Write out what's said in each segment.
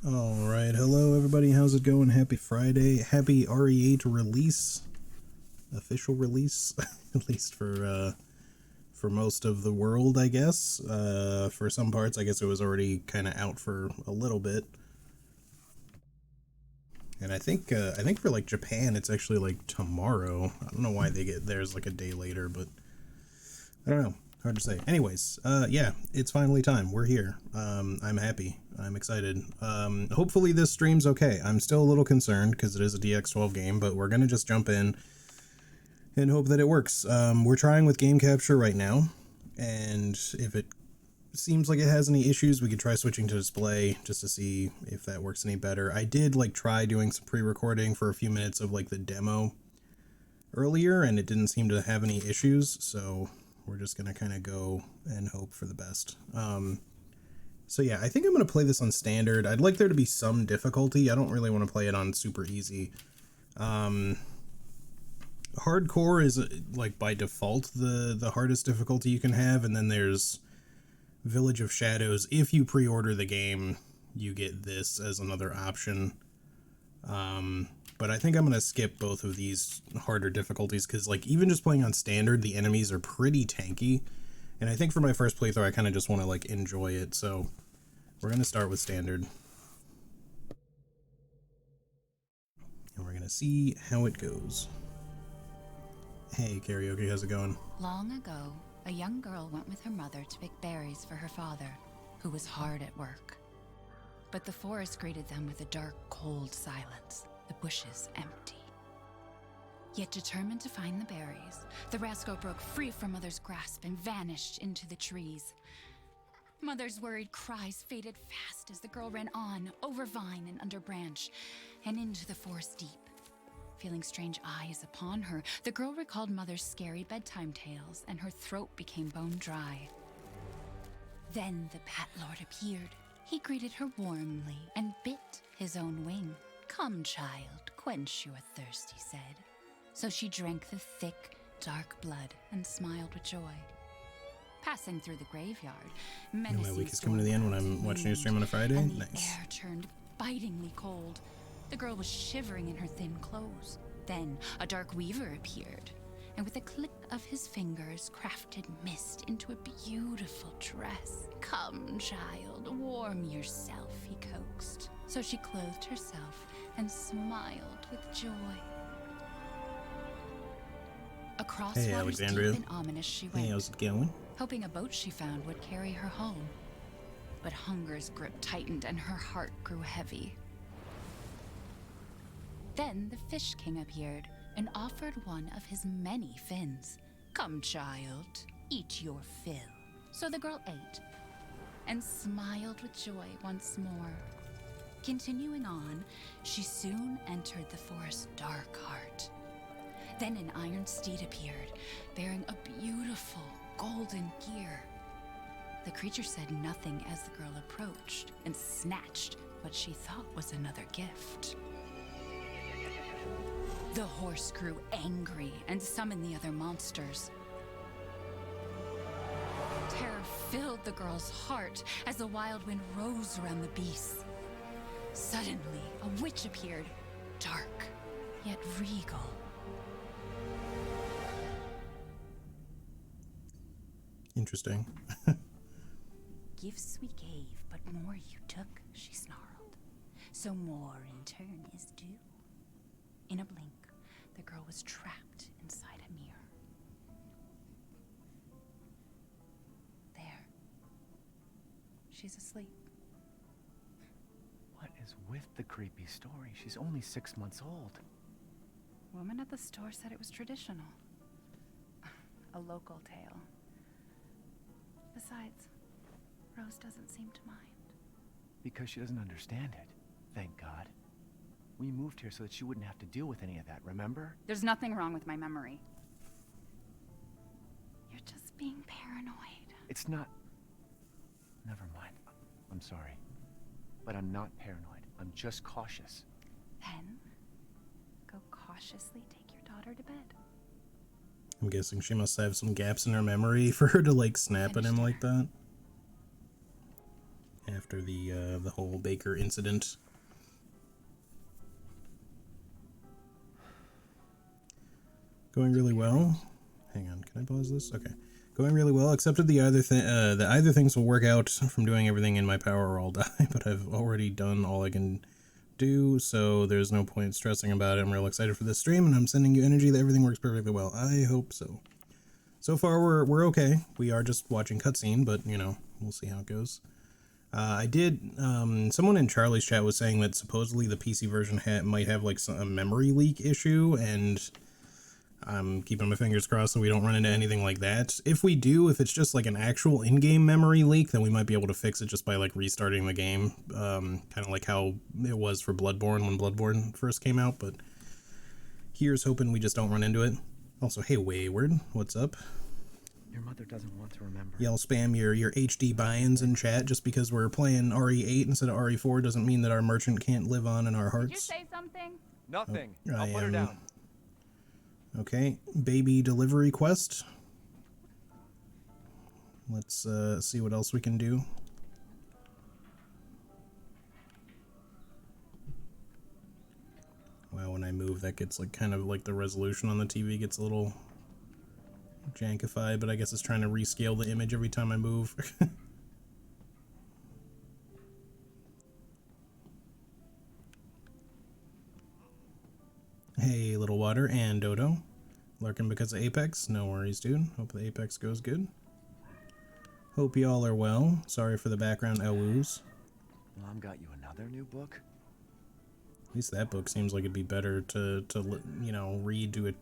All right, hello everybody. How's it going? Happy Friday. Happy RE8 release. Official release, at least for most of the world, I guess. For some parts, I guess it was already kind of out for a little bit. And I think for like Japan, it's actually like tomorrow. I don't know why they get theirs like a day later, but I don't know. Hard to say. Anyways, yeah, it's finally time. We're here. I'm happy. I'm excited. Hopefully this stream's okay. I'm still a little concerned because it is a DX12 game, but we're gonna just jump in and hope that it works. We're trying with game capture right now, and if it seems like it has any issues, we could try switching to display just to see if that works any better. I did like try doing some pre-recording for a few minutes of like the demo earlier, and it didn't seem to have any issues, so we're just gonna kind of go and hope for the best. So yeah, I think I'm gonna play this on standard. I'd like there to be some difficulty. I don't really want to play it on super easy. Hardcore is like by default the hardest difficulty you can have, and then there's Village of Shadows. If you pre-order the game, you get this as another option. But I think I'm gonna skip both of these harder difficulties because like even just playing on standard, the enemies are pretty tanky, and I think for my first playthrough I kind of just want to like enjoy it, so we're gonna start with standard and we're gonna see how it goes. Hey Karaoke, how's it going? Long ago, a young girl went with her mother to pick berries for her father, who was hard at work. But the forest greeted them with a dark, cold silence, the bushes empty. Yet determined to find the berries, the rascal broke free from Mother's grasp and vanished into the trees. Mother's worried cries faded fast as the girl ran on, over vine and under branch, and into the forest deep. Feeling strange eyes upon her, the girl recalled Mother's scary bedtime tales, and her throat became bone dry. Then the Bat Lord appeared. He greeted her warmly and bit his own wing. "Come, child, quench your thirst," he said. So she drank the thick, dark blood and smiled with joy. Passing through the graveyard, menacing my week is coming to the end when I'm watching your stream on a Friday. And the Nice. air turned bitingly cold. The girl was shivering in her thin clothes. Then a dark weaver appeared, and with a click of his fingers, crafted mist into a beautiful dress. "Come, child, warm yourself," he coaxed. So she clothed herself and smiled with joy. Across Hey, waters Alexandria. deep and ominous she went, Hey, how's it going? hoping a boat she found would carry her home. But hunger's grip tightened and her heart grew heavy. Then the Fish King appeared and offered one of his many fins. "Come, child, eat your fill." So the girl ate and smiled with joy once more. Continuing on, she soon entered the forest's dark heart. Then an iron steed appeared, bearing a beautiful golden gear. The creature said nothing as the girl approached and snatched what she thought was another gift. The horse grew angry and summoned the other monsters. Terror filled the girl's heart as the wild wind rose around the beasts. Suddenly, a witch appeared, dark yet regal. Interesting. "Gifts we gave, but more you took," she snarled. "So more in turn is due." In a blink, the girl was trapped inside a mirror. There. She's asleep. What is with the creepy story? She's only 6 months old. Woman at the store said it was traditional. A local tale. Besides, Rose doesn't seem to mind. Because she doesn't understand it. Thank God. We moved here so that she wouldn't have to deal with any of that, remember? There's nothing wrong with my memory. You're just being paranoid. It's not... Never mind. I'm sorry. But I'm not paranoid. I'm just cautious. Then, go cautiously take your daughter to bed. I'm guessing she must have some gaps in her memory for her to like snap at him like that. after the whole Baker incident. Going really well. Hang on, can I pause this? Okay. Going really well, except that the either things will work out from doing everything in my power or I'll die, but I've already done all I can do, so there's no point stressing about it. I'm real excited for this stream, and I'm sending you energy that everything works perfectly well. I hope so. So far, we're okay. We are just watching cutscene, but, you know, we'll see how it goes. Someone in Charlie's chat was saying that supposedly the PC version might have, like, a memory leak issue, and I'm keeping my fingers crossed so we don't run into anything like that. If we do, if it's just like an actual in-game memory leak, then we might be able to fix it just by like restarting the game. Kind of like how it was for Bloodborne when Bloodborne first came out, but here's hoping we just don't run into it. Also, hey Wayward, what's up? Your mother doesn't want to remember. Y'all spam your HD buy-ins in chat. Just because we're playing RE8 instead of RE4 doesn't mean that our merchant can't live on in our hearts. Did you say something? Nothing. Oh, I'll put her down. Okay, baby delivery quest. Let's see what else we can do. Wow, when I move, that gets like kind of like the resolution on the TV gets a little jankified, but I guess it's trying to rescale the image every time I move. Hey, Little Water and Dodo. Lurking because of Apex? No worries, dude. Hope the Apex goes good. Hope y'all are well. Sorry for the background woos. Mom got you another new book? At least that book seems like it'd be better to you know, read to an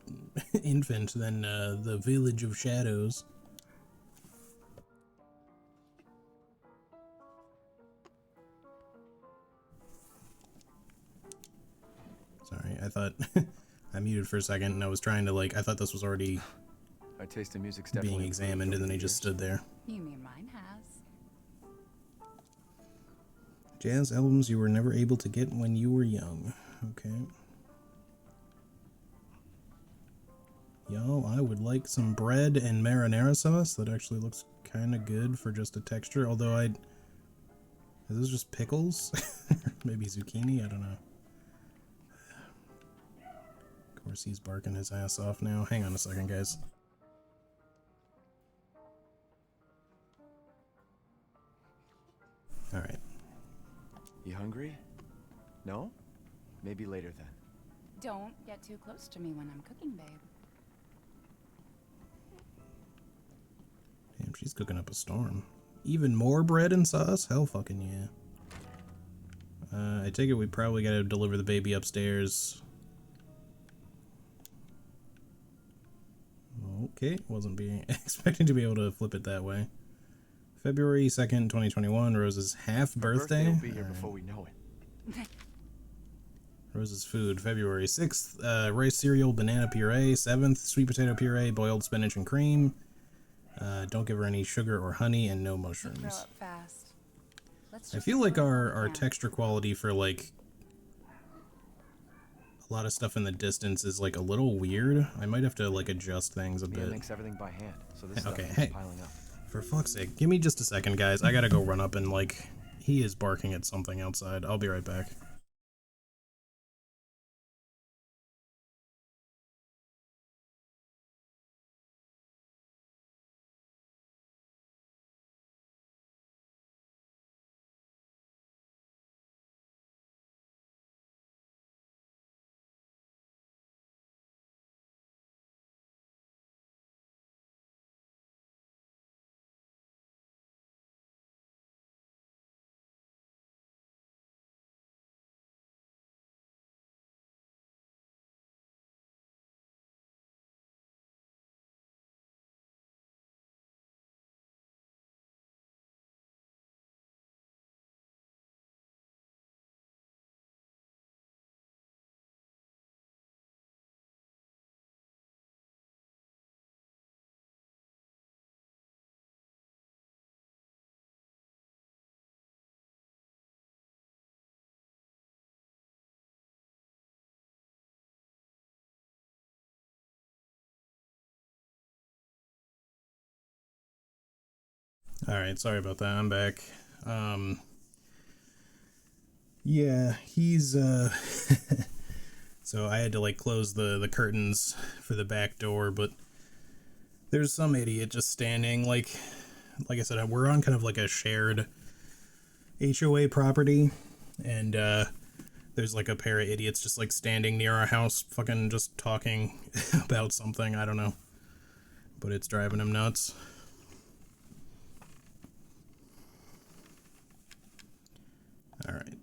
infant than The Village of Shadows. Sorry, I thought I muted for a second and I was trying to like, I thought this was already Our taste in music's definitely being examined and then he just stood there. You mean mine has? Jazz albums you were never able to get when you were young. Okay. Y'all, I would like some bread and marinara sauce. That actually looks kind of good for just a texture. Although Is this just pickles? Maybe zucchini? I don't know. Of course he's barking his ass off now. Hang on a second, guys. Alright. You hungry? No? Maybe later then. Don't get too close to me when I'm cooking, babe. Damn, she's cooking up a storm. Even more bread and sauce? Hell fucking yeah. I take it we probably gotta deliver the baby upstairs. Okay, wasn't being expecting to be able to flip it that way. February 2nd, 2021, Rose's half birthday. Her birthday will be here before we know it. Rose's food, February 6th, rice cereal, banana puree. 7th, sweet potato puree, boiled spinach and cream. Don't give her any sugar or honey, and no Grow mushrooms. up fast. Let's I just feel like do what we our can. texture quality for like a lot of stuff in the distance is like a little weird. I might have to like adjust things a Mia bit. makes everything by hand, so this Okay, stuff hey. is piling up. For fuck's sake, give me just a second, guys. I gotta go run up and like, he is barking at something outside. I'll be right back. Alright, sorry about that. I'm back. Yeah, he's so I had to like close the curtains for the back door, but there's some idiot just standing like I said, we're on kind of like a shared HOA property, and there's like a pair of idiots just like standing near our house, fucking just talking about something, I don't know. But it's driving him nuts. All right.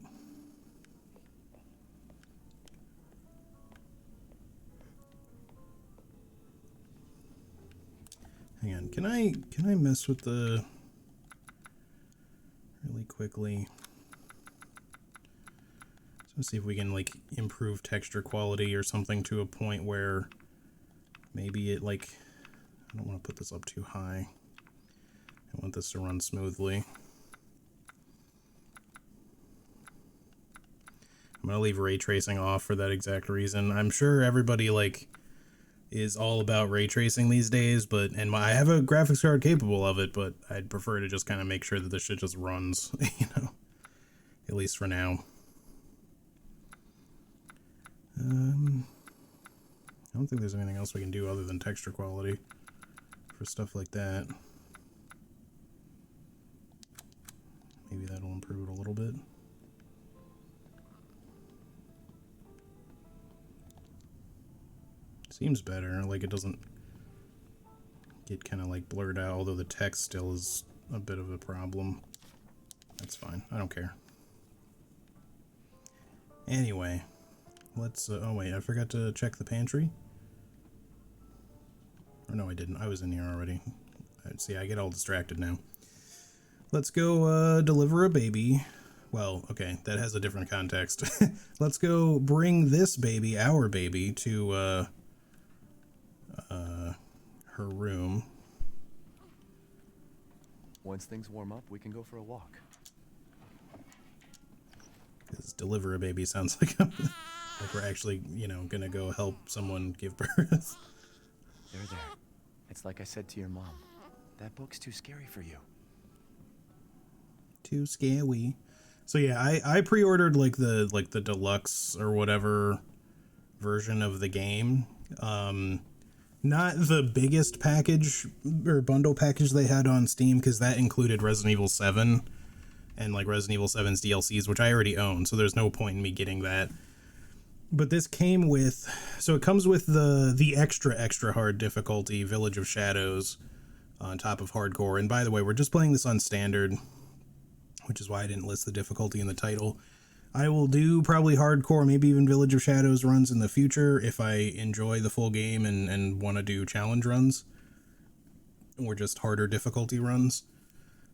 Hang on. Can I mess with the really quickly? So let's see if we can like improve texture quality or something to a point where maybe it like, I don't want to put this up too high. I want this to run smoothly. I'm gonna leave ray tracing off for that exact reason. I'm sure everybody like is all about ray tracing these days, but I have a graphics card capable of it, but I'd prefer to just kind of make sure that this shit just runs, you know, at least for now. I don't think there's anything else we can do other than texture quality for stuff like that. Maybe that'll improve it a little bit. Seems better, like it doesn't get kind of like blurred out, although the text still is a bit of a problem. That's fine, I don't care. Anyway, let's, oh wait, I forgot to check the pantry. Or no, I didn't, I was in here already. See, I get all distracted now. Let's go deliver a baby. Well, okay, that has a different context. Let's go bring this baby, our baby, to her room. Once things warm up, we can go for a walk. Because deliver a baby sounds like like we're actually, you know, gonna go help someone give birth. There. It's like I said to your mom. That book's too scary for you. Too scary. So yeah, I pre-ordered like the deluxe or whatever version of the game. Not the biggest package or bundle package they had on Steam, because that included Resident Evil 7 and like Resident Evil 7's DLCs, which I already own, so there's no point in me getting that. But this came with, so it comes with the extra hard difficulty, Village of Shadows, on top of hardcore. And by the way, we're just playing this on standard, which is why I didn't list the difficulty in the title. I will do probably hardcore, maybe even Village of Shadows runs in the future if I enjoy the full game and want to do challenge runs or just harder difficulty runs.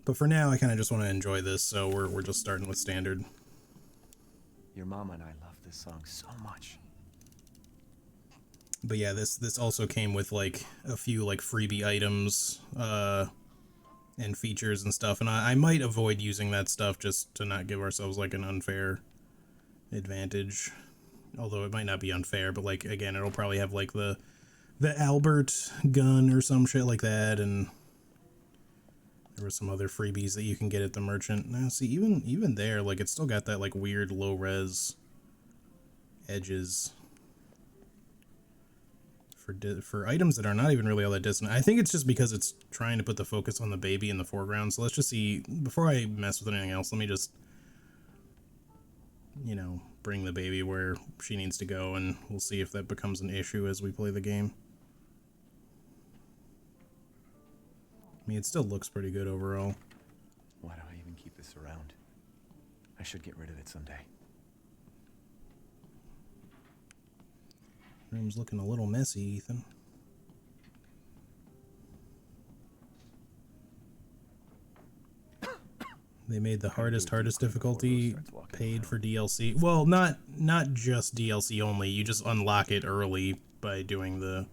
But for now, I kind of just want to enjoy this, so we're just starting with standard. Your mom and I love this song so much. But yeah, this also came with like a few like freebie items and features and stuff, and I might avoid using that stuff just to not give ourselves like an unfair advantage, although it might not be unfair, but like again, it'll probably have like the Albert gun or some shit like that, and there were some other freebies that you can get at the merchant. Now see, even there, like it's still got that like weird low res edges for items that are not even really all that distant. I think it's just because it's trying to put the focus on the baby in the foreground. So let's just see, before I mess with anything else, let me just, you know, bring the baby where she needs to go, and we'll see if that becomes an issue as we play the game. I mean, it still looks pretty good overall. Why do I even keep this around? I should get rid of it someday. Room's looking a little messy, Ethan. They made the hardest difficulty paid for DLC. Well, not just DLC only. You just unlock it early by getting the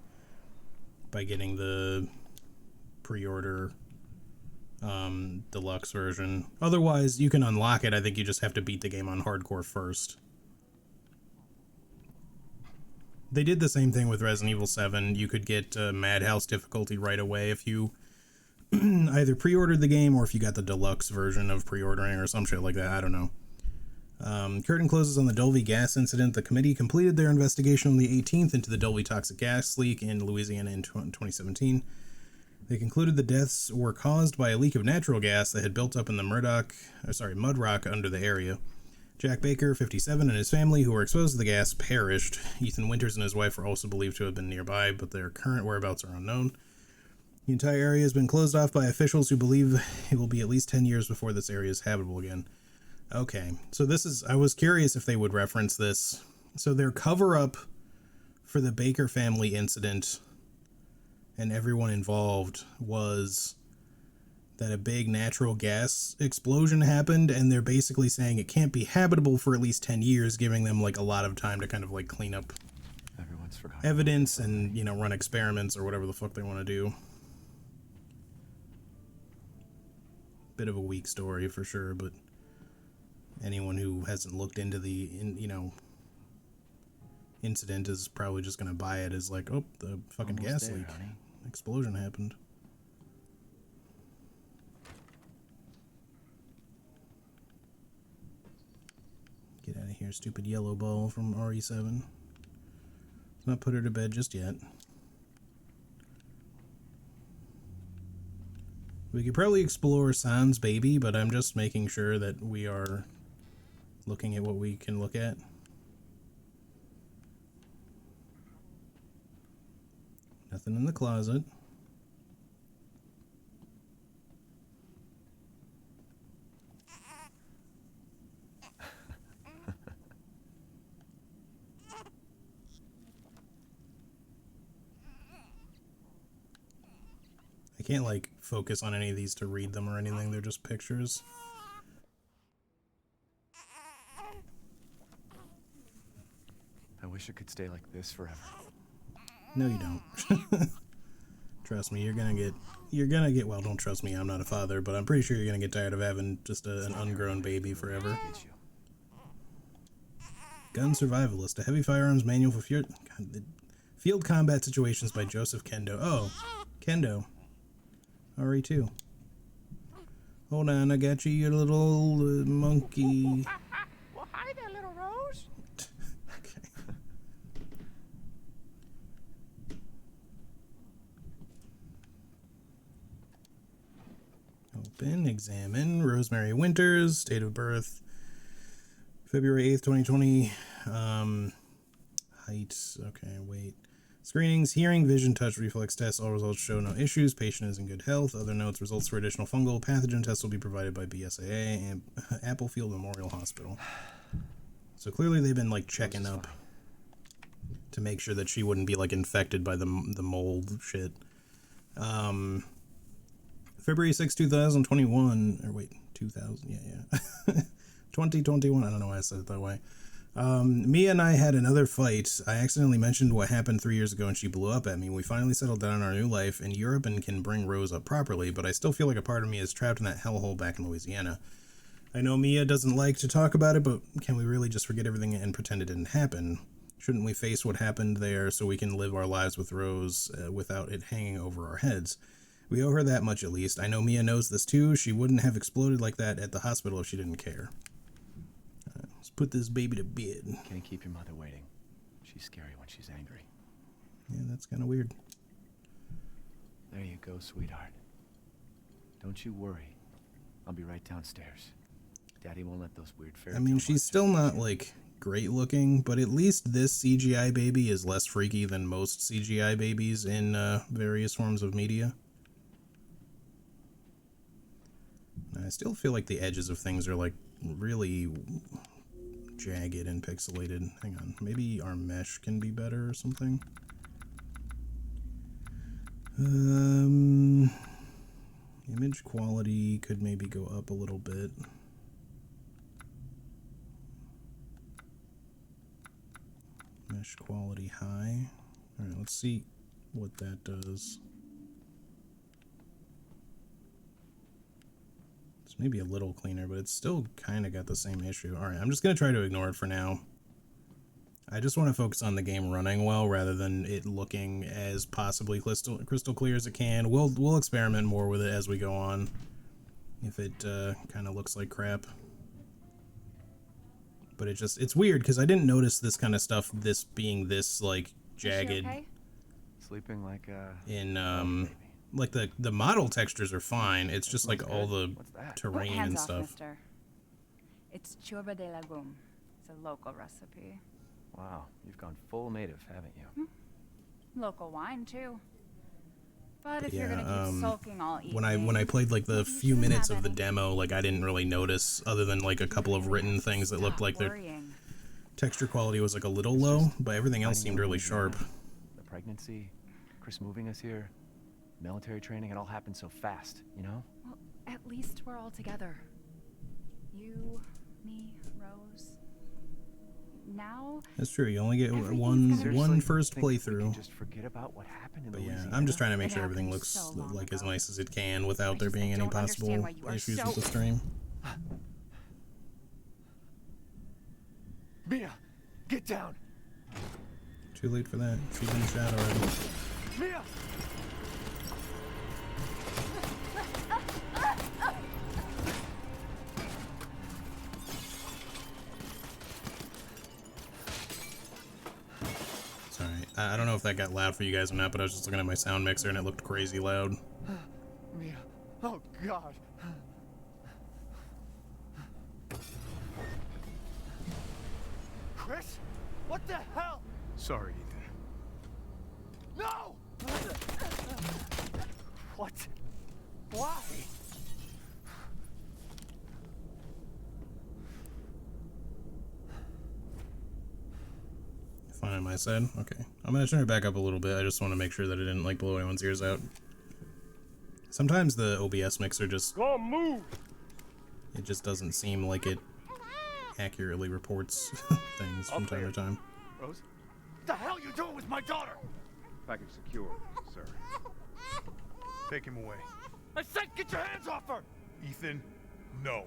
pre-order deluxe version. Otherwise, you can unlock it. I think you just have to beat the game on hardcore first. They did the same thing with Resident Evil 7. You could get Madhouse difficulty right away if you either pre-ordered the game or if you got the deluxe version of pre-ordering or some shit like that. I don't know. Curtain closes on the Dulvey gas incident. The committee completed their investigation on the 18th into the Dulvey toxic gas leak in Louisiana in 2017. They concluded the deaths were caused by a leak of natural gas that had built up in the mud rock under the area. Jack Baker, 57, and his family, who were exposed to the gas, perished. Ethan Winters and his wife were also believed to have been nearby, but their current whereabouts are unknown. The entire area has been closed off by officials who believe it will be at least 10 years before this area is habitable again. Okay, so I was curious if they would reference this. So their cover-up for the Baker family incident and everyone involved was that a big natural gas explosion happened, and they're basically saying it can't be habitable for at least 10 years, giving them like a lot of time to kind of like clean up evidence and, you know, run experiments or whatever the fuck they want to do. Bit of a weak story for sure, but anyone who hasn't looked into the incident is probably just gonna buy it as like, oh, the fucking gas leak, explosion happened. Get out of here, stupid yellow ball from RE7. Let's not put her to bed just yet. We could probably explore Sans baby, but I'm just making sure that we are looking at what we can look at. Nothing in the closet. I can't like focus on any of these to read them or anything. They're just pictures. I wish it could stay like this forever. No, you don't. Trust me, you're gonna get, well, don't trust me, I'm not a father, but I'm pretty sure you're gonna get tired of having just an ungrown baby forever. Gun Survivalist, a heavy firearms manual for field combat situations by Joseph Kendo. Oh, Kendo. RE2. Hold on, I got you, little monkey. Well, hi there, little Rose. Okay. Open, examine. Rosemary Winters, date of birth, February 8th, 2020. Height, okay, weight. Screenings, hearing, vision, touch, reflex tests. All results show no issues. Patient is in good health. Other notes, results for additional fungal pathogen tests will be provided by BSAA and Applefield Memorial Hospital. So clearly they've been like checking up to make sure that she wouldn't be like infected by the mold shit. February 6, 2021, or wait, 2000, yeah. 2021, I don't know why I said it that way. Mia and I had another fight. I accidentally mentioned what happened 3 years ago and she blew up at me. We finally settled down in our new life in Europe and can bring Rose up properly, but I still feel like a part of me is trapped in that hellhole back in Louisiana. I know Mia doesn't like to talk about it, but can we really just forget everything and pretend it didn't happen? Shouldn't we face what happened there so we can live our lives with Rose without it hanging over our heads? We owe her that much at least. I know Mia knows this too. She wouldn't have exploded like that at the hospital if she didn't care. Let's put this baby to bed. Can't keep your mother waiting. She's scary when she's angry. Yeah, that's kind of weird. There you go, sweetheart. Don't you worry. I'll be right downstairs. Daddy won't let those weird fairy. I mean, she's still not, like, great looking, but at least this CGI baby is less freaky than most CGI babies in various forms of media. I still feel like the edges of things are, like, really jagged and pixelated. Hang on, maybe our mesh can be better or something. Image quality could maybe go up a little bit. Mesh quality high. Alright, let's see what that does. It's maybe a little cleaner, but it's still kind of got the same issue. Alright, I'm just going to try to ignore it for now. I just want to focus on the game running well rather than it looking as possibly crystal clear as it can. We'll experiment more with it as we go on if it kind of looks like crap. But it's weird because I didn't notice this kind of stuff, this being this like Is she jagged okay? Sleeping like in baby. like the model textures are fine. It's just like all the What's that? terrain Hands and off, stuff. mister. It's churba de legume. It's a local recipe. Wow, you've gone full native, haven't you? Local wine, too. But if Yeah, you're gonna keep sulking all evening... When I played like the you few shouldn't minutes have of the any. demo, like I didn't really notice other than like a couple of written things that looked Stop like their worrying. texture quality was like a little low, but everything else Finding seemed your really Louisiana, sharp. The pregnancy, Chris moving us here, military training, it all happened so fast, you know? Well, at least we're all together. You, me, Rose. Now, That's true. You only get Everything's one gonna- Seriously? first Think we playthrough. can just forget about what happened in But yeah, Louisiana? I'm just trying to make It sure everything happened looks so long like as ago. nice as it can without I there just being any don't understand possible why you are issues so- with the stream. Mia, get down! Too late for that. She's in the shot already. Mia! Sorry. I don't know if that got loud for you guys or not, but I was just looking at my sound mixer and it looked crazy loud. Mia, oh God! Chris? What the hell? Sorry, Ethan. No! What? Why? Fine on my side? Okay. I'm gonna turn it back up a little bit. I just want to make sure that it didn't like blow anyone's ears out. Sometimes the OBS mixer just... Go on, move! It just doesn't seem like it accurately reports things from time to time. Rose? What the hell are you doing with my daughter? Package secure, sir. Take him away. I said get your hands off her! Ethan, no.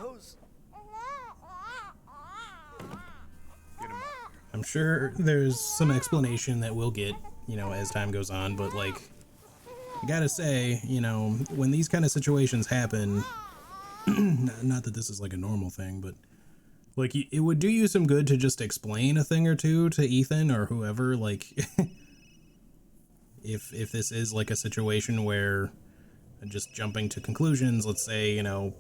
Rose. Get him out. I'm sure there's some explanation that we'll get, you know, as time goes on, but like, I gotta say, you know, when these kind of situations happen, not that this is like a normal thing, but like, it would do you some good to just explain a thing or two to Ethan or whoever, like, if this is like a situation where just jumping to conclusions, let's say, you know,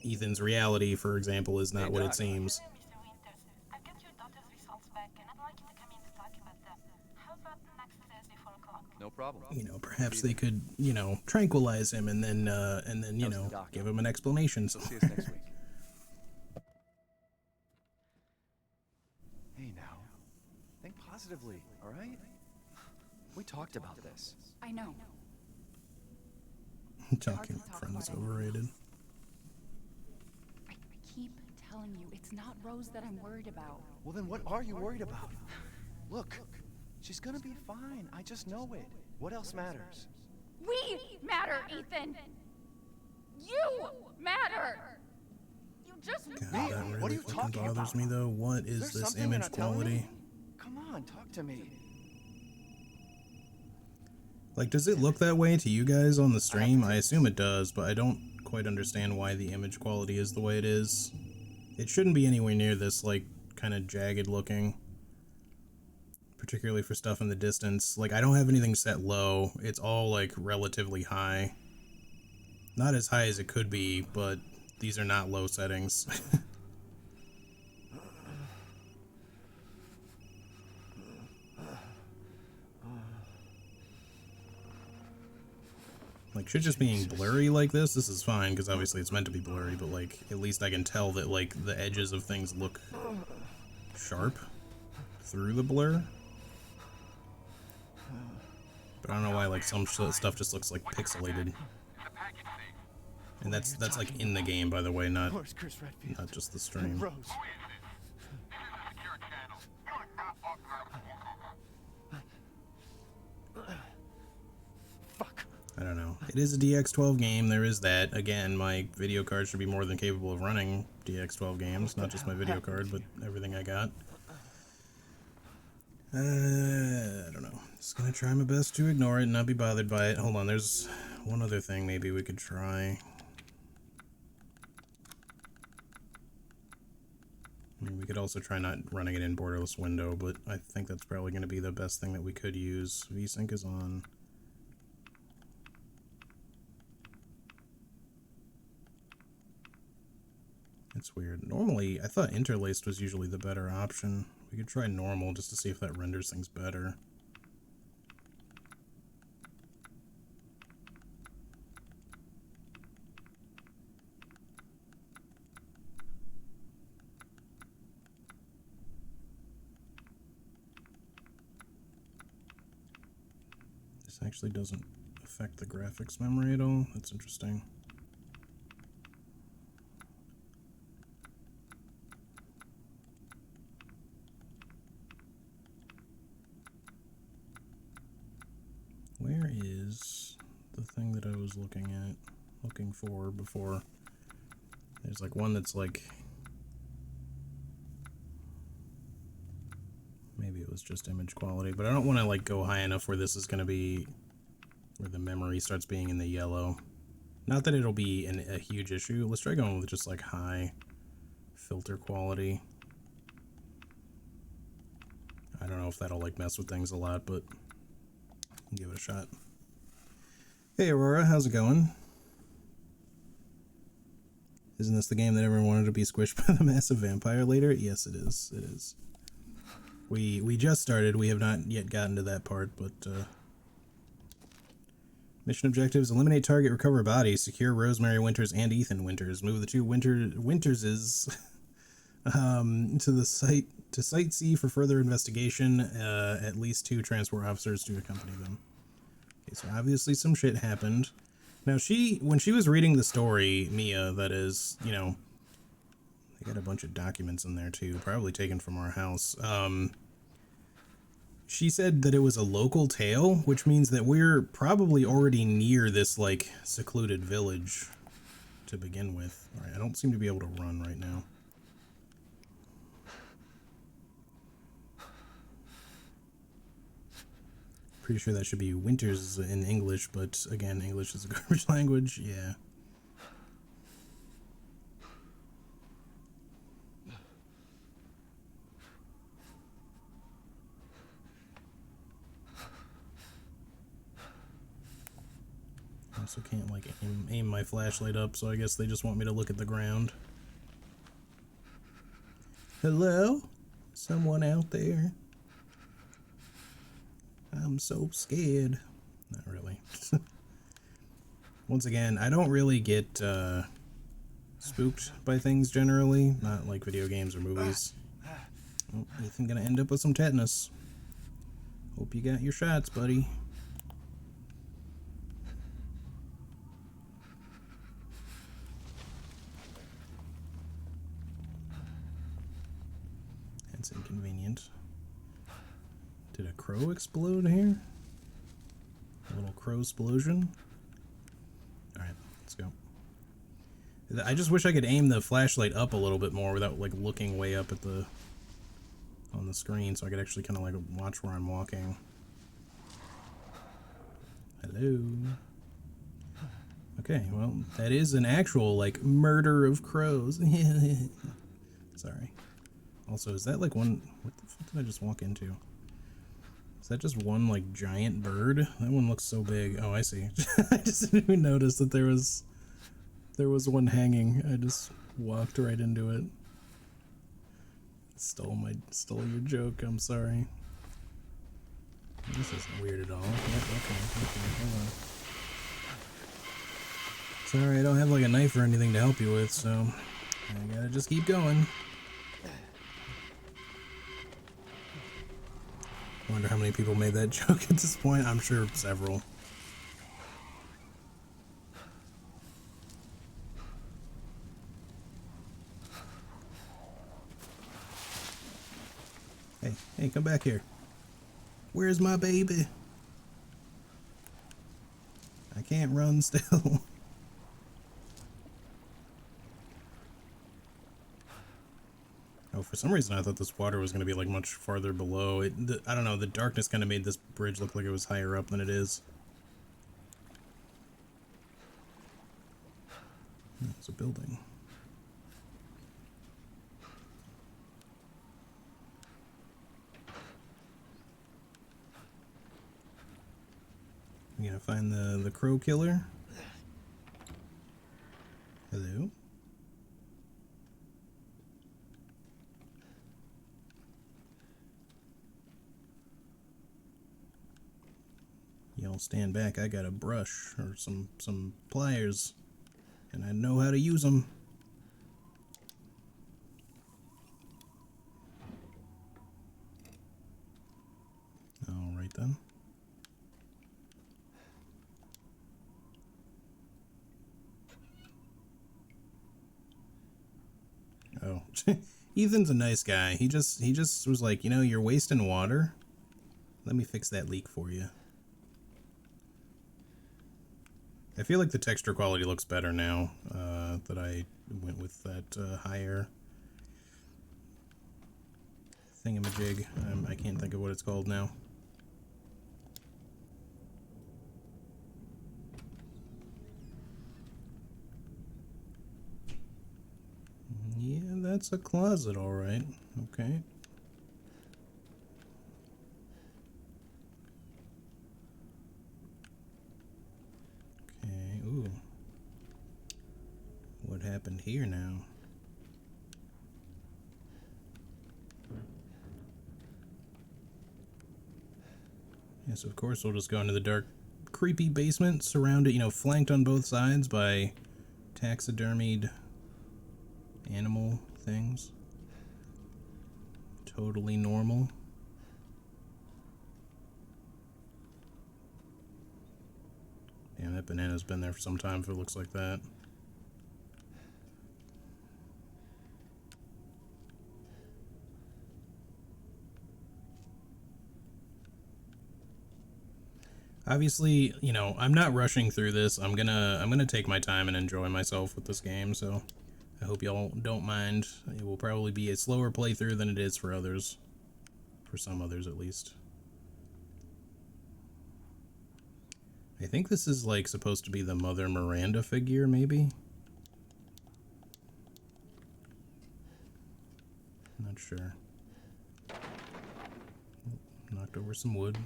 Ethan's reality, for example, is not what it seems. Hello, Mr. Winters. I've got your daughter's results back, and I'd like you to come in to talk about them. How about next Thursday, 4 o'clock? No problem. You know, perhaps they could, you know, tranquilize him and then you know, give him an explanation. So see us next week. Hey now, think positively, all right? We talked about this. I know. Talking with friends is overrated. I keep telling you, it's not Rose that I'm worried about. Well then what are you worried about? Look, she's gonna be fine. I just know it. What else matters? We matter, Ethan! You matter! You just... God, Mia, that what are really you fucking talking bothers about? me though. What is there this something you're image not telling quality? me? Come on, talk to me. Like, does it look that way to you guys on the stream? I assume it does, but I don't quite understand why the image quality is the way it is. It shouldn't be anywhere near this, like, kind of jagged looking. Particularly for stuff in the distance. Like, I don't have anything set low. It's all, like, relatively high. Not as high as it could be, but these are not low settings. Like, shit just being blurry like this is fine, because obviously it's meant to be blurry, but, like, at least I can tell that, like, the edges of things look sharp through the blur. But I don't know why, like, some stuff just looks, like, pixelated. And that's like, in the game, by the way, not Where's Chris Redfield? not just the stream. Rose. Fuck. I don't know. It is a DX12 game, there is that. Again, my video card should be more than capable of running DX12 games, not just my video card, but everything I got. I don't know. Just gonna try my best to ignore it and not be bothered by it. Hold on, there's one other thing maybe we could try. I mean, we could also try not running it in borderless window, but I think that's probably going to be the best thing that we could use. VSync is on. It's weird. Normally, I thought interlaced was usually the better option. We could try normal just to see if that renders things better. This actually doesn't affect the graphics memory at all. That's interesting. Where is the thing that I was looking for before? There's like one that's like, maybe it was just image quality, but I don't want to like go high enough where this is going to be, where the memory starts being in the yellow. Not that it'll be a huge issue. Let's try going with just like high filter quality. I don't know if that'll like mess with things a lot, but give it a shot. Hey Aurora, how's it going? Isn't this the game that everyone wanted to be squished by the massive vampire later? Yes, it is. It is. We just started. We have not yet gotten to that part, but mission objectives: eliminate target, recover body, secure Rosemary Winters and Ethan Winters, move the two Winterses to the site to Site C for further investigation. At least 2 transport officers to accompany them. Okay, so obviously some shit happened. Now when she was reading the story, Mia, that is, you know, they got a bunch of documents in there too, probably taken from our house. She said that it was a local tale, which means that we're probably already near this, like, secluded village to begin with. Alright, I don't seem to be able to run right now. Pretty sure that should be Winters in English, but again, English is a garbage language, yeah. I also can't like aim my flashlight up, so I guess they just want me to look at the ground. Hello? Someone out there? I'm so scared. Not really. Once again, I don't really get spooked by things generally, not like video games or movies. Oh, Ethan gonna end up with some tetanus. Hope you got your shots, buddy. That's inconvenient. Did a crow explode here? A little crow explosion? Alright, let's go. I just wish I could aim the flashlight up a little bit more without like looking way up at on the screen, so I could actually kind of like watch where I'm walking. Hello. Okay, well, that is an actual like murder of crows. Sorry. Also, is that like one? What the fuck did I just walk into? Is that just one, like, giant bird? That one looks so big. Oh, I see. I just didn't even notice that there was one hanging. I just walked right into it. Stole your joke. I'm sorry. This isn't weird at all. Yep, okay, hold on. Sorry, I don't have, like, a knife or anything to help you with, so I gotta just keep going. I wonder how many people made that joke at this point. I'm sure several. Hey, come back here. Where's my baby? I can't run still. Oh, for some reason I thought this water was going to be like much farther below. I don't know, the darkness kind of made this bridge look like it was higher up than it is. It's a building. You gonna find the crow killer? Hello? Y'all stand back, I got a brush or some pliers, and I know how to use them. Alright then. Oh, Ethan's a nice guy. He just was like, you know, you're wasting water. Let me fix that leak for you. I feel like the texture quality looks better now that I went with that higher thingamajig. I can't think of what it's called now. Yeah, that's a closet, all right. Okay. Okay, ooh. What happened here now? Yes, of course, we'll just go into the dark, creepy basement, surrounded, you know, flanked on both sides by taxidermied animal things. Totally normal. Damn, that banana's been there for some time if it looks like that. Obviously, you know, I'm not rushing through this. I'm gonna take my time and enjoy myself with this game, so I hope y'all don't mind. It will probably be a slower playthrough than it is for others. For some others, at least. I think this is, like, supposed to be the Mother Miranda figure, maybe? Not sure. Knocked over some wood.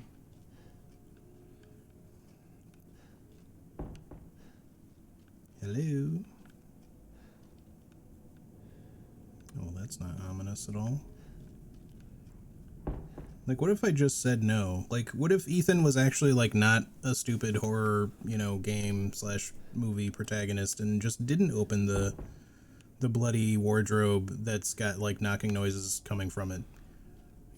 Hello? Oh, that's not ominous at all. Like, what if I just said no? Like, what if Ethan was actually, like, not a stupid horror, you know, game slash movie protagonist and just didn't open the bloody wardrobe that's got, like, knocking noises coming from it?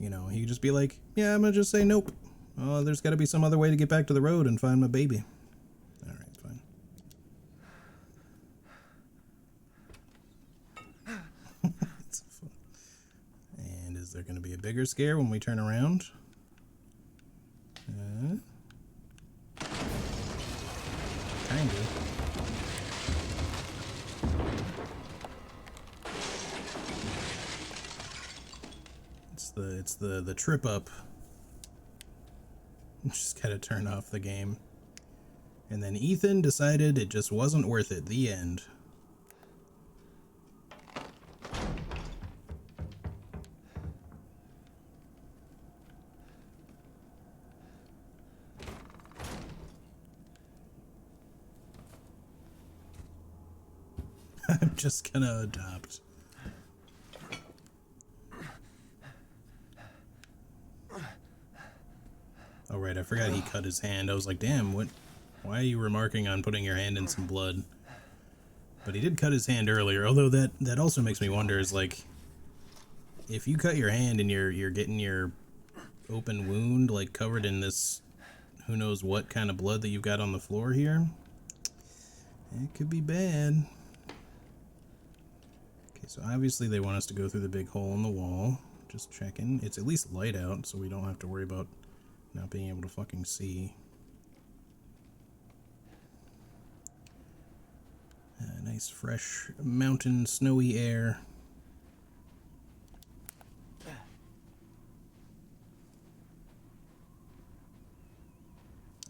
You know, he could just be like, yeah, I'm gonna just say nope. Oh, there's gotta be some other way to get back to the road and find my baby. Alright, fine. And is there going to be a bigger scare when we turn around? Kinda. It's the trip up. Just gotta turn off the game. And then Ethan decided it just wasn't worth it. The end. I'm just gonna adopt. Oh right, I forgot he cut his hand. I was like, damn, what? Why are you remarking on putting your hand in some blood? But he did cut his hand earlier, although that also makes me wonder, is like, if you cut your hand and you're getting your open wound, like, covered in this who knows what kind of blood that you've got on the floor here, it could be bad. Okay, so obviously they want us to go through the big hole in the wall. Just checking. It's at least light out, so we don't have to worry about not being able to fucking see. Nice fresh mountain snowy air.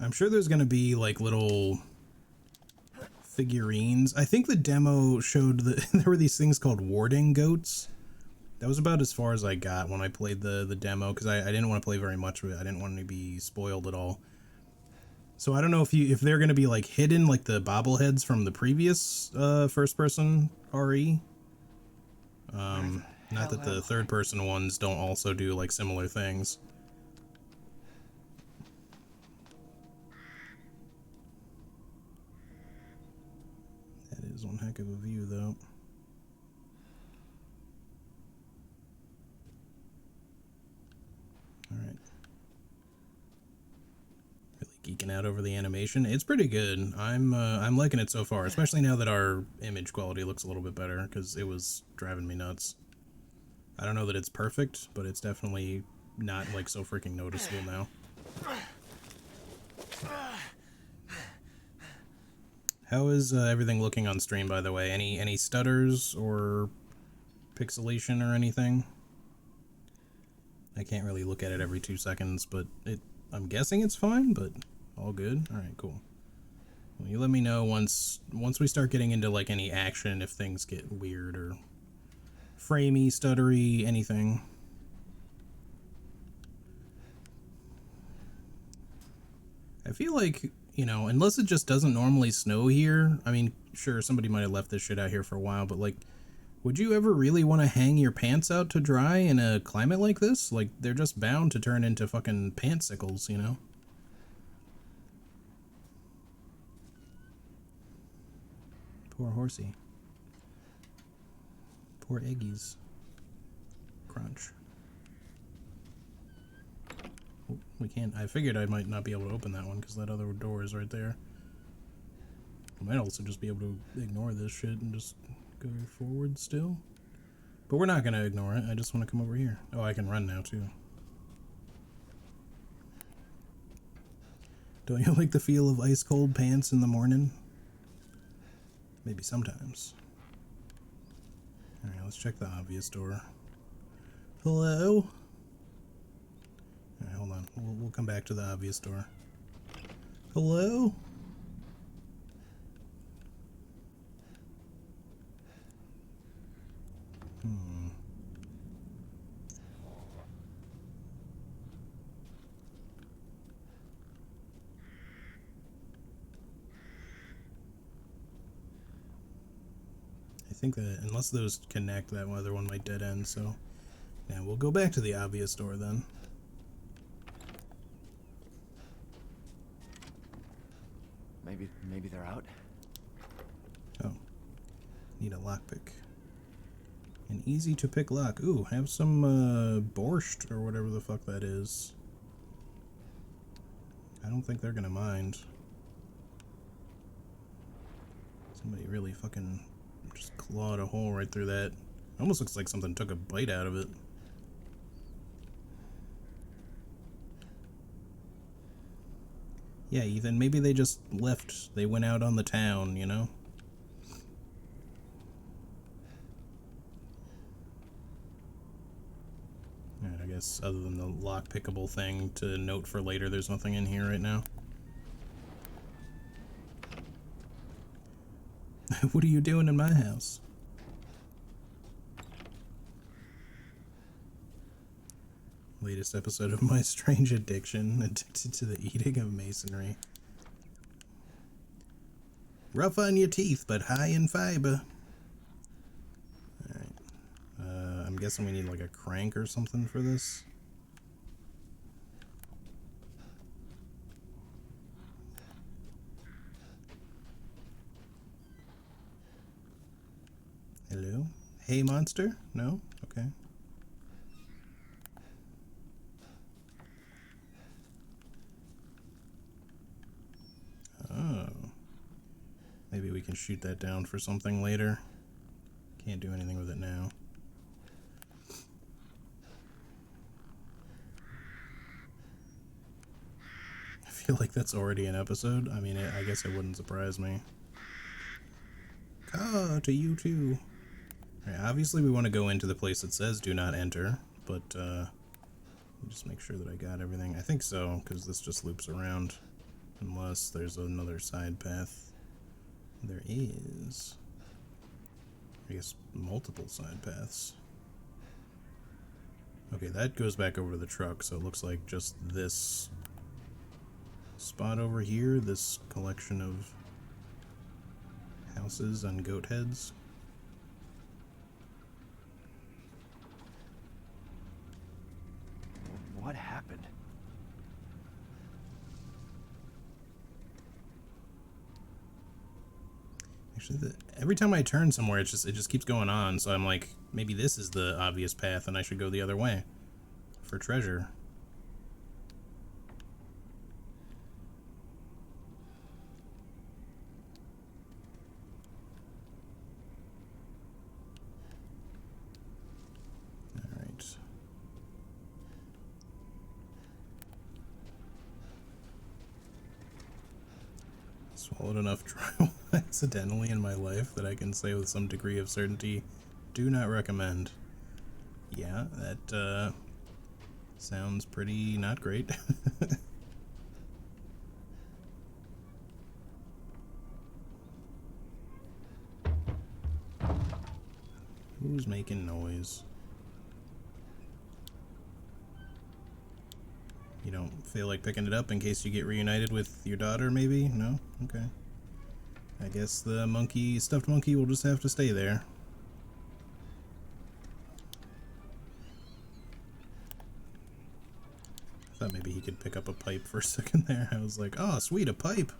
I'm sure there's gonna be like little figurines. I think the demo showed that there were these things called warding goats. That was about as far as I got when I played the demo, because I didn't want to play very much of it. I didn't want to be spoiled at all. So I don't know if they're gonna be like hidden like the bobbleheads from the previous first person RE. Not that the third person ones don't also do like similar things. That is one heck of a view though. Alright. Really geeking out over the animation. It's pretty good. I'm liking it so far, especially now that our image quality looks a little bit better, because it was driving me nuts. I don't know that it's perfect, but it's definitely not like so freaking noticeable now. How is everything looking on stream, by the way? Any stutters or pixelation or anything? I can't really look at it every 2 seconds, but I'm guessing it's fine, but all good. All right, cool. Well, you let me know once we start getting into like any action, if things get weird or framey, stuttery, anything. I feel like, you know, unless it just doesn't normally snow here, I mean, sure, somebody might have left this shit out here for a while, but like, would you ever really want to hang your pants out to dry in a climate like this? Like, they're just bound to turn into fucking pantsicles, you know? Poor horsey. Poor eggies. Crunch. Oh, we can't. I figured I might not be able to open that one because that other door is right there. I might also just be able to ignore this shit and just go forward still. But we're not going to ignore it. I just want to come over here. Oh, I can run now too. Don't you like the feel of ice cold pants in the morning? Maybe sometimes. Alright, let's check the obvious door. Hello? Alright, hold on. We'll come back to the obvious door. Hello? I think that unless those connect, that other one might dead end, so yeah, we'll go back to the obvious door then. Maybe they're out. Oh, need a lockpick. An easy to pick lock. Ooh, have some borscht or whatever the fuck that is. I don't think they're gonna mind. Somebody really fucking just clawed a hole right through that. Almost looks like something took a bite out of it. Yeah, Ethan, maybe they just left. They went out on the town, you know? Alright, I guess other than the lock-pickable thing to note for later, there's nothing in here right now. What are you doing in my house? Latest episode of My Strange Addiction, addicted to the eating of masonry. Rough on your teeth, but high in fiber. Alright. I'm guessing we need like a crank or something for this. Hello? Hey, monster? No? Okay. Oh. Maybe we can shoot that down for something later. Can't do anything with it now. I feel like that's already an episode. I mean, I guess it wouldn't surprise me. Ah, to you too. Alright, obviously we want to go into the place that says do not enter, but just make sure that I got everything. I think so, because this just loops around. Unless there's another side path. There is. I guess multiple side paths. Okay, that goes back over to the truck, so it looks like just this spot over here, this collection of houses and goat heads. What happened? Actually, every time I turn somewhere, it just keeps going on. So I'm like, maybe this is the obvious path, and I should go the other way for treasure. All right. Swallowed enough drywall accidentally in my life that I can say with some degree of certainty, do not recommend. Yeah, that sounds pretty not great. Who's making noise? You don't feel like picking it up in case you get reunited with your daughter, maybe? No? Okay. I guess the monkey, stuffed monkey, will just have to stay there. I thought maybe he could pick up a pipe for a second there. I was like, oh, sweet, a pipe.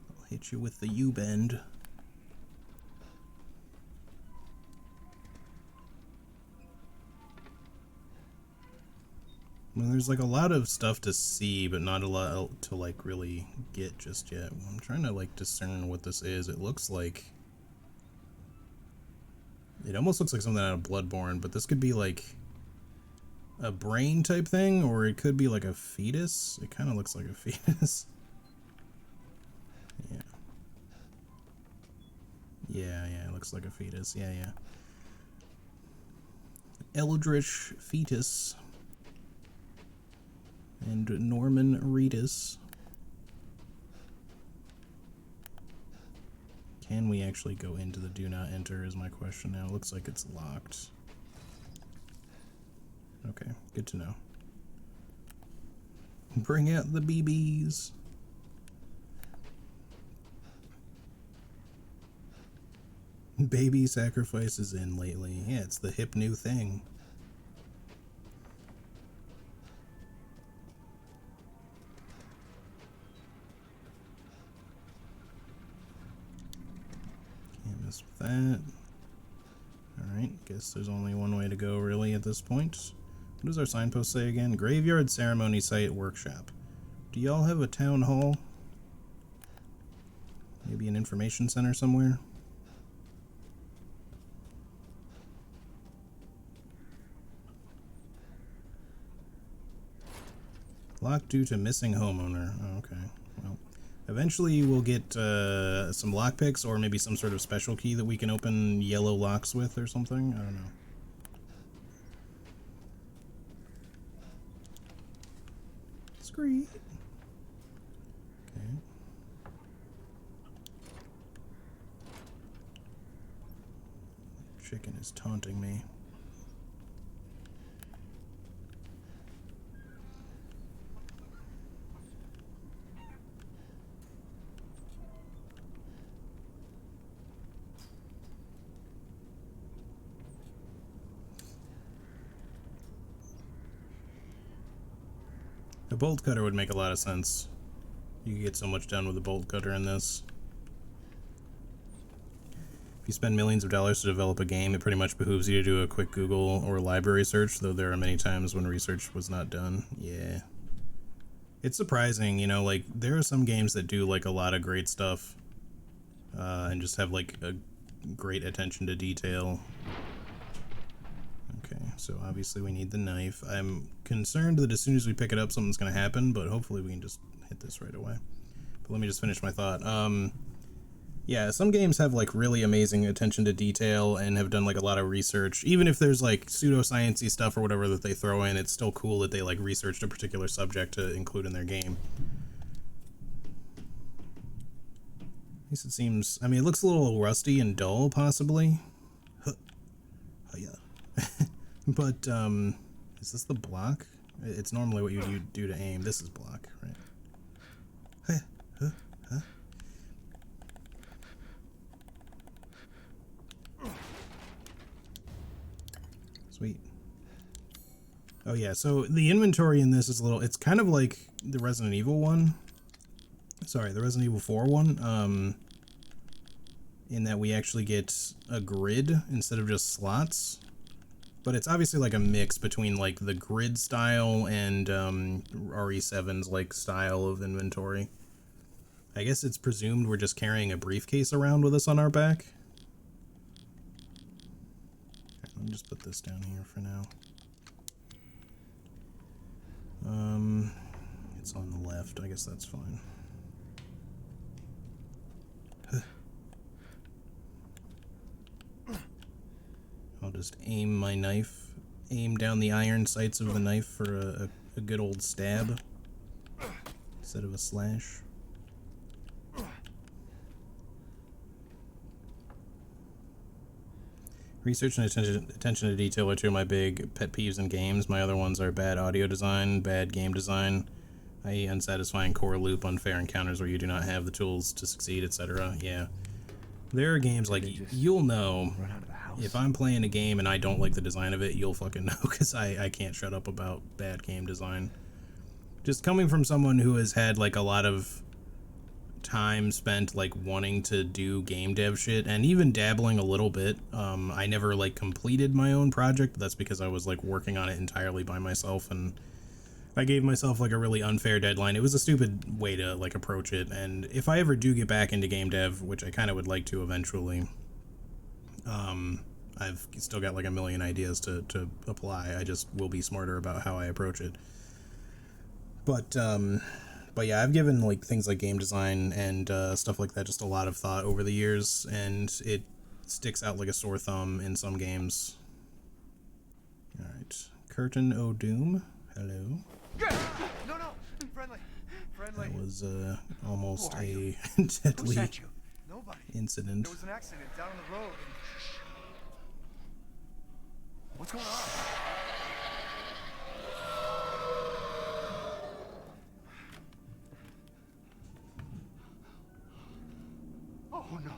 I'll hit you with the U-bend. Well, there's like a lot of stuff to see, but not a lot to like really get just yet. I'm trying to like discern what this is. It looks like... It almost looks like something out of Bloodborne, but this could be like a brain type thing, or it could be like a fetus. It kind of looks like a fetus. Yeah. Yeah, it looks like a fetus. Yeah. Eldritch fetus. And Norman Reedus. Can we actually go into the do not enter is my question now. It looks like it's locked. Okay, good to know. Bring out the BBs. Baby sacrifices in lately. Yeah, it's the hip new thing. With that. Alright, guess there's only one way to go really at this point. What does our signpost say again? Graveyard Ceremony Site Workshop. Do y'all have a town hall? Maybe an information center somewhere? Locked due to missing homeowner. Oh, okay. Well, eventually we'll get some lockpicks or maybe some sort of special key that we can open yellow locks with or something. I don't know. Scream. Okay. Chicken is taunting me. A bolt cutter would make a lot of sense. You could get so much done with a bolt cutter in this. If you spend millions of dollars to develop a game, it pretty much behooves you to do a quick Google or library search, though there are many times when research was not done. Yeah. It's surprising, you know, like, there are some games that do, like, a lot of great stuff, and just have, like, a great attention to detail. Okay, so obviously we need the knife. I'm concerned that as soon as we pick it up, something's going to happen, but hopefully we can just hit this right away. But let me just finish my thought. Yeah, some games have like really amazing attention to detail and have done like a lot of research. Even if there's like pseudoscience-y stuff or whatever that they throw in, it's still cool that they like researched a particular subject to include in their game. At least it seems, I mean, it looks a little rusty and dull, possibly. Huh. Oh, yeah. But, is this the block? It's normally what you do to aim. This is block, right? Huh? Huh? Sweet. Oh yeah, so the inventory in this is a little, it's kind of like the Resident Evil one. Sorry, the Resident Evil 4 one. In that we actually get a grid instead of just slots. But it's obviously like a mix between like the grid style and RE7's like style of inventory. I guess it's presumed we're just carrying a briefcase around with us on our back. Let me just put this down here for now. It's on the left. I guess that's fine. I'll just aim my knife. Aim down the iron sights of the knife for a good old stab instead of a slash. Research and attention to detail are two of my big pet peeves in games. My other ones are bad audio design, bad game design, i.e. unsatisfying core loop, unfair encounters where you do not have the tools to succeed, etc. Yeah. There are games like, you'll know, if I'm playing a game and I don't like the design of it, you'll fucking know, because I can't shut up about bad game design. Just coming from someone who has had like a lot of time spent like wanting to do game dev shit and even dabbling a little bit. I never like completed my own project. That's because I was like working on it entirely by myself, and I gave myself like a really unfair deadline. It was a stupid way to like approach it, and if I ever do get back into game dev, which I kind of would like to eventually, I've still got like a million ideas to apply. I just will be smarter about how I approach it. But yeah, I've given like things like game design and stuff like that just a lot of thought over the years, and it sticks out like a sore thumb in some games. All right, Curtin O'Doom, hello. No, friendly. That was almost a Who deadly sent you? Nobody. incident. There was an accident down the road. What's going on? Oh no.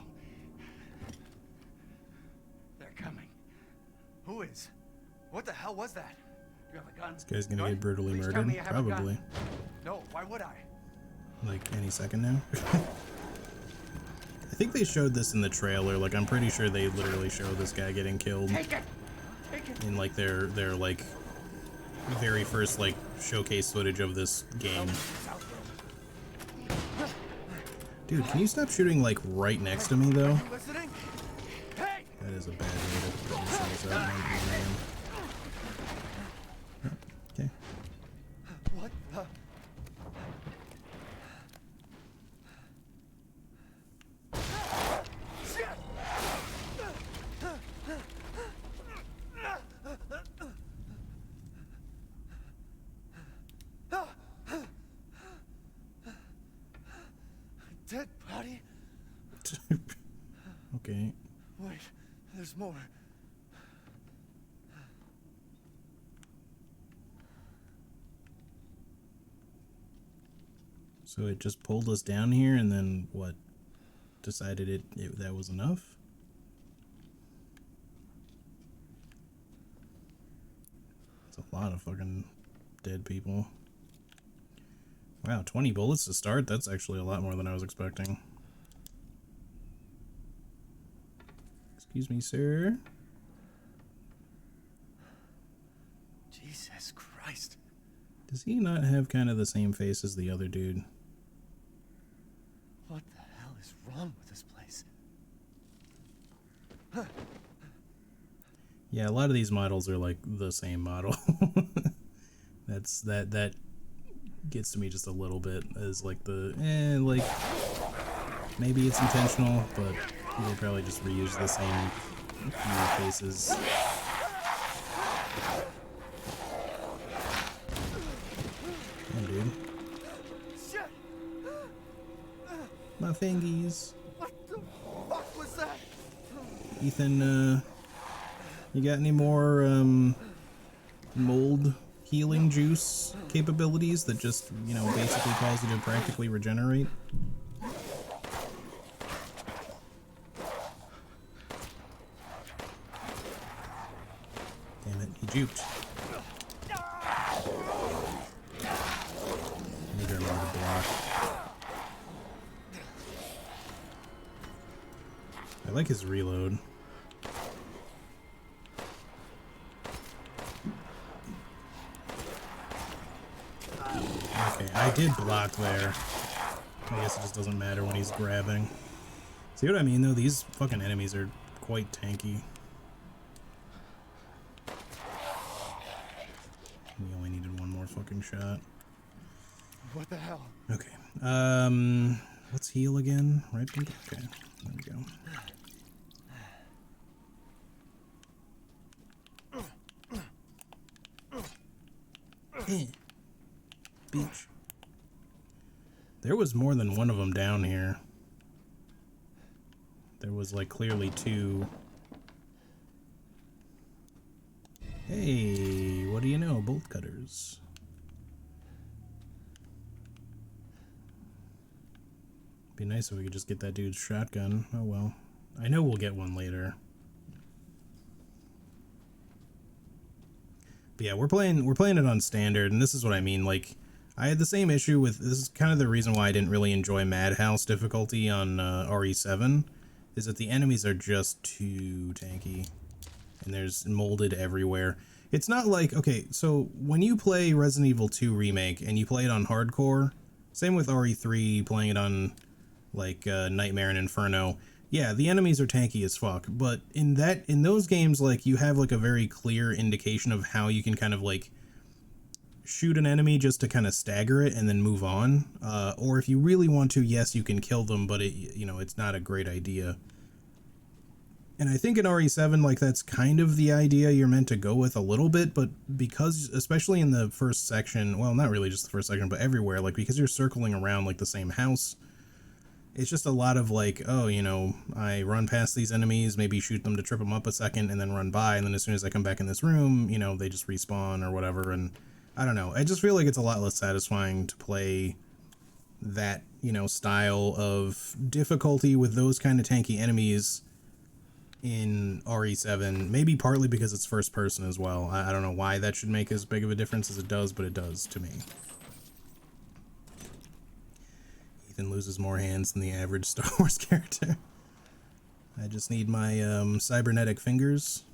They're coming. Who is? What the hell was that? You have a gun? This guy's gonna Gun? get brutally Please tell murdered, me you have a gun. probably. No, why would I? Like any second now. I think they showed this in the trailer. Like, I'm pretty sure they literally show this guy getting killed Take it! Take it! in like their like very first like showcase footage of this game. Dude, can you stop shooting like right next to me though? You listening? Hey! That is a bad way to put yourselves out, man. Okay. What the? Shit! Dead body? Okay. Wait, there's more. So it just pulled us down here and then what? Decided that was enough? It's a lot of fucking dead people. Wow, 20 bullets to start? That's actually a lot more than I was expecting. Excuse me, sir. Jesus Christ. Does he not have kind of the same face as the other dude? What the hell is wrong with this place? Yeah, a lot of these models are like the same model. that gets to me just a little bit as like the like Maybe it's intentional, but they probably just reuse the same few faces. Damn, dude. My fingies. What the fuck was that? Ethan, you got any more, mold healing juice capabilities that just, you know, basically cause you to practically regenerate? Damn it, he juked. Need to remember to block. I like his reload. Okay, I did block there. I guess it just doesn't matter when he's grabbing. See what I mean, though? These fucking enemies are quite tanky. We only needed one more fucking shot. What the hell? Okay. Let's heal again. Right? Okay. There we go. Beach. There was more than one of them down here. There was like clearly two. Hey, what do you know? Bolt cutters. Be nice if we could just get that dude's shotgun. Oh well. I know we'll get one later. But yeah, we're playing it on standard, and this is what I mean. Like, I had the same issue with, this is kind of the reason why I didn't really enjoy Madhouse difficulty on RE7, is that the enemies are just too tanky, and there's molded everywhere. It's not like, okay, so when you play Resident Evil 2 Remake and you play it on hardcore, same with RE3, playing it on like Nightmare and Inferno, yeah, the enemies are tanky as fuck, but in those games, like, you have like a very clear indication of how you can kind of like shoot an enemy just to kind of stagger it and then move on. Or if you really want to, yes, you can kill them, but it's not a great idea. And I think in RE7, like, that's kind of the idea you're meant to go with a little bit, but because, especially in the first section, well, not really just the first section, but everywhere, like, because you're circling around like the same house, it's just a lot of like, oh, I run past these enemies, maybe shoot them to trip them up a second, and then run by, and then as soon as I come back in this room, they just respawn or whatever, and I don't know. I just feel like it's a lot less satisfying to play that, style of difficulty with those kind of tanky enemies in RE7. Maybe partly because it's first person as well. I don't know why that should make as big of a difference as it does, but it does to me. Ethan loses more hands than the average Star Wars character. I just need my cybernetic fingers.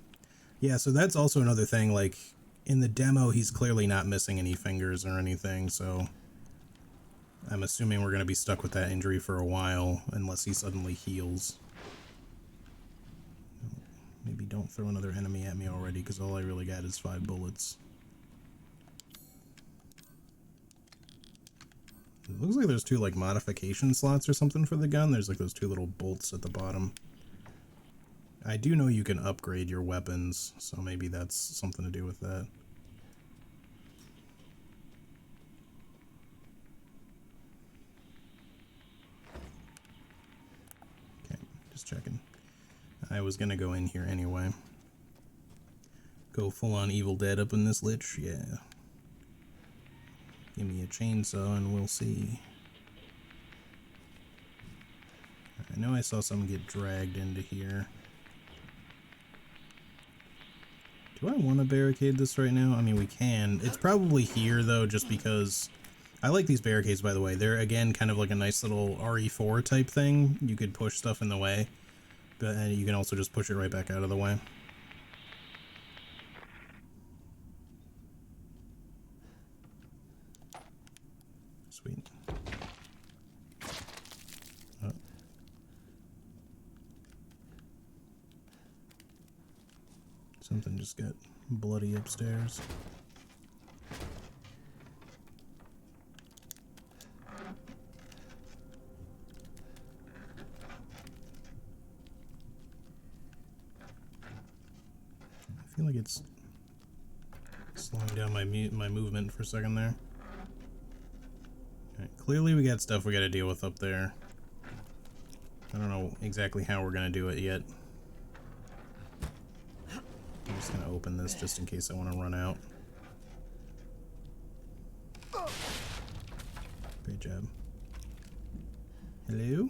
Yeah, so that's also another thing, like, in the demo, he's clearly not missing any fingers or anything, so I'm assuming we're going to be stuck with that injury for a while, unless he suddenly heals. Maybe don't throw another enemy at me already, because all I really got is 5 bullets. It looks like there's 2, like, modification slots or something for the gun. There's, like, those 2 little bolts at the bottom. I do know you can upgrade your weapons, so maybe that's something to do with that. Okay, just checking. I was gonna go in here anyway. Go full-on Evil Dead up in this lich? Yeah. Give me a chainsaw and we'll see. I know I saw someone get dragged into here. Do I want to barricade this right now? I mean, we can. It's probably here, though, just because... I like these barricades, by the way. They're, again, kind of like a nice little RE4 type thing. You could push stuff in the way, but you can also just push it right back out of the way. Sweet. Oh. Something just got bloody upstairs. like it's slowing down my movement for a second there. Okay, clearly we got stuff we gotta deal with up there. I don't know exactly how we're gonna do it yet. I'm just gonna open this just in case I want to run out. Great job. Hello?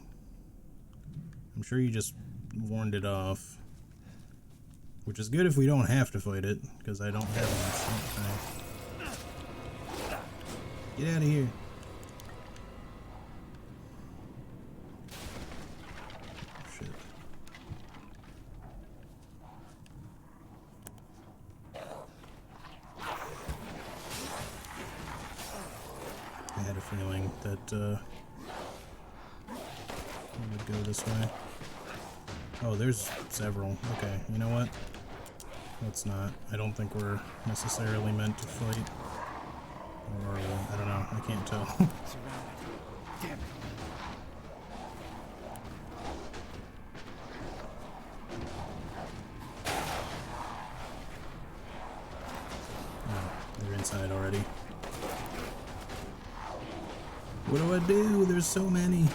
I'm sure you just warned it off. Which is good if we don't have to fight it, because I don't have much. Okay. Get out of here. Shit. I had a feeling that it would go this way. Oh, there's several. Okay, you know what? Let's not. I don't think we're necessarily meant to fight. Or, I don't know. I can't tell. Damn it. Oh, they're inside already. What do I do? There's so many.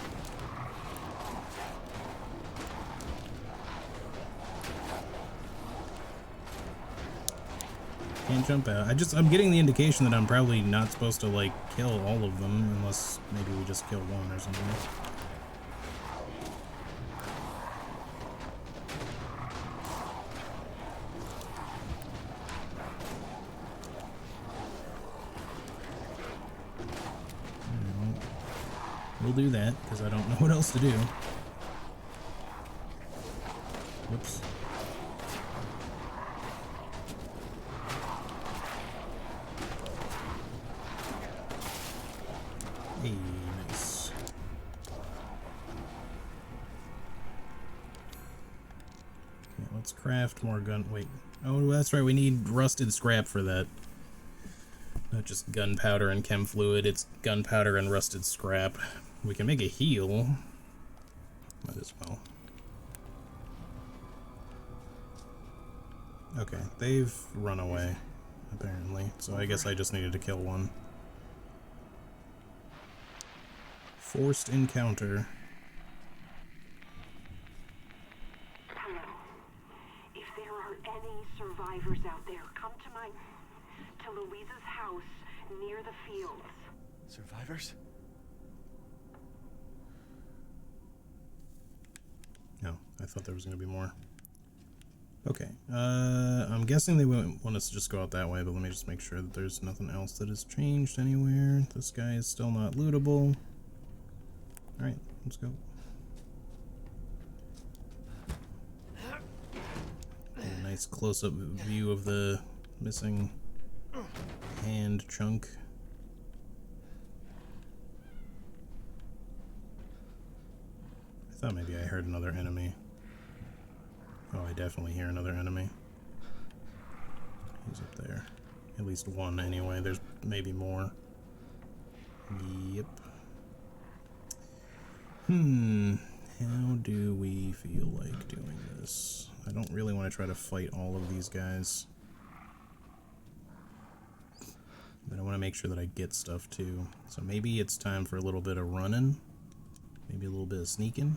Can't jump out. I'm getting the indication that I'm probably not supposed to, like, kill all of them, unless maybe we just kill one or something. Alright, we'll do that, because I don't know what else to do. Whoops. Hey, nice. Okay, let's craft more gun. Wait. Oh, that's right. We need rusted scrap for that. Not just gunpowder and chem fluid. It's gunpowder and rusted scrap. We can make a heal. Might as well. Okay, they've run away, apparently. So I guess I just needed to kill one. Forced encounter. Hello. If there are any survivors out there, come to Louisa's house near the fields. Survivors? No, I thought there was going to be more. Okay, I'm guessing they wouldn't want us to just go out that way, but let me just make sure that there's nothing else that has changed anywhere. This guy is still not lootable. Alright, let's go. A nice close-up view of the missing hand chunk. I thought maybe I heard another enemy. Oh, I definitely hear another enemy. He's up there. At least one anyway. There's maybe more. Yep. How do we feel like doing this? I don't really want to try to fight all of these guys. But I want to make sure that I get stuff too. So maybe it's time for a little bit of running. Maybe a little bit of sneaking.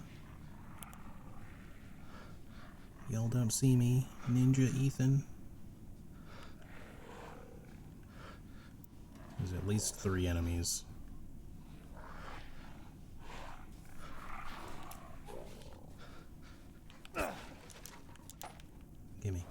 Y'all don't see me, Ninja Ethan. There's at least 3 enemies. Gimme.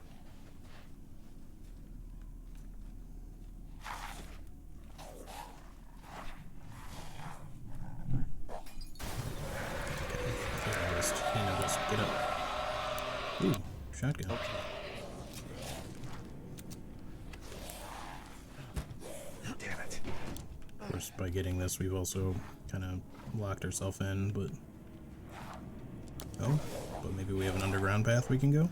Just get up. Ooh, shotgun. Okay. Damn it. Of course, by getting this, we've also kind of locked ourselves in, but... Oh, but maybe we have an underground path we can go?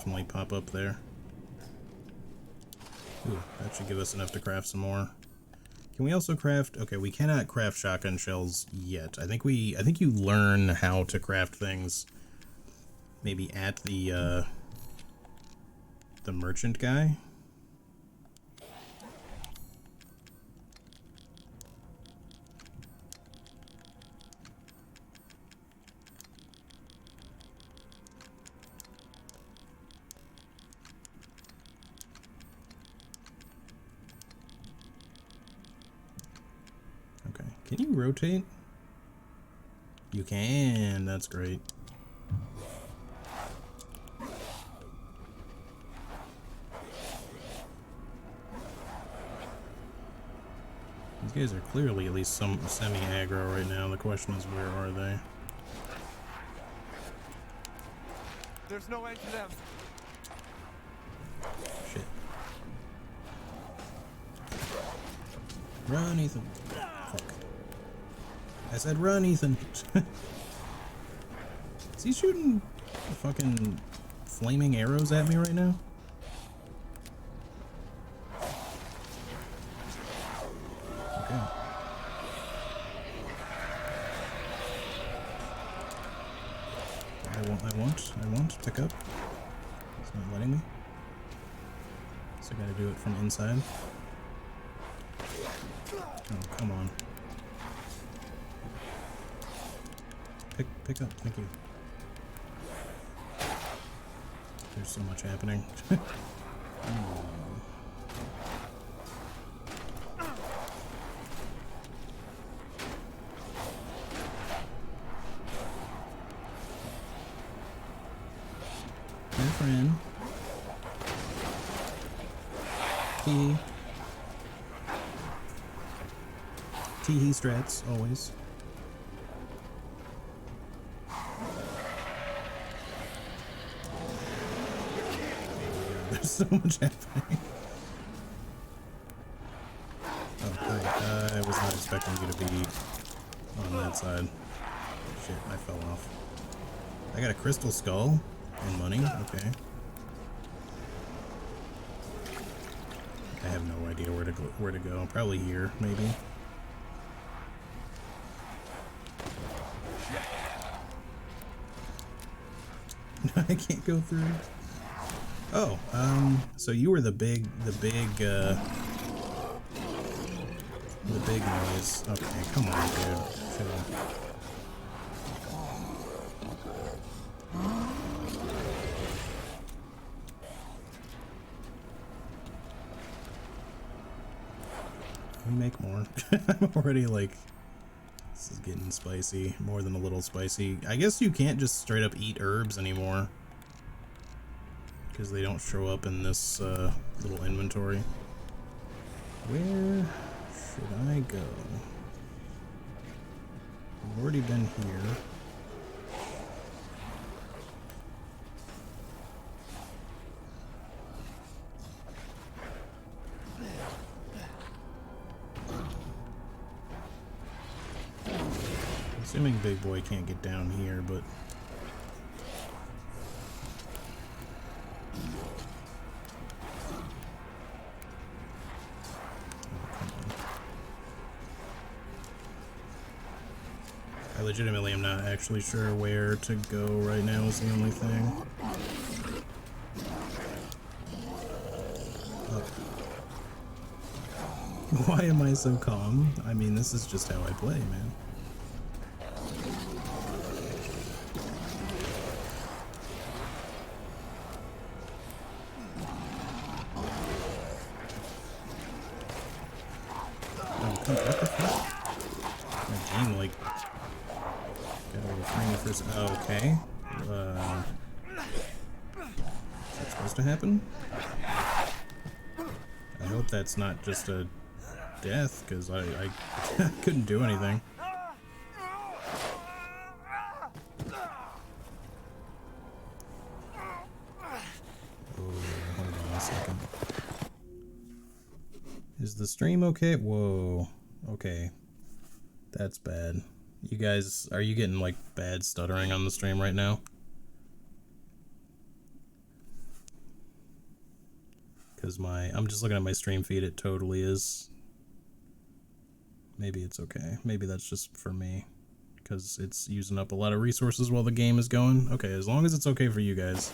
definitely pop up there. Ooh, that should give us enough to craft some more. Can we also craft... Okay, we cannot craft shotgun shells yet. I think you learn how to craft things maybe at the merchant guy. Can you rotate? You can, that's great. These guys are clearly at least some semi-aggro right now. The question is, where are they? There's no end to them. Shit. Run, Ethan. Fuck. I said run, Ethan. Is he shooting fucking flaming arrows at me right now? Okay. I want, pick up. It's not letting me. So I gotta do it from inside. Oh, come on. Pick up, thank you. There's so much happening. My friend. Tee strats, always. There's so much happening. Oh, hi. I was not expecting you to be on that side. Shit, I fell off. I got a crystal skull and money. Okay. I have no idea where to go. Probably here, maybe. I can't go through. Oh, so you were the big noise. Okay, come on, dude. Chill. Can we make more? I'm already like, this is getting spicy, more than a little spicy. I guess you can't just straight up eat herbs anymore, because they don't show up in this little inventory. Where should I go? I've already been here. Assuming Big Boy can't get down here, but I legitimately am not actually sure where to go right now is the only thing. Oh. Why am I so calm? I mean, this is just how I play, man. Oh, come on, what the fuck? My game, like, got all the frame first. Oh, okay. Is that supposed to happen? I hope that's not just a death, because I couldn't do anything. Oh, hold on a second. Is the stream okay? Whoa. Okay. That's bad. You guys, are you getting like bad stuttering on the stream right now? Because I'm just looking at my stream feed, it totally is. Maybe it's okay. Maybe that's just for me. Because it's using up a lot of resources while the game is going. Okay, as long as it's okay for you guys.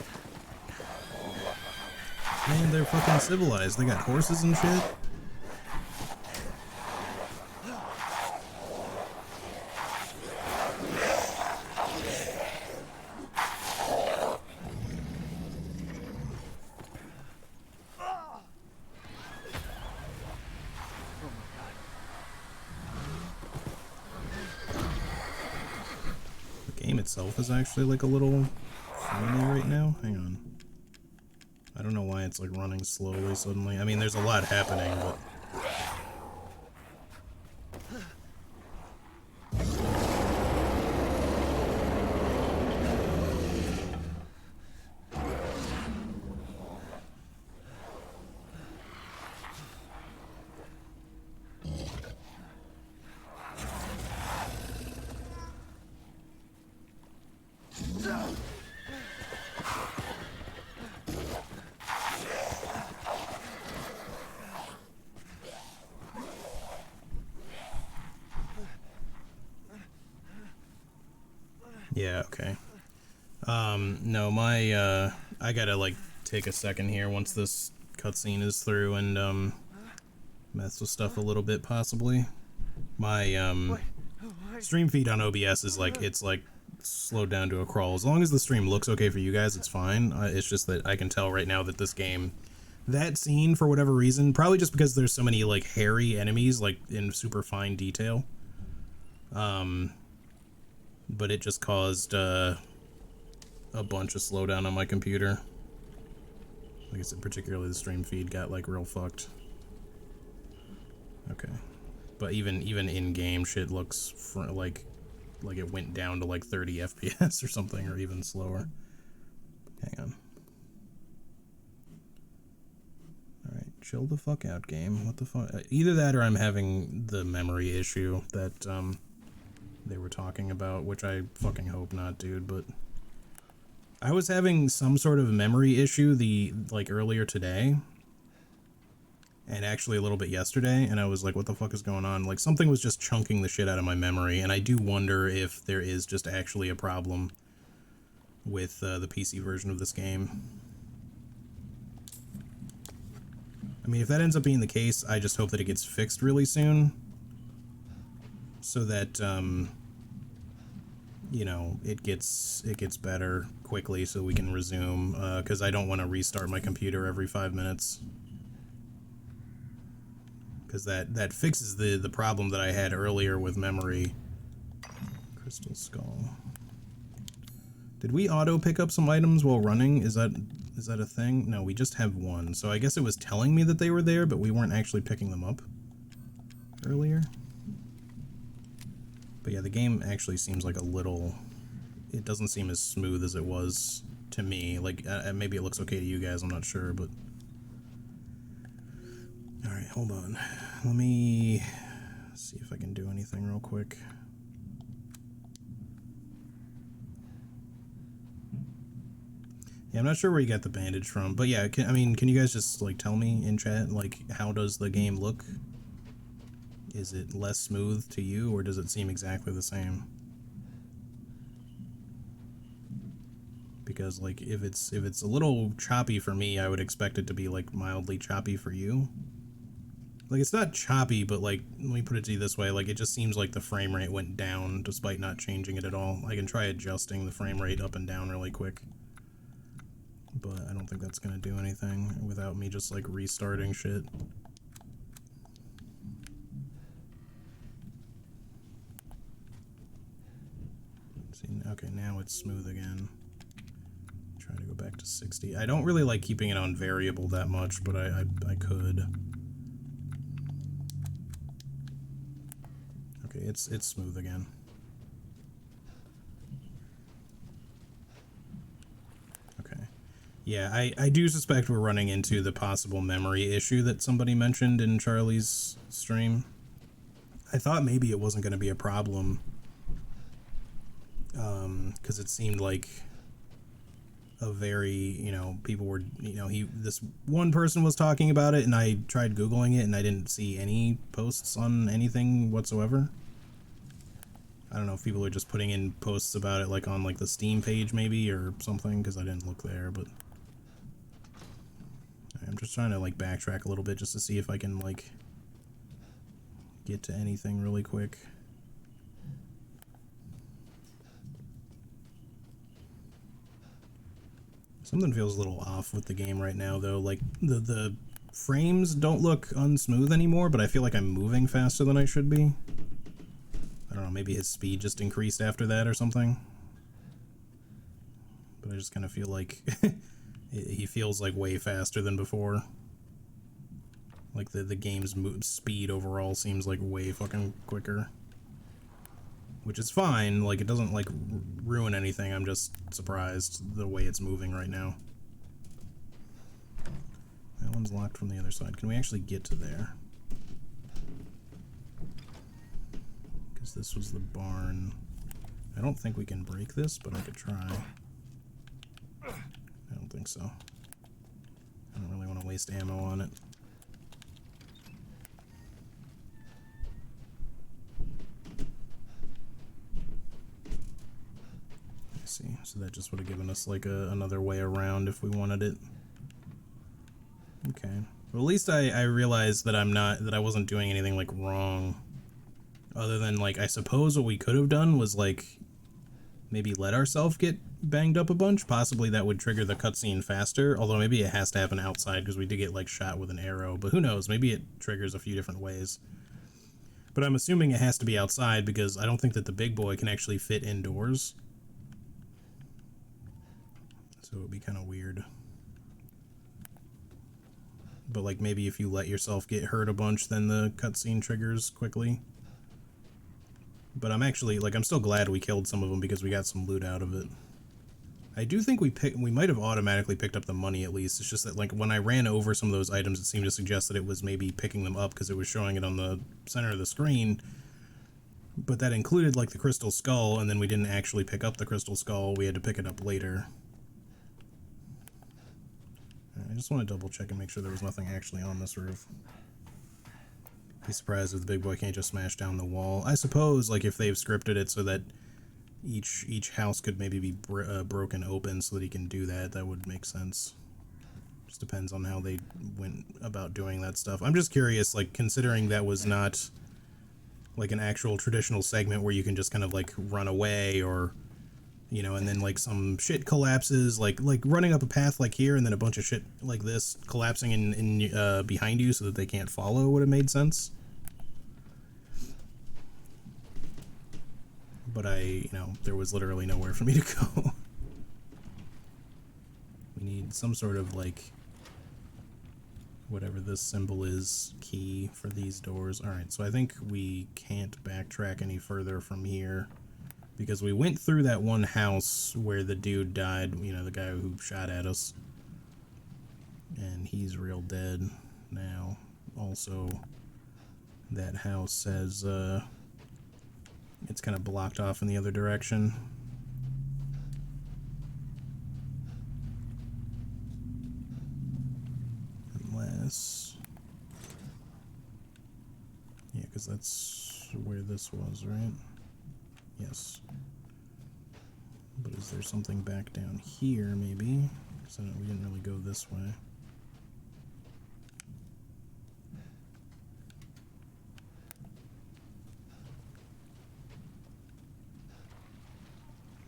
Man, they're fucking civilized. They got horses and shit. The game itself is actually like a little funny right now. Hang on. I don't know why it's like running slowly suddenly. I mean, there's a lot happening, but... Yeah, okay. No, I gotta, like, take a second here once this cutscene is through and, mess with stuff a little bit, possibly. My, stream feed on OBS is, like, it's, like, slowed down to a crawl. As long as the stream looks okay for you guys, it's fine. It's just that I can tell right now that this game... That scene, for whatever reason, probably just because there's so many, like, hairy enemies, like, in super fine detail. But it just caused, a bunch of slowdown on my computer. Like I said, particularly the stream feed got, like, real fucked. Okay. But even in-game shit looks, like it went down to, like, 30 FPS or something, or even slower. Hang on. Alright, chill the fuck out, game. What the fuck? Either that or I'm having the memory issue that, they were talking about, which I fucking hope not, dude, but... I was having some sort of memory issue, earlier today. And actually a little bit yesterday, and I was like, what the fuck is going on? Like, something was just chunking the shit out of my memory, and I do wonder if there is just actually a problem with, the PC version of this game. I mean, if that ends up being the case, I just hope that it gets fixed really soon. So that, you know, it gets better quickly so we can resume, because I don't want to restart my computer every 5 minutes. Because that fixes the problem that I had earlier with memory. Crystal Skull. Did we auto pick up some items while running? Is that a thing? No, we just have one. So I guess it was telling me that they were there, but we weren't actually picking them up earlier. But yeah, the game actually seems like a little... It doesn't seem as smooth as it was to me. Like, maybe it looks okay to you guys, I'm not sure, but... Alright, hold on. Let me see if I can do anything real quick. Yeah, I'm not sure where you got the bandage from, but yeah, can you guys just, like, tell me in chat, like, how does the game look? Is it less smooth to you, or does it seem exactly the same? Because, like, if it's a little choppy for me, I would expect it to be, like, mildly choppy for you. Like, it's not choppy, but, like, let me put it to you this way, like, it just seems like the frame rate went down despite not changing it at all. I can try adjusting the frame rate up and down really quick. But I don't think that's gonna do anything without me just, like, restarting shit. Okay, now it's smooth again. Try to go back to 60. I don't really like keeping it on variable that much, but I could. Okay, it's smooth again. Okay. Yeah, I do suspect we're running into the possible memory issue that somebody mentioned in Charlie's stream. I thought maybe it wasn't going to be a problem. Because it seemed like a very, you know, people were, you know, this one person was talking about it, and I tried Googling it, and I didn't see any posts on anything whatsoever. I don't know if people are just putting in posts about it, like, on, like, the Steam page, maybe, or something, because I didn't look there, but... I'm just trying to, like, backtrack a little bit just to see if I can, like, get to anything really quick. Something feels a little off with the game right now, though. Like, the frames don't look unsmooth anymore, but I feel like I'm moving faster than I should be. I don't know, maybe his speed just increased after that or something. But I just kind of feel like he feels like way faster than before. Like the game's speed overall seems like way fucking quicker. Which is fine, like it doesn't like ruin anything, I'm just surprised the way it's moving right now. That one's locked from the other side. Can we actually get to there? Because this was the barn. I don't think we can break this, but I could try. I don't think so. I don't really want to waste ammo on it. I see. So that just would have given us like another way around if we wanted it. Okay. Well, at least I realized that I wasn't doing anything like wrong. Other than like, I suppose what we could have done was like maybe let ourselves get banged up a bunch. Possibly that would trigger the cutscene faster. Although maybe it has to happen outside because we did get like shot with an arrow. But who knows? Maybe it triggers a few different ways. But I'm assuming it has to be outside because I don't think that the big boy can actually fit indoors. So it would be kind of weird. But like maybe if you let yourself get hurt a bunch, then the cutscene triggers quickly. But I'm actually, like, I'm still glad we killed some of them because we got some loot out of it. I do think we might have automatically picked up the money at least. It's just that, like, when I ran over some of those items, it seemed to suggest that it was maybe picking them up because it was showing it on the center of the screen. But that included, like, the crystal skull, and then we didn't actually pick up the crystal skull. We had to pick it up later. I just want to double check and make sure there was nothing actually on this roof. Be surprised if the big boy can't just smash down the wall. I suppose, like, if they've scripted it so that each house could maybe be broken open so that he can do that, that would make sense. Just depends on how they went about doing that stuff. I'm just curious, like, considering that was not, like, an actual traditional segment where you can just kind of, like, run away or, you know, and then, like, some shit collapses, like running up a path like here and then a bunch of shit like this collapsing in behind you so that they can't follow would have made sense. But you know, there was literally nowhere for me to go. We need some sort of, like, whatever this symbol is, key for these doors. Alright, so I think we can't backtrack any further from here. Because we went through that one house where the dude died, you know, the guy who shot at us. And he's real dead now. Also, that house has, it's kind of blocked off in the other direction. Unless... yeah, because that's where this was, right? Yes. But is there something back down here, maybe? Because we didn't really go this way.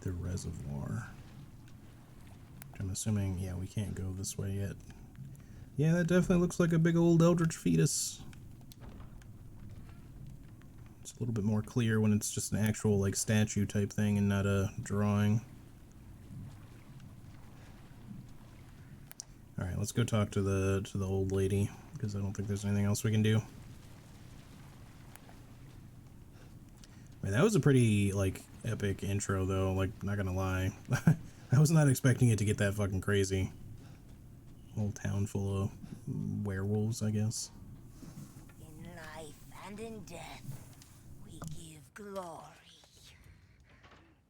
The reservoir. I'm assuming, yeah, we can't go this way yet. Yeah, that definitely looks like a big old eldritch fetus. It's a little bit more clear when it's just an actual, like, statue type thing and not a drawing. Alright, let's go talk to the old lady, because I don't think there's anything else we can do. Man, that was a pretty, like, epic intro, though, like, not gonna lie. I was not expecting it to get that fucking crazy. Whole town full of werewolves, I guess. In life and in death, we give glory.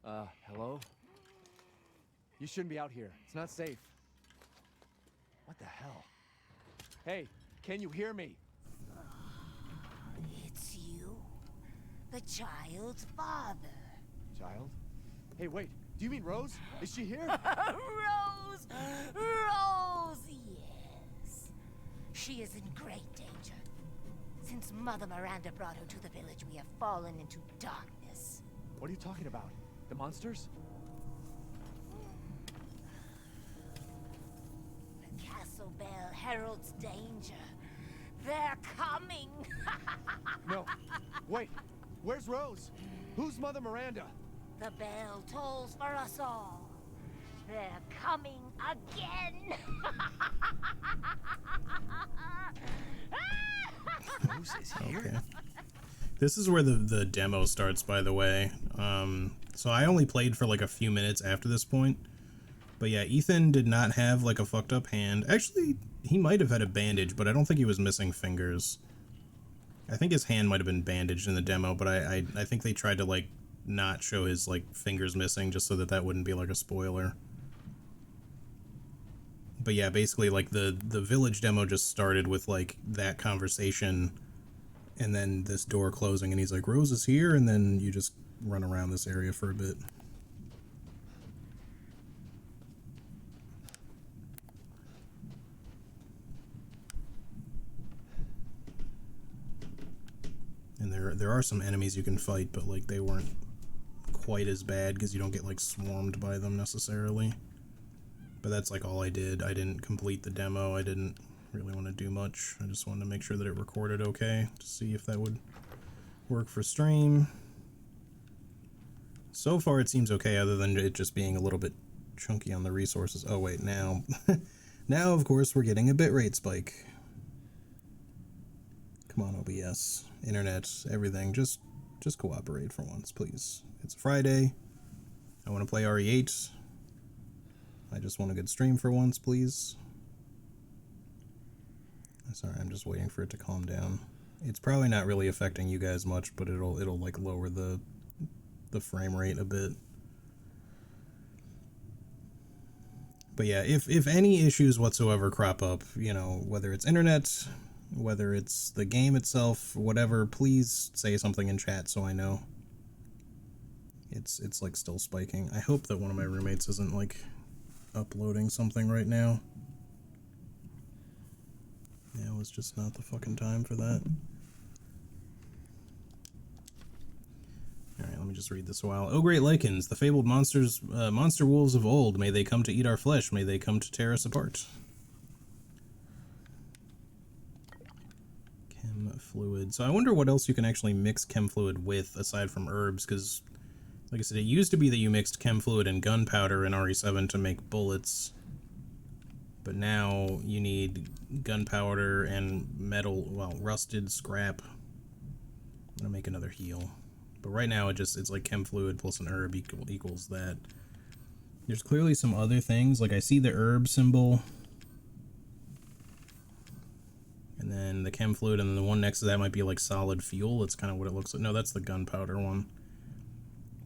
Hello? You shouldn't be out here. It's not safe. What the hell? Hey, can you hear me? It's you, the child's father. Child? Hey, wait. Do you mean Rose? Is she here? Rose! Rose, yes. She is in great danger. Since Mother Miranda brought her to the village, we have fallen into darkness. What are you talking about? The monsters? The castle bell heralds danger. They're coming! No. Wait. Where's Rose? Who's Mother Miranda? The bell tolls for us all. They're coming again! Rose is here? Okay. This is where the demo starts, by the way. So I only played for like a few minutes after this point. But yeah, Ethan did not have like a fucked up hand. Actually, he might have had a bandage, but I don't think he was missing fingers. I think his hand might have been bandaged in the demo, but I think they tried to like not show his like fingers missing just so that wouldn't be like a spoiler. But yeah, basically like the village demo just started with like that conversation and then this door closing and he's like, Rose is here, and then you just run around this area for a bit. And there are some enemies you can fight, but like they weren't quite as bad because you don't get like swarmed by them necessarily. But that's like all I did. I didn't complete the demo. I didn't really want to do much. I just wanted to make sure that it recorded okay to see if that would work for stream. So far it seems okay, other than it just being a little bit chunky on the resources. Oh wait, now now of course we're getting a bitrate spike. Come on, OBS, internet, everything, just cooperate for once, please. It's Friday. I want to play RE8. I just want a good stream for once, please. Sorry, I'm just waiting for it to calm down. It's probably not really affecting you guys much, but it'll like lower the frame rate a bit. But yeah, if any issues whatsoever crop up, you know, whether it's internet, whether it's the game itself, whatever, please say something in chat so I know. It's like still spiking. I hope that one of my roommates isn't like uploading something right now. Now is just not the fucking time for that. Alright, let me just read this a while. Oh, great lichens, the fabled monsters, monster wolves of old, may they come to eat our flesh, may they come to tear us apart. Chem fluid. So I wonder what else you can actually mix chem fluid with aside from herbs, because, like I said, it used to be that you mixed chem fluid and gunpowder in RE7 to make bullets. But now you need gunpowder and metal, well, rusted scrap. I'm gonna make another heal. But right now it's like chem fluid plus an herb equals that. There's clearly some other things, like I see the herb symbol. And then the chem fluid, and then the one next to that might be like solid fuel. That's kind of what it looks like. No, that's the gunpowder one.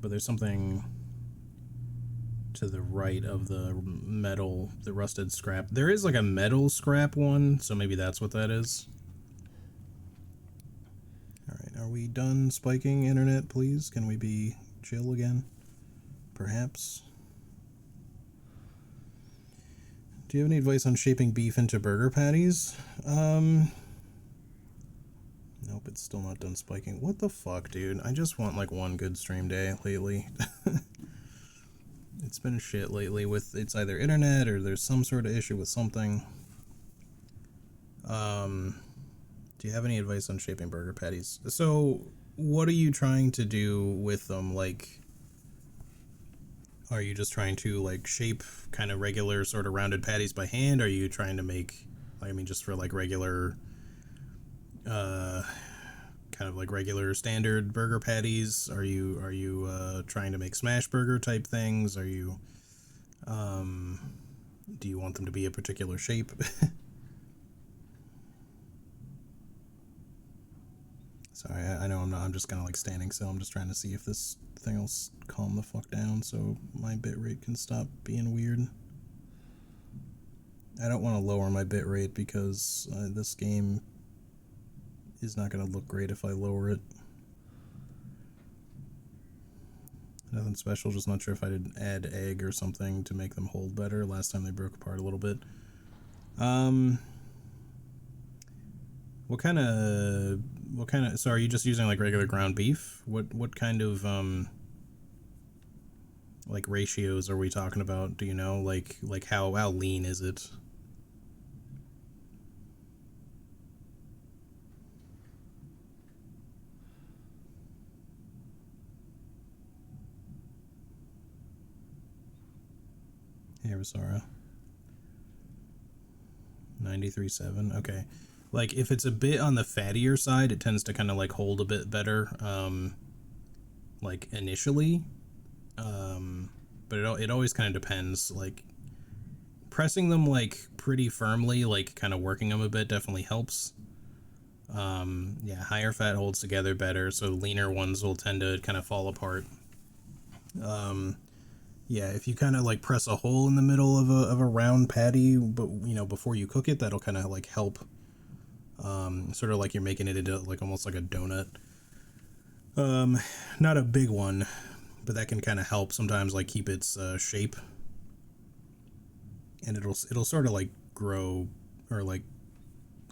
But there's something to the right of the metal, the rusted scrap. There is like a metal scrap one, so maybe that's what that is. Alright, are we done spiking internet, please? Can we be chill again? Perhaps? Do you have any advice on shaping beef into burger patties? Nope, it's still not done spiking. What the fuck, dude? I just want like one good stream day lately. It's been shit lately with, it's either internet or there's some sort of issue with something. Do you have any advice on shaping burger patties? So, what are you trying to do with them? Like, are you just trying to like shape kind of regular sort of rounded patties by hand? Are you trying to make, I mean, just for like regular, kind of like regular standard burger patties? Are you trying to make smash burger type things? Are you, do you want them to be a particular shape? Sorry, I know I'm just kind of like standing still. I'm just trying to see if this thing will calm the fuck down so my bitrate can stop being weird. I don't want to lower my bitrate because this game is not going to look great if I lower it. Nothing special, just not sure if I did add egg or something to make them hold better. Last time they broke apart a little bit. What kind of, so are you just using like regular ground beef? What kind of, like ratios are we talking about? Do you know, like how lean is it? Hey, Rosara. 93.7. Okay. Like, if it's a bit on the fattier side, it tends to kind of, like, hold a bit better, like, initially. But it always kind of depends. Like, pressing them, like, pretty firmly, like, kind of working them a bit definitely helps. Yeah, higher fat holds together better, so leaner ones will tend to kind of fall apart. Yeah, if you kind of like press a hole in the middle of a round patty, but you know, before you cook it, that'll kind of like help. Sort of like you're making it into like almost like a donut. Not a big one, but that can kind of help sometimes, like keep its shape. And it'll sort of like grow or like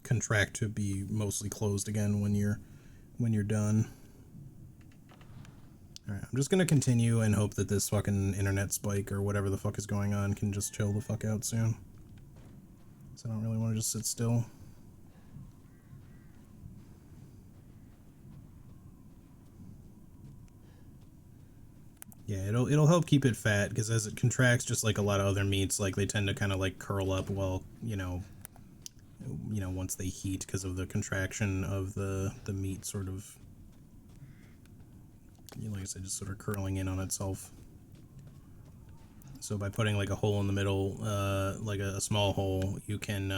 contract to be mostly closed again when you're done. Alright, I'm just gonna continue and hope that this fucking internet spike or whatever the fuck is going on can just chill the fuck out soon. So I don't really want to just sit still. Yeah, it'll help keep it fat, because as it contracts, just like a lot of other meats, like they tend to kind of like curl up while, you know, once they heat because of the contraction of the meat sort of, like I said, just sort of curling in on itself. So by putting like a hole in the middle, like a small hole, you can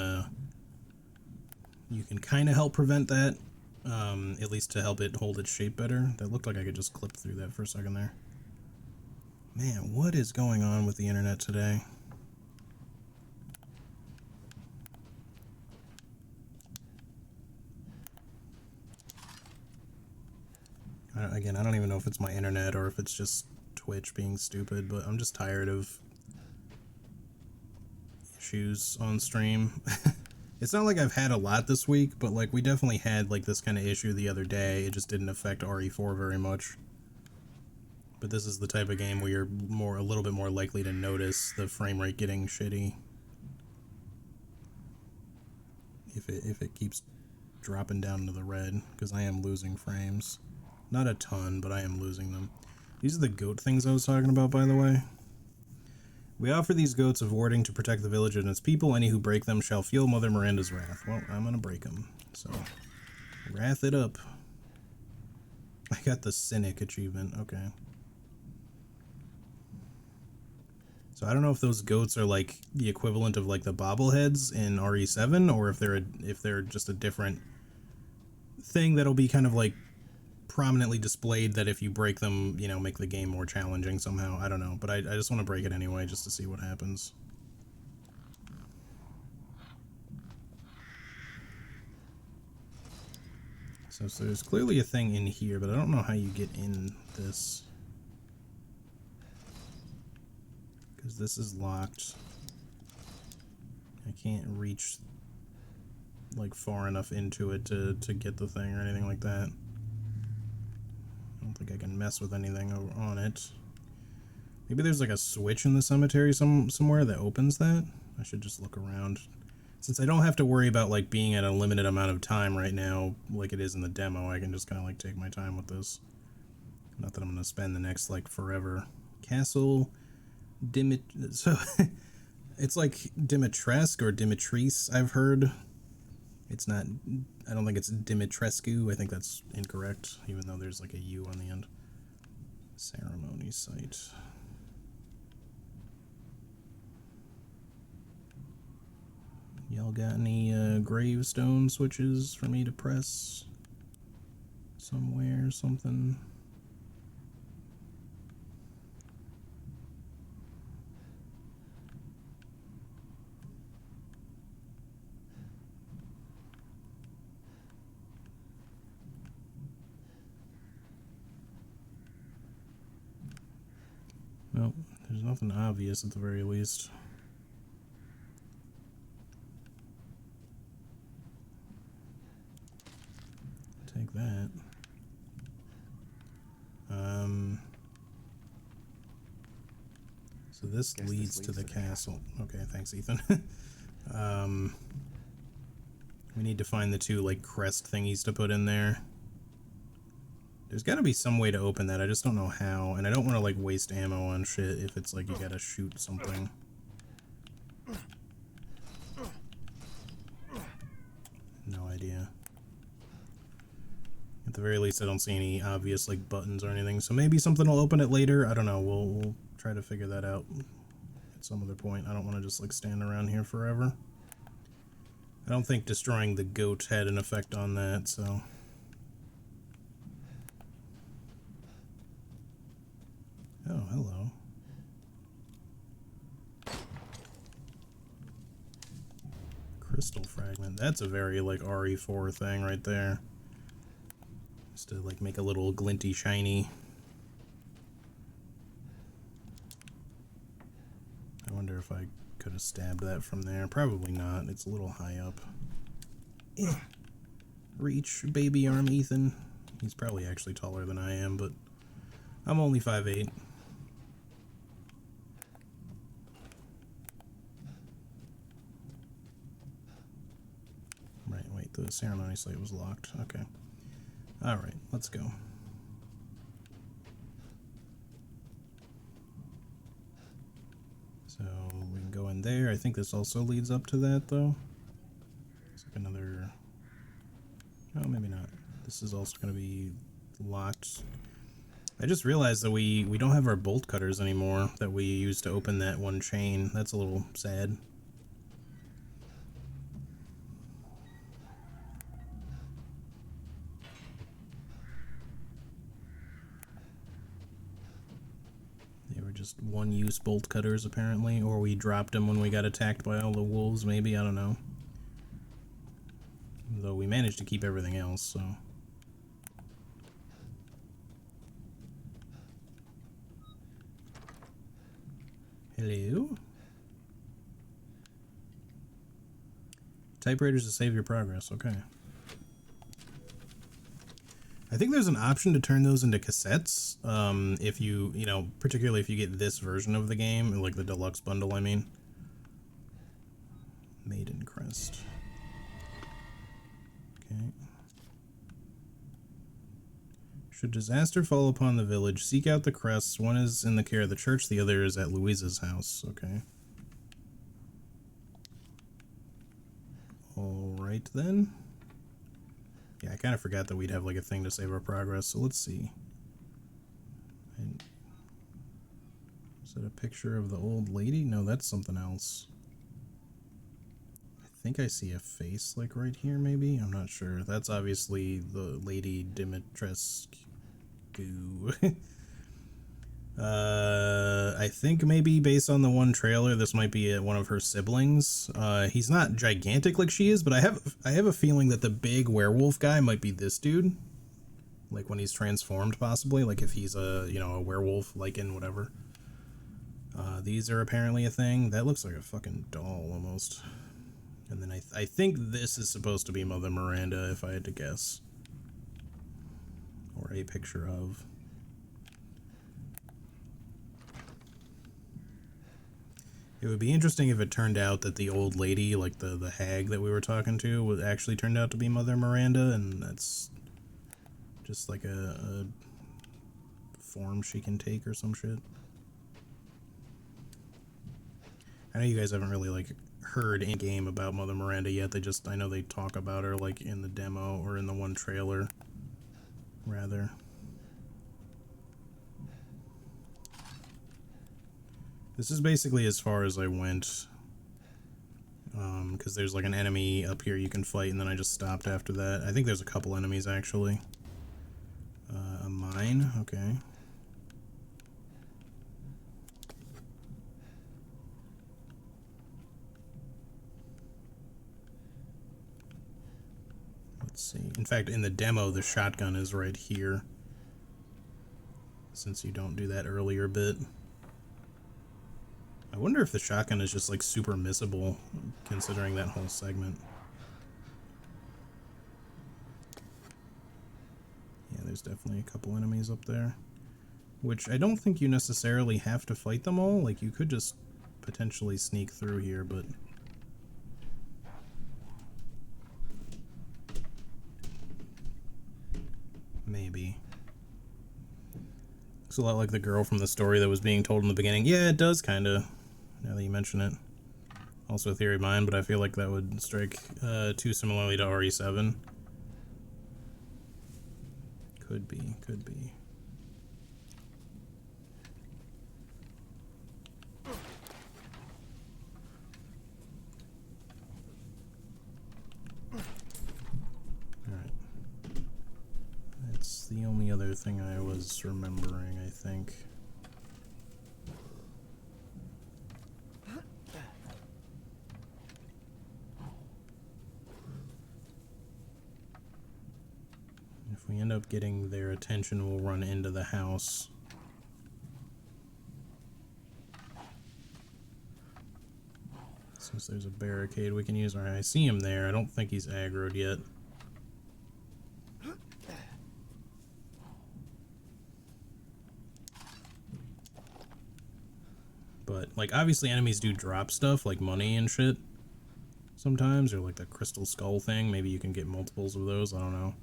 kind of help prevent that, at least to help it hold its shape better. That looked like I could just clip through that for a second there. Man, what is going on with the internet today? Again, I don't even know if it's my internet or if it's just Twitch being stupid, but I'm just tired of issues on stream. It's not like I've had a lot this week, but like we definitely had like this kind of issue the other day. It just didn't affect RE4 very much. But this is the type of game where you're a little bit more likely to notice the frame rate getting shitty. If it keeps dropping down to the red, because I am losing frames. Not a ton, but I am losing them. These are the goat things I was talking about, by the way. We offer these goats of warding to protect the village and its people. Any who break them shall feel Mother Miranda's wrath. Well, I'm gonna break them. So, wrath it up. I got the Cynic achievement. Okay. So I don't know if those goats are like the equivalent of like the bobbleheads in RE7, or if they're just a different thing that'll be kind of like prominently displayed, that if you break them, you know, make the game more challenging somehow. I don't know, but I just want to break it anyway just to see what happens. So there's clearly a thing in here, but I don't know how you get in this. Because this is locked. I can't reach like far enough into it to get the thing or anything like that. I don't think I can mess with anything on it. Maybe there's like a switch in the cemetery somewhere that opens that? I should just look around. Since I don't have to worry about like being at a limited amount of time right now, like it is in the demo, I can just kind of like take my time with this. Not that I'm going to spend the next like forever. Castle so it's like Dimitrescu or Dimitrice, I've heard. It's not, I don't think it's Dimitrescu. I think that's incorrect, even though there's like a U on the end. Ceremony site. Y'all got any gravestone switches for me to press? Somewhere, something? Nothing obvious at the very least. Take that. So this leads to the castle. Okay, thanks, Ethan. We need to find the two, like, crest thingies to put in there. There's gotta be some way to open that, I just don't know how, and I don't want to, like, waste ammo on shit if it's, like, you gotta shoot something. No idea. At the very least, I don't see any obvious, like, buttons or anything, so maybe something will open it later, I don't know, we'll try to figure that out at some other point. I don't want to just, like, stand around here forever. I don't think destroying the goat had an effect on that, so... Oh, hello. Crystal fragment. That's a very, like, RE4 thing right there. Just to, like, make a little glinty shiny. I wonder if I could have stabbed that from there. Probably not. It's a little high up. Reach, baby arm, Ethan. He's probably actually taller than I am, but I'm only 5'8". Right, wait, the ceremony site was locked. Okay. Alright, let's go. So we can go in there. I think this also leads up to that, though. It's like another... Oh, maybe not. This is also going to be locked. I just realized that we don't have our bolt cutters anymore that we used to open that one chain. That's a little sad. They were just one-use bolt cutters, apparently, or we dropped them when we got attacked by all the wolves, maybe, I don't know. Though we managed to keep everything else, so... Hello? Typewriters to save your progress, okay. I think there's an option to turn those into cassettes, if you know, particularly if you get this version of the game, like the deluxe bundle, I mean. Maiden Crest. Okay. Should disaster fall upon the village, seek out the crests. One is in the care of the church, the other is at Louisa's house. Okay. Alright then. Yeah, I kind of forgot that we'd have like a thing to save our progress, so let's see. Is that a picture of the old lady? No, that's something else. I think I see a face like right here, maybe? I'm not sure. That's obviously the Lady Dimitrescu. I think maybe based on the one trailer, this might be one of her siblings. He's not gigantic like she is, but I have a feeling that the big werewolf guy might be this dude. Like when he's transformed, possibly. Like if he's a, you know, a werewolf, lichen, whatever. These are apparently a thing. That looks like a fucking doll almost. And then I think this is supposed to be Mother Miranda, if I had to guess. Or a picture of. It would be interesting if it turned out that the old lady, like the hag that we were talking to, would actually turned out to be Mother Miranda, and that's just like a form she can take or some shit. I know you guys haven't really like heard in game about Mother Miranda yet. I know they talk about her like in the demo or in the one trailer, rather. This is basically as far as I went, because there's like an enemy up here you can fight, and then I just stopped after that. I think there's a couple enemies, actually. A mine, okay. Let's see. In fact, in the demo, the shotgun is right here, since you don't do that earlier bit. I wonder if the shotgun is just like super missable, considering that whole segment. Yeah, there's definitely a couple enemies up there. Which I don't think you necessarily have to fight them all. Like, you could just potentially sneak through here, but... maybe. Looks a lot like the girl from the story that was being told in the beginning. Yeah, it does, kinda, now that you mention it. Also a theory of mine, but I feel like that would strike too similarly to RE7. Could be, could be. Alright. That's the only other thing I was remembering, I think. If we end up getting their attention, we'll run into the house. Since there's a barricade we can use. Alright, I see him there. I don't think he's aggroed yet. But, like, obviously enemies do drop stuff, like money and shit. Sometimes, or like the crystal skull thing. Maybe you can get multiples of those, I don't know.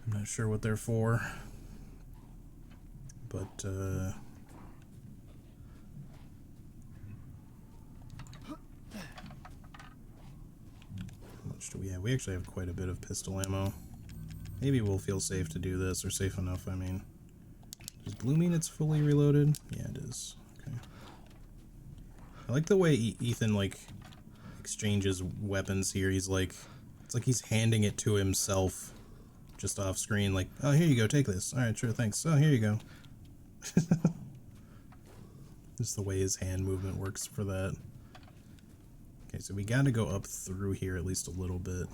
I'm not sure what they're for. But, how much do we have? We actually have quite a bit of pistol ammo. Maybe we'll feel safe to do this, or safe enough, I mean. Does blue mean it's fully reloaded? Yeah, it is. Okay. I like the way Ethan, like, exchanges weapons here. He's like, it's like he's handing it to himself just off screen, like, oh, here you go, take this. Alright, sure, thanks. Oh, here you go. Just the way his hand movement works for that. Okay, so we gotta go up through here at least a little bit.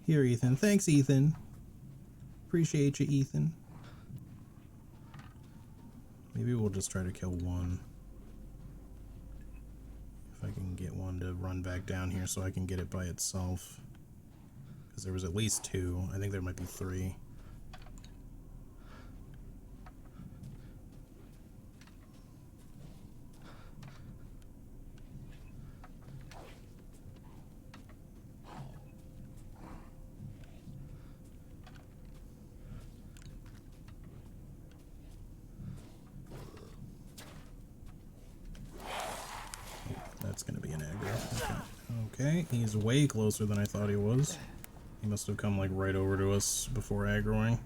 Here, Ethan. Thanks, Ethan. Appreciate you, Ethan. Maybe we'll just try to kill one. If I can get one to run back down here so I can get it by itself. Because there was at least two. I think there might be three. That's gonna be an aggro. Okay, he's way closer than I thought he was. He must have come like right over to us before aggroing.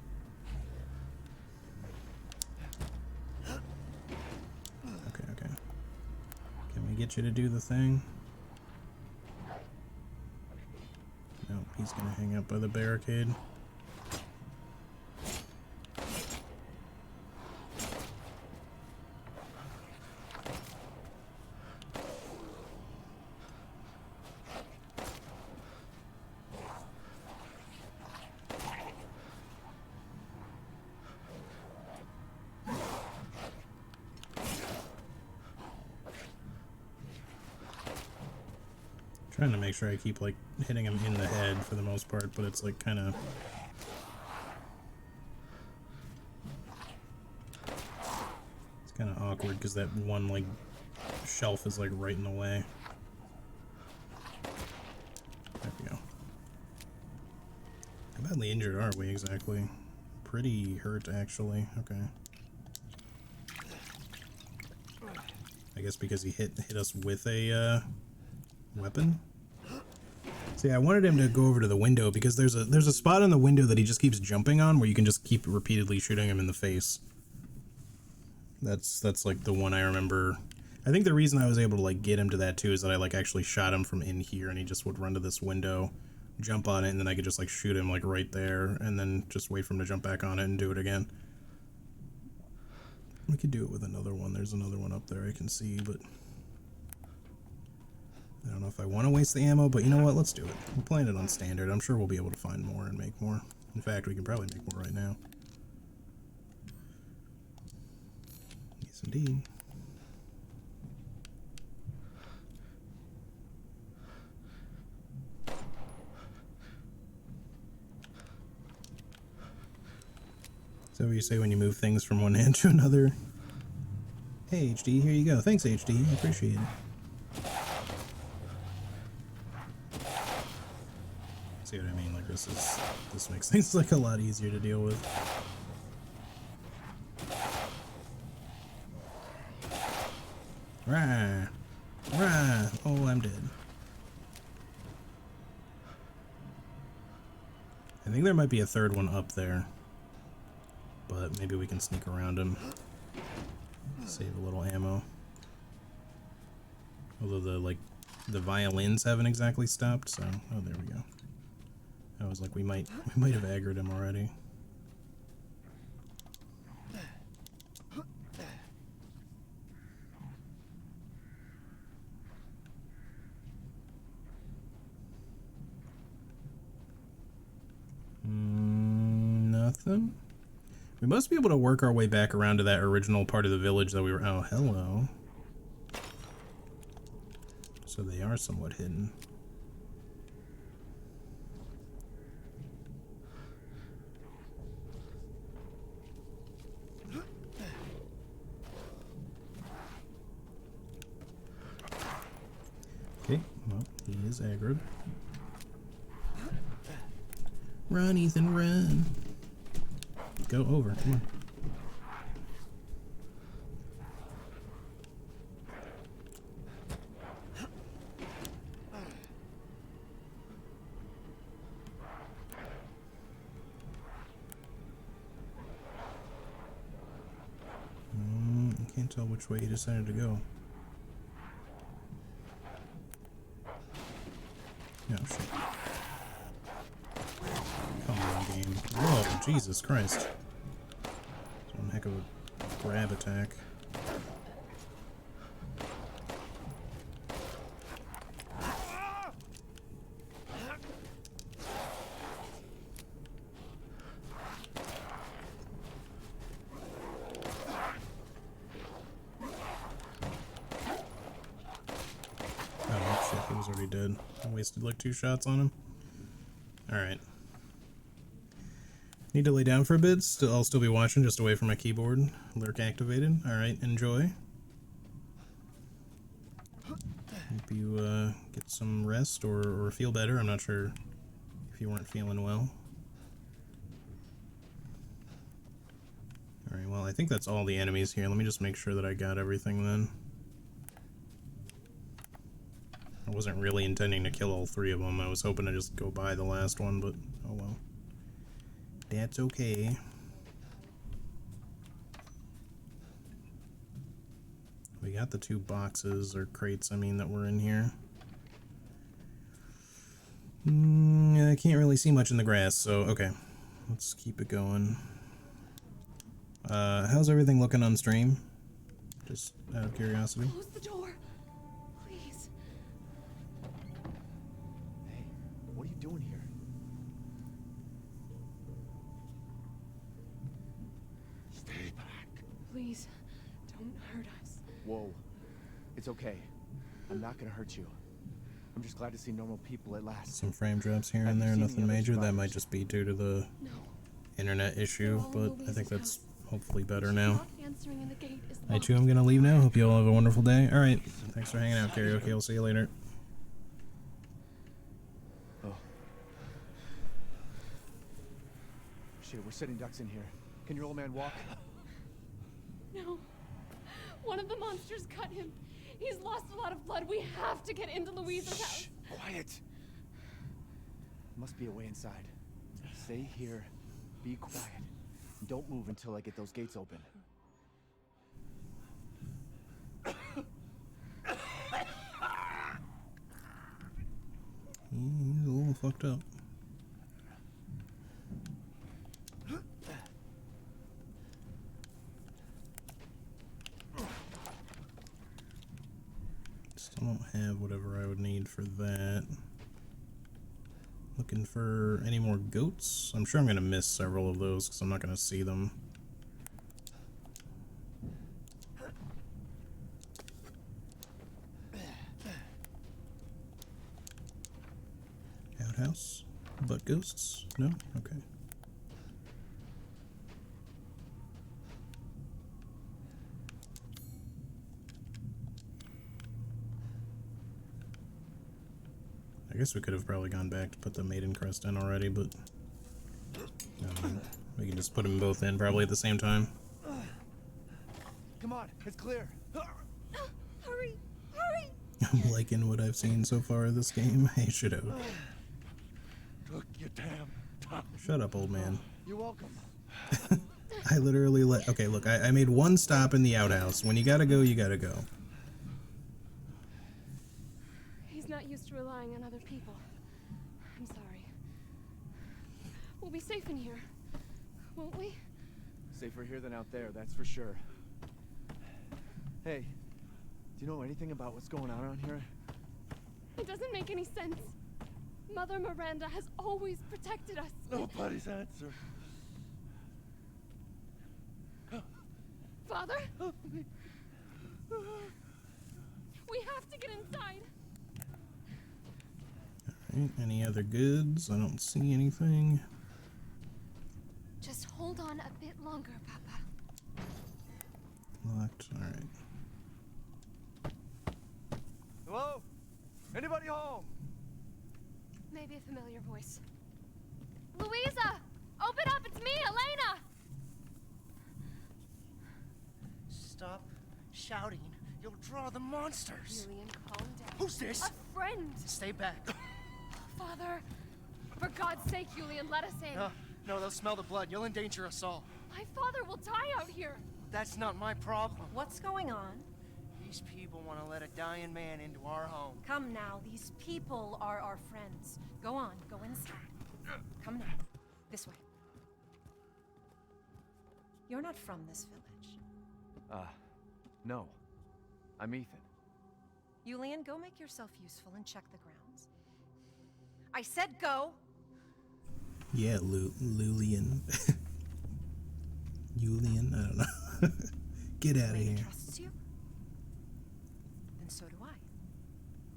Okay, okay. Can we get you to do the thing? No, he's gonna hang out by the barricade. Trying to make sure I keep like hitting him in the head for the most part, but it's like kind of awkward because that one like shelf is like right in the way. There we go. How badly injured are we exactly? Pretty hurt actually. Okay. I guess because he hit us with a weapon. See, I wanted him to go over to the window because there's a spot on the window that he just keeps jumping on where you can just keep repeatedly shooting him in the face. That's like the one I remember. I think the reason I was able to like get him to that too is that I like actually shot him from in here and he just would run to this window, jump on it, and then I could just like shoot him like right there and then just wait for him to jump back on it and do it again. We could do it with another one. There's another one up there I can see, but I don't know if I want to waste the ammo, but you know what? Let's do it. We're playing it on standard. I'm sure we'll be able to find more and make more. In fact, we can probably make more right now. These Yes, indeed. Is that what you say when you move things from one hand to another? Hey, HD, here you go. Thanks, HD. I appreciate it. See what I mean? Like, this makes things like a lot easier to deal with. Rah! Rah! Oh, I'm dead. I think there might be a third one up there. But maybe we can sneak around him. Save a little ammo. Although the violins haven't exactly stopped, so oh, there we go. I was like, we might have aggroed him already. Nothing. We must be able to work our way back around to that original part of the village that we were. Oh, hello. So they are somewhat hidden. Okay, well, he is aggroed. Run, Ethan, run. Go over, come on. I can't tell which way he decided to go. Oh, shit. Come on, game. Whoa, Jesus Christ. That's one heck of a grab attack. Oh, shit, he was already dead. I wasted like 2 shots on him. Alright. Need to lay down for a bit. I'll still be watching, just away from my keyboard. Lurk activated. Alright, enjoy. Hope you get some rest or feel better. I'm not sure if you weren't feeling well. Alright, well, I think that's all the enemies here. Let me just make sure that I got everything then. I wasn't really intending to kill all 3 of them. I was hoping to just go by the last one, but oh well. That's okay. We got the 2 boxes, or crates, I mean, that were in here. I can't really see much in the grass, so okay. Let's keep it going. How's everything looking on stream? Just out of curiosity. Close the door, please. Hey, what are you doing here? Stay back. Please, don't hurt us. Whoa. It's okay. I'm not gonna hurt you. I'm just glad to see normal people at last. Some frame drops here and there, nothing major. That might just be due to the internet issue, but I think that's hopefully better now. I too am gonna leave now. Hope you all have a wonderful day. Alright, thanks for hanging out, Karaoke. I'll see you later. Oh. Shit, we're sitting ducks in here. Can your old man walk? No. One of the monsters cut him. He's lost a lot of blood. We have to get into Louisa's house. Quiet. Must be a way inside. Stay here. Be quiet. And don't move until I get those gates open. He's a little fucked up. Still don't have whatever I would need for that. Looking for any more goats? I'm sure I'm gonna miss several of those because I'm not gonna see them. house? Butt ghosts? No? Okay. I guess we could have probably gone back to put the maiden crest in already, but we can just put them both in probably at the same time. Come on, it's clear. Hurry! Hurry! I'm liking what I've seen so far of this game. Hey, shut up. Took your damn time. Shut up, old man. You're welcome. I literally let... Okay, look, I made one stop in the outhouse. When you gotta go, you gotta go. He's not used to relying on other people. I'm sorry. We'll be safe in here, won't we? Safer here than out there, that's for sure. Hey, do you know anything about what's going on around here? It doesn't make any sense. Mother Miranda has always protected us. Nobody's answer. Father? We have to get inside. Alright, any other goods? I don't see anything. Just hold on a bit longer, Papa. Locked, alright. Hello? Anybody home? Maybe a familiar voice. Louisa! Open up! It's me, Elena! Stop shouting. You'll draw the monsters. Julian, calm down. Who's this? A friend! Stay back. Father! For God's sake, Julian, let us in. No, they'll smell the blood. You'll endanger us all. My father will die out here. That's not my problem. What's going on? These people want to let a dying man into our home. Come now, these people are our friends. Go on, go inside. Come now, this way. You're not from this village. No. I'm Ethan. Julian, go make yourself useful and check the grounds. I said go! Yeah, Lulian. Julian, I don't know. Get out of Elena here. trusts you? And so do I.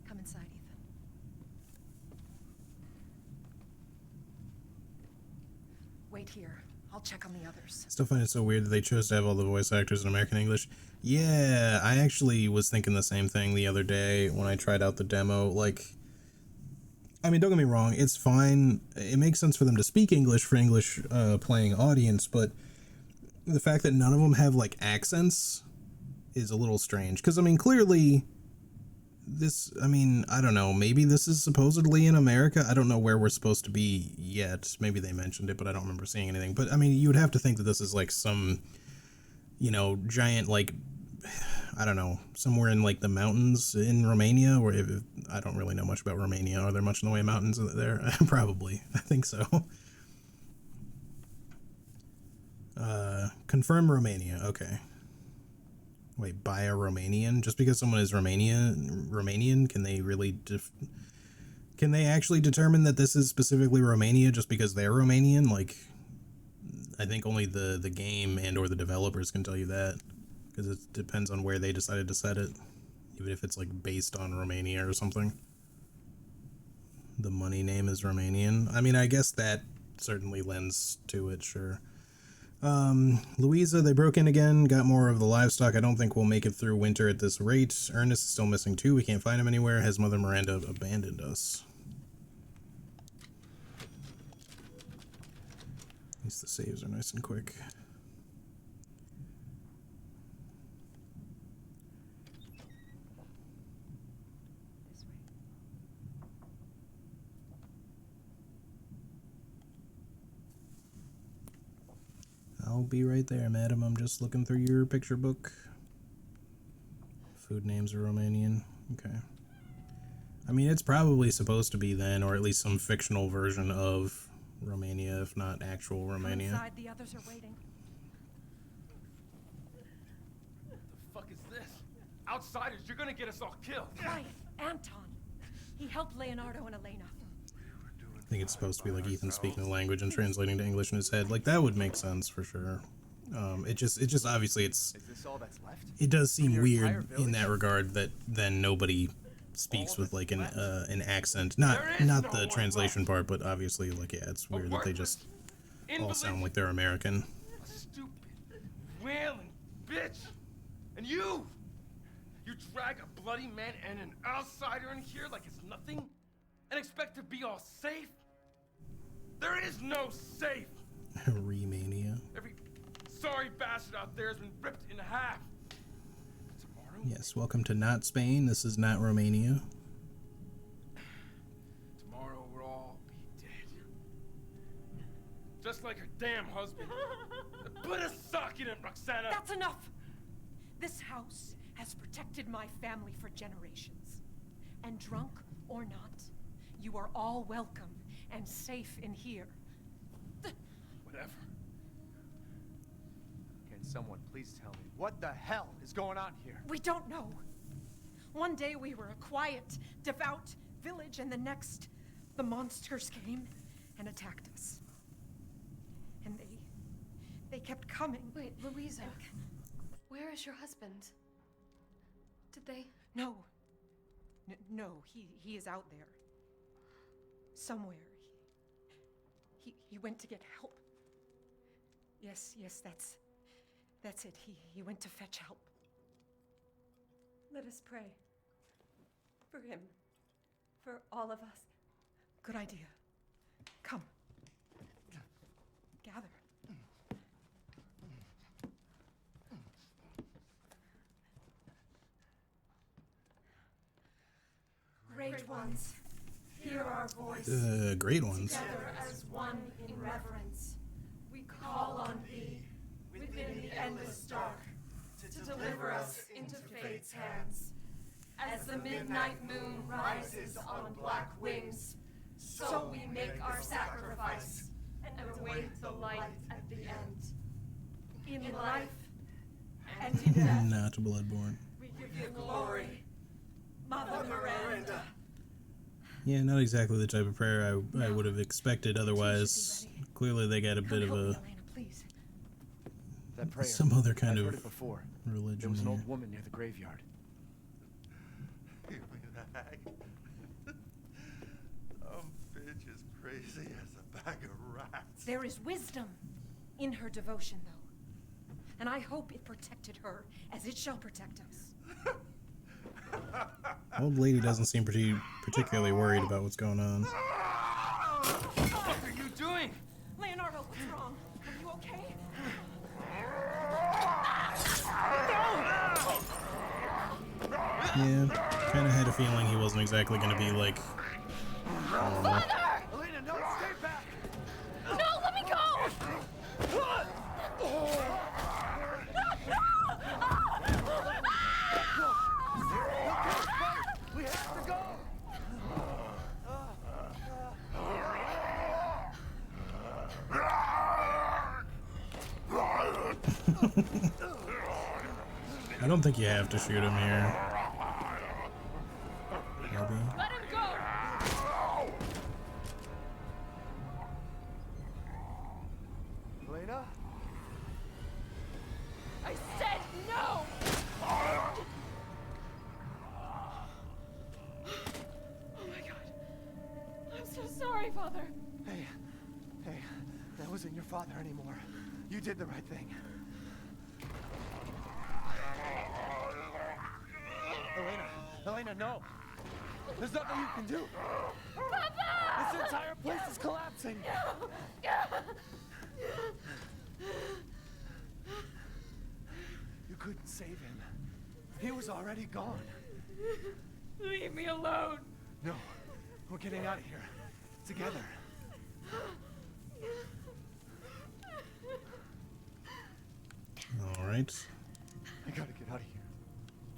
Come inside, Ethan. Wait here. I'll check on the others. Still find it so weird that they chose to have all the voice actors in American English. Yeah, I actually was thinking the same thing the other day when I tried out the demo. Like, I mean, don't get me wrong, it's fine. It makes sense for them to speak English for English playing audience, but the fact that none of them have, like, accents is a little strange. Because, I mean, clearly, this, I mean, I don't know, maybe this is supposedly in America. I don't know where we're supposed to be yet. Maybe they mentioned it, but I don't remember seeing anything. But, I mean, you would have to think that this is, like, some, you know, giant, like, I don't know, somewhere in, like, the mountains in Romania, or if, I don't really know much about Romania. Are there much in the way of mountains there? Probably. I think so. Confirm Romania. Okay. Wait, buy a Romanian? Just because someone is Romanian, can they really can they actually determine that this is specifically Romania just because they're Romanian? Like, I think only the game and or the developers can tell you that, because it depends on where they decided to set it, even if it's like based on Romania or something. The money name is Romanian. I mean, I guess that certainly lends to it, sure. Louisa, they broke in again, got more of the livestock. I don't think we'll make it through winter at this rate. Ernest is still missing too. We can't find him anywhere. Has Mother Miranda abandoned us? At least the saves are nice and quick. I'll be right there, madam. I'm just looking through your picture book. Food names are Romanian. Okay. I mean, it's probably supposed to be then, or at least some fictional version of Romania, if not actual Romania. Inside, the others are waiting. What the fuck is this? Outsiders, you're gonna get us all killed. Quiet, Anton. He helped Leonardo and Elena. I think it's supposed to be like Ethan speaking the language and translating to English in his head. Like, that would make sense for sure. It just obviously it's. Is this all that's left? It does seem weird in that regard that then nobody speaks with like an accent, not the translation part, but obviously like yeah, it's weird that they just all sound like they're American. A stupid, wailing bitch. And you drag a bloody man and an outsider in here like it's nothing, and expect to be all safe. There is no safe. Remania. Every sorry bastard out there has been ripped in half. Tomorrow? Yes, welcome to not Spain. This is not Romania. Tomorrow we'll all be dead. Just like her damn husband. Put a sock in it, Roxana! That's enough! This house has protected my family for generations. And drunk or not, you are all welcome and safe in here. Whatever. Can someone please tell me what the hell is going on here? We don't know. One day we were a quiet, devout village, and the next, the monsters came and attacked us. And they kept coming. Wait, Louisa. Where is your husband? Did they? No. No, he is out there. Somewhere. He went to get help. Yes, that's it. He went to fetch help. Let us pray. For him. For all of us. Good idea. Come. Gather. Great ones, hear our voice. Great ones. Together as one in reverence, we call on thee within the endless dark to deliver us into fate's hands. As the midnight moon rises on black wings, so we make our sacrifice and await the light at the end. In life and in death, Not Bloodborne. we give you glory, Mother Miranda. Yeah, not exactly the type of prayer I would have expected otherwise. Clearly they got a bit of a That prayer, some other kind I've of heard it before. religion There was an here. old woman near the graveyard. Give me that. Bitch is crazy as a bag of rats. There is wisdom in her devotion, though. And I hope it protected her as it shall protect us. Old lady doesn't seem particularly worried about what's going on. What are you doing? Leonardo, what's wrong? Are you okay? Yeah, kind of had a feeling he wasn't exactly going to be like, I don't know. Elena, no, stay back! No, let me go! We have to go! I don't think you have to shoot him here. Maybe. Let him go! Elena? I said no! Oh my god. I'm so sorry, Father. Hey, that wasn't your father anymore. You did the right thing. Elena, no! There's nothing you can do! Papa! This entire place is collapsing! You couldn't save him. He was already gone. Leave me alone. No, we're getting out of here. Together. Alright. I gotta get out of here.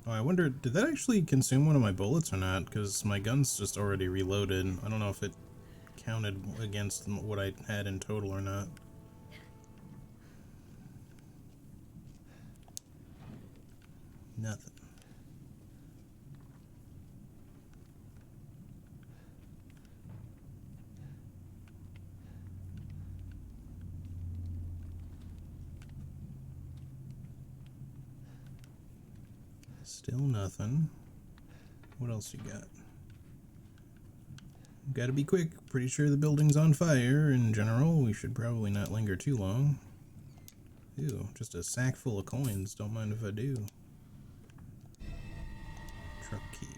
Oh, I wonder, did that actually consume one of my bullets or not? Because my gun's just already reloaded. I don't know if it counted against what I had in total or not. Nothing. Still nothing. What else you got? Gotta be quick. Pretty sure the building's on fire. In general, we should probably not linger too long. Ew, just a sack full of coins. Don't mind if I do. Truck key.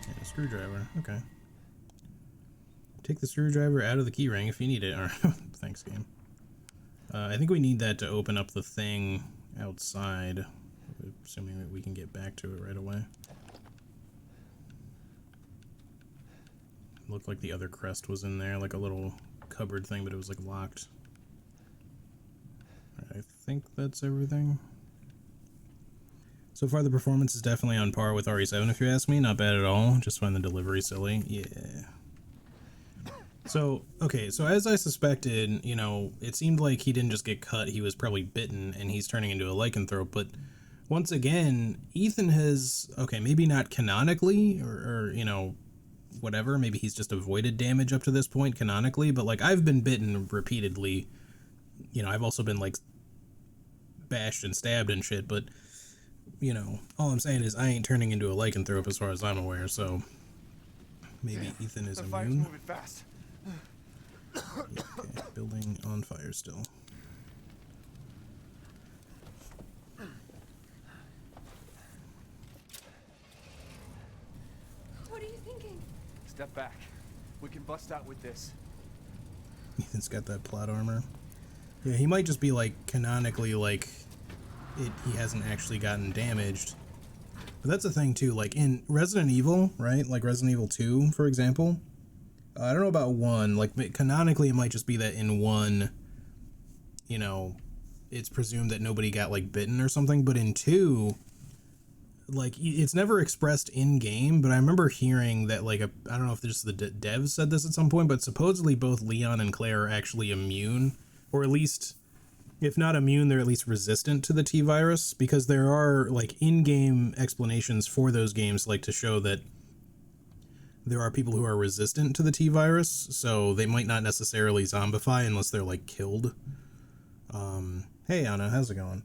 And a screwdriver. Okay. Take the screwdriver out of the key ring if you need it. Alright, thanks, game. I think we need that to open up the thing outside. Assuming that we can get back to it right away. Looked like the other crest was in there, like a little cupboard thing, but it was like locked. I think that's everything. So far the performance is definitely on par with RE7 if you ask me, not bad at all. Just find the delivery silly. Yeah. So, okay, so as I suspected, you know, it seemed like he didn't just get cut, he was probably bitten and he's turning into a lycanthrope, but once again, Ethan has, okay, maybe not canonically, or you know, whatever, maybe he's just avoided damage up to this point canonically, but like I've been bitten repeatedly, you know, I've also been like bashed and stabbed and shit, but you know, all I'm saying is I ain't turning into a lycanthrope as far as I'm aware, so maybe Ethan is immune. Moving fast. Yeah, okay. Building on fire still. What are you thinking? Step back. We can bust out with this. Ethan's got that plot armor. Yeah, he might just be like canonically like he hasn't actually gotten damaged. But that's the thing too, like in Resident Evil, right? Like Resident Evil 2, for example. I don't know about 1, like canonically it might just be that in 1, you know, it's presumed that nobody got like bitten or something, but in 2, like it's never expressed in game, but I remember hearing that like I don't know if just the devs said this at some point, but supposedly both Leon and Claire are actually immune, or at least if not immune, they're at least resistant to the T-virus, because there are like in-game explanations for those games, like to show that there are people who are resistant to the T-virus, so they might not necessarily zombify unless they're like killed. Hey Anna, how's it going?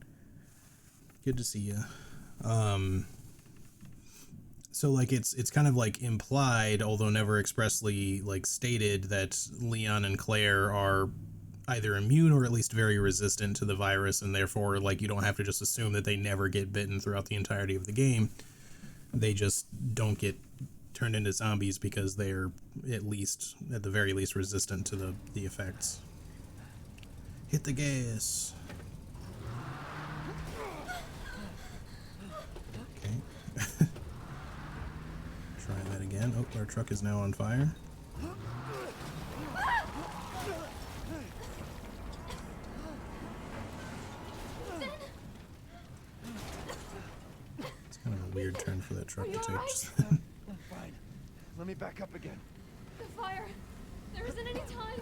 Good to see you. So like it's kind of like implied, although never expressly like stated, that Leon and Claire are either immune or at least very resistant to the virus, and therefore like you don't have to just assume that they never get bitten throughout the entirety of the game. They just don't get turned into zombies because they're at the very least resistant to the effects. Hit the gas. Okay. Try that again. Oh, our truck is now on fire. It's kind of a weird turn for that truck to take. I'm fine. Let me back up again. The fire. There isn't any time.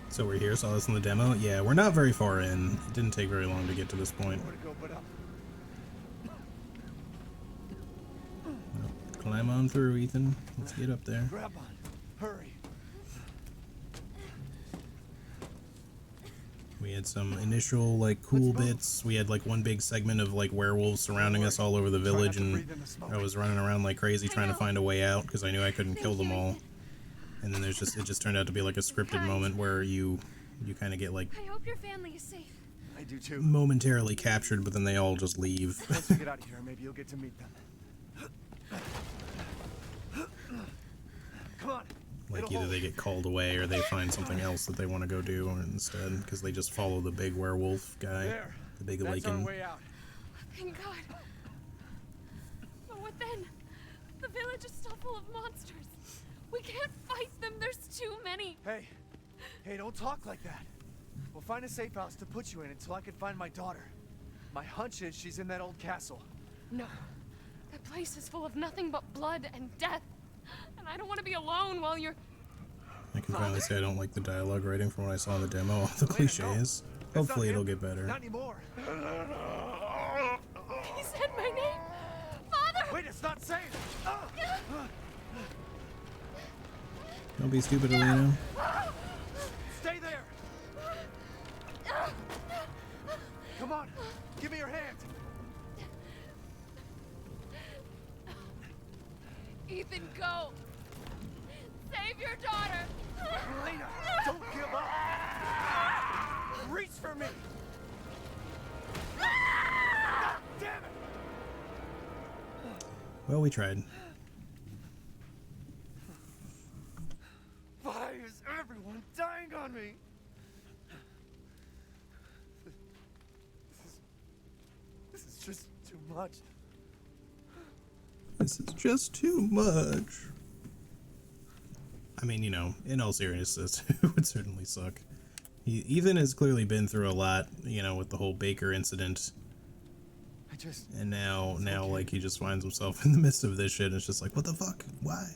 So we're here, saw this in the demo. Yeah, we're not very far in. It didn't take very long to get to this point. Where to go but up? Well, climb on through, Ethan. Let's get up there. Grab on. Hurry. We had some initial like cool bits. We had like one big segment of like werewolves surrounding us all over the village, and I was running around like crazy trying to find a way out because I knew I couldn't kill them all. And then it just turned out to be like a scripted moment where you kind of get like I hope your family is safe. I do too. momentarily captured, but then they all just leave. Once you get out of here, maybe you'll get to meet them. Come on. Like either they get called away or they find something else that they want to go do instead, because they just follow the big werewolf guy, the big Lycan. Thank God. But what then? The village is still full of monsters. We can't fight them. There's too many. Hey, don't talk like that. We'll find a safe house to put you in until I can find my daughter. My hunch is she's in that old castle. No. That place is full of nothing but blood and death. And I don't want to be alone while you're... I can finally say I don't like the dialogue writing from what I saw in the demo. All the cliches. Hopefully it'll get better. Not anymore. He said my name. Father! Wait, it's not safe. Don't be stupid, Elena. Stay there. Come on, give me your hand. Ethan, go! Save your daughter! Elena, don't give up! Reach for me! God damn it! Well, we tried. Why is everyone dying on me? This is just too much. This is just too much. I mean, you know, in all seriousness, it would certainly suck. Ethan has clearly been through a lot, you know, with the whole Baker incident. And now, like, he just finds himself in the midst of this shit, and it's just like, what the fuck? Why?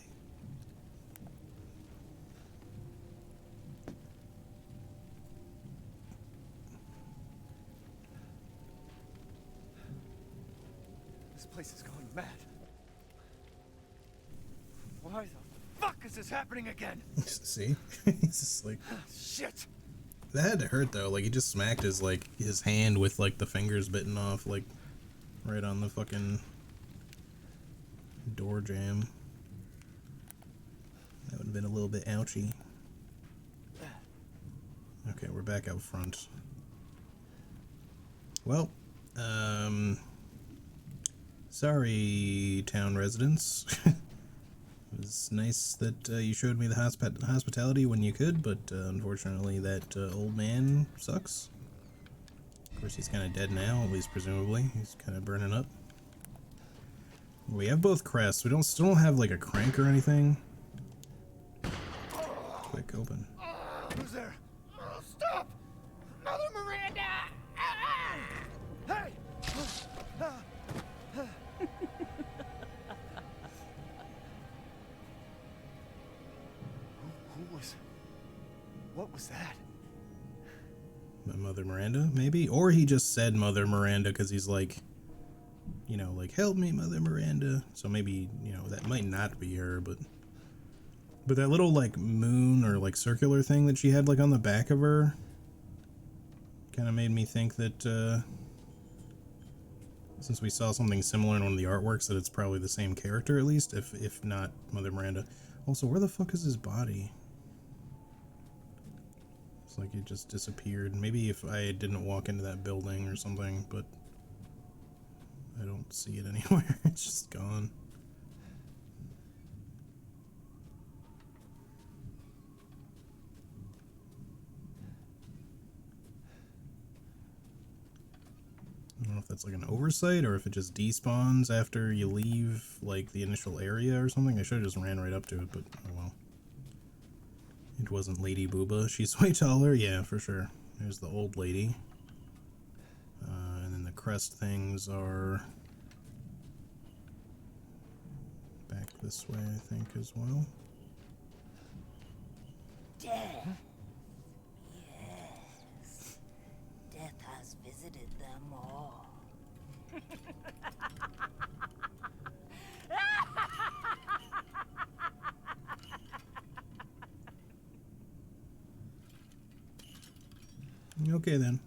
This place is going mad. Why the fuck is this happening again? See? He's just like... Shit! That had to hurt, though. Like, he just smacked his, like, his hand with, like, the fingers bitten off, like, right on the fucking door jamb. That would have been a little bit ouchy. Okay, we're back out front. Well, sorry, town residents. It was nice that you showed me the hospitality when you could, but unfortunately that old man sucks. Of course, he's kind of dead now, at least presumably. He's kind of burning up. We have both crests. We still don't have like a crank or anything. Quick, open. Who's there? Stop! Mother Miranda! Hey! Who was... What was that? My Mother Miranda, maybe? Or he just said Mother Miranda because he's like, you know, like, help me, Mother Miranda. So maybe, you know, that might not be her, but that little, like, moon or, like, circular thing that she had, like, on the back of her kind of made me think that, since we saw something similar in one of the artworks, that it's probably the same character, at least, if not Mother Miranda. Also, where the fuck is his body? It's like it just disappeared. Maybe if I didn't walk into that building or something, but I don't see it anywhere. It's just gone. I don't know if that's like an oversight or if it just despawns after you leave like the initial area or something. I should have just ran right up to it, but oh well. It wasn't Lady Booba. She's way taller. Yeah, for sure. There's the old lady. And then the crest things are back this way, I think, as well. Death. Yes. Death has visited them all. Okay then.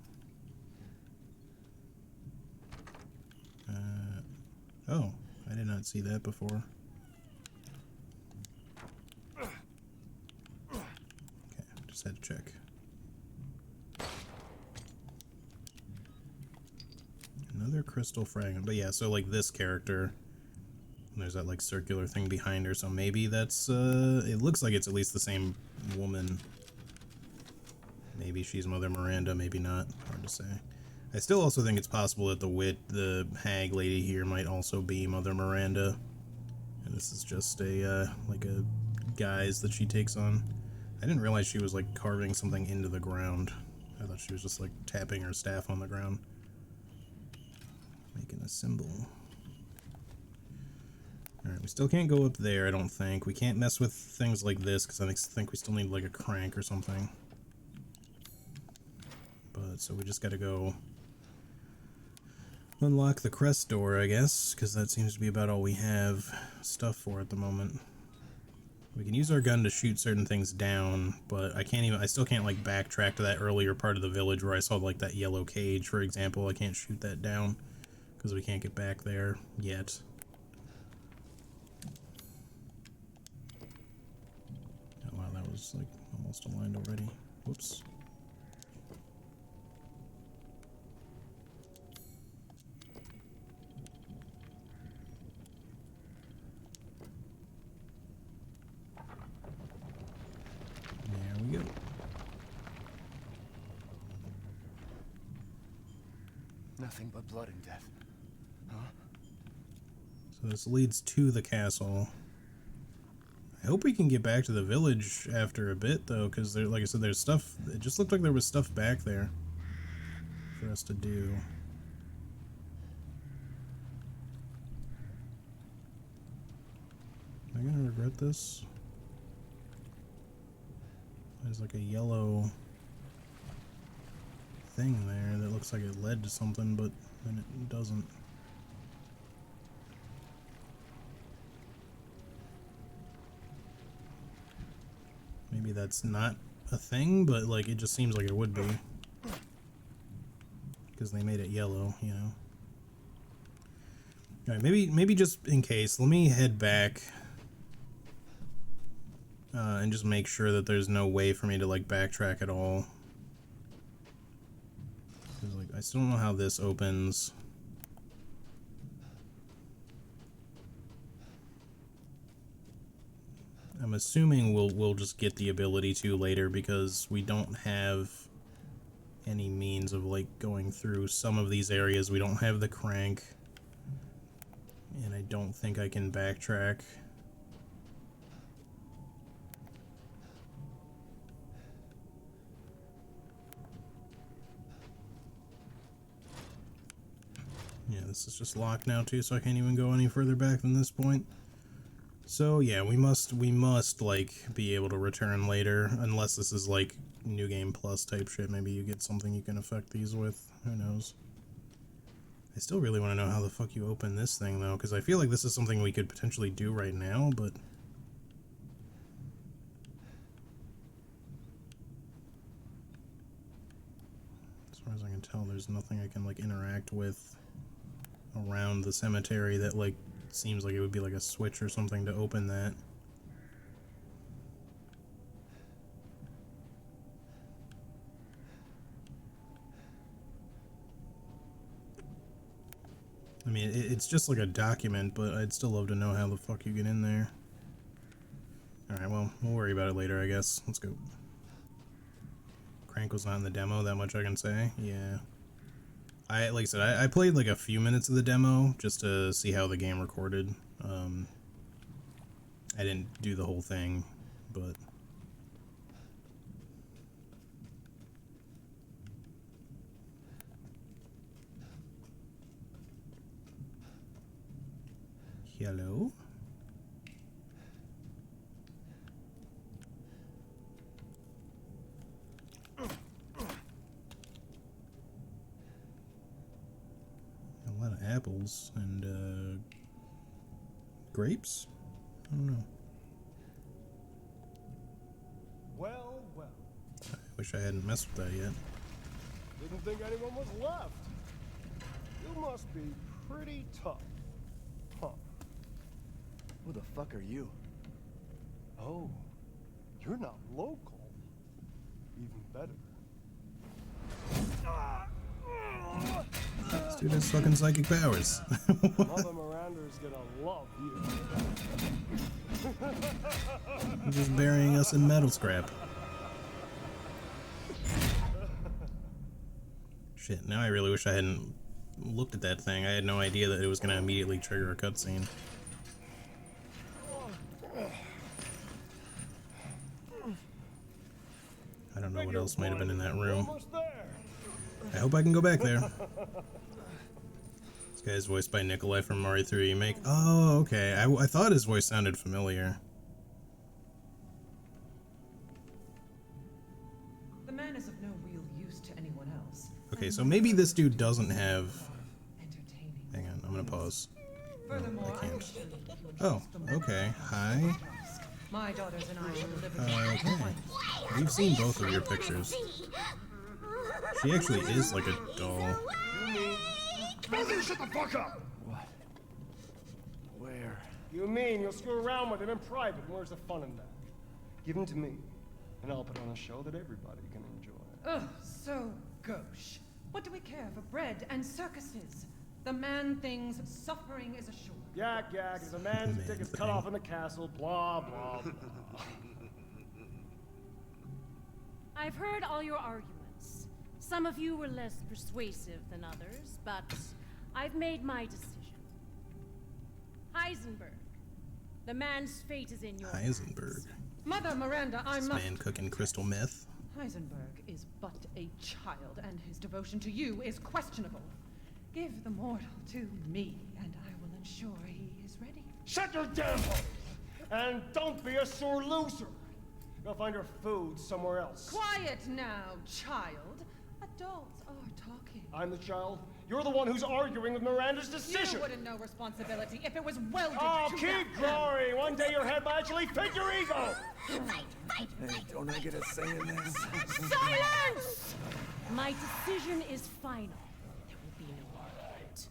Oh, I did not see that before. Okay, just had to check. Another crystal fragment, but yeah, so like this character, there's that like circular thing behind her, so maybe that's, it looks like it's at least the same woman. Maybe she's Mother Miranda, maybe not. Hard to say. I still also think it's possible that the hag lady here might also be Mother Miranda. And this is just a, like a guise that she takes on. I didn't realize she was like carving something into the ground. I thought she was just like tapping her staff on the ground. Making a symbol. Alright, we still can't go up there, I don't think. We can't mess with things like this, because I think we still need like a crank or something. But, so we just gotta go unlock the crest door, I guess, because that seems to be about all we have stuff for at the moment. We can use our gun to shoot certain things down, but I still can't like backtrack to that earlier part of the village where I saw like that yellow cage, for example. I can't shoot that down because we can't get back there yet. Oh wow, that was like almost aligned already. Whoops. There we go. Nothing but blood and death. Huh? So this leads to the castle. I hope we can get back to the village after a bit, though, because there, like I said, there's stuff. It just looked like there was stuff back there for us to do. Am I gonna regret this? There's like a yellow thing there that looks like it led to something, but then it doesn't. Maybe that's not a thing, but like it just seems like it would be. Because they made it yellow, you know. Alright, maybe just in case, let me head back and just make sure that there's no way for me to like backtrack at all. 'Cause, like, I still don't know how this opens. I'm assuming we'll just get the ability to later because we don't have any means of like going through some of these areas. We don't have the crank, and I don't think I can backtrack. Yeah, this is just locked now too, so I can't even go any further back than this point. So yeah, we must like be able to return later, unless this is like New Game Plus type shit. Maybe you get something you can affect these with. Who knows? I still really want to know how the fuck you open this thing though, because I feel like this is something we could potentially do right now, but as far as I can tell, there's nothing I can like interact with around the cemetery that like seems like it would be like a switch or something to open that. I mean, it's just like a document, but I'd still love to know how the fuck you get in there. Alright, well, we'll worry about it later, I guess. Let's go. Crank was not in the demo, that much I can say. Yeah. Like I said, I played like a few minutes of the demo just to see how the game recorded. I didn't do the whole thing, but hello? A lot of apples and grapes? I don't know. Well, well. I wish I hadn't messed with that yet. Didn't think anyone was left. You must be pretty tough. Huh. Who the fuck are you? Oh, you're not local. Even better. This dude has fucking psychic powers. Mother Miranda's gonna love you. He's just burying us in metal scrap. Shit, now I really wish I hadn't looked at that thing. I had no idea that it was gonna immediately trigger a cutscene. I don't know what else might have been in that room. I hope I can go back there. This guy's voiced by Nikolai from Mario 3 Remake. Oh, okay. I thought his voice sounded familiar. The man is of no real use to anyone else. Okay, so maybe this dude doesn't have... Hang on, I'm gonna pause. No, I can't. Oh, okay. Hi. My daughters and I will deliver you. Okay. We've seen both of your pictures. She actually is like a doll. Brother, shut the fuck up! What? Where? You mean you'll screw around with him in private, and where's the fun in that? Give him to me, and I'll put on a show that everybody can enjoy. Ugh, so gauche. What do we care for bread and circuses? The man thinks suffering is assured. Yak, yak, as a man's dick is cut off in the castle, blah, blah, blah. I've heard all your arguments. Some of you were less persuasive than others, but I've made my decision. Heisenberg, the man's fate is in your Heisenberg. Mother Miranda, I This must... man cooking crystal meth. Heisenberg is but a child, and his devotion to you is questionable. Give the mortal to me, and I will ensure he is ready. Shut your damn hole! And don't be a sore loser! Go find your food somewhere else. Quiet now, child. Adults are talking. I'm the child. You're the one who's arguing with Miranda's decision. You wouldn't know responsibility if it was welded Oh, to keep that. glory! One day your head might actually fit your ego! Hey, don't I get a say in this? Silence! My decision is final. There will be no argument.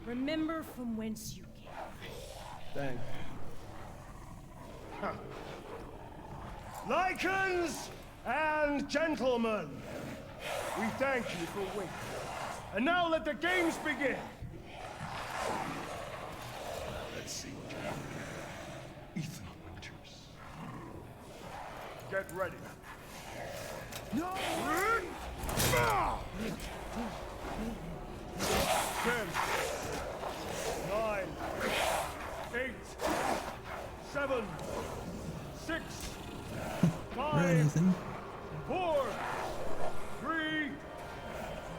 Remember from whence you came. Thank you. Huh. Lycans and gentlemen, we thank you for waiting. And now let the games begin! Let's see what you're Ethan Winters. Get ready. No! 10, 9, 8, 7, 6, 5, Anything? 4, 3,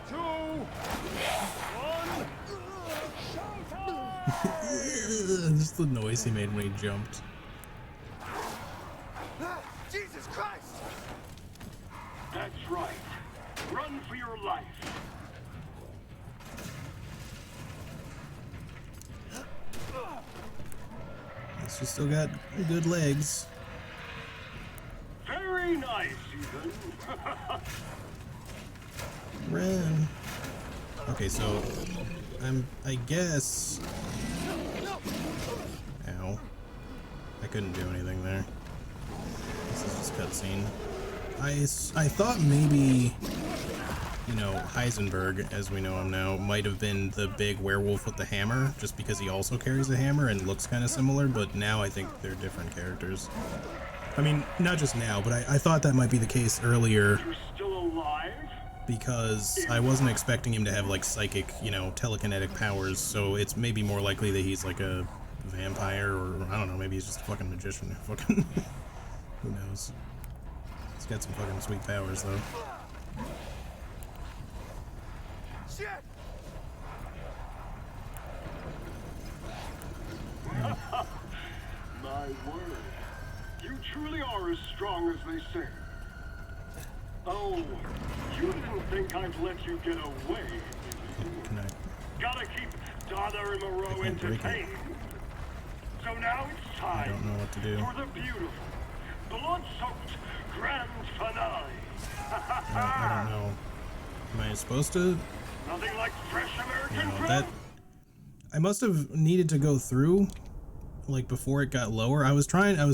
2, 1. Just the noise he made when he jumped. Jesus Christ! That's right. Run for your life. She's still got good legs. Very nice, Ethan. Run. Okay, so I guess. Ow. I couldn't do anything there. This is just cutscene. I thought maybe, you know, Heisenberg, as we know him now, might have been the big werewolf with the hammer, just because he also carries a hammer and looks kind of similar, but now I think they're different characters. I mean, not just now, but I thought that might be the case earlier. You're still alive? Because I wasn't expecting him to have, like, psychic, you know, telekinetic powers, so it's maybe more likely that he's, like, a vampire, or, I don't know, maybe he's just a fucking magician. Fucking... Who knows? He's got some fucking sweet powers, though. Shit! My word. You truly are as strong as they say. Oh, you didn't think I'd let you get away. Can I... Gotta keep Dada and Moreau entertained. So now it's time I don't know what to do. for the beautiful, blood-soaked grand finale. I don't know. Am I supposed to? Nothing like fresh American No, fruit. that... I must have needed to go through, like, before it got lower. I was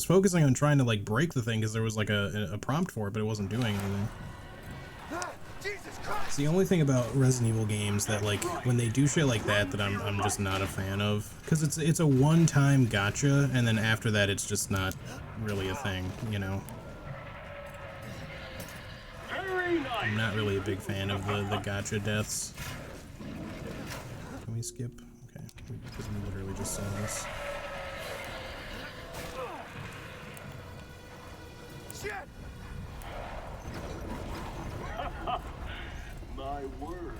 focusing on trying to, like, break the thing, because there was, like, a prompt for it, but it wasn't doing anything. Jesus Christ! It's the only thing about Resident Evil games that, like, when they do shit like that I'm just not a fan of. Because it's a one-time gotcha, and then after that it's just not really a thing, you know? I'm not really a big fan of the gotcha deaths. Can we skip? Okay, because we literally just saw this. Shit! My word.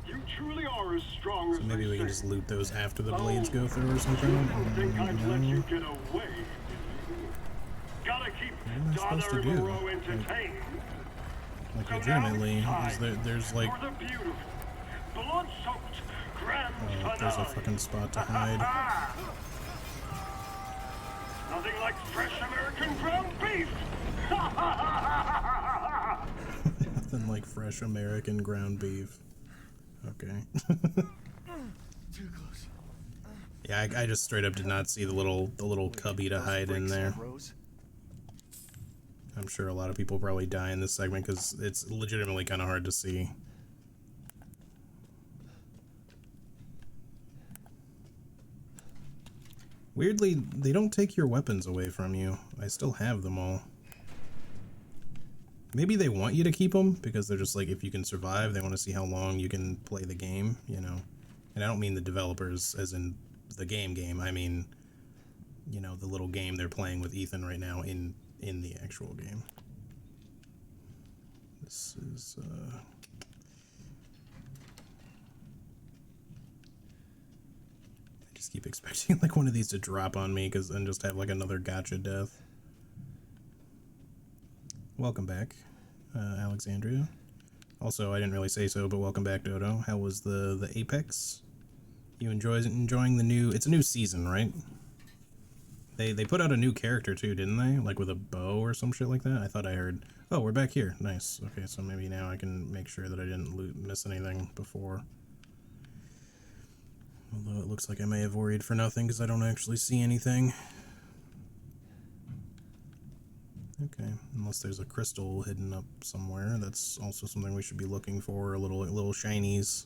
You truly are as strong So as maybe they we can say. just loot those after the blades go through or something? You didn't think I'd let you No. get away. Gotta keep What am I supposed Dada to and do? Moreau entertained. Like, So now legitimately, it's time is there's like... for the beautiful, blood-soaked grand Oh, there's a finale. fucking spot to hide. Nothing like fresh American ground beef! Nothing like fresh American ground beef. Okay. Too close. Yeah, I just straight up did not see the little cubby to hide in there. I'm sure a lot of people probably die in this segment because it's legitimately kind of hard to see. Weirdly, they don't take your weapons away from you. I still have them all. Maybe they want you to keep them because they're just like, if you can survive, they want to see how long you can play the game, you know? And I don't mean the developers as in the game. I mean, you know, the little game they're playing with Ethan right now in the actual game. This is, I just keep expecting like one of these to drop on me and just have like another gotcha death. Welcome back, Alexandria. Also, I didn't really say so, but welcome back, Dodo. How was the Apex? You enjoying the new? It's a new season, right? They put out a new character too, didn't they? Like with a bow or some shit like that. I thought I heard. Oh, we're back here. Nice. Okay, so maybe now I can make sure that I didn't miss anything before. Although it looks like I may have worried for nothing because I don't actually see anything. Okay, unless there's a crystal hidden up somewhere. That's also something we should be looking for. Little shinies.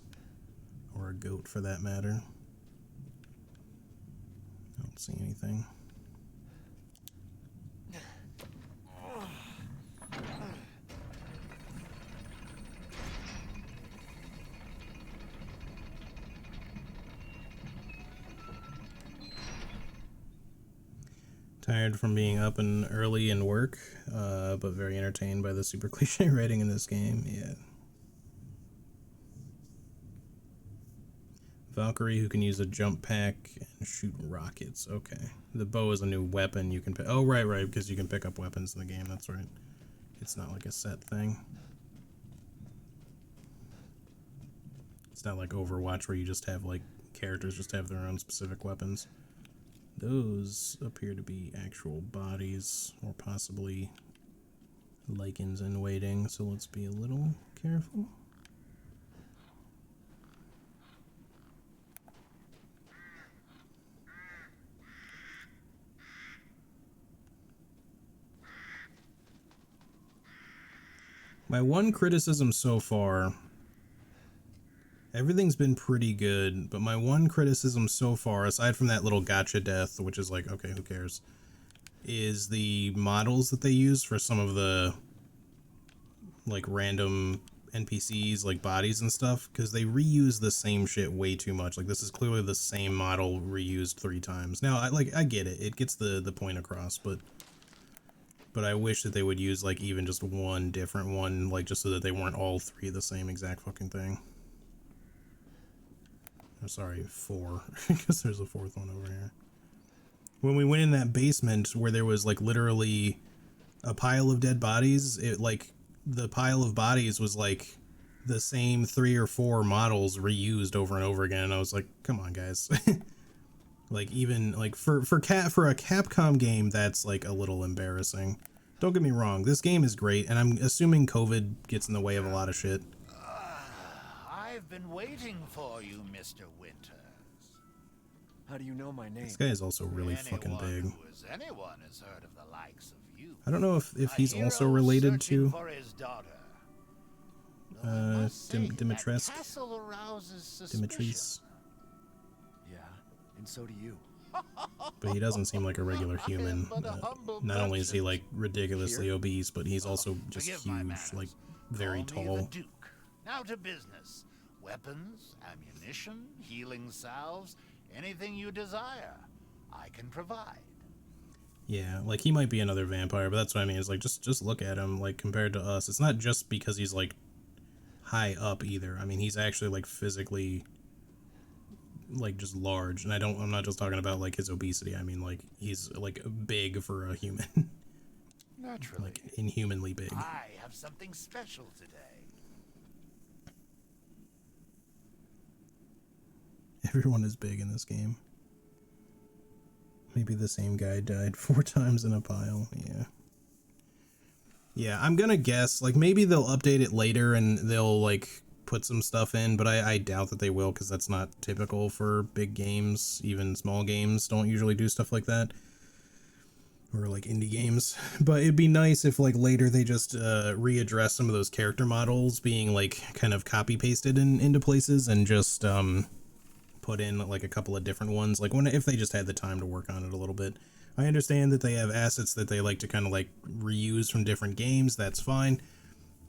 Or a goat for that matter. I don't see anything. Tired from being up and early and work, but very entertained by the super cliche writing in this game. Yeah. Valkyrie who can use a jump pack and shoot rockets. Okay. The bow is a new weapon you can pick. Oh, right, because you can pick up weapons in the game. That's right. It's not like a set thing. It's not like Overwatch where you just have, like, characters just have their own specific weapons. Those appear to be actual bodies, or possibly Lycans in waiting, so let's be a little careful. My one criticism so far, everything's been pretty good, but my one criticism so far, aside from that little gotcha death, which is like, okay, who cares, is the models that they use for some of the, like, random NPCs, like, bodies and stuff, because they reuse the same shit way too much. Like, this is clearly the same model reused 3 times. Now, I get it. It gets the point across, but I wish that they would use, like, even just one different one, like, just so that they weren't all 3 the same exact fucking thing. I'm sorry, 4, because there's a 4th one over here. When we went in that basement where there was, like, literally a pile of dead bodies, it, like, the pile of bodies was, like, the same 3 or 4 models reused over and over again, and I was like, come on, guys. Like, even, like, for a Capcom game, that's, like, a little embarrassing. Don't get me wrong, this game is great, and I'm assuming COVID gets in the way of a lot of shit. I've been waiting for you, Mr. Winters. How do you know my name? This guy is also really fucking big. Anyone has heard of the likes of you. I don't know if he's also related to for his daughter. Dimitrescu. Castle arouses suspicion. Dimitris. Yeah, and so do you. But he doesn't seem like a regular human. Not only is he, like, ridiculously obese, but he's also just huge, like, very tall. Now to business. Weapons, ammunition, healing salves, anything you desire, I can provide. Yeah, like, he might be another vampire, but that's what I mean. It's like, just look at him, like, compared to us. It's not just because he's, like, high up either. I mean, he's actually, like, physically, like, just large. And I'm not just talking about, like, his obesity. I mean, like, he's, like, big for a human. Naturally. Like, inhumanly big. I have something special today. Everyone is big in this game. Maybe the same guy died 4 times in a pile. Yeah. Yeah, I'm gonna guess, like, maybe they'll update it later and they'll, like, put some stuff in, but I doubt that they will, because that's not typical for big games. Even small games don't usually do stuff like that. Or, like, indie games. But it'd be nice if, like, later they just readdress some of those character models being, like, kind of copy-pasted into places and just put in, like, a couple of different ones. Like, if they just had the time to work on it a little bit. I understand that they have assets that they like to kind of, like, reuse from different games. That's fine.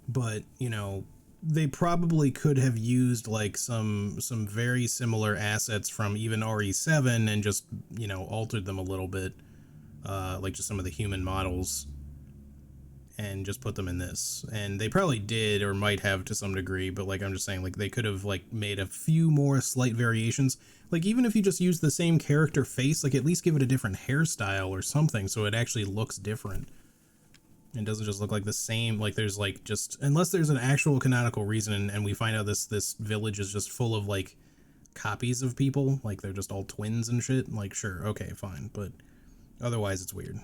But, you know, they probably could have used, like, some very similar assets from even RE7 and just, you know, altered them a little bit. Like, just some of the human models. And just put them in this. And they probably did or might have to some degree, but, like, I'm just saying, like, they could have, like, made a few more slight variations. Like, even if you just use the same character face, like, at least give it a different hairstyle or something so it actually looks different. It doesn't just look like the same, like, there's, like, just, unless there's an actual canonical reason and we find out this village is just full of, like, copies of people, like, they're just all twins and shit, like, sure, okay, fine, but otherwise it's weird.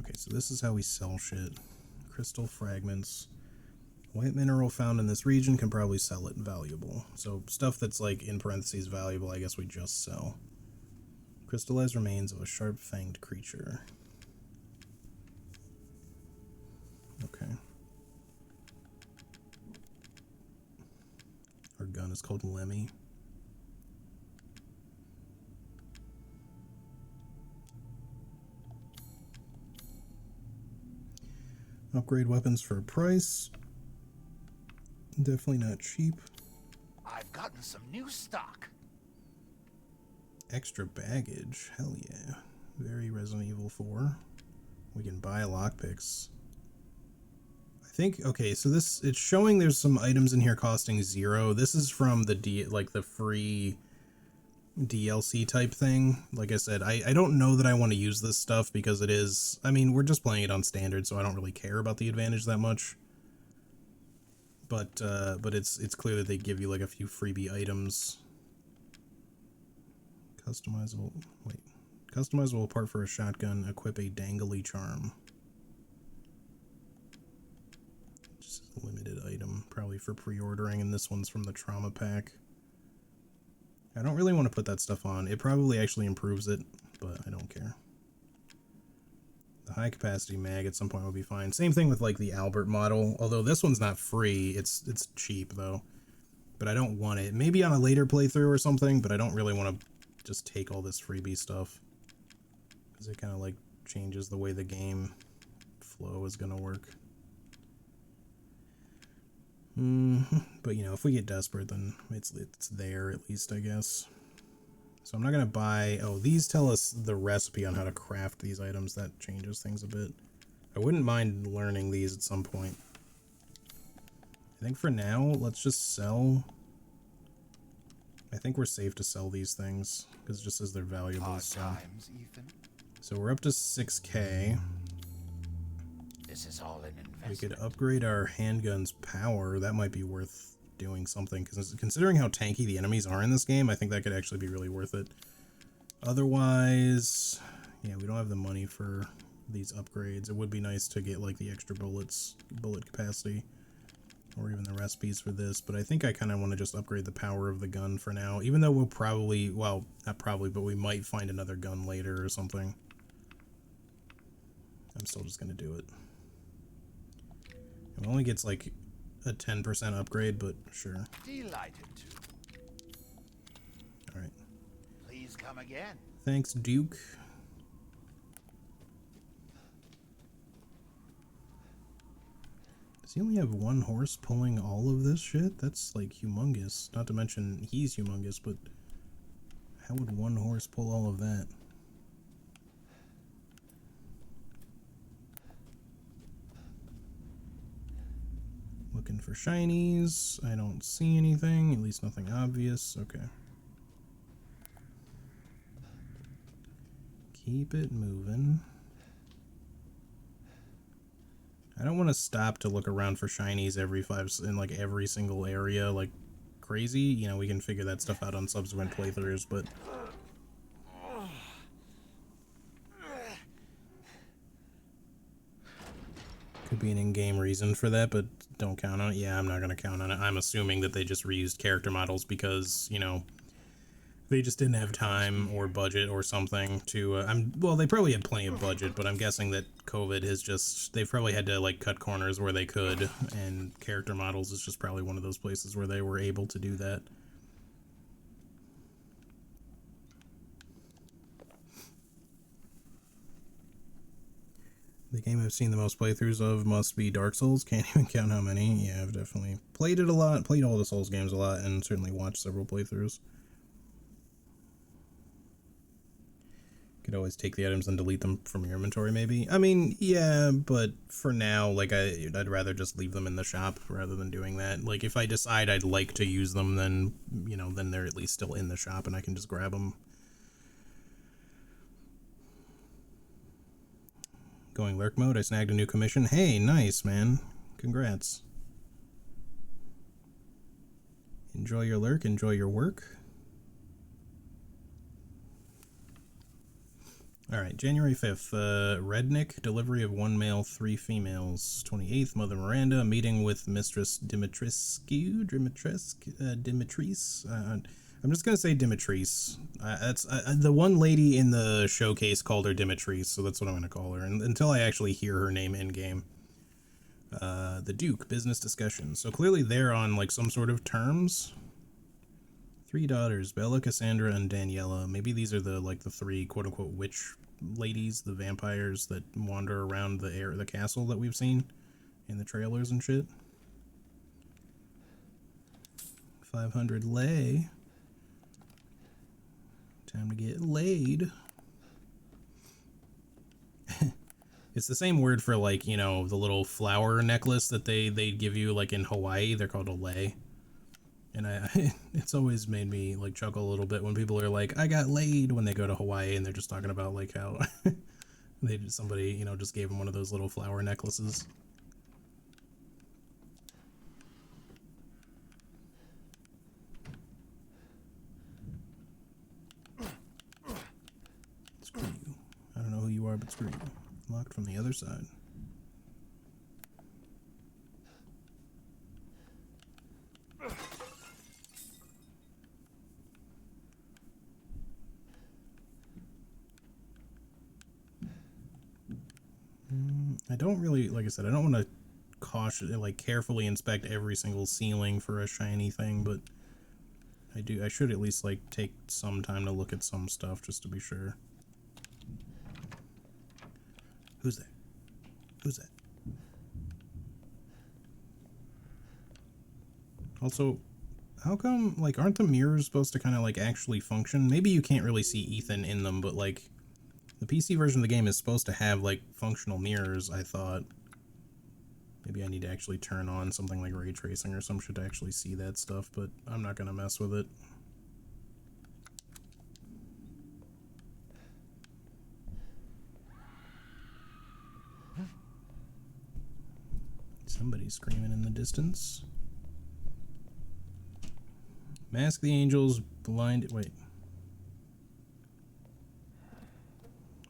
Okay, so this is how we sell shit. Crystal fragments. White mineral found in this region can probably sell it valuable. So stuff that's, like, in parentheses valuable, I guess we just sell. Crystallized remains of a sharp-fanged creature. Okay. Our gun is called Lemmy. Upgrade weapons for a price. Definitely not cheap. I've gotten some new stock. Extra baggage. Hell yeah. Very Resident Evil 4. We can buy lockpicks. I think, okay, so this, it's showing there's some items in here costing 0. This is from the the free DLC type thing. Like I said, I don't know that I want to use this stuff because it is, I mean, we're just playing it on standard, so I don't really care about the advantage that much. But it's clear that they give you, like, a few freebie items. Customizable, wait. Customizable part for a shotgun, equip a dangly charm. Just a limited item, probably for pre-ordering, and this one's from the trauma pack. I don't really want to put that stuff on. It probably actually improves it, but I don't care. The high capacity mag at some point will be fine. Same thing with, like, the Albert model, although this one's not free. It's cheap though. But I don't want it. Maybe on a later playthrough or something, but I don't really want to just take all this freebie stuff. Because it kind of, like, changes the way the game flow is going to work. But, you know, if we get desperate, then it's there at least, I guess. So I'm not going to buy... Oh, these tell us the recipe on how to craft these items. That changes things a bit. I wouldn't mind learning these at some point. I think for now, let's just sell... I think we're safe to sell these things, because it just says they're valuable. So we're up to 6K. This is all an investment. We could upgrade our handgun's power. That might be worth doing something, because considering how tanky the enemies are in this game, I think that could actually be really worth it. Otherwise, yeah, we don't have the money for these upgrades. It would be nice to get, like, the extra bullet capacity, or even the recipes for this, but I think I kind of want to just upgrade the power of the gun for now, even though we'll probably, well, not probably, but we might find another gun later or something. I'm still just going to do it. It only gets, like, a 10% upgrade, but sure. Delighted to. Alright. Please come again. Thanks, Duke. Does he only have one horse pulling all of this shit? That's, like, humongous. Not to mention he's humongous, but how would one horse pull all of that? Looking for shinies. I don't see anything, at least nothing obvious. Okay. Keep it moving. I don't want to stop to look around for shinies every in, like, every single area, like crazy, you know, we can figure that stuff out on subsequent playthroughs, but could be an in-game reason for that, but don't count on it. Yeah, I'm not going to count on it. I'm assuming that they just reused character models because, you know, they just didn't have time or budget or something to, well, they probably had plenty of budget, but I'm guessing that COVID has just, they've probably had to, like, cut corners where they could, and character models is just probably one of those places where they were able to do that. The game I've seen the most playthroughs of must be Dark Souls. Can't even count how many. Yeah, I've definitely played it a lot, played all the Souls games a lot, and certainly watched several playthroughs. Could always take the items and delete them from your inventory, maybe. I mean, yeah, but for now, like, I'd rather just leave them in the shop rather than doing that. Like, if I decide I'd like to use them, then, you know, then they're at least still in the shop and I can just grab them. Going lurk mode, I snagged a new commission. Hey, nice, man. Congrats. Enjoy your lurk, enjoy your work. Alright, January 5th, Rednick, delivery of 1 male, 3 females. 28th, Mother Miranda, meeting with Mistress Dimitrescu, Dimitrice? I'm just gonna say Dimitrice. That's the one lady in the showcase called her Dimitrice, so that's what I'm gonna call her, and until I actually hear her name in-game. The Duke, business discussion. So clearly they're on, like, some sort of terms. 3 daughters, Bella, Cassandra, and Daniela. Maybe these are the, like, the 3 quote-unquote witch ladies, the vampires that wander around the castle that we've seen in the trailers and shit. 500 lay. Time to get laid. It's the same word for, like, you know, the little flower necklace that they give you, like, in Hawaii. They're called a lei. And it's always made me, like, chuckle a little bit when people are like, I got laid, when they go to Hawaii and they're just talking about, like, how somebody, you know, just gave them one of those little flower necklaces. Screw you. I don't know who you are, but screw you. Locked from the other side. I don't really, like I said, I don't want to carefully inspect every single ceiling for a shiny thing, but I should at least, like, take some time to look at some stuff just to be sure. Who's that? Who's that? Also, how come, like, aren't the mirrors supposed to kind of, like, actually function? Maybe you can't really see Ethan in them, but, like, the PC version of the game is supposed to have, like, functional mirrors, I thought. Maybe I need to actually turn on something like ray tracing or some shit to actually see that stuff, but I'm not gonna mess with it. Somebody's screaming in the distance. Mask the Angels, blind... Wait.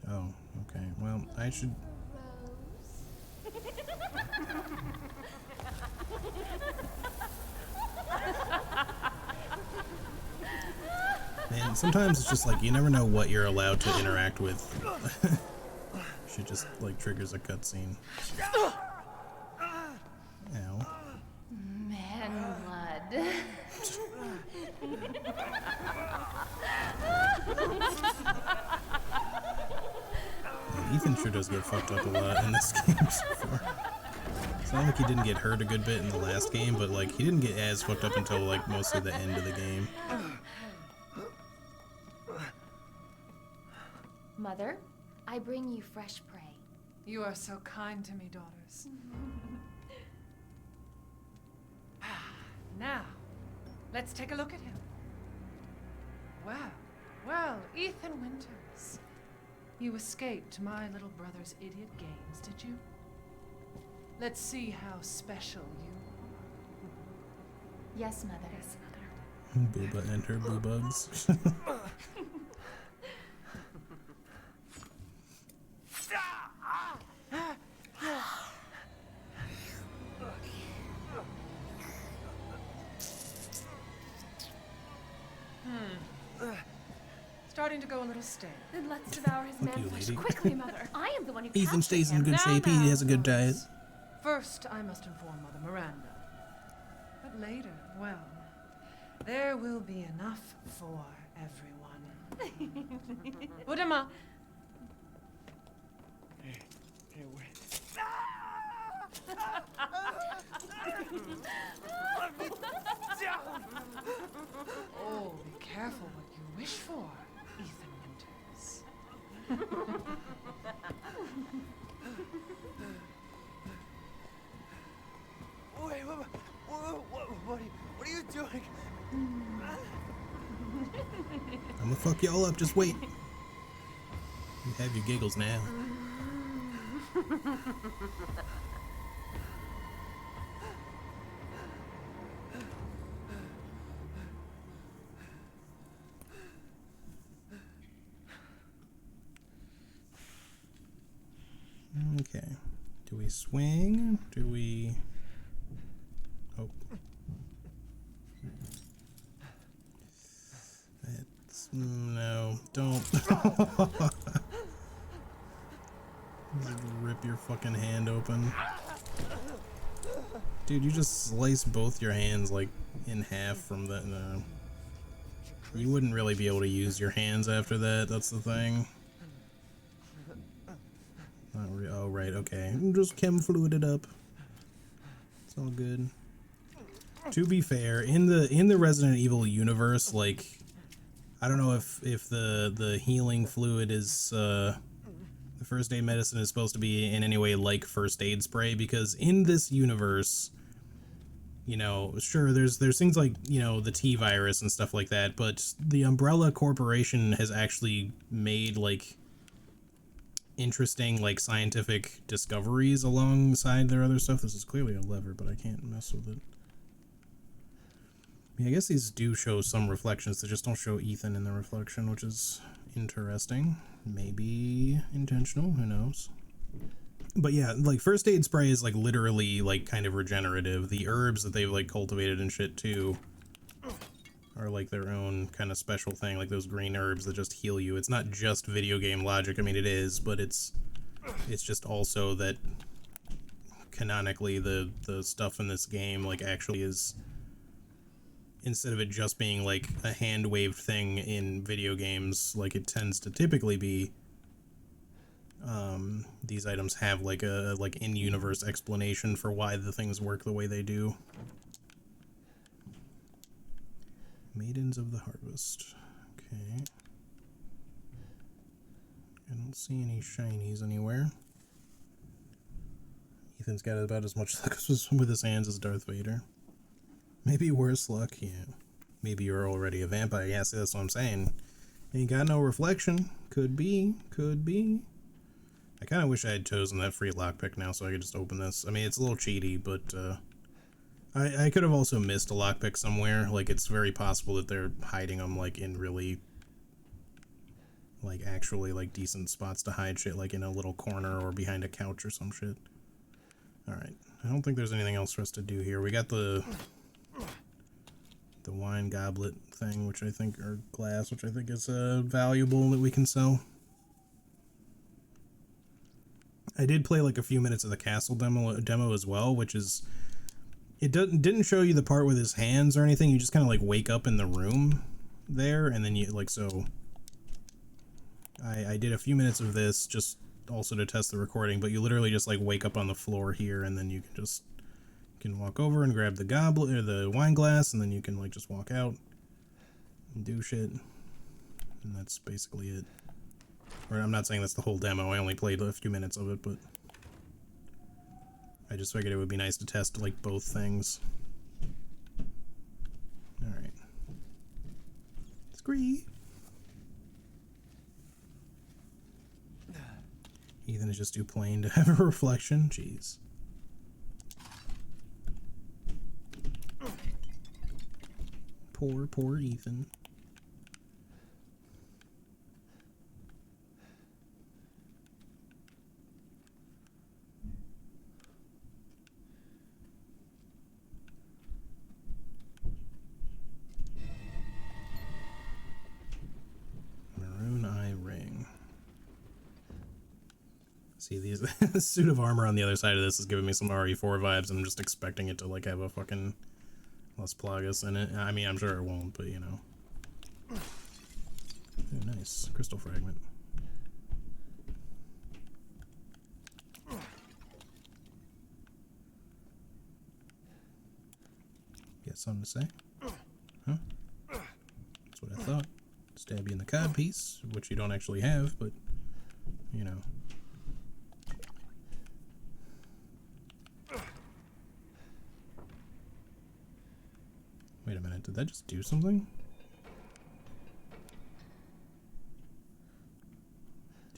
Oh, okay. Well, I should... Man, sometimes it's just like, you never know what you're allowed to interact with. Shit just, like, triggers a cutscene. Ow. Man blood. Ethan sure does get fucked up a lot in this game so far. It's not like he didn't get hurt a good bit in the last game, but, like, he didn't get as fucked up until, like, mostly the end of the game. Mother, I bring you fresh prey. You are so kind to me, daughters. Now, let's take a look at him. Well, Ethan Winters. You escaped my little brother's idiot games, did you? Let's see how special you are. Yes, Mother. Yes, Mother. Booba enter boo bugs. Starting to go a little stale. Then let's devour his Fuck man you, flesh lady. quickly, Mother. I am the one who Ethan captured stays in him. good Now, shape. He has a good diet. First, I must inform Mother Miranda. But later, well, there will be enough for everyone. Udama! Hey, wait. Oh, be careful what you wish for, Ethan Winters. Wait, what are you doing? I'm gonna fuck y'all up. Just wait. You have your giggles now. Okay. Do we swing? Do we... Oh. It's... No, don't. Just rip your fucking hand open. Dude, you just slice both your hands, like, in half from the... No. You wouldn't really be able to use your hands after that, that's the thing. Oh, right, okay. Just chem fluid it up. It's all good. To be fair, in the Resident Evil universe, like, I don't know if the healing fluid is, the first aid medicine is supposed to be in any way like first aid spray, because in this universe, you know, sure, there's things like, you know, the T virus and stuff like that, but the Umbrella Corporation has actually made, like, interesting, like, scientific discoveries alongside their other stuff. This is clearly a lever, but I can't mess with it. I mean, I guess these do show some reflections. They just don't show Ethan in the reflection, which is interesting. Maybe intentional, who knows? But yeah, like, first aid spray is, like, literally, like, kind of regenerative. The herbs that they've, like, cultivated and shit, too, are, like, their own kind of special thing. Like, those green herbs that just heal you. It's not just video game logic. I mean, it is, but it's just also that canonically the stuff in this game, like, actually is, instead of it just being, like, a hand-waved thing in video games, like it tends to typically be, these items have, like, a, like, in-universe explanation for why the things work the way they do. Maidens of the Harvest. Okay. I don't see any shinies anywhere. Ethan's got about as much luck with his hands as Darth Vader. Maybe worse luck, yeah. Maybe you're already a vampire. Yes, that's what I'm saying. Ain't got no reflection. Could be. Could be. I kind of wish I had chosen that free lockpick now so I could just open this. I mean, it's a little cheaty, but I could have also missed a lockpick somewhere. Like, it's very possible that they're hiding them, like, in really, like, actually, like, decent spots to hide shit, like in a little corner or behind a couch or some shit. Alright. I don't think there's anything else for us to do here. We got the wine goblet thing, which I think, or glass, which I think is valuable that we can sell. I did play, like, a few minutes of the castle demo as well, which is... It didn't show you the part with his hands or anything. You just kind of, like, wake up in the room there, and then you, like, so... I did a few minutes of this just also to test the recording, but you literally just, like, wake up on the floor here, and then you can just... You can walk over and grab the goblet, or the wine glass, and then you can, like, just walk out and do shit. And that's basically it. Or I'm not saying that's the whole demo, I only played a few minutes of it, but... I just figured it would be nice to test, like, both things. Alright. Scree! Ethan is just too plain to have a reflection. Jeez. Poor Ethan. Maroon eye ring. See, these the suit of armor on the other side of this is giving me some RE4 vibes. I'm just expecting it to like have a fucking Las Plagas in it. I mean, I'm sure it won't, but you know. Ooh, nice crystal fragment. Got something to say? Huh? That's what I thought. Stab you in the cod piece, which you don't actually have, but you know. Wait a minute, did that just do something?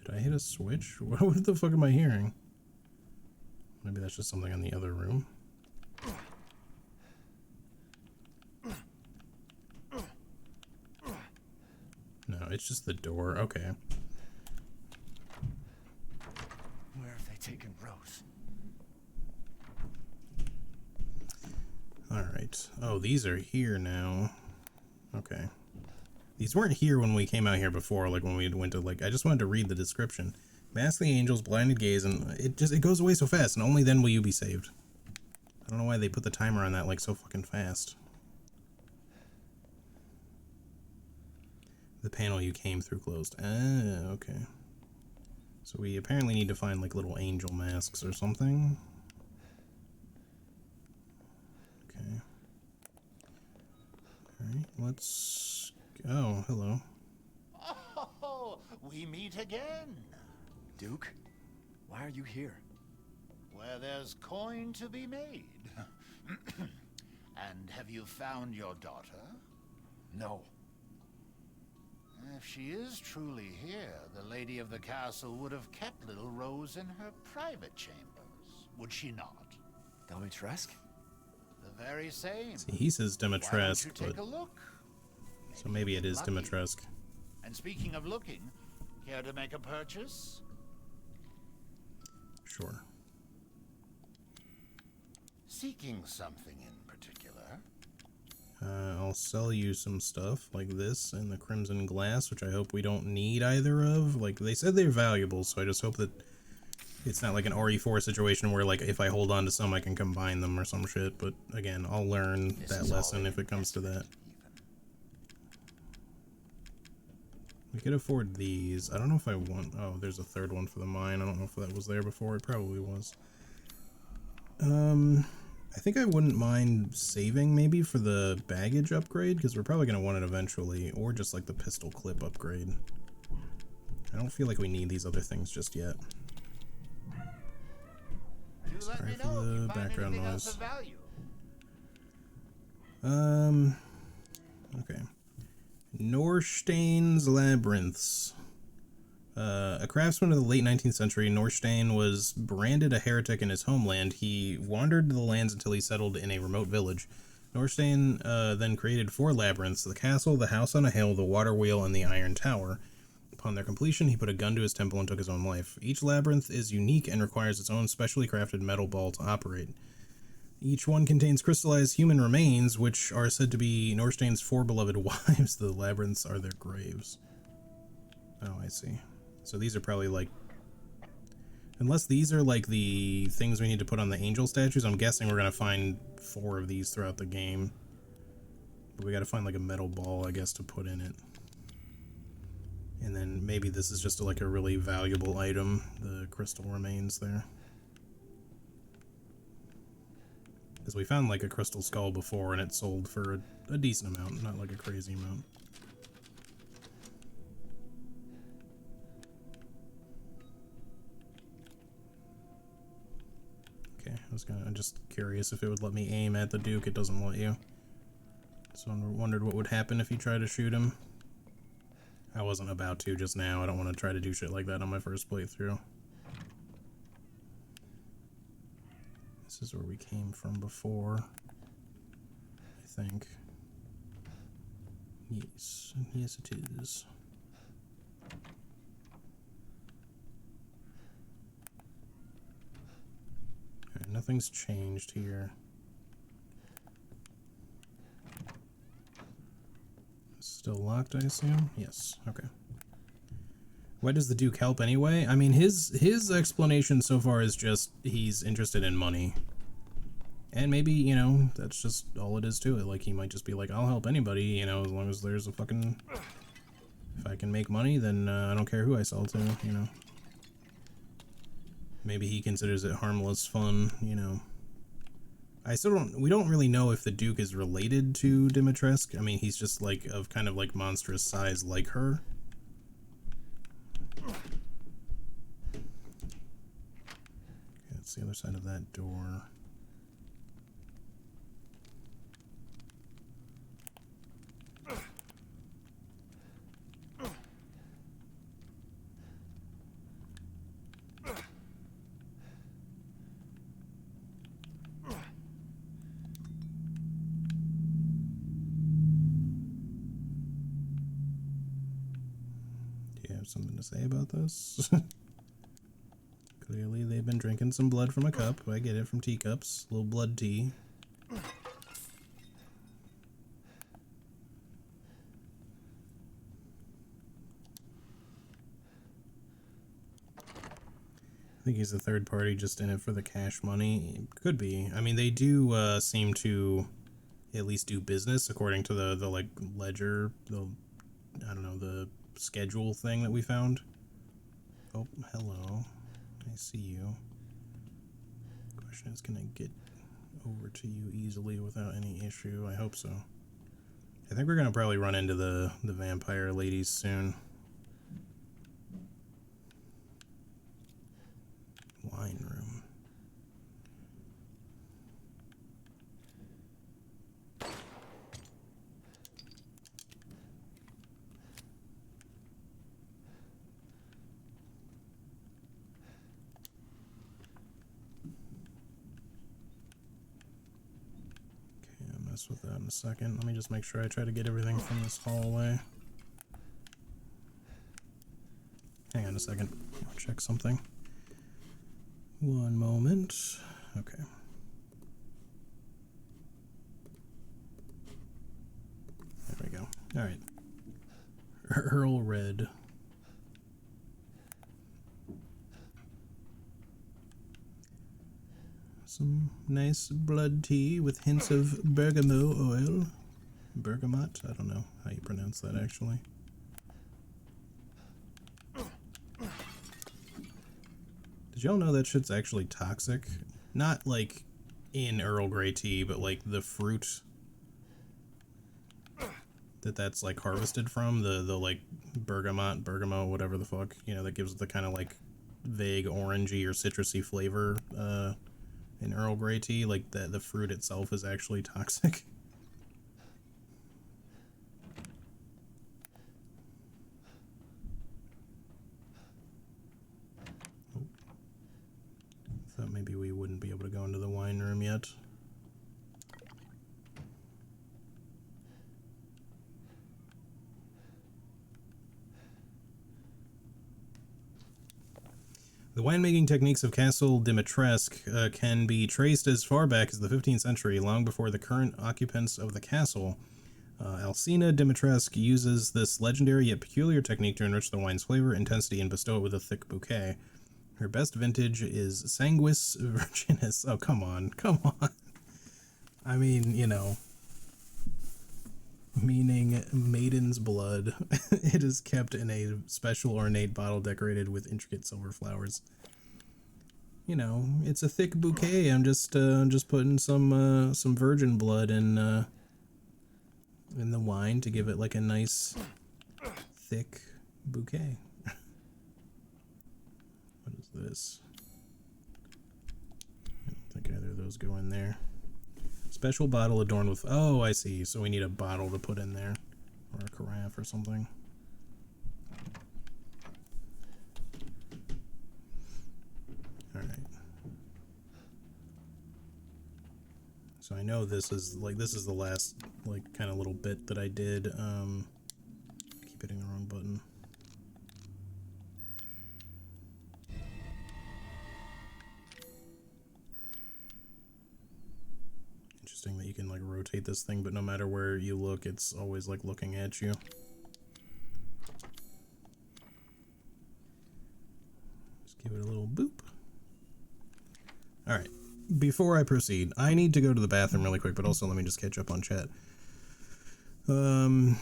Did I hit a switch? What the fuck am I hearing? Maybe that's just something in the other room. No, it's just the door. Okay. Where have they taken Rose? Alright. Oh, these are here now. Okay. These weren't here when we came out here before, like when we went to, like, I just wanted to read the description. Mask the angels, blinded gaze, and it goes away so fast, and only then will you be saved. I don't know why they put the timer on that, like, so fucking fast. The panel you came through closed. Ah, okay. So we apparently need to find, like, little angel masks or something. Okay. Alright, let's... Oh, hello. Oh, we meet again. Duke, why are you here? Where there's coin to be made. And have you found your daughter? No. If she is truly here, the lady of the castle would have kept little Rose in her private chambers, would she not? Dimitrescu? The very same. See, he says Dimitrescu, Why don't you take but... a look? So maybe it is lucky. Dimitrescu. And speaking of looking, care to make a purchase? Sure. Seeking something in particular? I'll sell you some stuff like this and the crimson glass, which I hope we don't need either of. Like, they said they're valuable, so I just hope that it's not like an RE4 situation where, like, if I hold on to some, I can combine them or some shit. But, again, I'll learn that lesson if it comes to that. We could afford these. I don't know if I want... Oh, there's a third one for the mine. I don't know if that was there before. It probably was. I think I wouldn't mind saving maybe for the baggage upgrade, because we're probably going to want it eventually, or just like the pistol clip upgrade. I don't feel like we need these other things just yet. Sorry for the background noise. Okay. Norstein's Labyrinths. A craftsman of the late 19th century, Norstein was branded a heretic in his homeland. He wandered the lands until he settled in a remote village. Norstein then created 4 labyrinths: the castle, the house on a hill, the water wheel, and the iron tower. Upon their completion, he put a gun to his temple and took his own life. Each labyrinth is unique and requires its own specially crafted metal ball to operate. Each one contains crystallized human remains, which are said to be Norstein's 4 beloved wives. The labyrinths are their graves. Oh, I see. So these are probably like... Unless these are like the things we need to put on the angel statues, I'm guessing we're going to find 4 of these throughout the game. But we got to find like a metal ball, I guess, to put in it. And then maybe this is just like a really valuable item, the crystal remains there. Because we found like a crystal skull before and it sold for a decent amount, not like a crazy amount. Okay, I'm just curious if it would let me aim at the Duke. It doesn't let you. So I wondered what would happen if you try to shoot him. I wasn't about to just now. I don't want to try to do shit like that on my first playthrough. This is where we came from before, I think. Yes, it is. Alright, nothing's changed here. Still locked, I assume? Yes, okay. Why does the Duke help anyway? I mean, his explanation so far is just he's interested in money. And maybe, you know, that's just all it is to it. Like, he might just be like, I'll help anybody, you know, as long as there's a fucking... If I can make money, then I don't care who I sell to, you know. Maybe he considers it harmless fun, you know. We don't really know if the Duke is related to Dimitrescu. I mean, he's just like of kind of like monstrous size like her. Okay, that's the other side of that door. Something to say about this? Clearly they've been drinking some blood from a cup. I get it, from teacups. A little blood tea. I think he's a third party just in it for the cash money. Could be. I mean, they do seem to at least do business according to the like ledger, I don't know, the schedule thing that we found. Oh, hello. I see you. Question is, can I get over to you easily without any issue? I hope so. I think we're gonna probably run into the vampire ladies soon. Wine room. With that in a second. Let me just make sure I try to get everything from this hallway. Hang on a second. I'll check something. One moment. Okay. There we go. Alright. Earl Red. Some nice blood tea with hints of bergamot oil. Bergamot? I don't know how you pronounce that, actually. Did y'all know that shit's actually toxic? Not like in Earl Grey tea, but like the fruit that's like harvested from, the like bergamot, whatever the fuck, you know, that gives the kind of like vague orangey or citrusy flavor, in Earl Grey tea, like the fruit itself is actually toxic. Oh. Thought maybe we wouldn't be able to go into the wine room yet. The winemaking techniques of Castle Dimitrescu can be traced as far back as the 15th century, long before the current occupants of the castle. Alcina Dimitrescu uses this legendary yet peculiar technique to enrich the wine's flavor, intensity, and bestow it with a thick bouquet. Her best vintage is Sanguis Virginis. Oh, come on. I mean, you know, meaning maiden's blood. It is kept in a special ornate bottle decorated with intricate silver flowers. You know, it's a thick bouquet. I'm just putting some virgin blood in the wine to give it like a nice thick bouquet. What is this? I don't think either of those go in there. Special bottle adorned with... Oh, I see. So we need a bottle to put in there. Or a carafe or something. Alright. So I know this is the last, like, kind of little bit that I did, keep hitting the wrong button. Interesting that you can like rotate this thing, but no matter where you look, it's always like looking at you. Just give it a little boop. Alright, before I proceed, I need to go to the bathroom really quick, but also let me just catch up on chat. I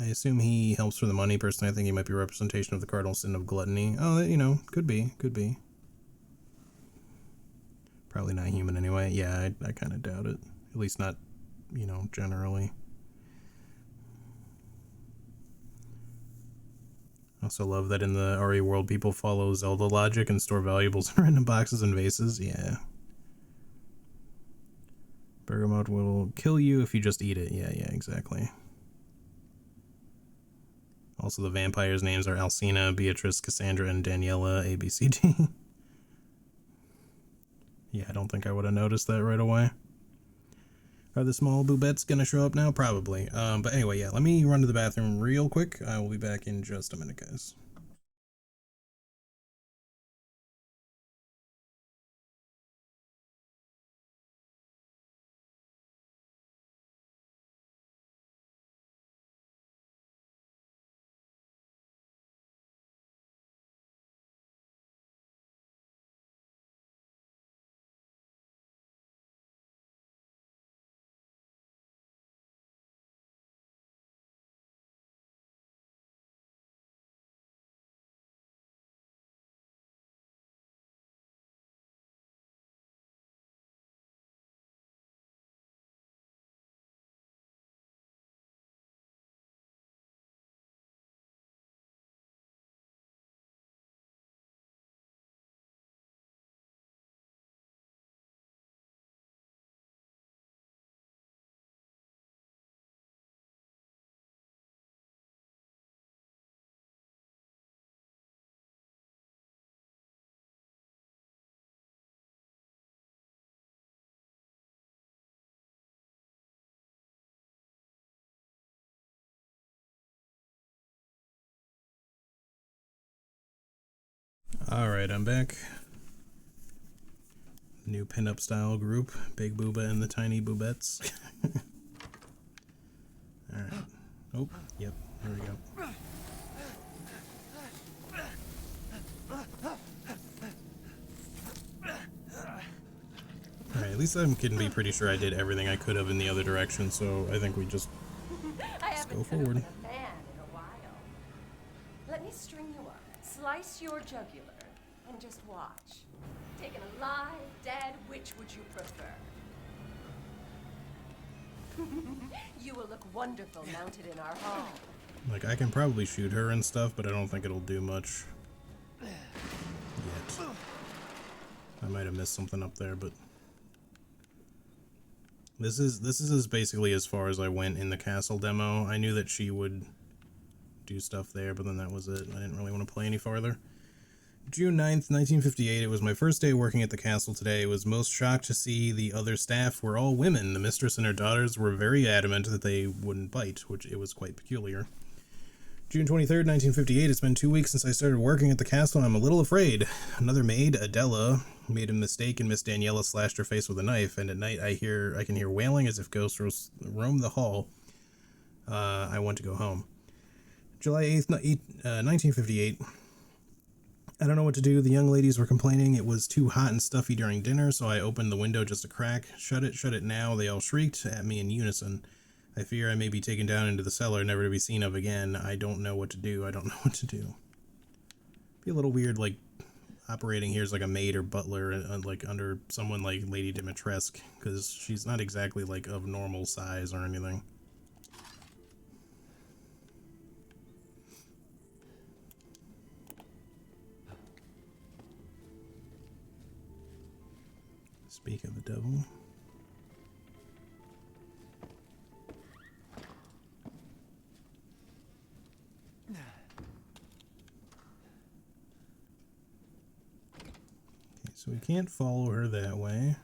assume he helps for the money. Personally, I think he might be a representation of the cardinal sin of gluttony. Oh, you know, could be, could be. Probably not human anyway. Yeah, I kind of doubt it. At least not, you know, generally. I also love that in the RE world, people follow Zelda logic and store valuables in random boxes and vases. Yeah. Bergamot will kill you if you just eat it. Yeah, exactly. Also, the vampires' names are Alcina, Beatrice, Cassandra, and Daniela, ABCD. Yeah, I don't think I would have noticed that right away. Are the small boobettes gonna show up now? Probably. But anyway, yeah, let me run to the bathroom real quick. I will be back in just a minute, guys. Alright, I'm back. New pinup style group. Big Booba and the Tiny Boobettes. Alright. Oh, yep. There we go. Alright, at least I can be pretty sure I did everything I could have in the other direction, so I think we just go forward. Man in a while. Let me string you up, slice your jugular, and just watch. Taken alive, dead, which would you prefer? You will look wonderful mounted in our hall. Like, I can probably shoot her and stuff, but I don't think it'll do much yet. I might have missed something up there, but this is basically as far as I went in the castle demo. I knew that she would do stuff there, but then that was it. I didn't really want to play any farther. June 9th, 1958. It was my first day working at the castle today. I was most shocked to see the other staff were all women. The mistress and her daughters were very adamant that they wouldn't bite, which it was quite peculiar. June 23rd, 1958. It's been 2 weeks since I started working at the castle, and I'm a little afraid. Another maid, Adela, made a mistake and Miss Daniela slashed her face with a knife, and at night I can hear wailing as if ghosts roam the hall. I want to go home. July 8th, 1958. I don't know what to do. The young ladies were complaining it was too hot and stuffy during dinner, so I opened the window just a crack. Shut it now. They all shrieked at me in unison. I fear I may be taken down into the cellar, never to be seen of again. I don't know what to do. Be a little weird, like, operating here as like a maid or butler, like under someone like Lady Dimitrescu, because she's not exactly like of normal size or anything. Speak of the devil. Okay, so we can't follow her that way.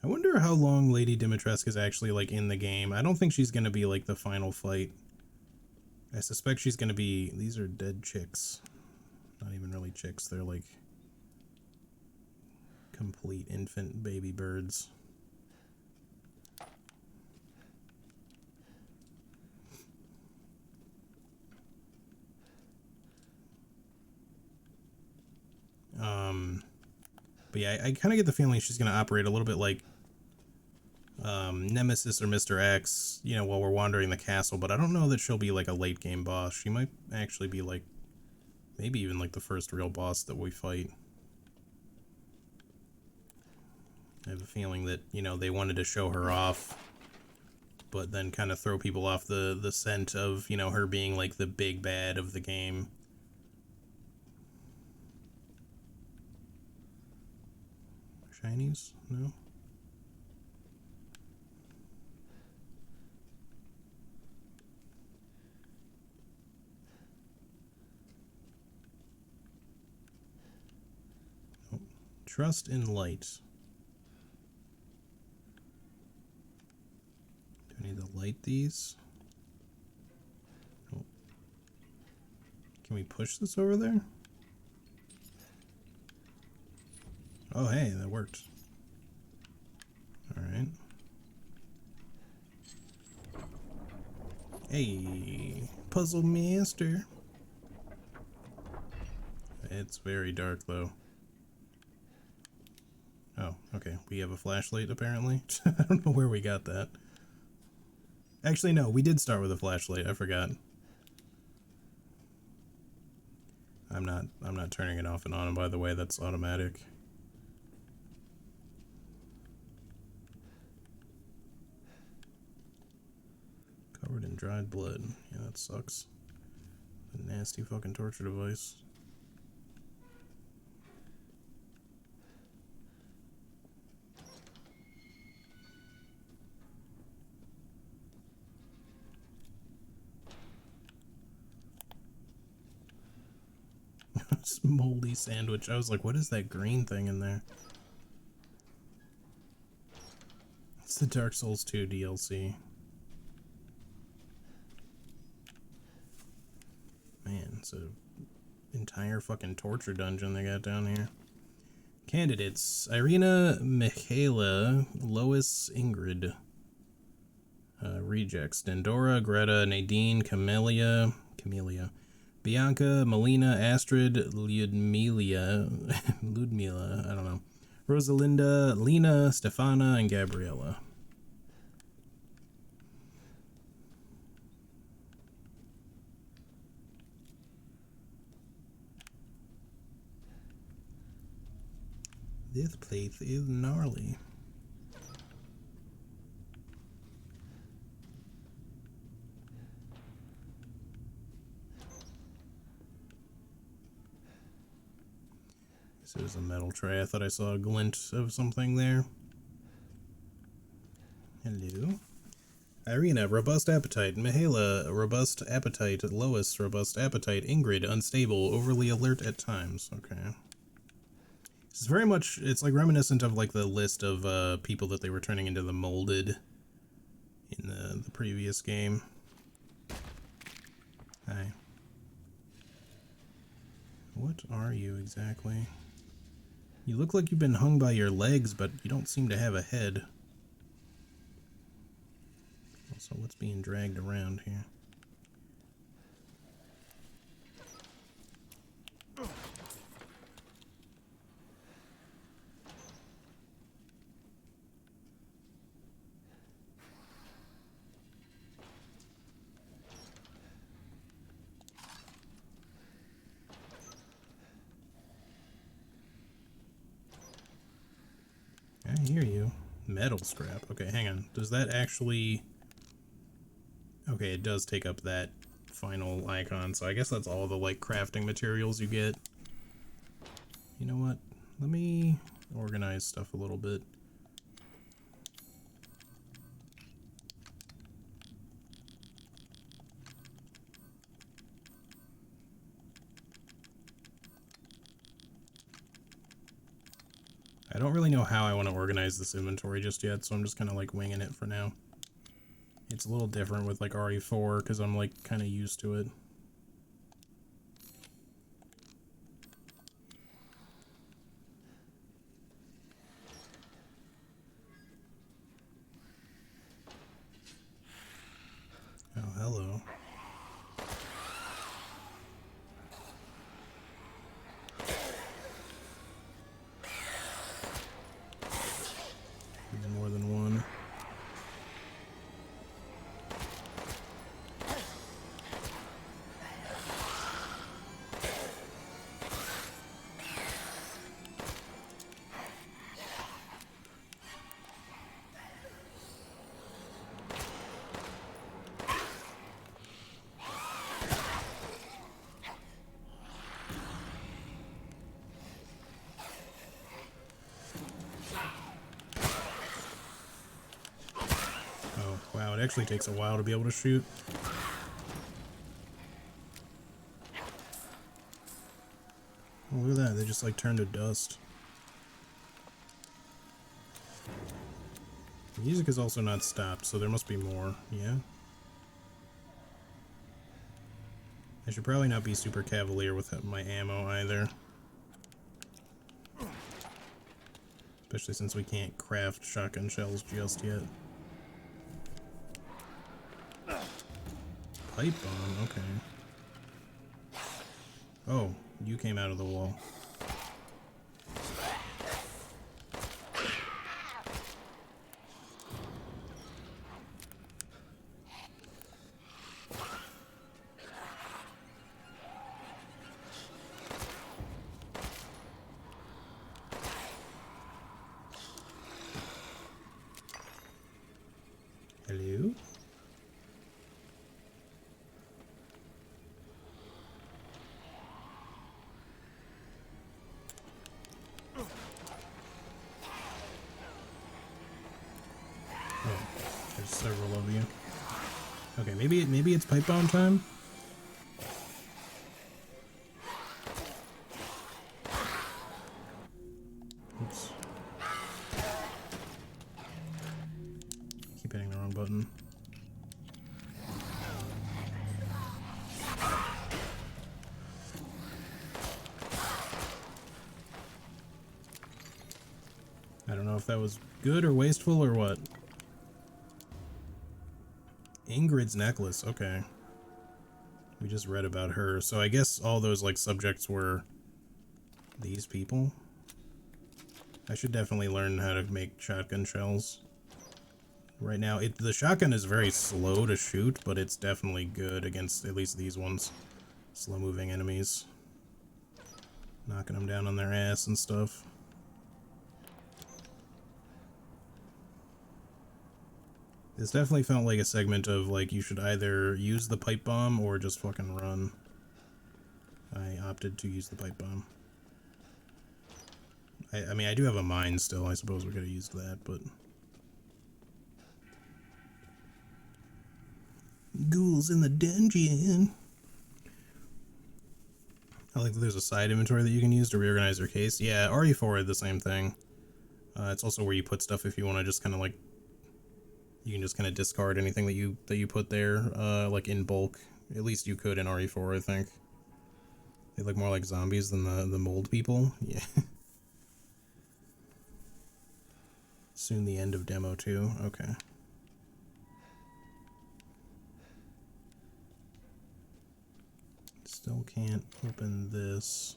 I wonder how long Lady Dimitrescu is actually, like, in the game. I don't think she's gonna be, like, the final fight. I suspect she's gonna be... These are dead chicks. Not even really chicks. They're, like, complete infant baby birds. But yeah, I kind of get the feeling she's going to operate a little bit like Nemesis or Mr. X, you know, while we're wandering the castle, but I don't know that she'll be like a late game boss. She might actually be like, maybe even like the first real boss that we fight. I have a feeling that, you know, they wanted to show her off, but then kind of throw people off the scent of, you know, her being like the big bad of the game. Shinies? No? Oh. Trust in light. Do I need to light these? Oh. Can we push this over there? Oh, hey, that worked. Alright. Hey, puzzle master. It's very dark, though. Oh, okay. We have a flashlight, apparently. I don't know where we got that. Actually, no, we did start with a flashlight. I forgot. I'm not turning it off and on, and by the way, that's automatic. Covered in dried blood. Yeah, that sucks. A nasty fucking torture device. Moldy sandwich. I was like, what is that green thing in there? It's the Dark Souls 2 DLC. Man, it's a entire fucking torture dungeon they got down here. Candidates: Irina, Michaela, Lois, Ingrid. Rejects: Dendora, Greta, Nadine, Camellia, Bianca, Melina, Astrid, Ludmila, I don't know. Rosalinda, Lena, Stefana, and Gabriella. This place is gnarly. This is a metal tray. I thought I saw a glint of something there. Hello. Irina, robust appetite. Mihaela, robust appetite. Lois, robust appetite. Ingrid, unstable, overly alert at times. Okay. It's very much, it's like reminiscent of like the list of people that they were turning into the molded in the previous game. Hi. What are you exactly? You look like you've been hung by your legs, but you don't seem to have a head. Also, what's being dragged around here? I hear you. Metal scrap. Okay, hang on. Does that actually... Okay, it does take up that final icon, so I guess that's all the, like, crafting materials you get. You know what? Let me organize stuff a little bit. I don't really know how I want to organize this inventory just yet, so I'm just kind of like winging it for now. It's a little different with like RE4 because I'm like kind of used to it. Oh, hello. There's more than one. Wow, it actually takes a while to be able to shoot. Oh, look at that, they just like turn to dust. The music is also not stopped, so there must be more, yeah? I should probably not be super cavalier with my ammo either. Especially since we can't craft shotgun shells just yet. Pipe bomb, okay. Oh, you came out of the wall. Hello? There's several of you. Okay, maybe it's pipe bomb time. Oops. Keep hitting the wrong button. I don't know if that was good or wasteful or what. Ingrid's necklace, okay. We just read about her, so I guess all those like subjects were these people. I should definitely learn how to make shotgun shells. Right now, the shotgun is very slow to shoot, but it's definitely good against at least these ones. Slow-moving enemies. Knocking them down on their ass and stuff. This definitely felt like a segment of, like, you should either use the pipe bomb or just fucking run. I opted to use the pipe bomb. I mean, I do have a mine still. I suppose we could have used that, but... Ghouls in the dungeon! I like that there's a side inventory that you can use to reorganize your case. Yeah, RE4 had the same thing. It's also where you put stuff if you want to just kind of, like... You can just kind of discard anything that you put there, like in bulk. At least you could in RE4, I think. They look more like zombies than the mold people. Yeah. Soon the end of demo 2. Okay. Still can't open this.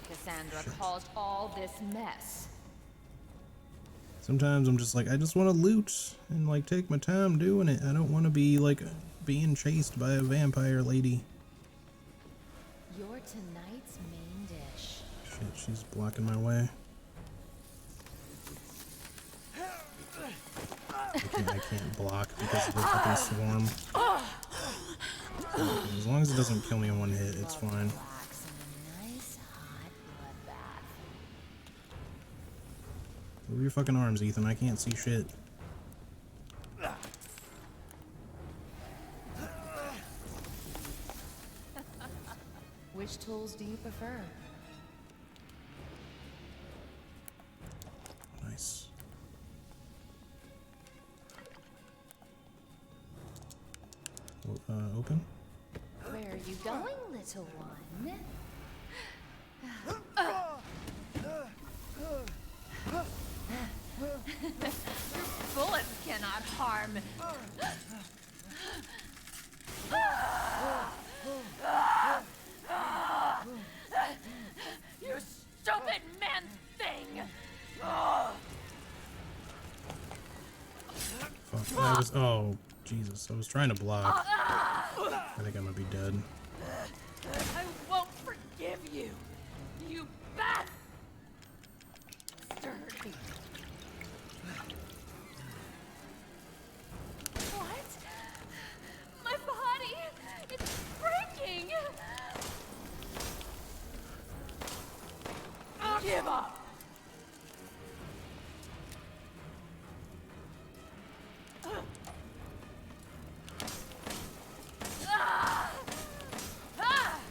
Cassandra caused all this mess. Sometimes I'm just like, I just want to loot and like take my time doing it. I don't want to be like being chased by a vampire lady. You're tonight's main dish. Shit, she's blocking my way. I can't block because of the fucking swarm. As long as it doesn't kill me in one hit, it's fine. Move your fucking arms, Ethan. I can't see shit. Which tools do you prefer? Nice. Open? Where are you going, little one? Bullets cannot harm. You stupid man thing! Fuck, I was, oh, Jesus, I was trying to block. I think I'm gonna be dead. I won't forgive you, you bastard! What? My body! It's breaking! Give up!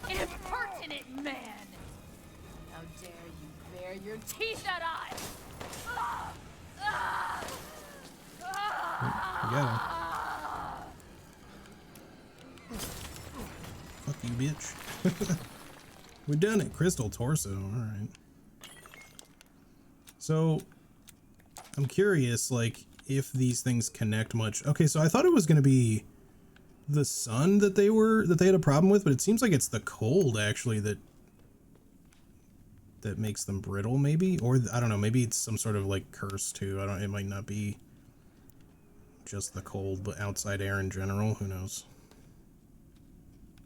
Impertinent man! How dare you bare your teeth at us! You got him. Fuck you, bitch. We done it. Crystal torso. Alright. So, I'm curious, like, if these things connect much. Okay, so I thought it was going to be the sun that they had a problem with, but it seems like it's the cold, actually, that makes them brittle, maybe? Or, I don't know, maybe it's some sort of, like, curse, too. It might not be just the cold, but outside air in general. Who knows?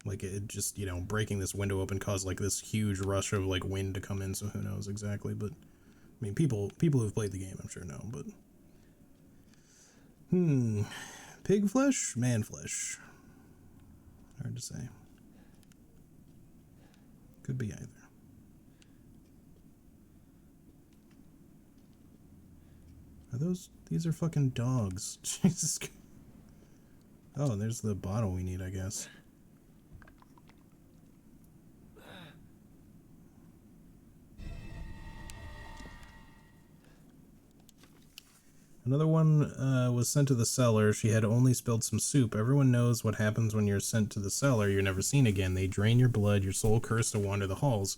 Like, it just, you know, breaking this window open caused, like, this huge rush of, like, wind to come in, so who knows exactly, but... I mean, people who've played the game, I'm sure know, but... Pig flesh? Man flesh. Hard to say. Could be either. Are those... These are fucking dogs. Jesus Christ. Oh, there's the bottle we need, I guess. Another one was sent to the cellar. She had only spilled some soup. Everyone knows what happens when you're sent to the cellar. You're never seen again. They drain your blood, your soul cursed to wander the halls.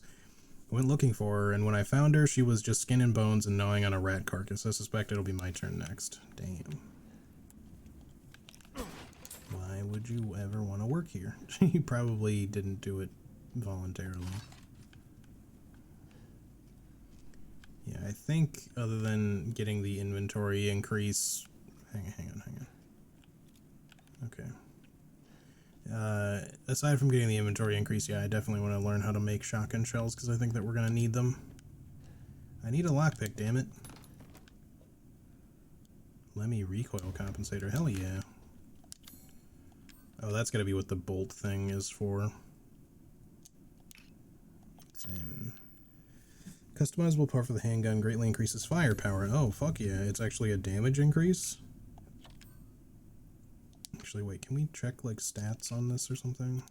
I went looking for her, and when I found her, she was just skin and bones and gnawing on a rat carcass. I suspect it'll be my turn next. Damn. Why would you ever want to work here? You probably didn't do it voluntarily. Yeah, I think other than getting the inventory increase... Hang on. Okay. Aside from getting the inventory increase, yeah, I definitely want to learn how to make shotgun shells, because I think that we're going to need them. I need a lockpick, damn it. Lemmy recoil compensator, hell yeah. Oh, that's going to be what the bolt thing is for. Examine. Customizable part for the handgun greatly increases firepower. Oh, fuck yeah. It's actually a damage increase? Actually, wait. Can we check, like, stats on this or something?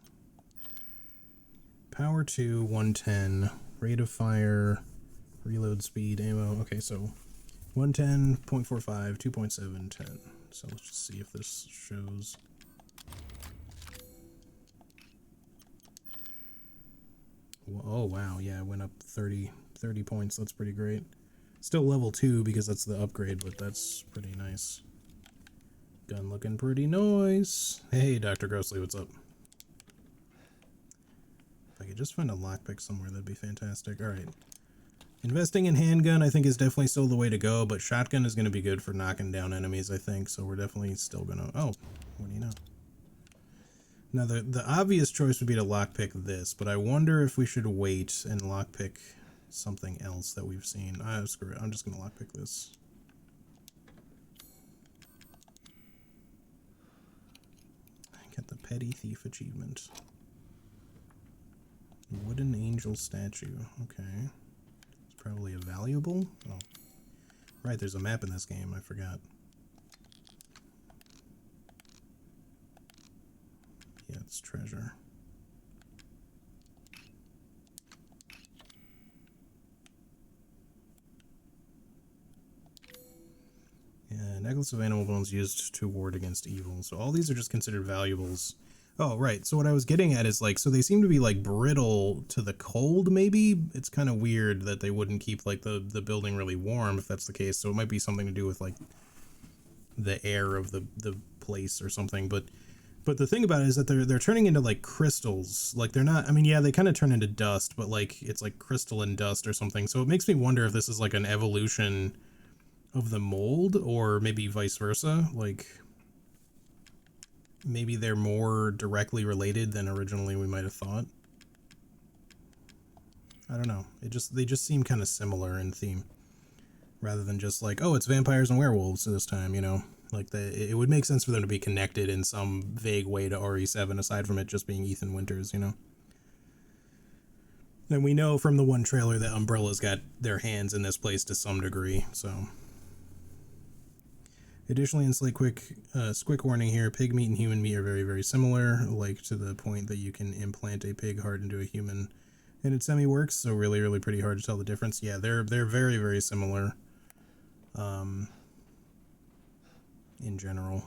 Power 2, 110. Rate of fire. Reload speed, ammo. Okay, so 110, 0.45, 2.7, 10. So let's just see if this shows... Oh, wow. Yeah, it went up 30 points. That's pretty great. Still level 2 because that's the upgrade, but that's pretty nice. Gun looking pretty nice. Hey, Dr. Grossly, what's up? If I could just find a lockpick somewhere, that'd be fantastic. Alright. Investing in handgun, I think, is definitely still the way to go, but shotgun is going to be good for knocking down enemies, I think, so we're definitely still going to... Oh, what do you know? Now, the obvious choice would be to lockpick this, but I wonder if we should wait and lockpick something else that we've seen. Screw it. I'm just going to lockpick this. Get the Petty Thief achievement. Wooden angel statue. Okay. It's probably a valuable. Oh. Right, there's a map in this game. I forgot. Yeah, it's treasure. necklace of animal bones used to ward against evil. So all these are just considered valuables. Oh, right. So what I was getting at is like, so they seem to be like brittle to the cold, maybe? It's kind of weird that they wouldn't keep like the building really warm if that's the case. So it might be something to do with like the air of the place or something. But the thing about it is that they're turning into like crystals. Like they're not, I mean, yeah, they kind of turn into dust, but like it's like crystalline dust or something. So it makes me wonder if this is like an evolution of the mold or maybe vice versa. Like maybe they're more directly related than originally we might have thought. I don't know. They just seem kind of similar in theme rather than just like, oh, it's vampires and werewolves this time, you know? Like it would make sense for them to be connected in some vague way to RE7 aside from it just being Ethan Winters, you know? And we know from the one trailer that Umbrella's got their hands in this place to some degree, so. Additionally, in quick warning here, pig meat and human meat are very, very similar, like to the point that you can implant a pig heart into a human and it semi-works, so really, really pretty hard to tell the difference. Yeah, they're very, very similar, in general.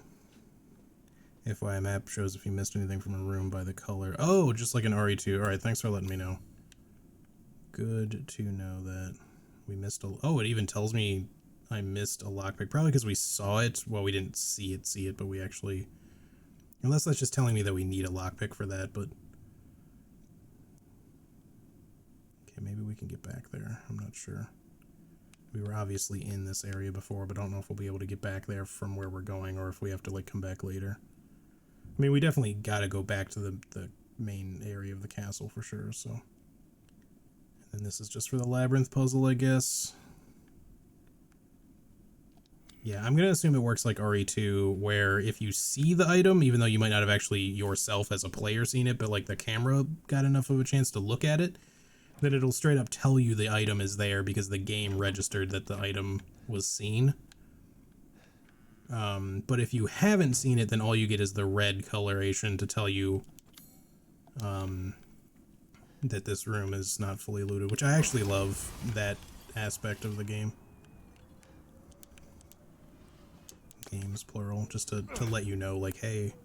FYI map shows if you missed anything from a room by the color. Oh, just like an RE2. Alright, thanks for letting me know. Good to know that we missed oh, it even tells me I missed a lockpick, probably because we saw it. Well, we didn't see it, but we actually... Unless that's just telling me that we need a lockpick for that, but... Okay, maybe we can get back there. I'm not sure. We were obviously in this area before, but I don't know if we'll be able to get back there from where we're going, or if we have to, like, come back later. I mean, we definitely gotta go back to the main area of the castle for sure, so... And then this is just for the labyrinth puzzle, I guess. Yeah, I'm going to assume it works like RE2, where if you see the item, even though you might not have actually yourself as a player seen it, but like the camera got enough of a chance to look at it, then it'll straight up tell you the item is there because the game registered that the item was seen. But if you haven't seen it, then all you get is the red coloration to tell you that this room is not fully looted, which I actually love that aspect of the game. Games, plural, just to let you know, like, hey,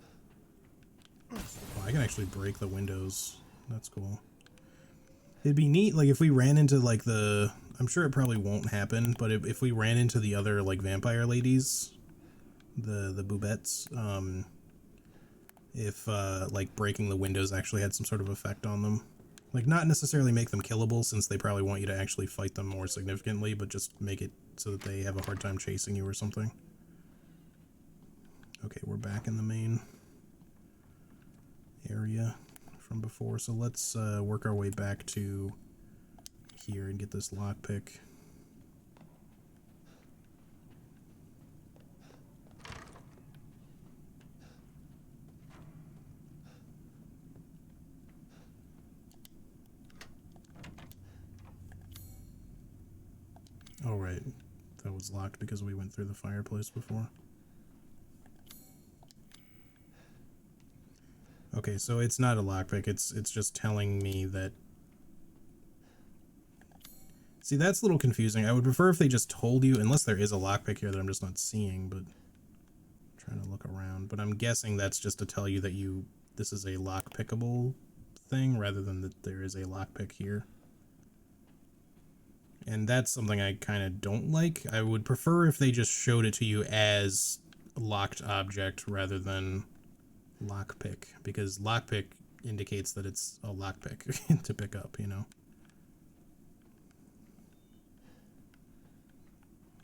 oh, I can actually break the windows. That's cool. It'd be neat, like, if we ran into, like, I'm sure it probably won't happen, but if we ran into the other, like, vampire ladies, the Boubettes, if, like, breaking the windows actually had some sort of effect on them. Like, not necessarily make them killable, since they probably want you to actually fight them more significantly, but just make it so that they have a hard time chasing you or something. Okay, we're back in the main area from before, so let's work our way back to here and get this lockpick. Oh, right. That was locked because we went through the fireplace before. Okay, so it's not a lockpick, it's just telling me that... See, that's a little confusing. I would prefer if they just told you, unless there is a lockpick here that I'm just not seeing, but... I'm trying to look around. But I'm guessing that's just to tell you that this is a lockpickable thing, rather than that there is a lockpick here. And that's something I kind of don't like. I would prefer if they just showed it to you as a locked object, rather than... lockpick, because lockpick indicates that it's a lockpick to pick up, you know.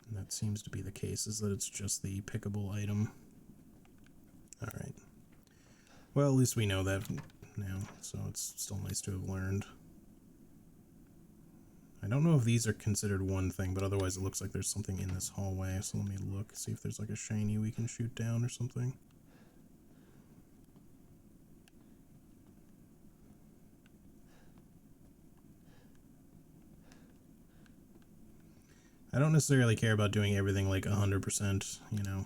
And that seems to be the case, is that it's just the pickable item. Alright. Well, at least we know that now, so it's still nice to have learned. I don't know if these are considered one thing, but otherwise it looks like there's something in this hallway, so let me look, see if there's like a shiny we can shoot down or something. I don't necessarily care about doing everything like 100%, you know.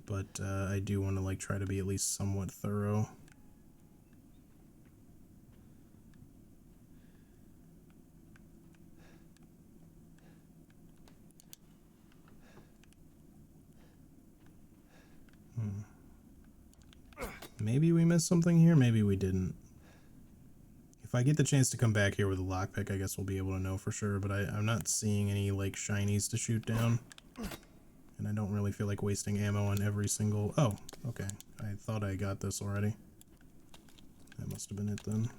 But I do want to like try to be at least somewhat thorough. maybe we missed something here, maybe we didn't. If I get the chance to come back here with a lockpick, I guess we'll be able to know for sure, but I'm not seeing any, like, shinies to shoot down. And I don't really feel like wasting ammo on every single... Oh, okay. I thought I got this already. That must have been it then.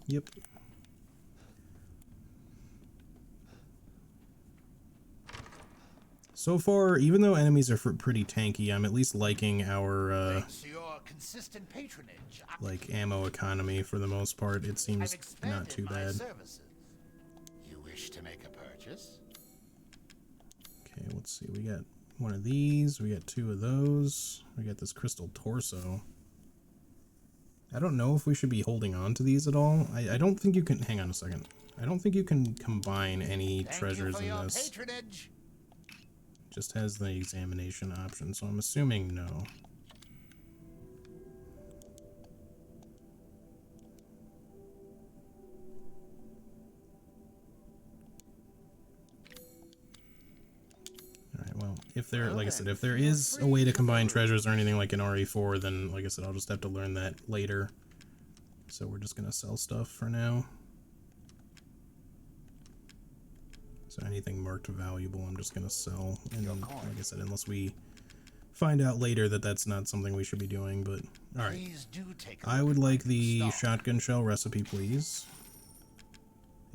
Yep. So far, even though enemies are pretty tanky, I'm at least liking our, Thanks to your consistent patronage, like, ammo economy for the most part. It seems not too bad. services. You wish to make a purchase? Okay, let's see. We got one of these. We got two of those. We got this crystal torso. I don't know if we should be holding on to these at all. I don't think you can... Hang on a second. I don't think you can combine any treasures in this. Patronage. Just has the examination option, so I'm assuming no. Alright, well, if there, like I said, if there is a way to combine treasures or anything like in RE4, then, like I said, I'll just have to learn that later. So we're just gonna sell stuff for now. So anything marked valuable, I'm just gonna sell. And like I said, unless we find out later that that's not something we should be doing, but alright. I would like the shotgun shell recipe, please.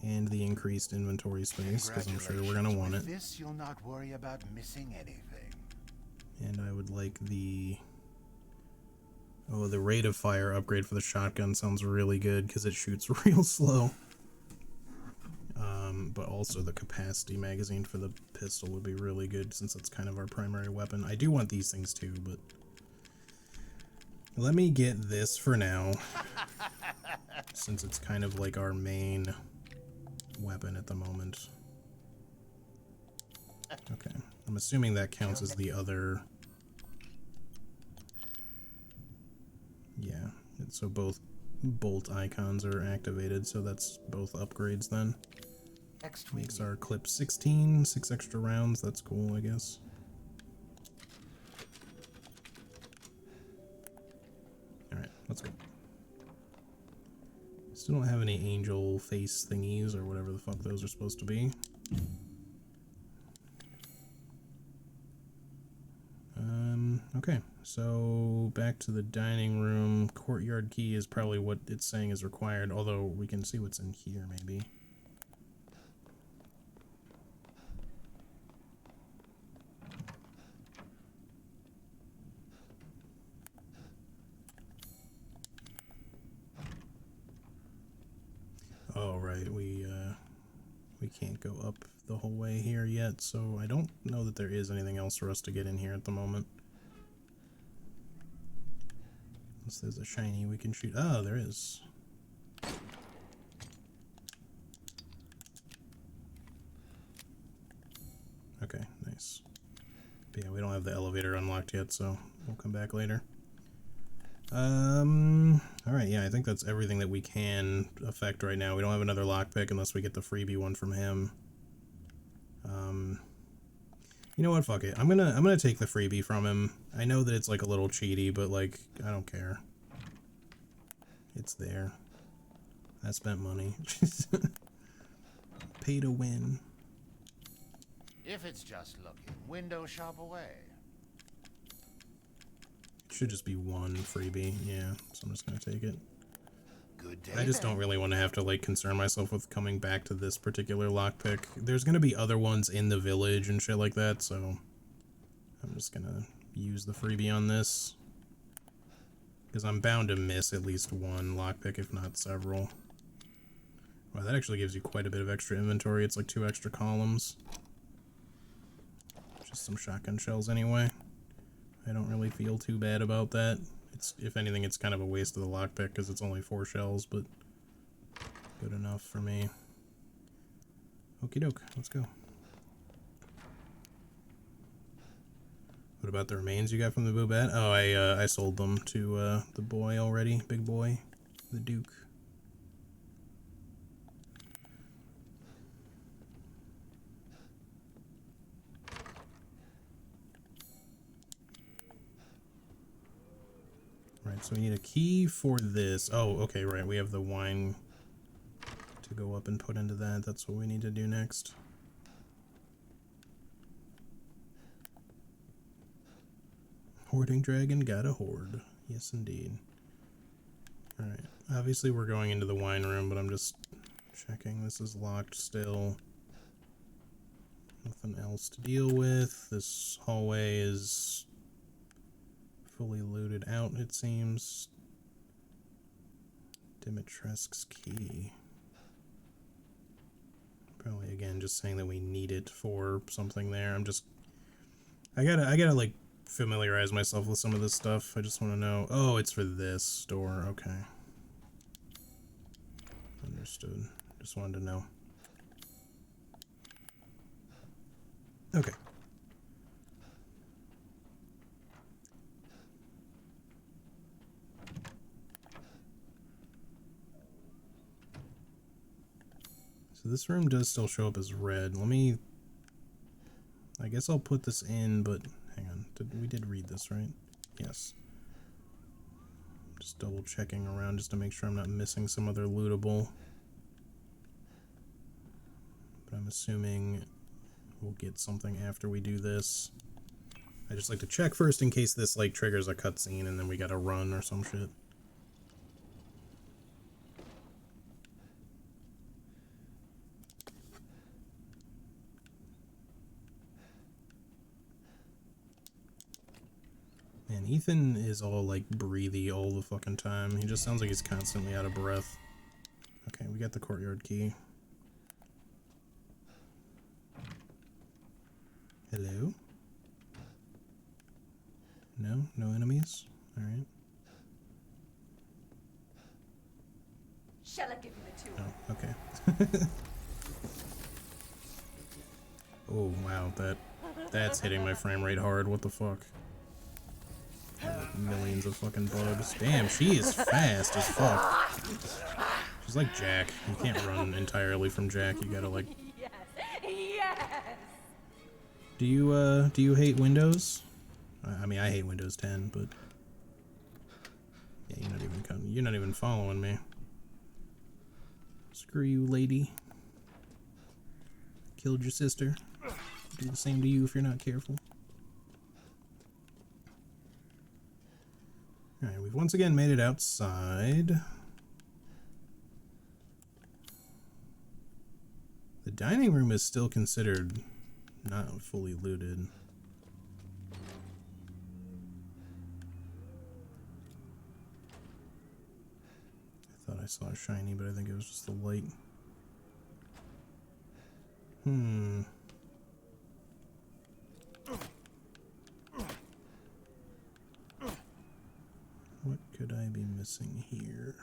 And the increased inventory space, because I'm sure we're gonna want it. With this, you'll not worry about missing anything. And I would like the... Oh, the rate of fire upgrade for the shotgun sounds really good, because it shoots real slow. But also the capacity magazine for the pistol would be really good, since it's kind of our primary weapon. I do want these things too, but... Let me get this for now, since it's kind of like our main weapon at the moment. Okay, I'm assuming that counts as the other... Yeah, so both bolt icons are activated, so that's both upgrades then. Makes our clip 16, 6 extra rounds, that's cool, I guess. Alright, let's go. Still don't have any angel face thingies, or whatever the fuck those are supposed to be. Okay, so back to the dining room. Courtyard key is probably what it's saying is required, although we can see what's in here, maybe. Oh, right, we can't go up the whole way here yet, so I don't know that there is anything else for us to get in here at the moment. Unless there's a shiny we can shoot. Oh, there is. Okay, nice. But yeah, we don't have the elevator unlocked yet, so we'll come back later. Alright, yeah, I think that's everything that we can affect right now. We don't have another lockpick unless we get the freebie one from him. You know what, fuck it. I'm gonna take the freebie from him. I know that it's like a little cheaty, but like, I don't care. It's there. I spent money. Pay to win. If it's just looking, window shop away. It should just be one freebie, yeah. So I'm just gonna take it. Good day. I just don't really want to have to like concern myself with coming back to this particular lockpick. There's gonna be other ones in the village and shit like that, so I'm just gonna use the freebie on this. Because I'm bound to miss at least one lockpick, if not several. Wow, that actually gives you quite a bit of extra inventory. It's like 2 extra columns. Just some shotgun shells anyway. I don't really feel too bad about that. It's, if anything, it's kind of a waste of the lockpick because it's only 4 shells, but good enough for me. Okie doke, let's go. What about the remains you got from the Boobette? Oh, I sold them to the boy already, big boy, the Duke. Right, Alright, so we need a key for this. Oh, okay, right. We have the wine to go up and put into that. That's what we need to do next. Hoarding dragon got a hoard. Yes, indeed. Alright, obviously we're going into the wine room, but I'm just checking. This is locked still. Nothing else to deal with. This hallway is fully looted out, it seems. Dimitrescu's key. Probably, again, just saying that we need it for something there. I gotta, like, familiarize myself with some of this stuff. I just want to know. Oh, it's for this door. Okay. Understood. Just wanted to know. Okay. So this room does still show up as red. I guess I'll put this in, but hang on. We did read this, right? Yes. Just double checking around just to make sure I'm not missing some other lootable. But I'm assuming we'll get something after we do this. I just like to check first in case this like triggers a cutscene and then we gotta run or some shit. Man, Ethan is all like breathy all the fucking time. He just sounds like he's constantly out of breath. Okay, we got the courtyard key. Hello? No? No enemies? Alright. Shall I give you the tool? Oh, okay. Oh, wow, that's hitting my frame rate hard. What the fuck? Like millions of fucking bugs. Damn, she is fast as fuck. She's like Jack. You can't run entirely from Jack. You gotta like... Yes! Yes! Do you hate Windows? I mean, I hate Windows 10, but... Yeah, you're not even following me. Screw you, lady. Killed your sister. Do the same to you if you're not careful. Alright, we've once again made it outside. The dining room is still considered not fully looted. I thought I saw a shiny, but I think it was just the light. What could I be missing here?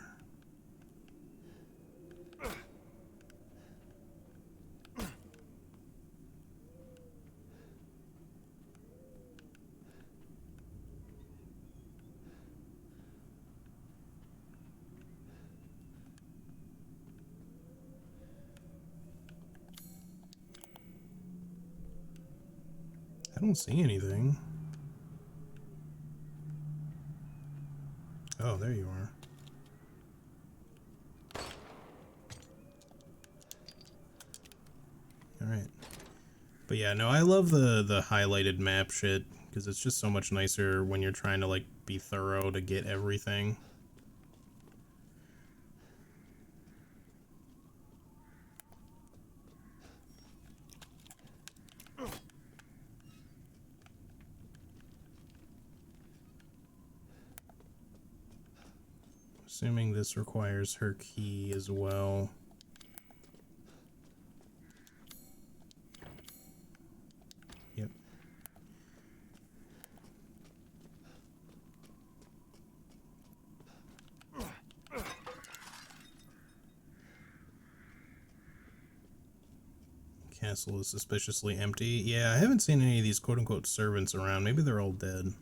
I don't see anything. Oh, there you are. Alright. But yeah, no, I love the highlighted map shit, because it's just so much nicer when you're trying to, like, be thorough to get everything. Assuming this requires her key as well. Yep. Castle is suspiciously empty. Yeah, I haven't seen any of these quote-unquote servants around. Maybe they're all dead.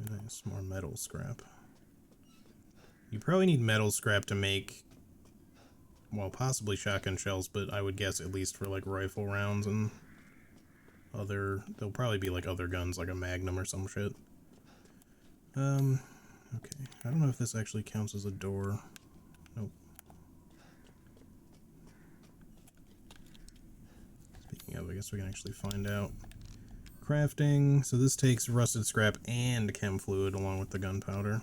Nice, more metal scrap. You probably need metal scrap to make, well, possibly shotgun shells, but I would guess at least for like rifle rounds and other, there'll probably be like other guns, like a Magnum or some shit. Okay, I don't know if this actually counts as a door. Nope. Speaking of, I guess we can actually find out. Crafting, so this takes rusted scrap and chem fluid along with the gunpowder.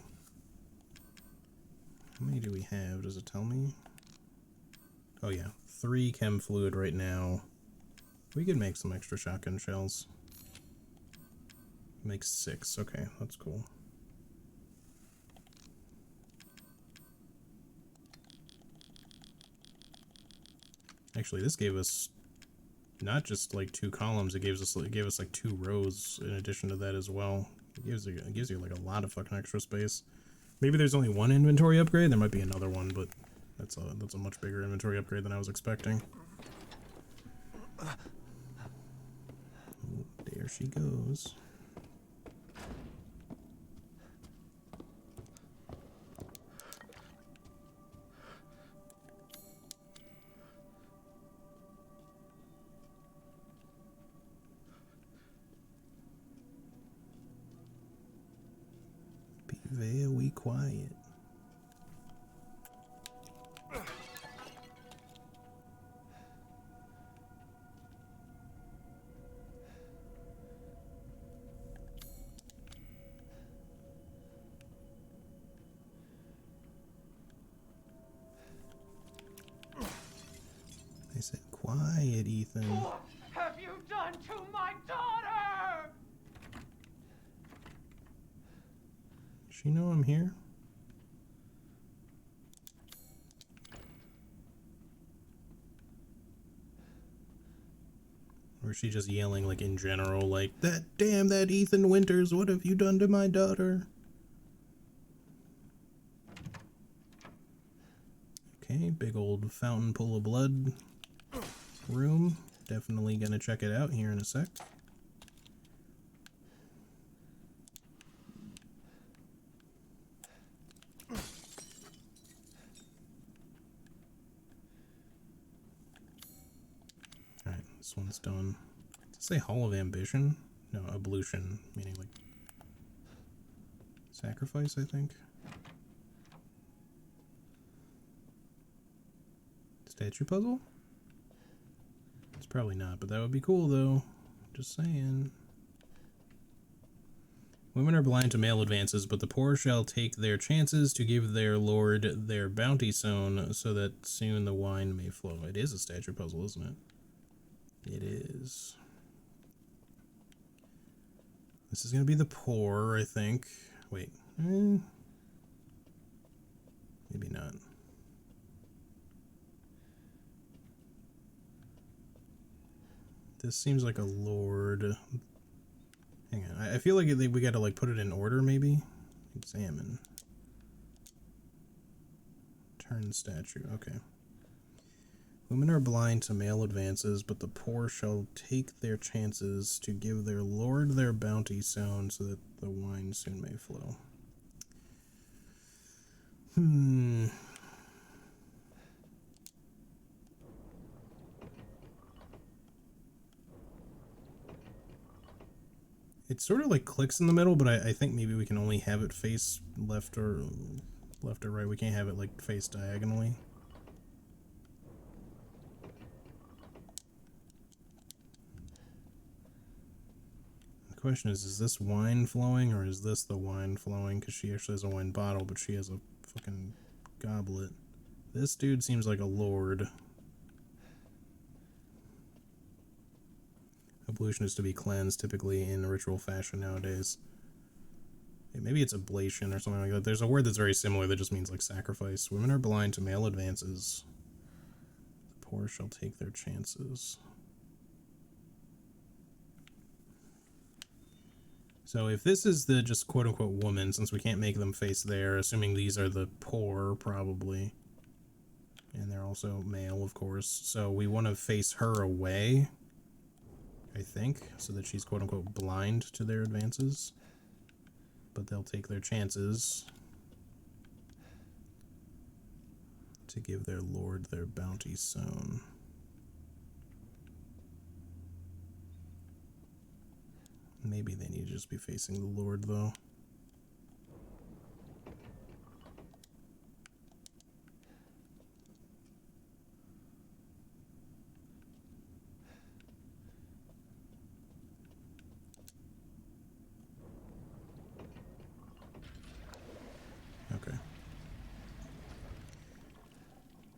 How many do we have? Does it tell me? Oh yeah, 3 chem fluid right now. We could make some extra shotgun shells. Make 6, okay, that's cool. Actually, this gave us not just like 2 columns, it gave us like 2 rows in addition to that as well. It gives you like a lot of fucking extra space. Maybe there's only 1 inventory upgrade, there might be another one, but that's a much bigger inventory upgrade than I was expecting. Oh, there she goes. Be very quiet. I said quiet, Ethan. What have you done to my daughter? Does she know I'm here? Or is she just yelling like in general, like, that Ethan Winters, what have you done to my daughter? Okay, big old fountain pool of blood room. Definitely gonna check it out here in a sec. Alright, this one's done. Does it say Hall of Ambition? No, Ablution, meaning like sacrifice, I think. Statue puzzle? It's probably not, but that would be cool though. Just saying. Women are blind to male advances, but the poor shall take their chances to give their lord their bounty sown, so that soon the wine may flow. It is a statue puzzle, isn't it? It is. This is gonna be the poor, I think. Wait. Maybe not. This seems like a lord. Hang on, I feel like we gotta like put it in order maybe. Examine. Turn statue, okay. Women are blind to male advances, but the poor shall take their chances to give their lord their bounty sown, so that the wine soon may flow. It sort of like clicks in the middle, but I think maybe we can only have it face left or right. We can't have it like face diagonally. The question is this wine flowing or is this the wine flowing? Because she actually has a wine bottle, but she has a fucking goblet. This dude seems like a lord. Ablution is to be cleansed, typically in ritual fashion nowadays. Maybe it's ablation or something like that. There's a word that's very similar that just means like sacrifice. Women are blind to male advances. The poor shall take their chances. So if this is the just quote-unquote woman, since we can't make them face there, assuming these are the poor, probably. And they're also male, of course. So we want to face her away, I think, so that she's quote-unquote blind to their advances. But they'll take their chances to give their lord their bounty sown. Maybe they need to just be facing the Lord, though. Okay.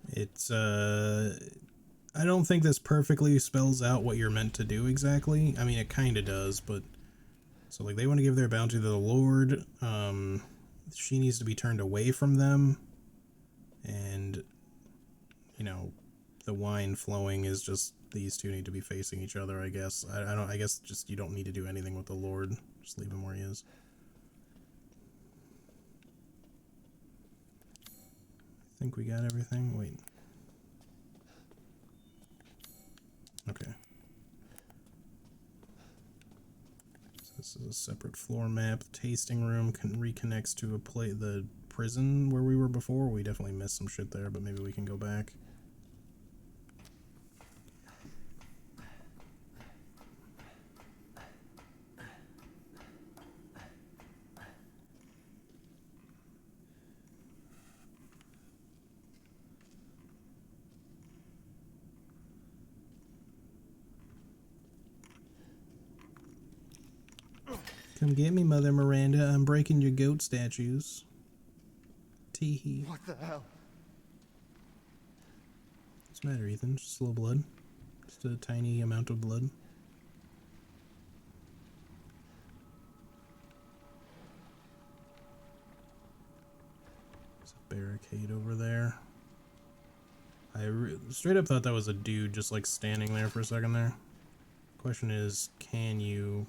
It's, I don't think this perfectly spells out what you're meant to do exactly. I mean, it kind of does, but... So, like, they want to give their bounty to the Lord. She needs to be turned away from them. And, you know, the wine flowing is just... These two need to be facing each other, I guess. I guess just you don't need to do anything with the Lord. Just leave him where he is. I think we got everything. Wait. Okay. So this is a separate floor map. The tasting room reconnects to the prison where we were before. We definitely missed some shit there, but maybe we can go back. Come get me, Mother Miranda. I'm breaking your goat statues. Teehee. What the hell? What's the matter, Ethan? Just a little blood. Just a tiny amount of blood. There's a barricade over there. I straight up thought that was a dude just like standing there for a second there. Question is, can you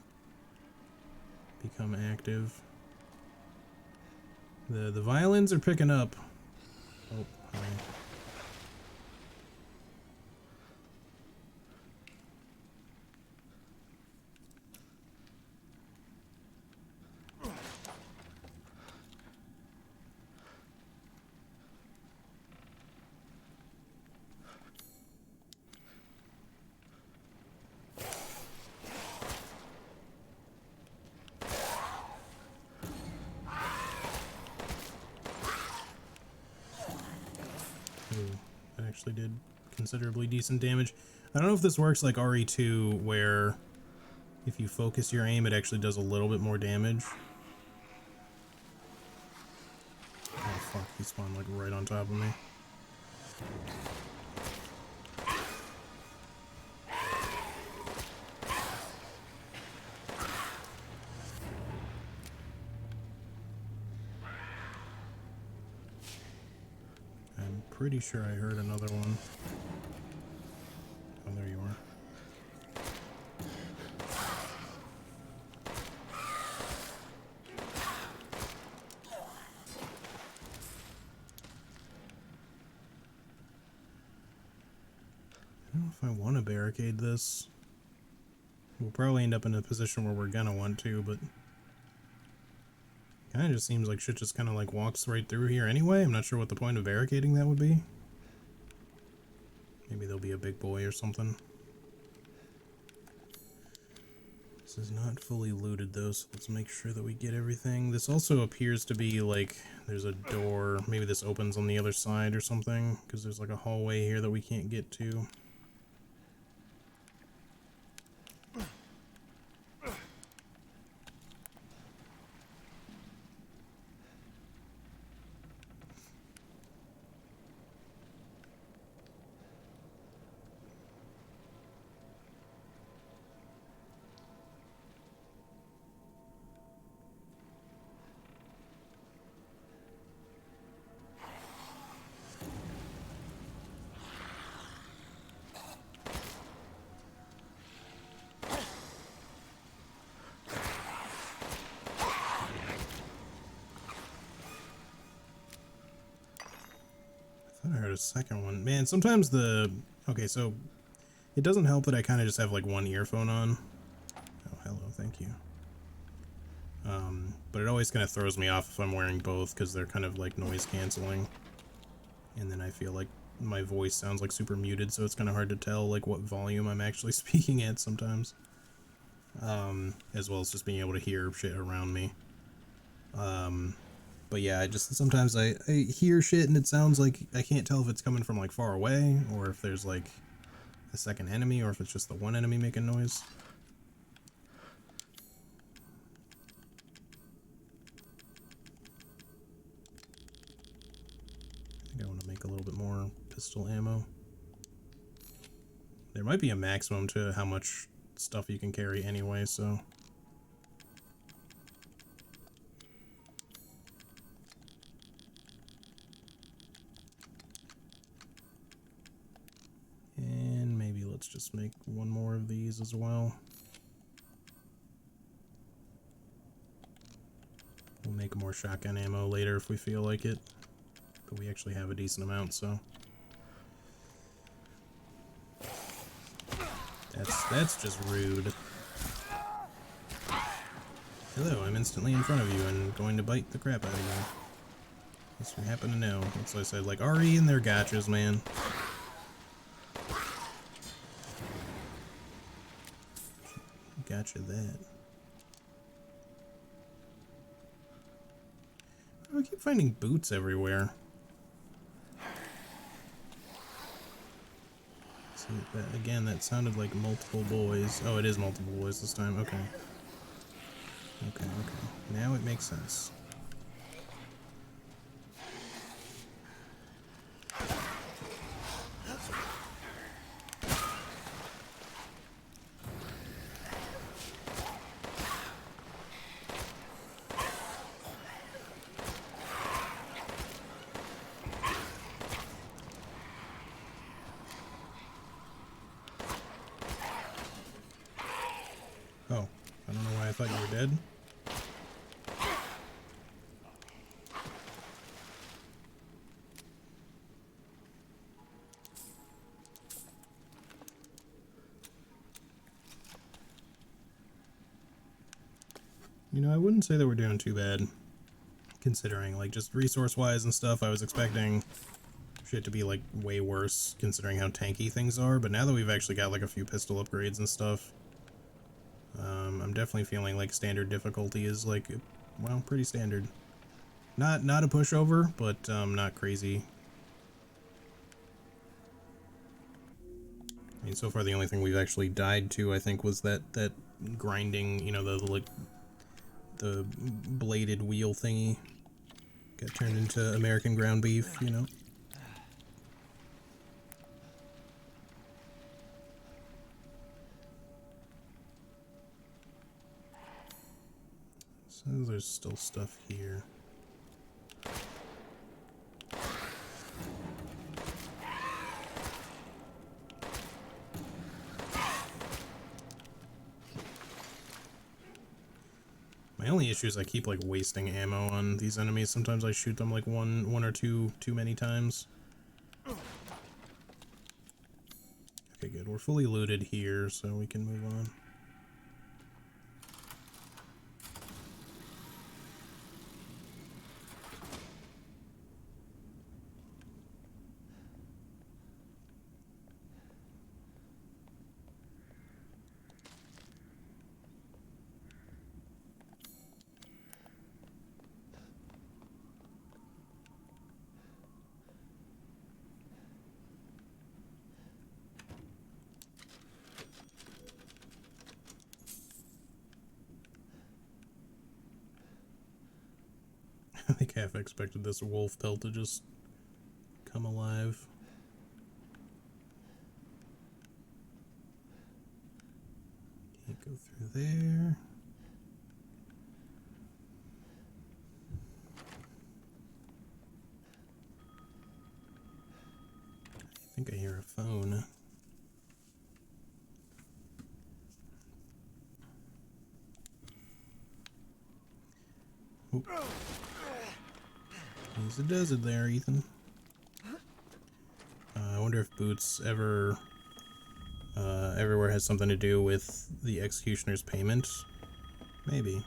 become active? The violins are picking up. Oh, hi. Actually did considerably decent damage. I don't know if this works like RE2 where if you focus your aim it actually does a little bit more damage. Oh fuck, he spawned like right on top of me. Pretty sure I heard another one. Oh, there you are. I don't know if I want to barricade this. We'll probably end up in a position where we're gonna want to, but kind of just seems like shit just kind of like walks right through here anyway. I'm not sure what the point of barricading that would be. Maybe there'll be a big boy or something. This is not fully looted though, so let's make sure that we get everything. This also appears to be like there's a door. Maybe this opens on the other side or something, because there's like a hallway here that we can't get to. I heard a second one. Man, sometimes okay, so it doesn't help that I kind of just have like one earphone on. Oh, hello, thank you. But it always kind of throws me off if I'm wearing both because they're kind of like noise canceling. And then I feel like my voice sounds like super muted, so it's kind of hard to tell like what volume I'm actually speaking at sometimes. as well as just being able to hear shit around me. But yeah, I just sometimes I hear shit and it sounds like I can't tell if it's coming from like far away or if there's like a second enemy or if it's just the one enemy making noise. I think I want to make a little bit more pistol ammo. There might be a maximum to how much stuff you can carry anyway, so... And maybe let's just make one more of these as well. We'll make more shotgun ammo later if we feel like it. But we actually have a decent amount, so... That's just rude. Hello, I'm instantly in front of you and going to bite the crap out of you. Yes, we happen to know. That's what I said, like, RE and their gotchas, man. Gotcha that. I keep finding boots everywhere. See, that, again, that sounded like multiple boys. Oh, it is multiple boys this time. Okay. Okay. Now it makes sense. Oh, I don't know why I thought you were dead. You know, I wouldn't say that we're doing too bad, considering, like, just resource-wise and stuff. I was expecting shit to be, like, way worse, considering how tanky things are, but now that we've actually got, like, a few pistol upgrades and stuff, I'm definitely feeling like standard difficulty is, like, well, pretty standard. Not a pushover, but, not crazy. I mean, so far the only thing we've actually died to, I think, was that grinding, you know, the bladed wheel thingy. Got turned into American ground beef, you know? So there's still stuff here. My only issue is I keep like wasting ammo on these enemies. Sometimes I shoot them like one or two too many times. Okay, good. We're fully looted here, so we can move on. I think half expected this wolf pelt to just come alive. Can't go through there. I think I hear a phone. Oop. Easy does it there, Ethan. I wonder if boots everywhere has something to do with the executioner's payment. Maybe.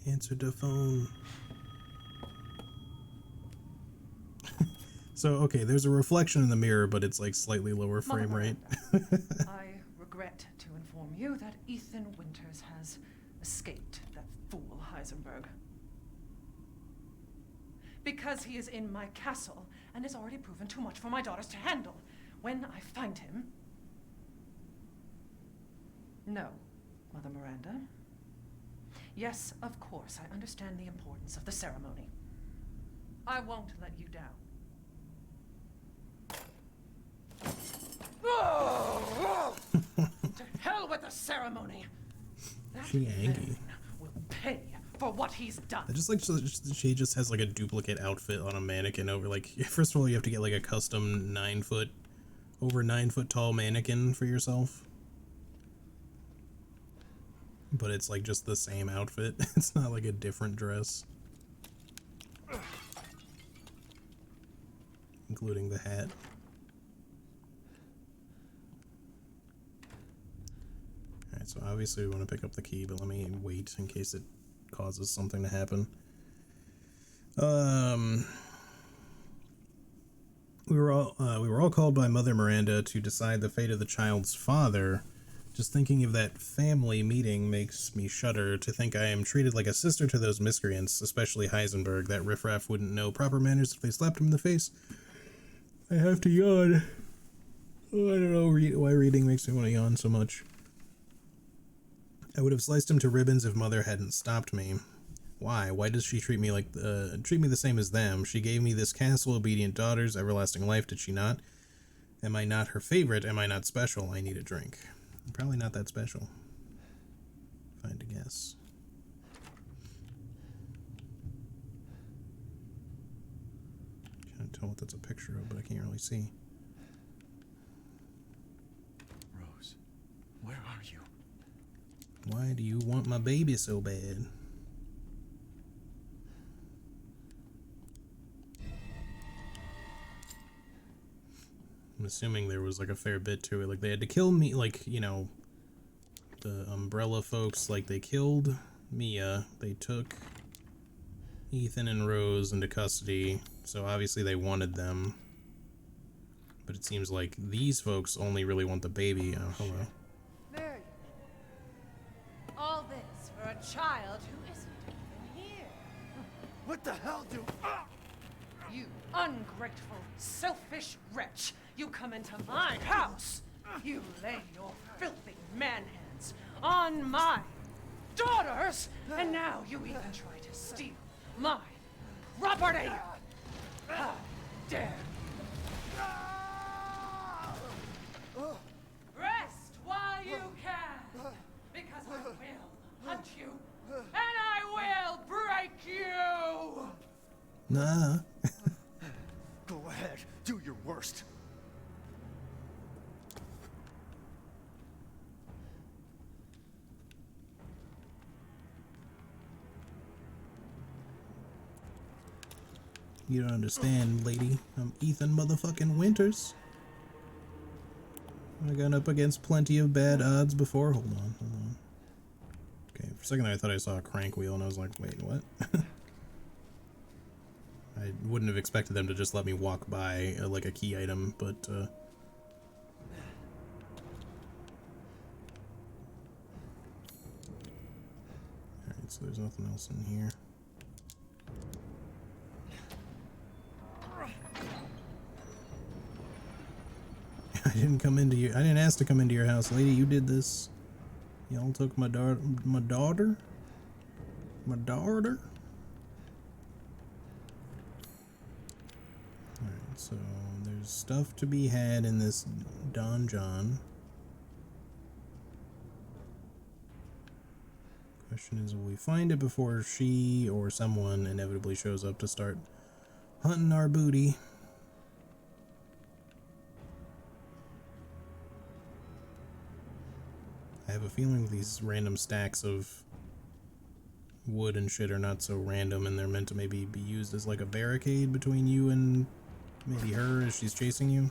Answer the phone. So, okay, there's a reflection in the mirror, but it's like slightly lower frame rate. I regret to inform you that Ethan Winters has escaped that fool Heisenberg. Because he is in my castle and has already proven too much for my daughters to handle. When I find him... No, Mother Miranda. Yes, of course, I understand the importance of the ceremony. I won't let you down. To hell with the ceremony! She angry. Will pay for what he's done. I just like she just has like a duplicate outfit on a mannequin over like, first of all, you have to get like a custom over 9 foot tall mannequin for yourself. But it's like just the same outfit. It's not like a different dress. Including the hat. Alright, so obviously we want to pick up the key, but let me wait in case it causes something to happen. We were all called by Mother Miranda to decide the fate of the child's father. Just thinking of that family meeting makes me shudder to think I am treated like a sister to those miscreants, especially Heisenberg. That riffraff wouldn't know proper manners if they slapped him in the face. I have to yawn. Oh, I don't know why reading makes me want to yawn so much. I would have sliced him to ribbons if Mother hadn't stopped me. Why? Why does she treat me the same as them? She gave me this castle, obedient daughters, everlasting life, did she not? Am I not her favorite? Am I not special? I need a drink. I'm probably not that special, if I had to guess. Can't tell what that's a picture of, but I can't really see. Rose, where are you? Why do you want my baby so bad? I'm assuming there was like a fair bit to it. Like they had to kill me, like, you know, the Umbrella folks, like they killed Mia. They took Ethan and Rose into custody. So obviously they wanted them. But it seems like these folks only really want the baby. Oh, hello. There you go. All this for a child who isn't even here. What the hell do... You ungrateful, selfish wretch! You come into my house! You lay your filthy man-hands on my daughters! And now you even try to steal my property! How dare you! Rest while you can! Because I will hunt you! And I will break you! Nah. Go ahead, do your worst. You don't understand, lady. I'm Ethan motherfucking Winters. I got up against plenty of bad odds before. Hold on. Okay, for a second there I thought I saw a crank wheel and I was like, wait, what? I wouldn't have expected them to just let me walk by like a key item, but alright, so there's nothing else in here. I didn't ask to come into your house, lady. You did this. Y'all took my daughter. Alright, so there's stuff to be had in this donjon. Question is, will we find it before she or someone inevitably shows up to start hunting our booty? I have a feeling these random stacks of wood and shit are not so random, and they're meant to maybe be used as like a barricade between you and maybe her as she's chasing you.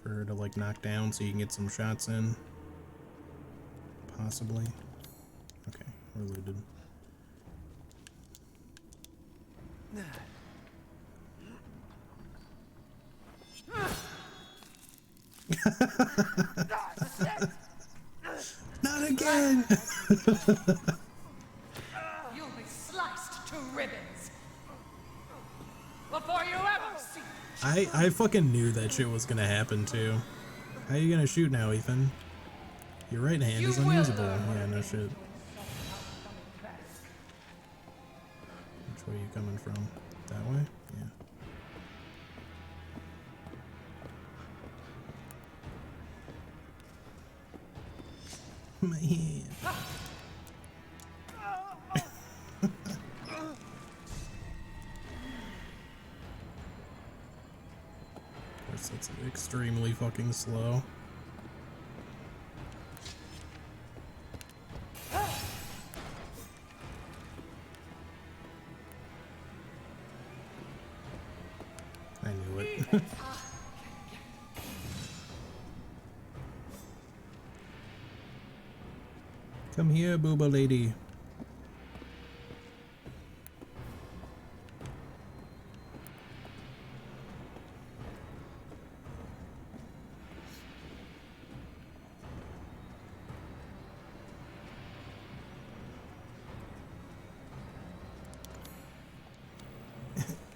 For her to like knock down so you can get some shots in. Possibly. Okay, we're looted. Not again! You'll be sliced to ribbons before you ever see. I fucking knew that shit was gonna happen too. How you gonna shoot now, Ethan? Your right hand is unusable. Yeah, no shit. Which way are you coming from? That way? Yeah. My hand. Of course, that's extremely fucking slow. I knew it. Come here, booba lady.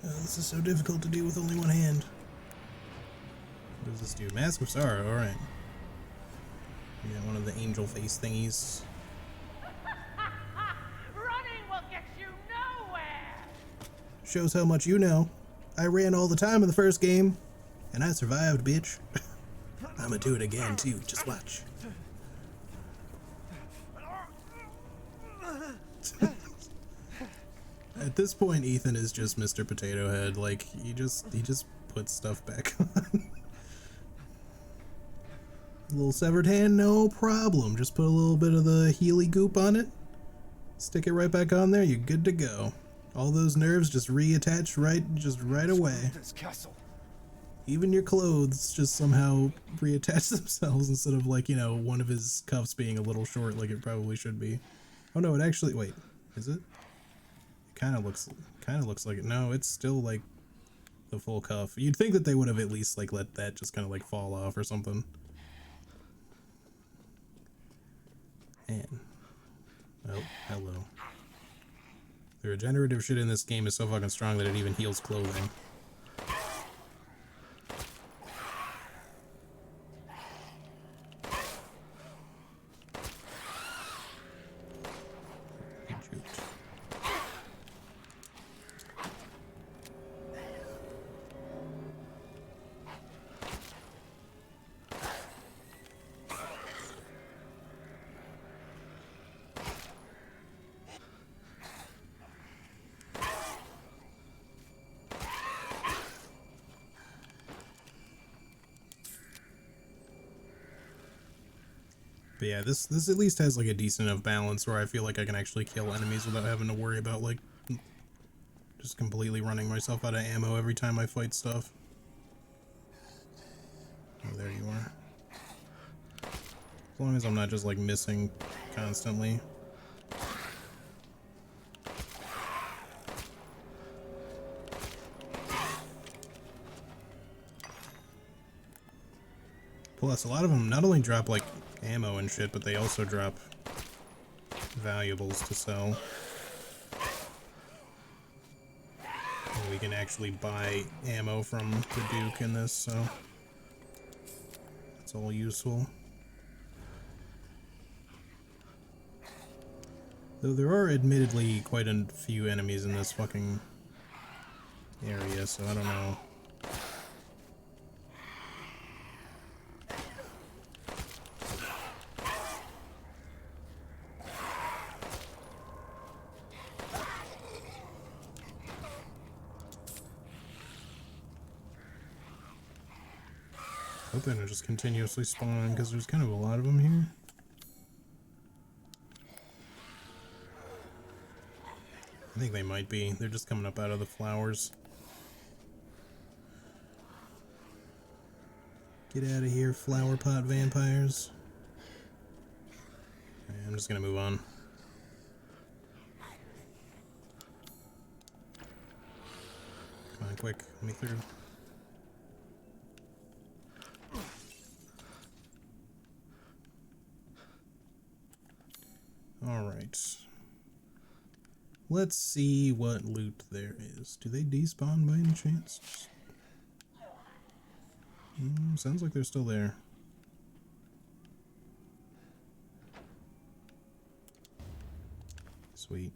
This is so difficult to do with only one hand. What does this do? Mask of Sorrow, alright. We got one of the angel face thingies. Running will get you nowhere. Shows how much you know. I ran all the time in the first game, and I survived, bitch. I'ma do it again, too. Just watch. At this point, Ethan is just Mr. Potato Head. Like, he just puts stuff back on. A little severed hand, no problem. Just put a little bit of the Healy goop on it. Stick it right back on there, you're good to go. All those nerves just reattach right away. This castle. Even your clothes just somehow reattach themselves instead of, like, you know, one of his cuffs being a little short like it probably should be. Oh no, it actually, wait, is it? Kind of looks like it. No, it's still like the full cuff. You'd think that they would have at least like let that just kind of like fall off or something. And oh, hello. The regenerative shit in this game is so fucking strong that it even heals clothing. But yeah, this at least has like a decent enough balance where I feel like I can actually kill enemies without having to worry about like just completely running myself out of ammo every time I fight stuff. Oh, there you are. As long as I'm not just like missing constantly. Plus, a lot of them not only drop like ammo and shit, but they also drop valuables to sell. And we can actually buy ammo from the Duke in this, so it's all useful. Though there are admittedly quite a few enemies in this fucking area, so I don't know. I hope they don't just continuously spawn because there's kind of a lot of them here. I think they might be. They're just coming up out of the flowers. Get out of here, flower pot vampires. Okay, I'm just gonna move on. Come on, quick, let me through. Let's see what loot there is. Do they despawn by any chance? Sounds like they're still there. Sweet.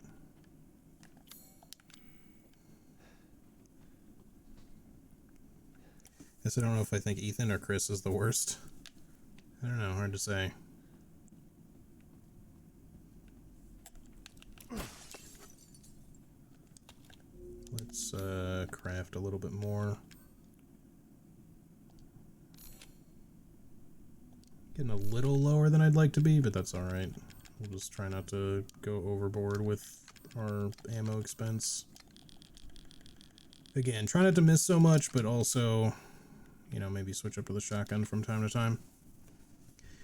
Guess I don't know if I think Ethan or Chris is the worst. I don't know, hard to say. Let's craft a little bit more. Getting a little lower than I'd like to be, but that's alright. We'll just try not to go overboard with our ammo expense. Again, try not to miss so much, but also, you know, maybe switch up to the shotgun from time to time.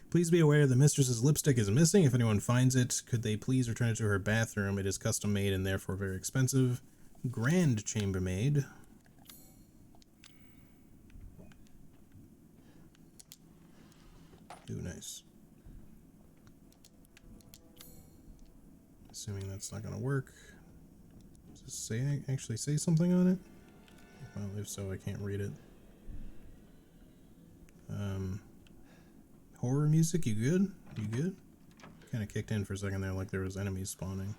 Please be aware the mistress's lipstick is missing. If anyone finds it, could they please return it to her bathroom? It is custom made and therefore very expensive. Grand chambermaid. Ooh, nice. Assuming that's not gonna work. Does it actually say something on it? Well, if so, I can't read it. Horror music, you good? You good? Kind of kicked in for a second there like there was enemies spawning.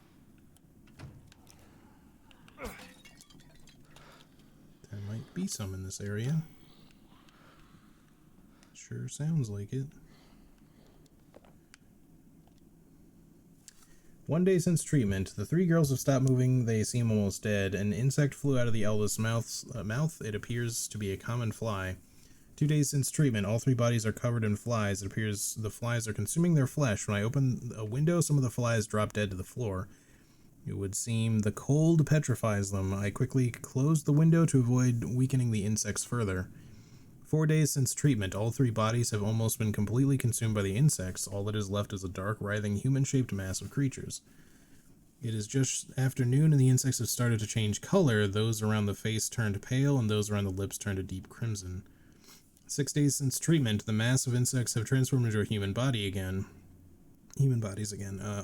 There might be some in this area. Sure sounds like it. One day since treatment, the three girls have stopped moving. They seem almost dead. An insect flew out of the eldest's mouth. It appears to be a common fly. 2 days since treatment, all three bodies are covered in flies. It appears the flies are consuming their flesh. When I open a window, some of the flies drop dead to the floor. It would seem the cold petrifies them. I quickly closed the window to avoid weakening the insects further. 4 days since treatment, all three bodies have almost been completely consumed by the insects. All that is left is a dark, writhing, human-shaped mass of creatures. It is just afternoon and the insects have started to change color. Those around the face turned pale and those around the lips turned a deep crimson. 6 days since treatment, the mass of insects have transformed into a human bodies again.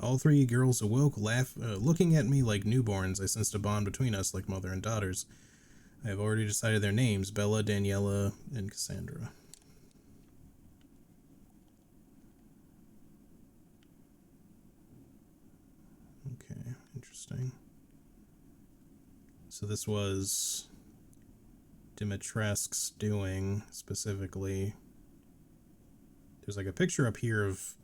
All three girls awoke, looking at me like newborns. I sensed a bond between us like mother and daughters. I have already decided their names, Bella, Daniela, and Cassandra. Okay, interesting. So this was Dimitrescu's doing, specifically. There's like a picture up here of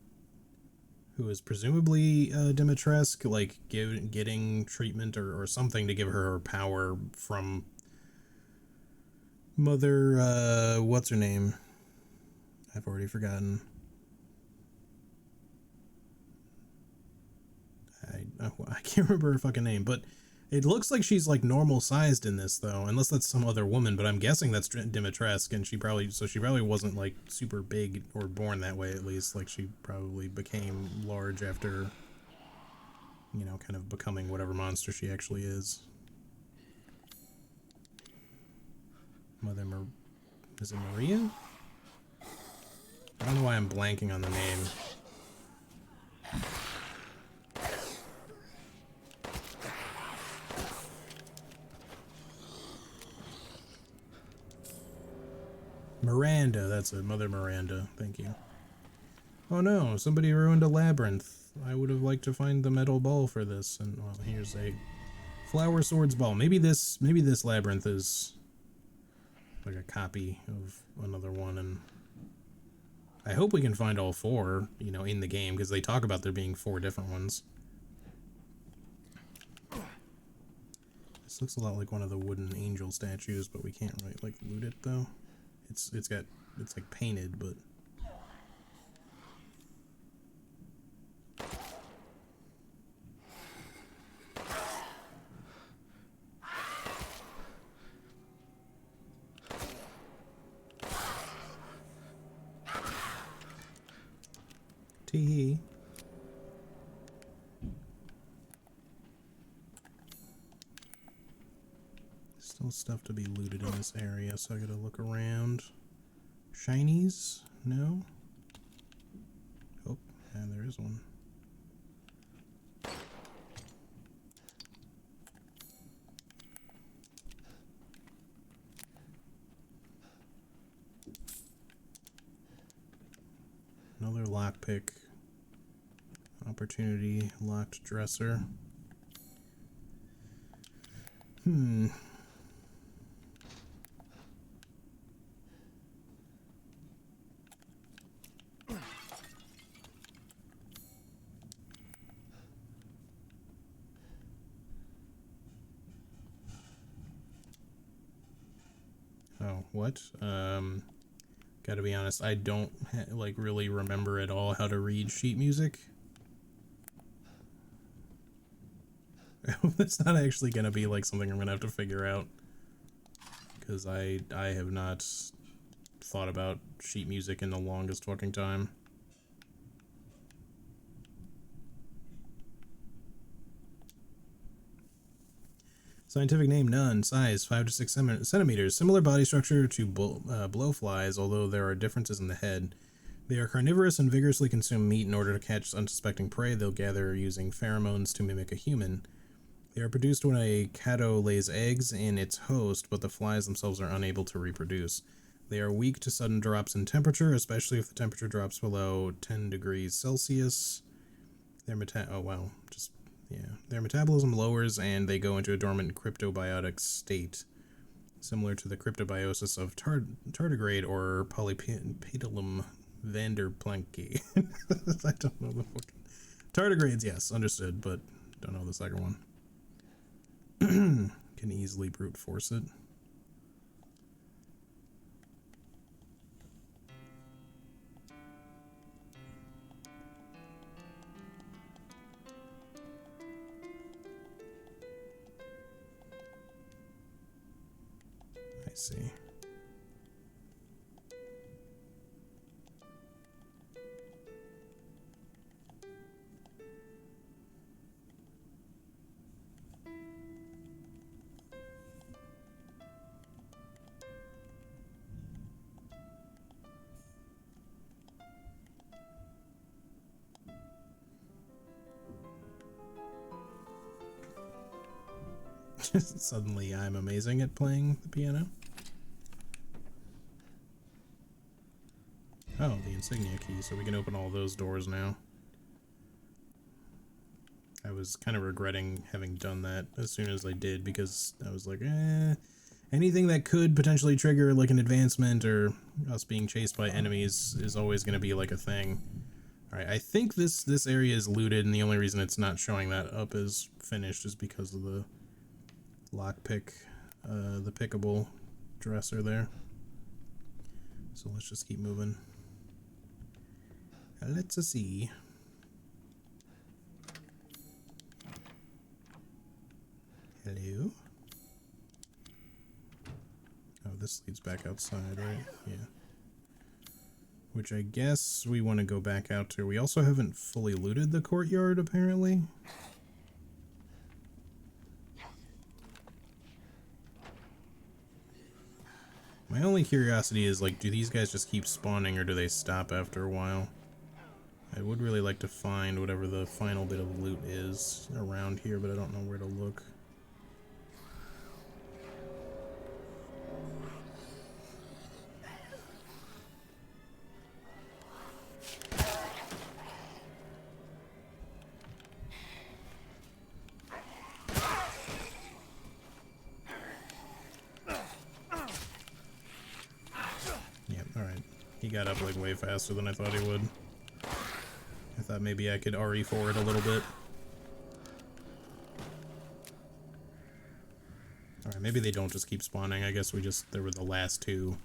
who is presumably Dimitrescu, like getting treatment or something to give her power from Mother, what's her name? I've already forgotten. I can't remember her fucking name, but it looks like she's like normal sized in this though, unless that's some other woman, but I'm guessing that's Dimitrescu, and she probably wasn't like super big or born that way, at least. Like she probably became large after, you know, kind of becoming whatever monster she actually is. Is it Maria? I don't know why I'm blanking on the name. Miranda, that's it. Mother Miranda. Thank you. Oh no, somebody ruined a labyrinth. I would have liked to find the metal ball for this. And well, here's a flower swords ball. Maybe this labyrinth is like a copy of another one, and I hope we can find all four, you know, in the game, because they talk about there being 4 different ones. This looks a lot like one of the wooden angel statues, but we can't really like loot it though. It's like painted, but tee. Still stuff to be looted in this area, so I gotta look around. Shinies? No? Oh, yeah, there is one. lockpick. Opportunity locked dresser. Oh, what? Gotta be honest, I don't like really remember at all how to read sheet music. That's not actually gonna be like something I'm gonna have to figure out, because I have not thought about sheet music in the longest fucking time. Scientific name, none. Size, 5 to 6 centimeters. Similar body structure to blowflies, although there are differences in the head. They are carnivorous and vigorously consume meat in order to catch unsuspecting prey. They'll gather using pheromones to mimic a human. They are produced when a caddo lays eggs in its host, but the flies themselves are unable to reproduce. They are weak to sudden drops in temperature, especially if the temperature drops below 10 degrees Celsius. Their metabolism lowers and they go into a dormant cryptobiotic state, similar to the cryptobiosis of tardigrade or Polypedilum vanderplanki. I don't know the fucking... Tardigrades, yes, understood, but don't know the second one. Can easily brute force it. I see. Suddenly I'm amazing at playing the piano. Oh, the insignia key, so we can open all those doors now. I was kind of regretting having done that as soon as I did, because I was like, anything that could potentially trigger like an advancement or us being chased by enemies is always going to be like a thing. Alright, I think this area is looted, and the only reason it's not showing that up as finished is because of the lockpick, the pickable dresser there. So let's just keep moving. Let's see. Hello? Oh, this leads back outside, right? Yeah. Which I guess we want to go back out to. We also haven't fully looted the courtyard, apparently. My only curiosity is, like, do these guys just keep spawning or do they stop after a while? I would really like to find whatever the final bit of loot is around here, but I don't know where to look. Yep, alright. He got up like way faster than I thought he would. I thought maybe I could RE forward a little bit. Alright, maybe they don't just keep spawning. I guess there were the last two.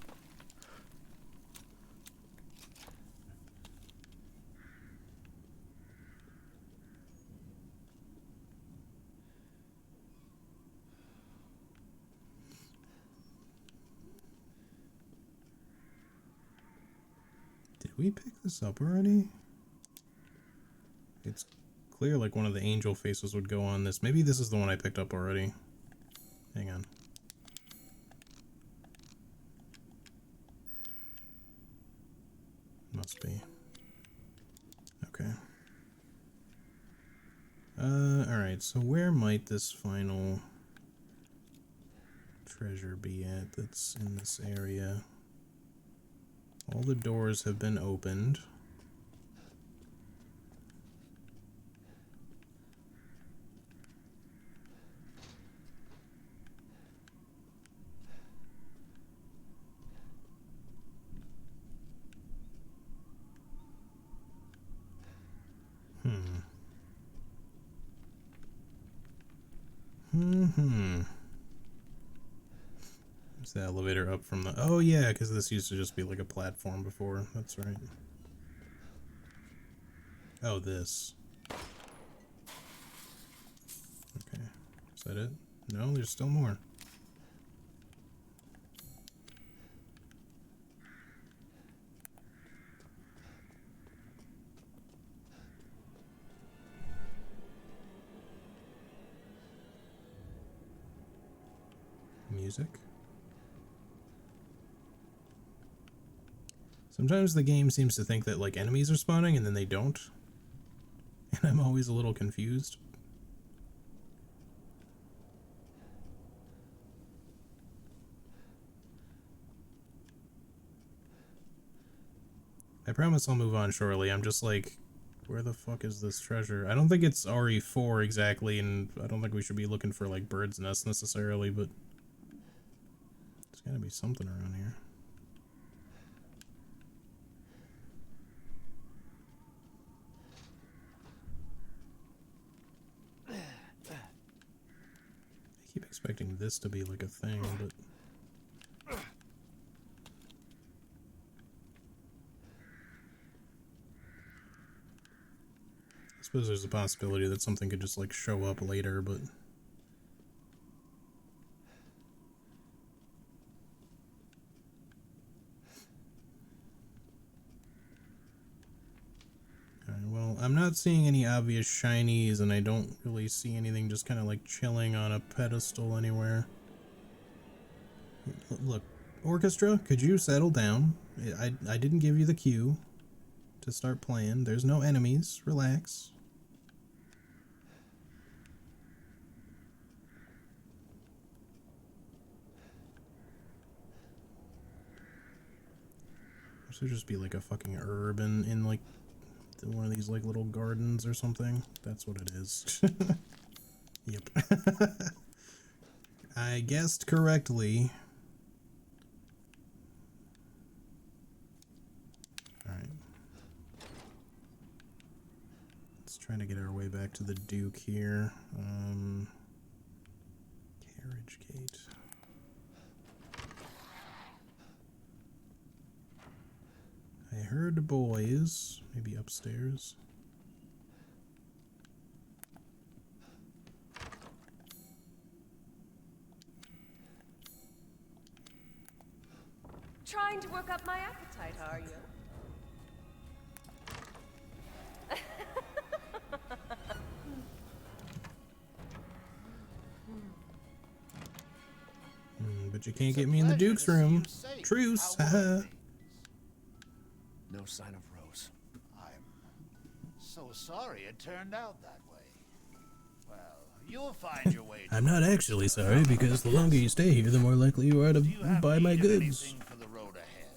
Did we pick this up already? It's clear like one of the angel faces would go on this. Maybe this is the one I picked up already. Hang on. Must be. Okay. Alright, so where might this final treasure be at that's in this area? All the doors have been opened. Is the elevator up from the... Oh yeah, because this used to just be like a platform before. That's right. Oh, this. Okay. Is that it? No, there's still more. Music. Sometimes the game seems to think that like enemies are spawning and then they don't. And I'm always a little confused. I promise I'll move on shortly. I'm just like, where the fuck is this treasure? I don't think it's RE4 exactly, and I don't think we should be looking for like birds' nests necessarily, but there's gotta be something around here. I keep expecting this to be like a thing, but... I suppose there's a possibility that something could just like show up later, but... Alright, well, I'm not seeing any obvious shinies, and I don't really see anything just kind of like chilling on a pedestal anywhere. Look, Orchestra, could you settle down? I didn't give you the cue to start playing. There's no enemies. Relax. There should just be like a fucking herb in like one of these like little gardens or something. That's what it is. Yep. I guessed correctly. Alright. Let's try to get our way back to the Duke here. Carriage gate. I heard boys, maybe upstairs. Trying to work up my appetite, are you? But you can't get me in the Duke's room. Truce, haha. No sign of Rose. I'm so sorry it turned out that way. Well, you'll find your way to... I'm not actually sorry, because the longer you stay here, the more likely you are to buy my goods. For the road ahead?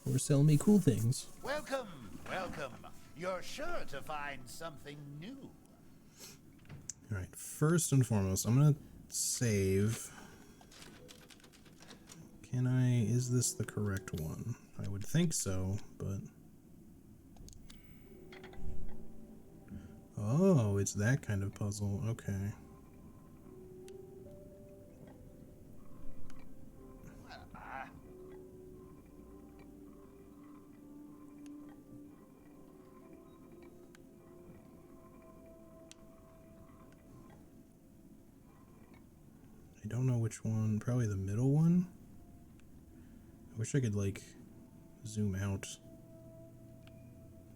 Or sell me cool things. Welcome, welcome. You're sure to find something new. Alright, first and foremost, I'm gonna save. Can I... is this the correct one? I would think so, but... Oh, it's that kind of puzzle. Okay. I don't know which one. Probably the middle one? I wish I could, like, zoom out.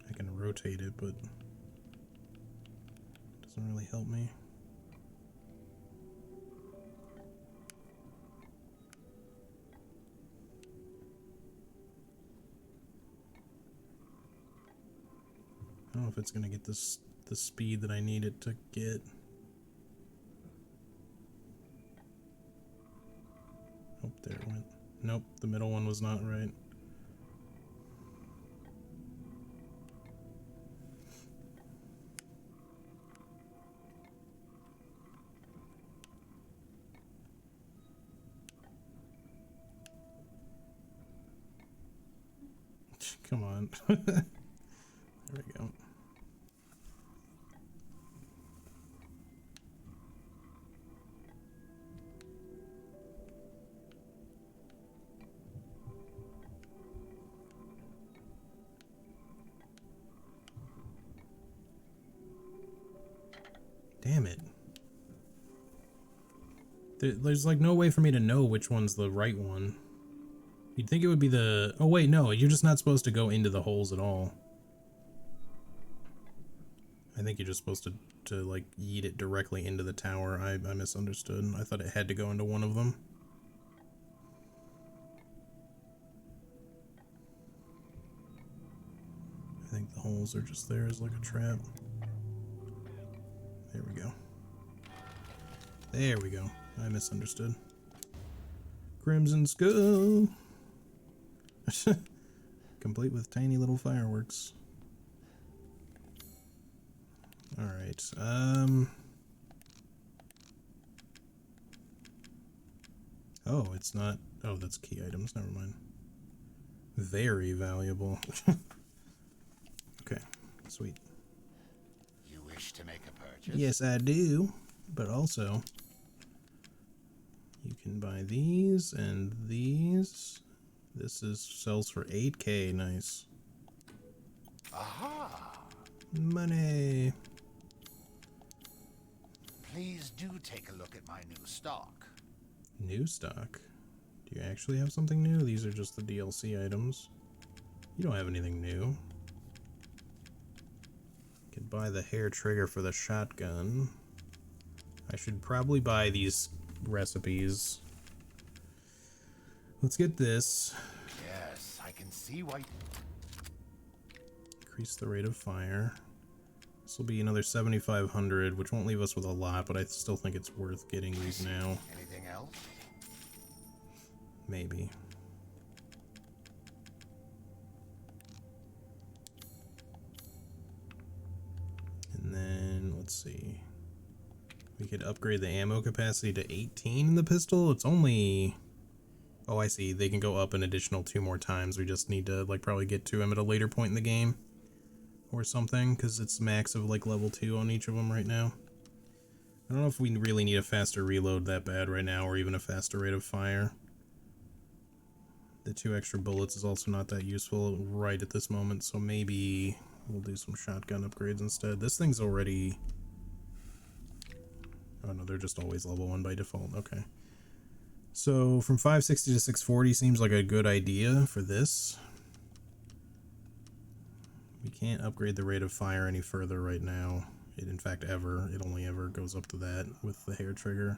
I can rotate it, but it doesn't really help me. I don't know if it's gonna get this the speed that I need it to get. Oh, there it went. Nope, the middle one was not right. Come on. There we go. There's like no way for me to know which one's the right one. You'd think it would be the... Oh wait, no, you're just not supposed to go into the holes at all. I think you're just supposed to like yeet it directly into the tower. I misunderstood. I thought it had to go into one of them. I think the holes are just there as like a trap. There we go. There we go. I misunderstood. Crimson Skull! Complete with tiny little fireworks. Alright, oh, it's not... Oh, that's key items, never mind. Very valuable. Okay, sweet. You wish to make a purchase? Yes, I do. But also, you can buy these and these. This sells for 8K, nice. Aha! Money! Please do take a look at my new stock. New stock? Do you actually have something new? These are just the DLC items. You don't have anything new. Could buy the hair trigger for the shotgun. I should probably buy these recipes. Let's get this. Yes, I can see why. Increase the rate of fire. This will be another 7,500, which won't leave us with a lot, but I still think it's worth getting these now. Anything else? Maybe. And then, let's see. We could upgrade the ammo capacity to 18 in the pistol. It's only... Oh, I see. They can go up an additional 2 more times. We just need to, like, probably get to them at a later point in the game. Or something, because it's max of, like, level 2 on each of them right now. I don't know if we really need a faster reload that bad right now, or even a faster rate of fire. The 2 extra bullets is also not that useful right at this moment, so maybe we'll do some shotgun upgrades instead. This thing's already... Oh no, they're just always level 1 by default, okay. So, from 560 to 640 seems like a good idea for this. We can't upgrade the rate of fire any further right now. In fact, ever. It only ever goes up to that with the hair trigger.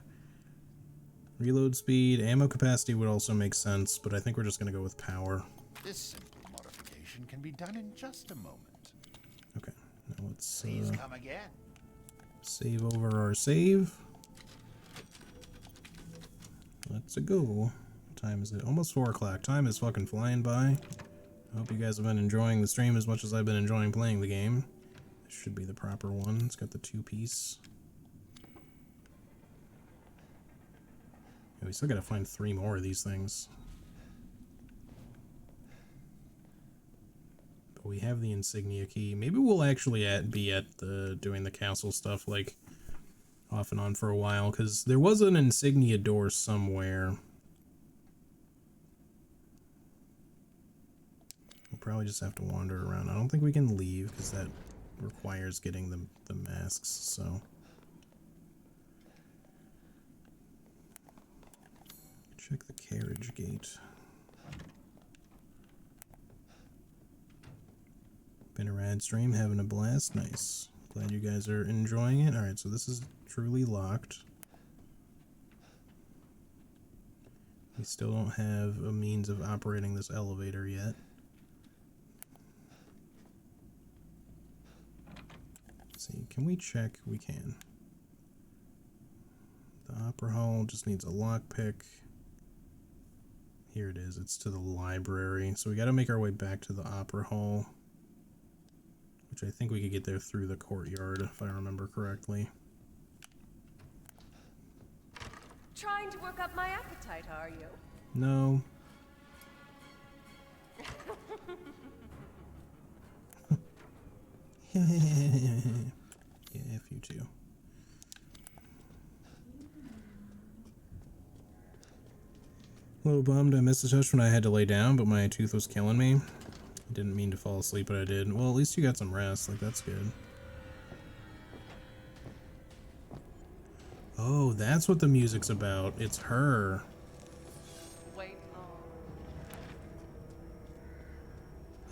Reload speed, ammo capacity would also make sense, but I think we're just going to go with power. This simple modification can be done in just a moment. Okay, now let's Please come again. Save over our save. Let's go. What time is it? Almost 4 o'clock. Time is fucking flying by. I hope you guys have been enjoying the stream as much as I've been enjoying playing the game. This should be the proper one. It's got the 2-piece. Yeah, we still gotta find 3 more of these things. But we have the insignia key. Maybe we'll actually be at doing the castle stuff, like, off and on for a while, because there was an insignia door somewhere. We'll probably just have to wander around. I don't think we can leave, because that requires getting the masks, so... Check the carriage gate. Been a rad stream, having a blast. Nice. Glad you guys are enjoying it. Alright, so this is truly locked. We still don't have a means of operating this elevator yet. Let's see, can we check? We can. The Opera Hall just needs a lockpick. Here it is, it's to the library. So we gotta make our way back to the Opera Hall. Which I think we could get there through the courtyard, if I remember correctly. Trying to work up my appetite, are you? No. Yeah, F you too. A little bummed I missed the touch when I had to lay down, but my tooth was killing me. I didn't mean to fall asleep, but I did. Well, at least you got some rest, like that's good. Oh, that's what the music's about. It's her. Wait.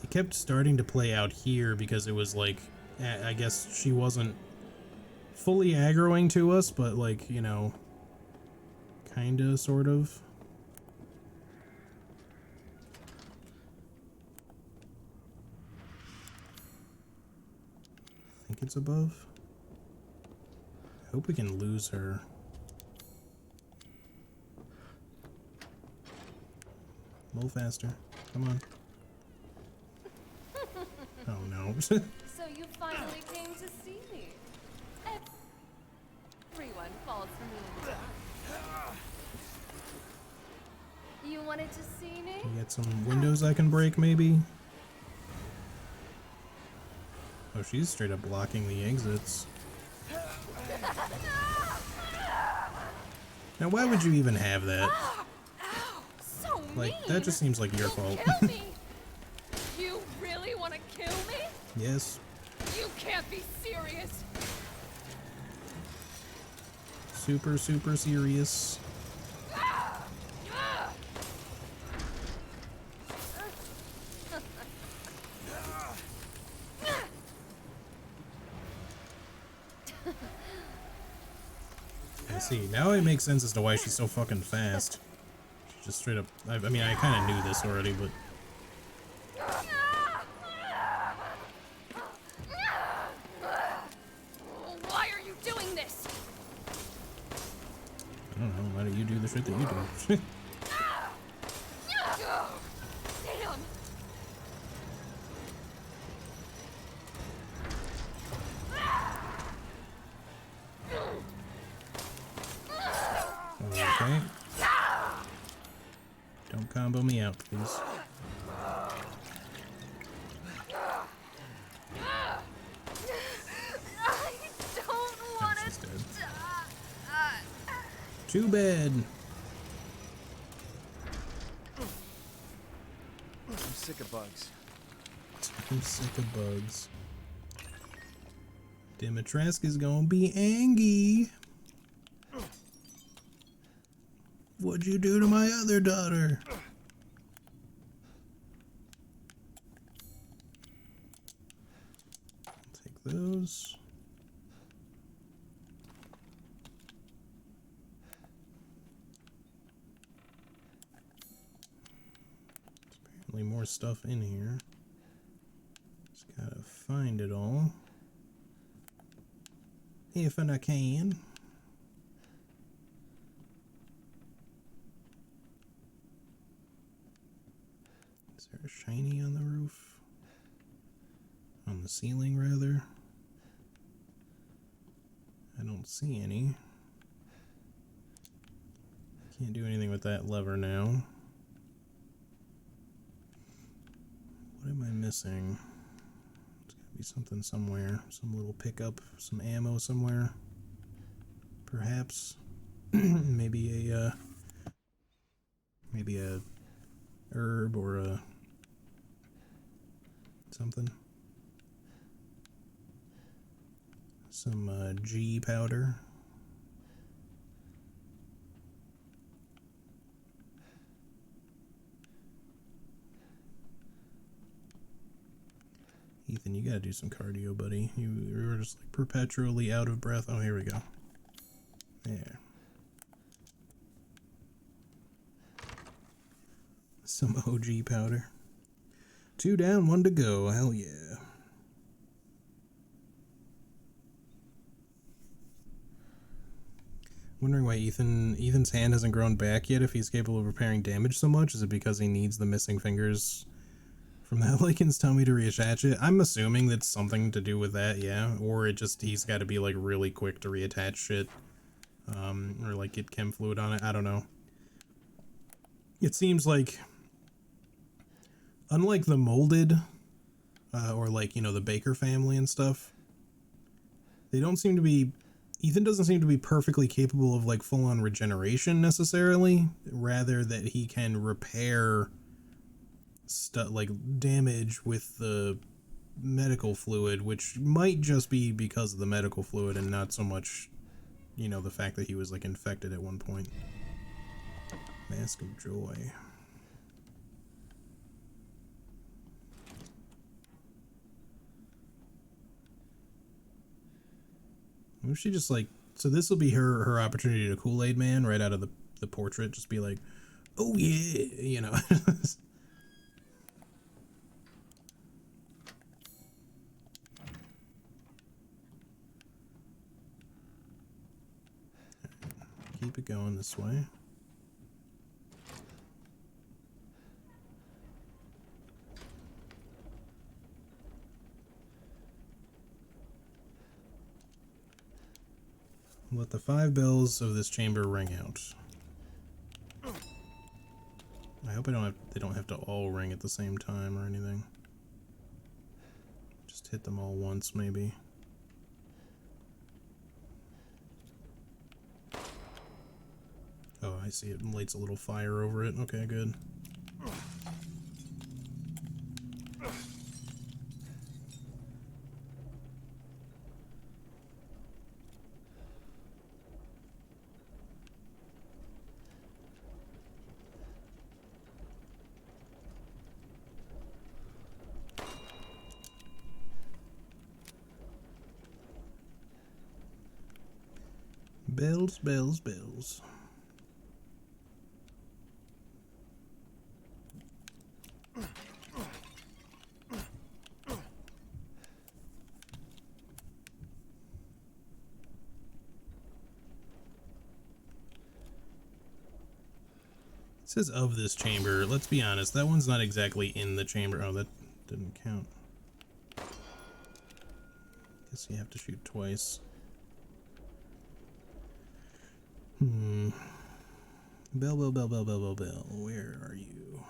It kept starting to play out here because it was like, I guess she wasn't fully aggroing to us, but like, you know, kinda, sort of. I think it's above. I hope we can lose her. A little faster. Come on. Oh no. So you finally came to see me. Everyone falls for me. You wanted to see me? You got some windows I can break, maybe? Oh, she's straight up blocking the exits. Now, why would you even have that? So Like, mean. that just seems like your fault. Kill me. You really want to kill me? Yes. You can't be serious. Super, super serious. I see. Now it makes sense as to why she's so fucking fast. She's just straight up. I mean, I kind of knew this already, but. Why are you doing this? I don't know. Why do you do the shit that you do? Damn. Okay. Don't combo me out, please. I don't want to die. Too bad. I'm sick of bugs. I'm sick of bugs. Dimitrescu's gonna be angry. What'd you do to my other daughter? I'll take those. There's apparently more stuff in here. Just gotta find it all. If I can. Is there a shiny on the roof? On the ceiling, rather? I don't see any. Can't do anything with that lever now. What am I missing? There's gotta be something somewhere. Some little pickup, some ammo somewhere. Perhaps. maybe a herb or a something. Some G powder. Ethan, you gotta do some cardio, buddy. You're just like perpetually out of breath. Oh, here we go. There. Some OG powder. 2 down, 1 to go. Hell yeah. Wondering why Ethan's hand hasn't grown back yet if he's capable of repairing damage so much. Is it because he needs the missing fingers from that Lycan's tummy to reattach it? I'm assuming that's something to do with that, yeah. Or it just, he's got to be like really quick to reattach shit. Or like get chem fluid on it. I don't know. It seems like, unlike the molded, or like, you know, the Baker family and stuff, they don't seem to be, Ethan doesn't seem to be perfectly capable of like full-on regeneration necessarily, rather that he can repair stuff like damage with the medical fluid, which might just be because of the medical fluid and not so much you know, the fact that he was like infected at one point. Mask of Joy. What if she just like, so this will be her opportunity to Kool-Aid Man right out of the portrait, just be like, oh yeah, you know. Keep it going this way. Let the 5 bells of this chamber ring out. I hope they don't have to all ring at the same time or anything. Just hit them all once, maybe. Oh, I see it lights a little fire over it. Okay, good. Bells, bells, bells. It says of this chamber. Let's be honest, that one's not exactly in the chamber. Oh, that didn't count. Guess you have to shoot twice. Bell, bell, bell, bell, bell, bell, bell. Where are you?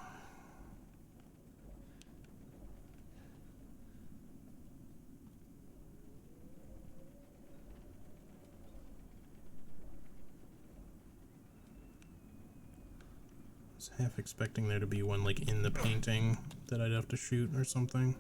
I was half expecting there to be one like in the painting that I'd have to shoot or something.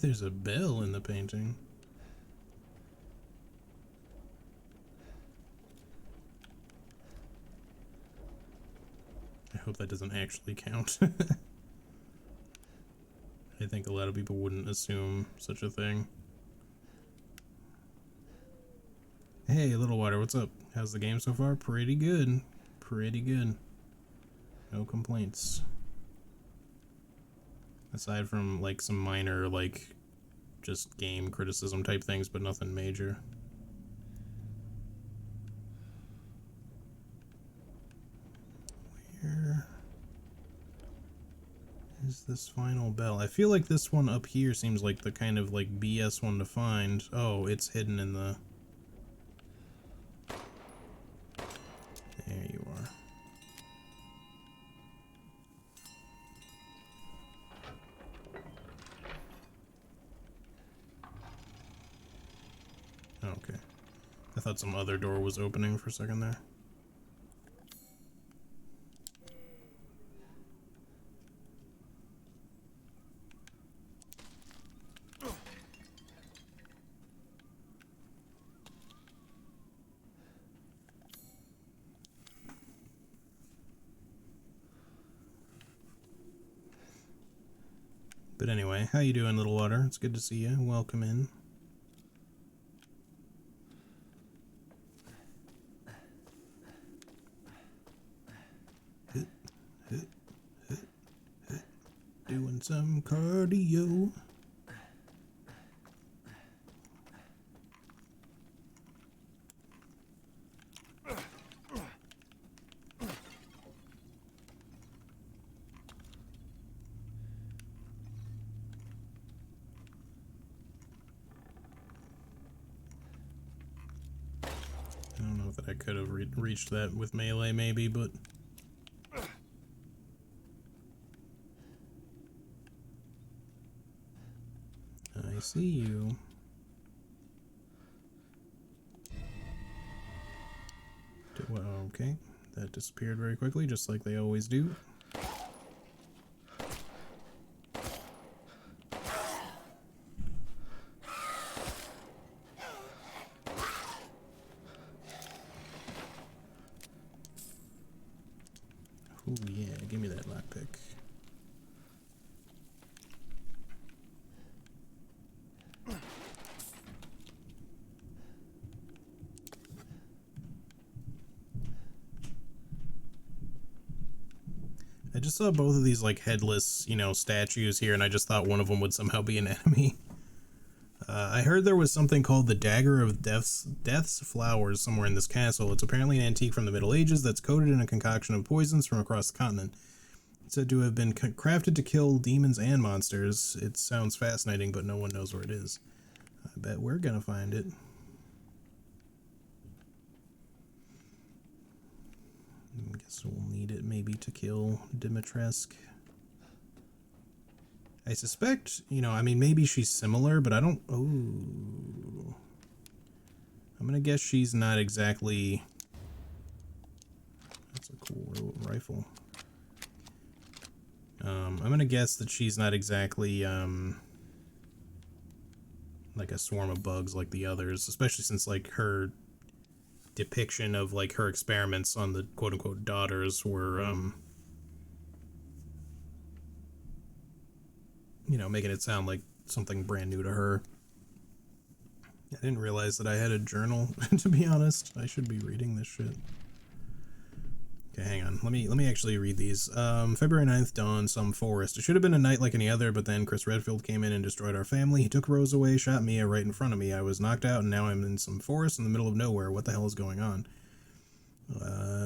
There's a bell in the painting. I hope that doesn't actually count. I think a lot of people wouldn't assume such a thing. Hey, Little Water, what's up? How's the game so far? Pretty good. Pretty good. No complaints. Aside from like some minor like just game criticism type things, but nothing major. Where is this final bell? I feel like this one up here seems like the kind of like BS one to find. Oh, it's hidden in the... There you are. Okay. I thought some other door was opening for a second there. But anyway, how you doing, Little Water? It's good to see you. Welcome in. Doing some cardio. I don't know that I could have reached that with melee maybe, but I see you. Okay, that disappeared very quickly, just like they always do. Oh yeah, give me that lockpick. I just saw both of these like headless, you know, statues here, and I just thought one of them would somehow be an enemy. I heard there was something called the Dagger of Death's Flowers somewhere in this castle. It's apparently an antique from the Middle Ages that's coated in a concoction of poisons from across the continent. It's said to have been crafted to kill demons and monsters. It sounds fascinating, but no one knows where it is. I bet we're gonna find it. I guess we'll need it maybe to kill Dimitrescu. I suspect, you know, I mean, maybe she's similar, but I don't... Oh. I'm gonna guess she's not exactly... That's a cool rifle. I'm gonna guess that she's not exactly, like a swarm of bugs like the others, especially since, like, her depiction of, like, her experiments on the quote-unquote daughters were, you know, making it sound like something brand new to her. I didn't realize that I had a journal, to be honest. I should be reading this shit. Okay, hang on. Let me actually read these. February 9th, dawn, some forest. It should have been a night like any other, but then Chris Redfield came in and destroyed our family. He took Rose away, shot Mia right in front of me. I was knocked out, and now I'm in some forest in the middle of nowhere. What the hell is going on?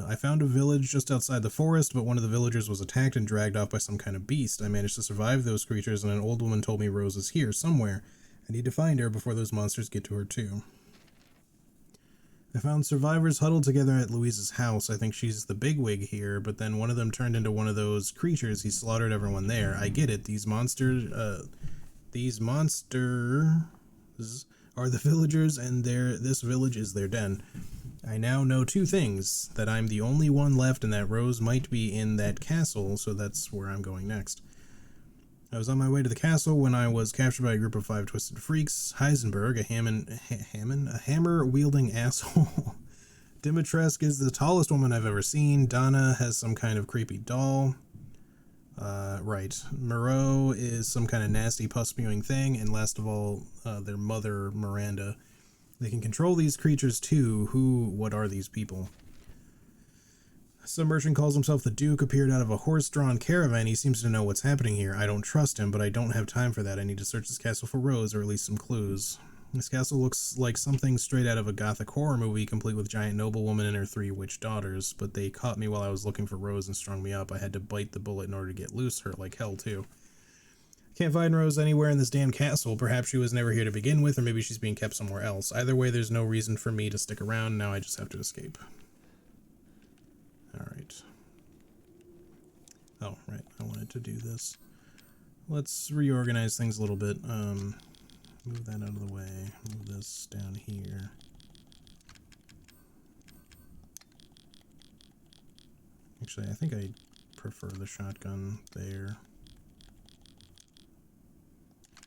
I found a village just outside the forest, but one of the villagers was attacked and dragged off by some kind of beast. I managed to survive those creatures, and an old woman told me Rose is here, somewhere. I need to find her before those monsters get to her, too. I found survivors huddled together at Louise's house. I think she's the bigwig here, but then one of them turned into one of those creatures. He slaughtered everyone there. I get it. These monsters are the villagers, and this village is their den. I now know two things, that I'm the only one left and that Rose might be in that castle, so that's where I'm going next. I was on my way to the castle when I was captured by a group of 5 twisted freaks. Heisenberg, a hammer-wielding asshole. Dimitrescu is the tallest woman I've ever seen. Donna has some kind of creepy doll. Right. Moreau is some kind of nasty pus-spewing thing. And last of all, their mother, Miranda. They can control these creatures too. What are these people? Some merchant calls himself the Duke, appeared out of a horse-drawn caravan. He seems to know what's happening here. I don't trust him, but I don't have time for that. I need to search this castle for Rose, or at least some clues. This castle looks like something straight out of a gothic horror movie, complete with giant noblewoman and her 3 witch daughters, but they caught me while I was looking for Rose and strung me up. I had to bite the bullet in order to get loose, hurt like hell too. Can't find Rose anywhere in this damn castle. Perhaps she was never here to begin with, or maybe she's being kept somewhere else. Either way, there's no reason for me to stick around. Now I just have to escape. Alright. Oh, right. I wanted to do this. Let's reorganize things a little bit. Move that out of the way. Move this down here. Actually, I think I prefer the shotgun there.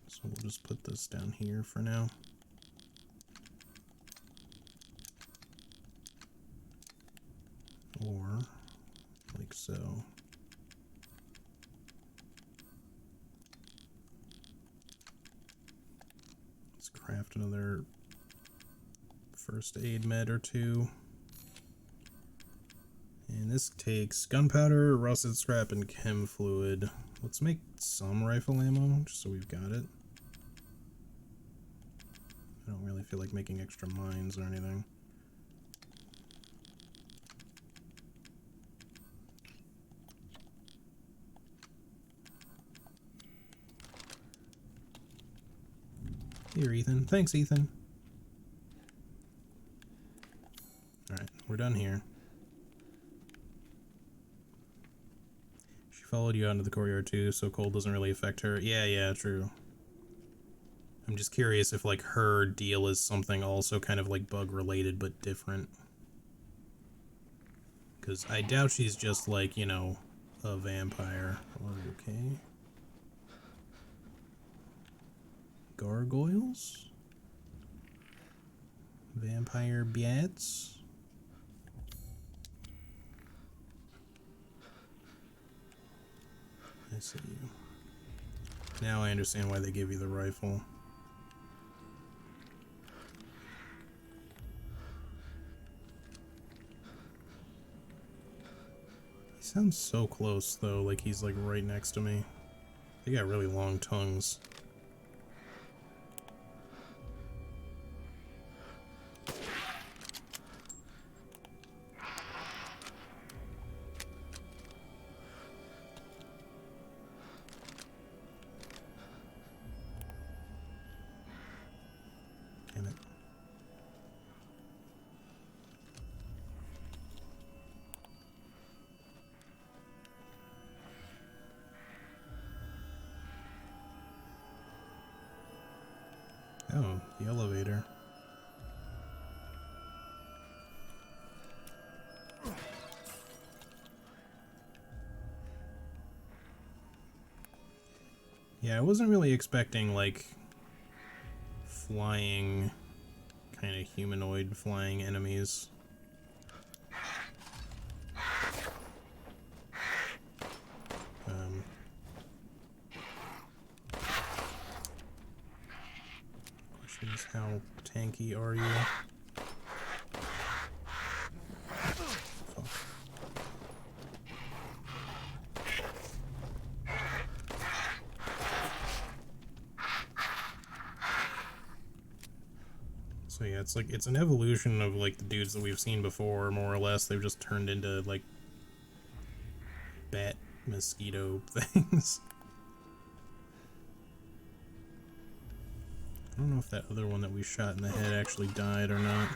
So we'll just put this down here for now. Or, like so. Let's craft another first aid med or 2. And this takes gunpowder, rusted scrap, and chem fluid. Let's make some rifle ammo, just so we've got it. I don't really feel like making extra mines or anything. Here, Ethan. Thanks, Ethan. Alright, we're done here. She followed you out into the courtyard too, so cold doesn't really affect her. Yeah, true. I'm just curious if, like, her deal is something also kind of, like, bug-related, but different. Because I doubt she's just like, you know, a vampire. Okay. Gargoyles? Vampire bats? I see you. Now I understand why they give you the rifle. He sounds so close though, like he's like right next to me. They got really long tongues. Damn it. Oh, the elevator. Yeah, I wasn't really expecting, like, flying, kind of humanoid flying enemies. Question is, how tanky are you? Fuck. So yeah, it's like, it's an evolution of like the dudes that we've seen before, more or less. They've just turned into like bat mosquito things. I don't know if that other one that we shot in the head actually died or not.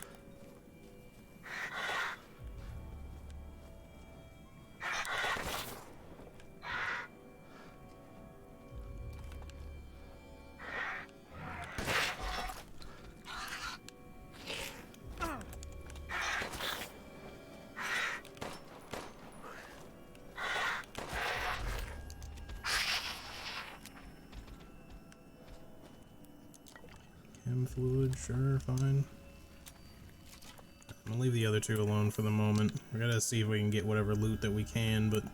Chem fluid, sure, fine. I'm gonna leave the other two alone for the moment. We gotta see if we can get whatever loot that we can, but the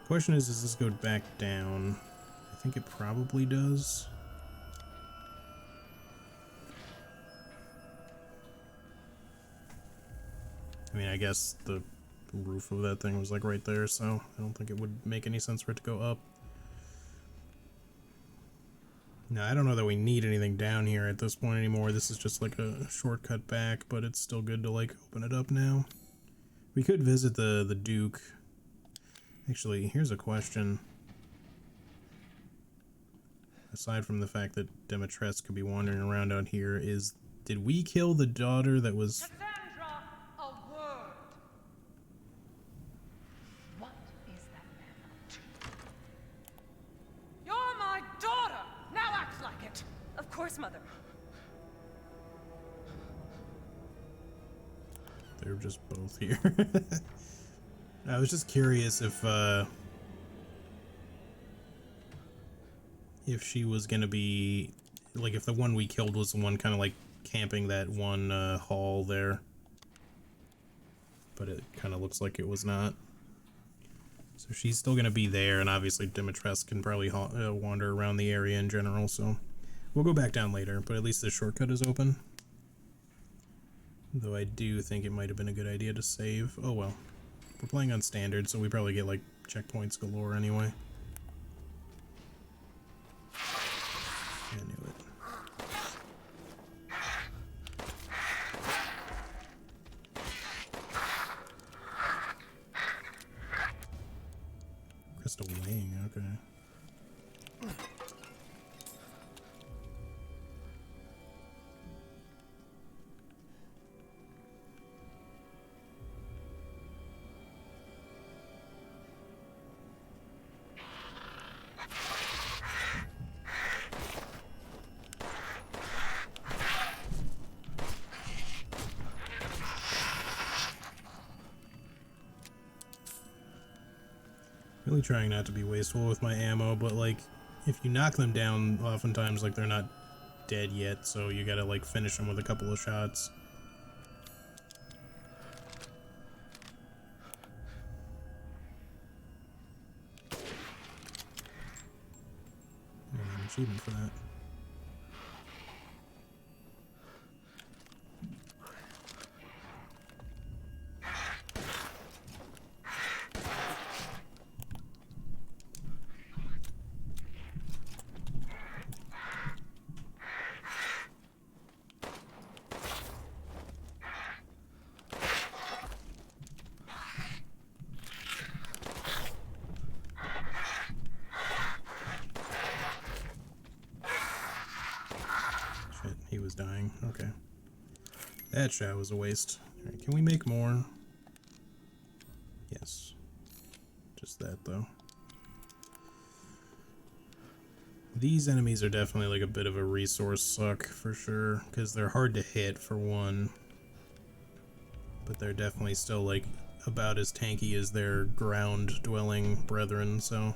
question is, does this go back down? I think it probably does. I mean, I guess the roof of that thing was like right there, so I don't think it would make any sense for it to go up. No, I don't know that we need anything down here at this point anymore. This is just like a shortcut back, but it's still good to like open it up now. We could visit the Duke. Actually, here's a question. Aside from the fact that Demetress could be wandering around out here, did we kill the daughter that was... Cassandra, a word. What is that man up to? You're my daughter! Now act like it! Of course, Mother. They're just both here. I was just curious if she was gonna be, like, if the one we killed was the one kind of like camping that one hall there. But it kind of looks like it was not. So she's still gonna be there, and obviously Demetress can probably wander around the area in general, so we'll go back down later, but at least the shortcut is open. Though I do think it might have been a good idea to save. Oh well. We're playing on standard, so we probably get like checkpoints galore anyway. I knew it. Crystal Wing, okay. Really trying not to be wasteful with my ammo, but like, if you knock them down, oftentimes like they're not dead yet, so you gotta like finish them with a couple of shots. I got an achievement for that. He was dying. Okay. That shot was a waste. Alright, can we make more? Yes. Just that, though. These enemies are definitely like a bit of a resource suck, for sure, because they're hard to hit, for one. But they're definitely still, like, about as tanky as their ground-dwelling brethren, so...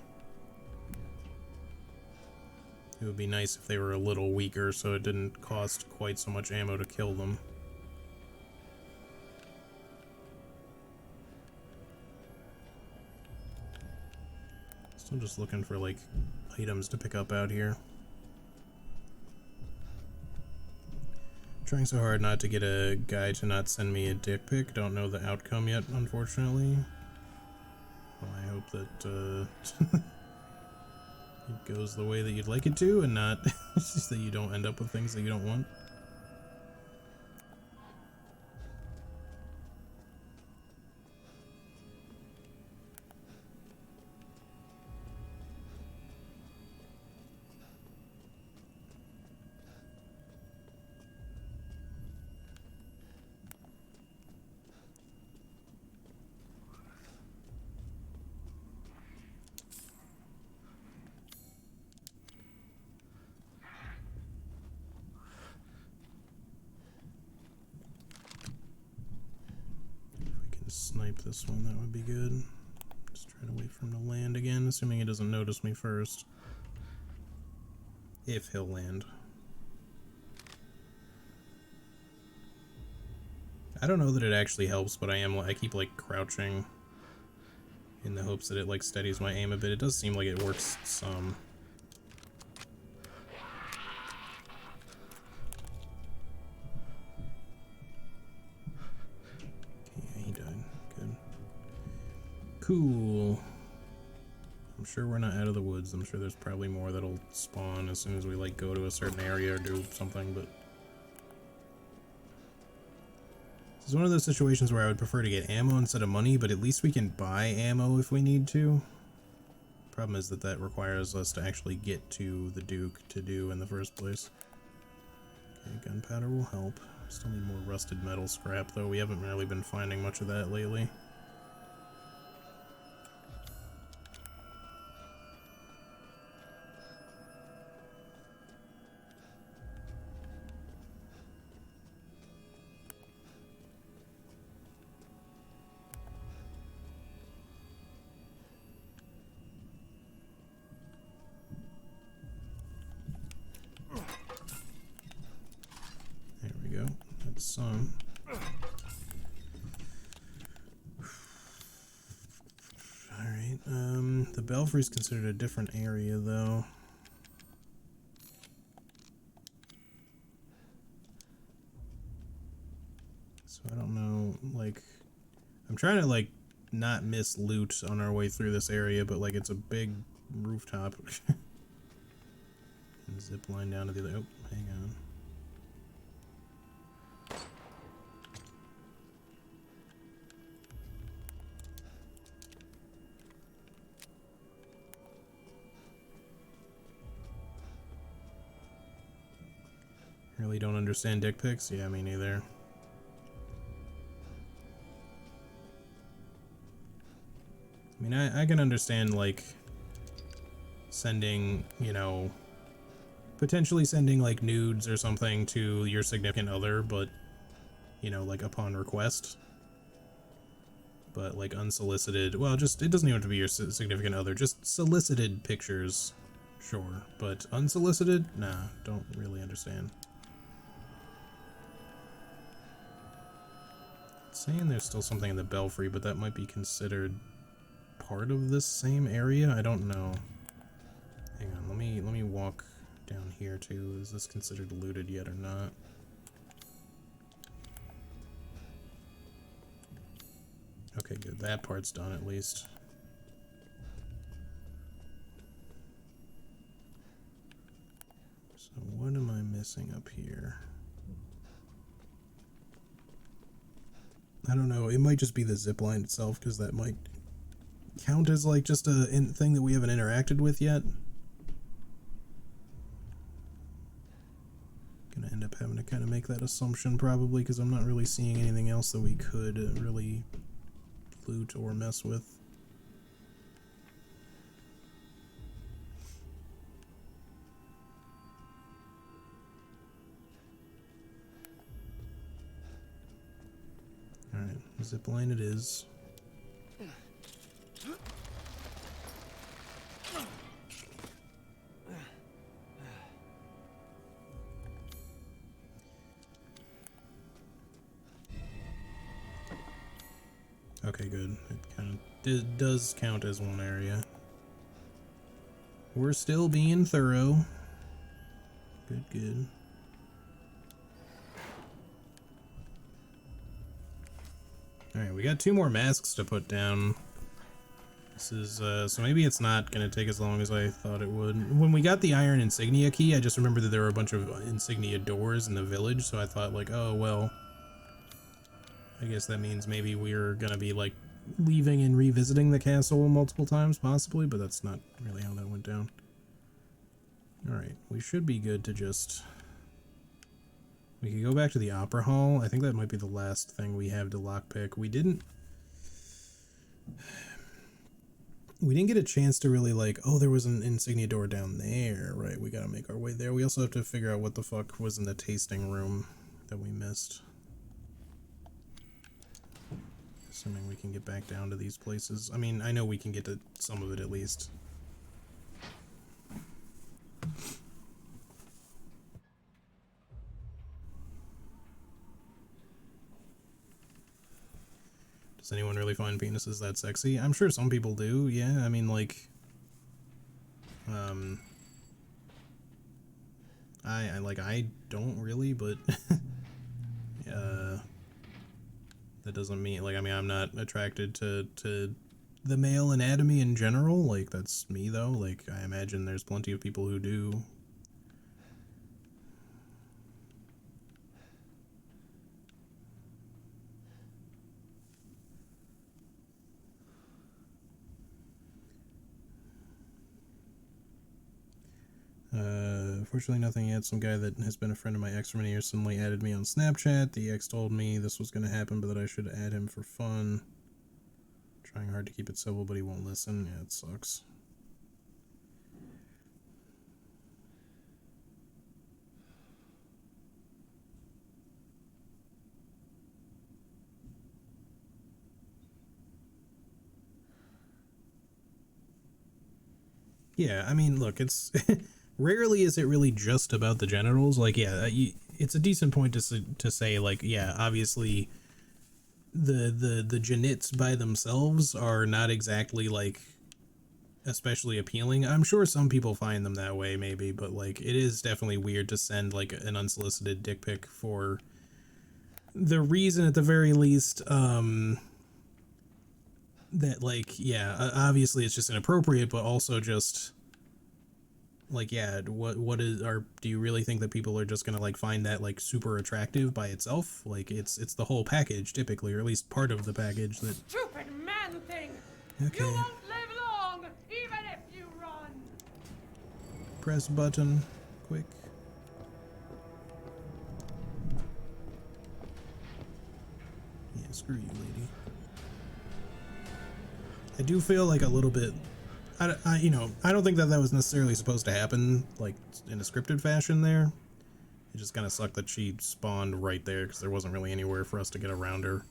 It would be nice if they were a little weaker so it didn't cost quite so much ammo to kill them. Still just looking for, like, items to pick up out here. Trying so hard not to get a guy to not send me a dick pic. Don't know the outcome yet, unfortunately. Well, I hope that, it goes the way that you'd like it to, and not just that you don't end up with things that you don't want. Snipe this one, that would be good. Just try to wait for him to land again, assuming he doesn't notice me first. If he'll land. I don't know that it actually helps, but I keep like crouching in the hopes that it like steadies my aim a bit. It does seem like it works some. Cool. I'm sure we're not out of the woods. I'm sure there's probably more that'll spawn as soon as we like go to a certain area or do something, but this is one of those situations where I would prefer to get ammo instead of money, but at least we can buy ammo if we need to. Problem is that that requires us to actually get to the Duke to do in the first place. Okay, gunpowder will help. Still need more rusted metal scrap though. We haven't really been finding much of that lately. Some. Alright, the Belfry's considered a different area though. So I don't know, like, I'm trying to like not miss loot on our way through this area, but like it's a big rooftop. And zip line down to the other, oh, hang on. Really don't understand dick pics? Yeah, me neither. I mean, I can understand, like, sending, you know, potentially sending, like, nudes or something to your significant other, but, you know, like, upon request. but like unsolicited, well, just, it doesn't even have to be your significant other, just solicited pictures, sure, but unsolicited? Nah, don't really understand. It's saying there's still something in the belfry, but that might be considered part of this same area? I don't know. Hang on, let me walk down here too. Is this considered looted yet or not? Okay, good. That part's done at least. So what am I missing up here? I don't know. It might just be the zipline itself, because that might count as like just a thing that we haven't interacted with yet. Gonna end up having to kind of make that assumption probably, because I'm not really seeing anything else that we could really loot or mess with. Alright, zipline it is. Okay, good. It kind of does count as one area. We're still being thorough. Good, good. Alright, we got 2 more masks to put down. This is, so maybe it's not gonna take as long as I thought it would. When we got the iron insignia key, I just remembered that there were a bunch of insignia doors in the village, so I thought like, oh, well, I guess that means maybe we're gonna be like leaving and revisiting the castle multiple times, possibly, but that's not really how that went down. Alright, we should be good to just... We could go back to the Opera Hall. I think that might be the last thing we have to lockpick. We didn't get a chance to really like, oh, there was an insignia door down there, right? We gotta make our way there. We also have to figure out what the fuck was in the tasting room that we missed. Assuming we can get back down to these places. I mean, I know we can get to some of it at least. Does anyone really find penises that sexy? I'm sure some people do, yeah. I mean, like... I don't really, but... that doesn't mean, like, I mean, I'm not attracted to the male anatomy in general. Like, that's me, though. Like, I imagine there's plenty of people who do. Fortunately nothing yet. Some guy that has been a friend of my ex for many years suddenly added me on Snapchat. The ex told me this was going to happen, but that I should add him for fun. Trying hard to keep it civil, but he won't listen. Yeah, it sucks. Yeah, I mean, look, it's... Rarely is it really just about the genitals. Like, yeah, it's a decent point to say, like, yeah, obviously the genits by themselves are not exactly, like, especially appealing. I'm sure some people find them that way, maybe, but, like, it is definitely weird to send, like, an unsolicited dick pic for the reason, at the very least, that, like, yeah, obviously it's just inappropriate, but also just... Like, yeah, what is, do you really think that people are just gonna, like, find that, like, super attractive by itself? Like, it's the whole package, typically, or at least part of the package that... Stupid man thing! Okay. You won't live long, even if you run! Press button, quick. Yeah, screw you, lady. I do feel like a little bit... you know, I don't think that was necessarily supposed to happen, like, in a scripted fashion there. It just kind of sucked that she spawned right there, because there wasn't really anywhere for us to get around her.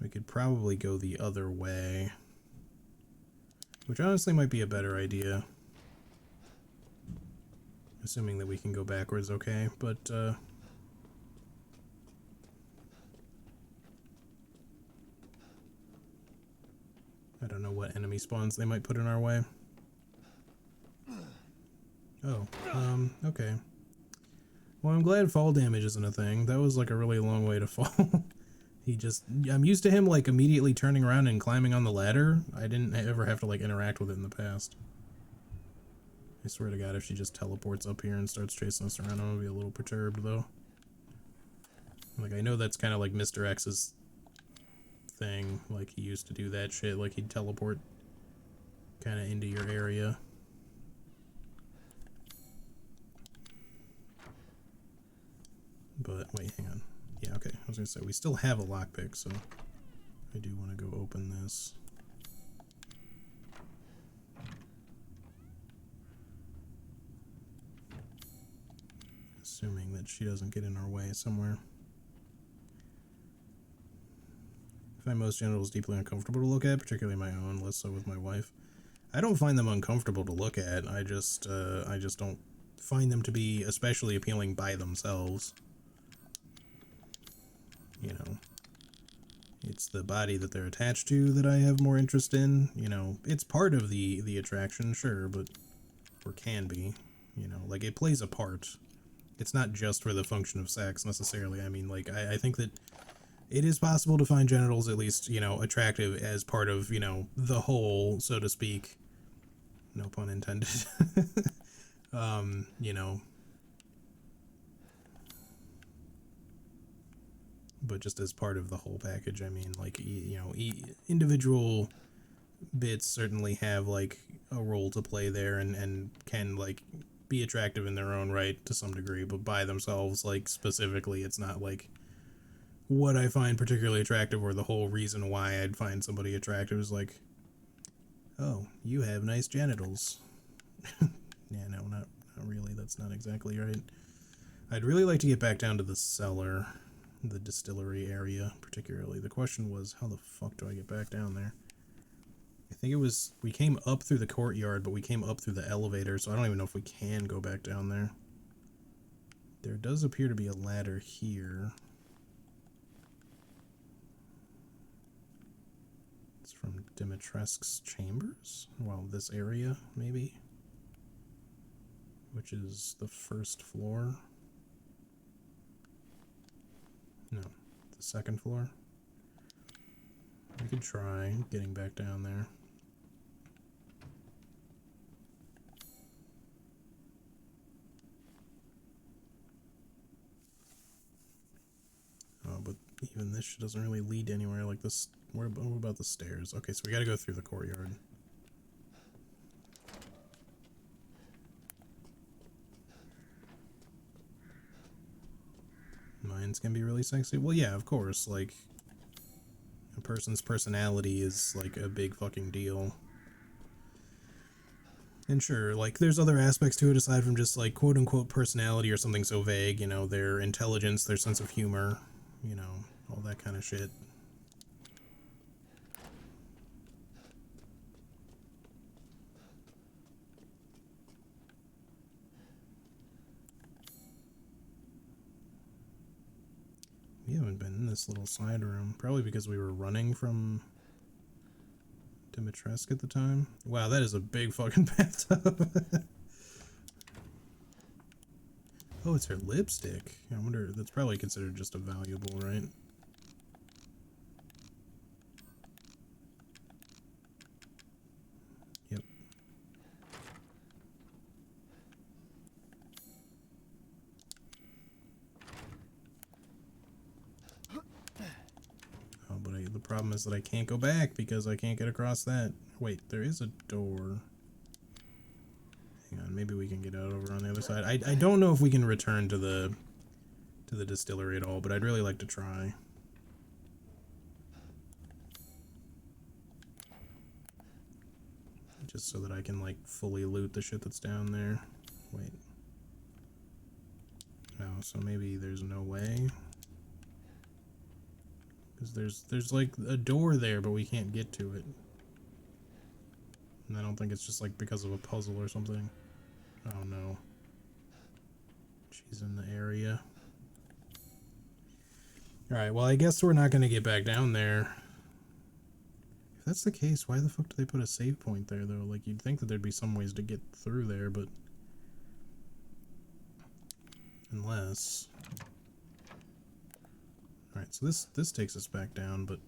We could probably go the other way, which honestly might be a better idea. Assuming that we can go backwards okay, but I don't know what enemy spawns they might put in our way. Oh, okay. Well, I'm glad fall damage isn't a thing. That was like a really long way to fall. I'm used to him like immediately turning around and climbing on the ladder. I didn't ever have to like interact with it in the past. I swear to God, if she just teleports up here and starts chasing us around, I'm gonna be a little perturbed though. Like, I know that's kind of like Mr. X's thing. Like, he used to do that shit. Like, he'd teleport kind of into your area. But, wait, hang on. Yeah, okay. I was gonna say, we still have a lockpick, so I do want to go open this. Assuming that she doesn't get in our way somewhere. I find most genitals deeply uncomfortable to look at, particularly my own, less so with my wife. I don't find them uncomfortable to look at. I just don't find them to be especially appealing by themselves. You know, it's the body that they're attached to that I have more interest in. You know, it's part of the attraction, sure, but, or can be, you know, like, it plays a part. It's not just for the function of sex, necessarily. I mean, like, I think that it is possible to find genitals, at least, you know, attractive as part of, you know, the whole, so to speak. No pun intended. You know. But just as part of the whole package, I mean, like, you know, individual bits certainly have, like, a role to play there and can, like, be attractive in their own right to some degree, but by themselves, like, specifically, it's not, like, what I find particularly attractive or the whole reason why I'd find somebody attractive is like, oh, you have nice genitals. Yeah, no, not really. That's not exactly right. I'd really like to get back down to the cellar, the distillery area, particularly. The question was, how the fuck do I get back down there? I think it was, we came up through the courtyard, but we came up through the elevator, so I don't even know if we can go back down there. There does appear to be a ladder here. It's from Dimitrescu's chambers? Well, this area, maybe? Which is the first floor? No, the second floor? We could try getting back down there. Oh, but even this doesn't really lead anywhere like this. What about the stairs? Okay, so we gotta go through the courtyard. Mines can be really sexy. Well, yeah, of course. Like, a person's personality is, like, a big fucking deal. And sure, like, there's other aspects to it aside from just, like, quote-unquote personality or something so vague, you know, their intelligence, their sense of humor, you know, all that kind of shit. We haven't been in this little side room, probably because we were running from Dimitrescu at the time. Wow, that is a big fucking bathtub. Oh, it's her lipstick. I wonder, that's probably considered just a valuable, right? Yep. Oh, but the problem is that I can't go back because I can't get across that. Wait, there is a door. Hang on, maybe we can get out over on the other side. I don't know if we can return to the distillery at all, but I'd really like to try. Just so that I can, like, fully loot the shit that's down there. Wait. Oh, so maybe there's no way. Because there's like a door there, but we can't get to it. And I don't think it's just like because of a puzzle or something. Oh no. She's in the area. Alright, well I guess we're not going to get back down there. If that's the case, why the fuck do they put a save point there though? Like you'd think that there'd be some ways to get through there, but... Unless... Alright, so this takes us back down, but...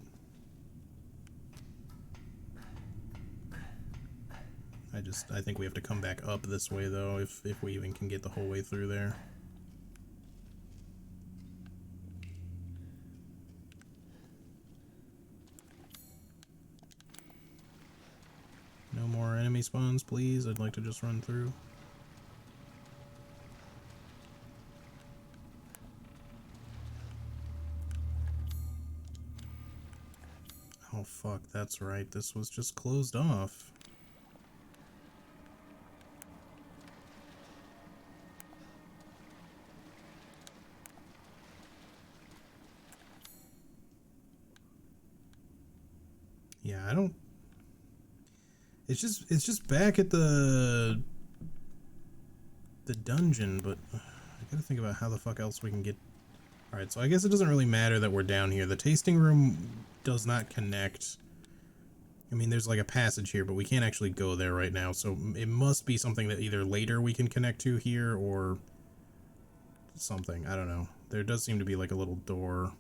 I think we have to come back up this way though, if we even can get the whole way through there. No more enemy spawns, please. I'd like to just run through. Oh fuck, that's right. This was just closed off. Yeah, I don't... It's just back at the dungeon, but I gotta think about how the fuck else we can get... Alright, so I guess it doesn't really matter that we're down here. The tasting room does not connect. I mean, there's like a passage here, but we can't actually go there right now, so it must be something that either later we can connect to here, or something. I don't know. There does seem to be like a little door.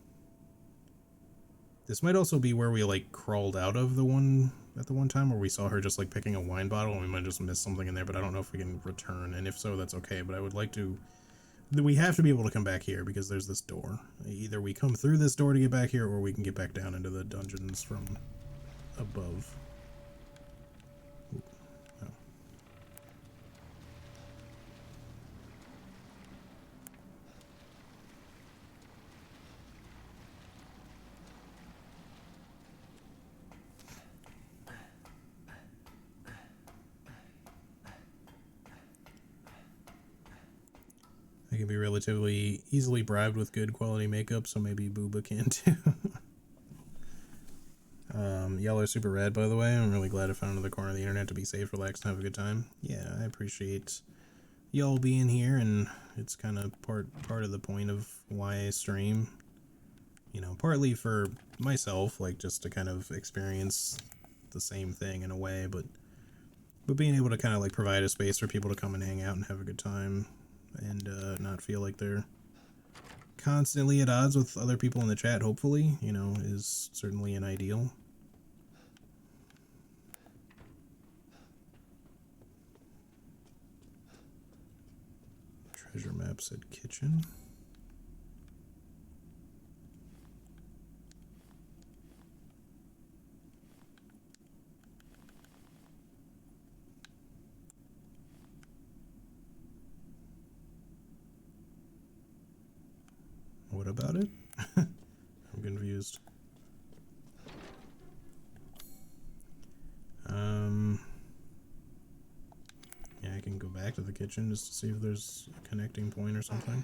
This might also be where we like crawled out of the one at the one time where we saw her just like picking a wine bottle, and we might just miss something in there, but I don't know if we can return, and if so, that's okay, but I would like to... We have to be able to come back here because there's this door. Either we come through this door to get back here, or we can get back down into the dungeons from above. Ooh, no. I can be relatively easily bribed with good quality makeup, so maybe Booba can too. Y'all are super rad, by the way. I'm really glad I found another corner of the internet to be safe, relax, and have a good time. Yeah, I appreciate y'all being here, and it's kind of part of the point of why I stream. You know, partly for myself, like just to kind of experience the same thing in a way, but being able to kind of like provide a space for people to come and hang out and have a good time, and not feel like they're constantly at odds with other people in the chat, hopefully, you know, is certainly an ideal. Treasure map said kitchen. What about it? I'm confused. Yeah, I can go back to the kitchen just to see if there's a connecting point or something.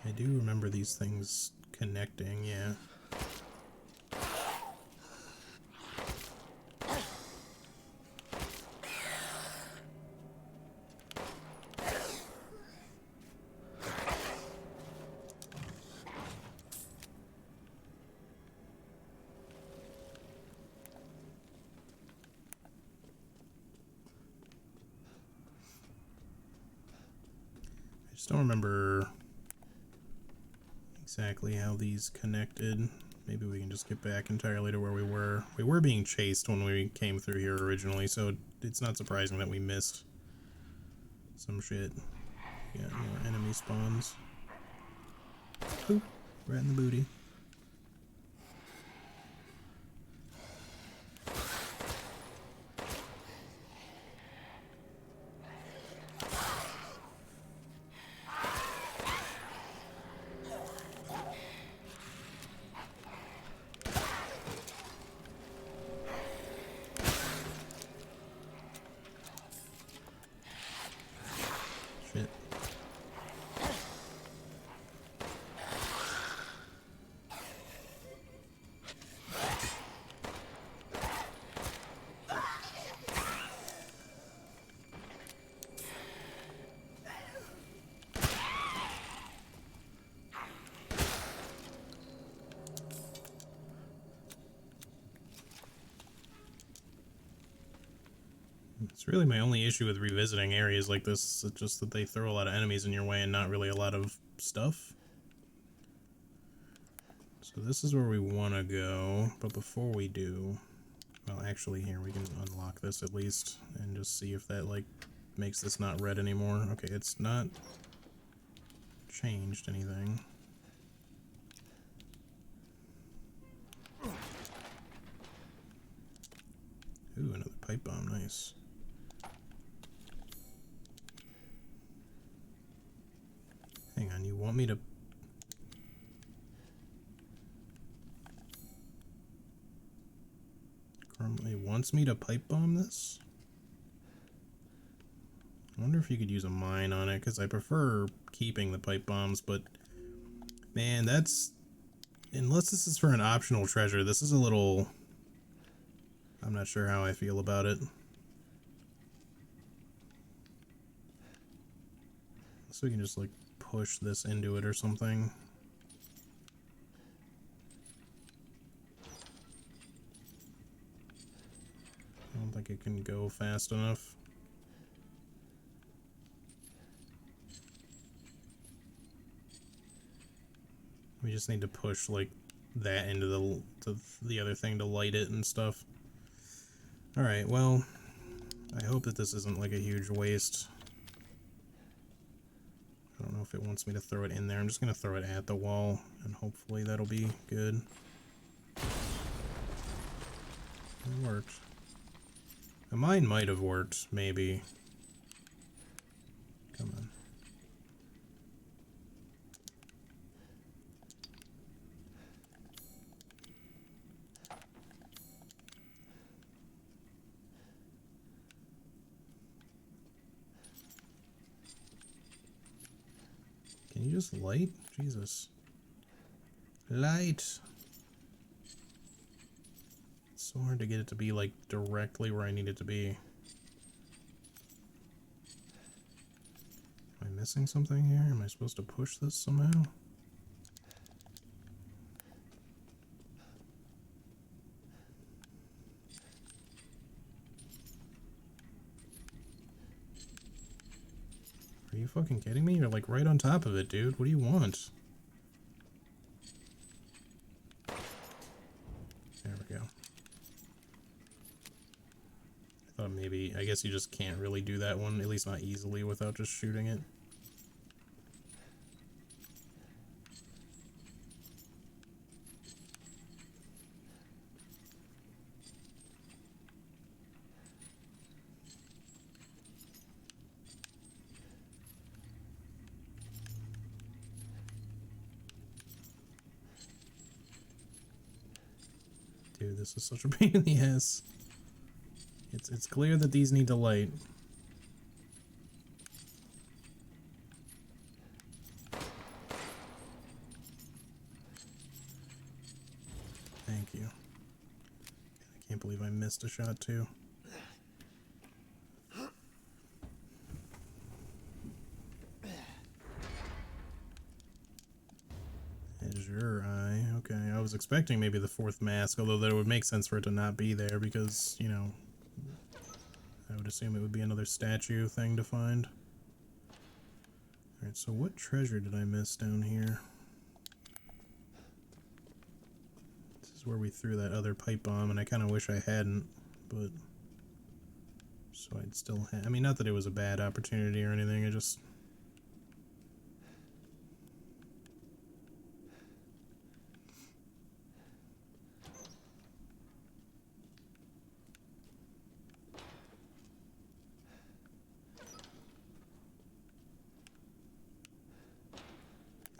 I do remember these things connecting, yeah. Don't remember exactly how these connected. Maybe we can just get back entirely to where we were. We were being chased when we came through here originally, so it's not surprising that we missed some shit. Yeah, more enemy spawns. Oop, right in the booty. It's really my only issue with revisiting areas like this. It's just that they throw a lot of enemies in your way and not really a lot of stuff. So this is where we want to go, but before we do, well, actually here, we can unlock this at least and just see if that, like, makes this not red anymore. Okay, it's not changed anything. Ooh, another pipe bomb, nice. Hang on, you want me to... It wants me to pipe bomb this? I wonder if you could use a mine on it, because I prefer keeping the pipe bombs, but... Man, that's... Unless this is for an optional treasure, this is a little... I'm not sure how I feel about it. So we can just, like, push this into it or something. I don't think it can go fast enough. We just need to push, like, that into the other thing to light it and stuff. Alright, well, I hope that this isn't, like, a huge waste. I don't know if it wants me to throw it in there. I'm just going to throw it at the wall, and hopefully that'll be good. It worked. The mine might have worked, maybe. Come on. Can you just light? Jesus. Light! It's so hard to get it to be, like, directly where I need it to be. Am I missing something here? Am I supposed to push this somehow? Are you fucking kidding me? You're, like, right on top of it, dude. What do you want? There we go. I thought maybe... I guess you just can't really do that one, at least not easily, without just shooting it. Dude, this is such a pain in the ass. It's clear that these need to light. Thank you. I can't believe I missed a shot too. Azure Eye. Okay, I was expecting maybe the fourth mask, although that would make sense for it to not be there because, you know, I would assume it would be another statue thing to find. Alright, so what treasure did I miss down here? This is where we threw that other pipe bomb, and I kind of wish I hadn't, but... So I'd still have... I mean, not that it was a bad opportunity or anything, I just...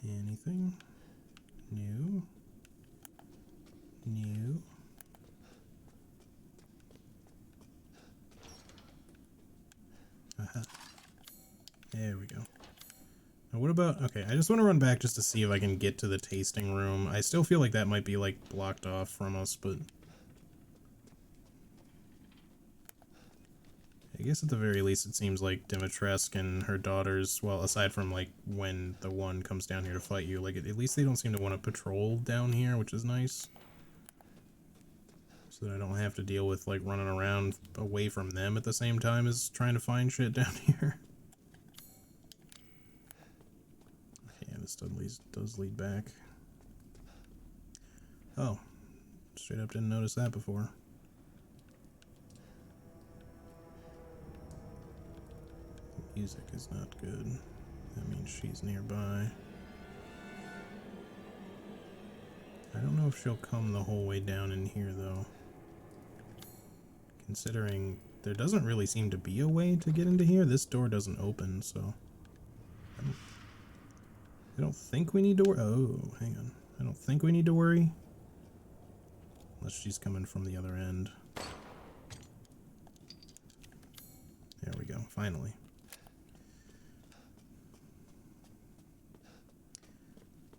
Anything new? New? Aha. There we go. Now what about... Okay, I just want to run back just to see if I can get to the tasting room. I still feel like that might be, like, blocked off from us, but... I guess at the very least it seems like Dimitrescu and her daughters, well, aside from, like, when the one comes down here to fight you, like, at least they don't seem to want to patrol down here, which is nice. So So that I don't have to deal with like running around away from them at the same time as trying to find shit down here. Yeah, this does lead back. Oh, straight up didn't notice that before. The music is not good. That means she's nearby. I don't know if she'll come the whole way down in here though. Considering there doesn't really seem to be a way to get into here. This door doesn't open, so I don't think we need to worry. Oh, hang on. I don't think we need to worry. Unless she's coming from the other end. There we go, finally.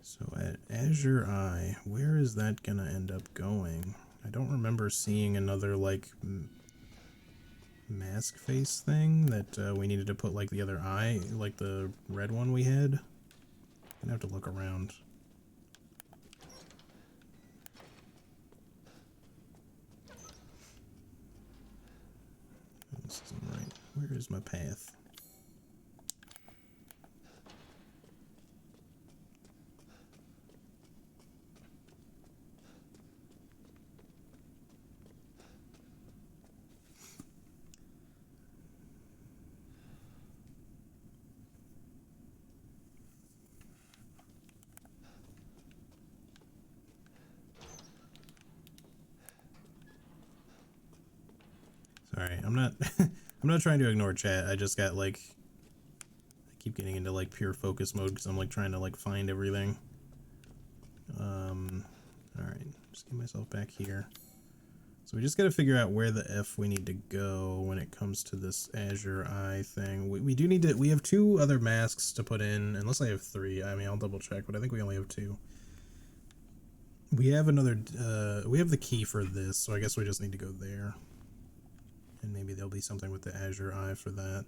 So at Azure Eye, where is that gonna end up going? I don't remember seeing another, like, mask face thing that we needed to put, like, the other eye, like the red one we had. I'm gonna have to look around. This isn't right. Where is my path? Sorry, I'm not I'm not trying to ignore chat. I just got like I keep getting into like pure focus mode because I'm like trying to like find everything. Alright, just get myself back here. So we just gotta figure out where the F we need to go when it comes to this Azure Eye thing. We do need to, we have 2 other masks to put in, unless I have 3. I mean, I'll double check, but I think we only have 2. We have another, we have the key for this, so I guess we just need to go there. And maybe there'll be something with the Azure Eye for that.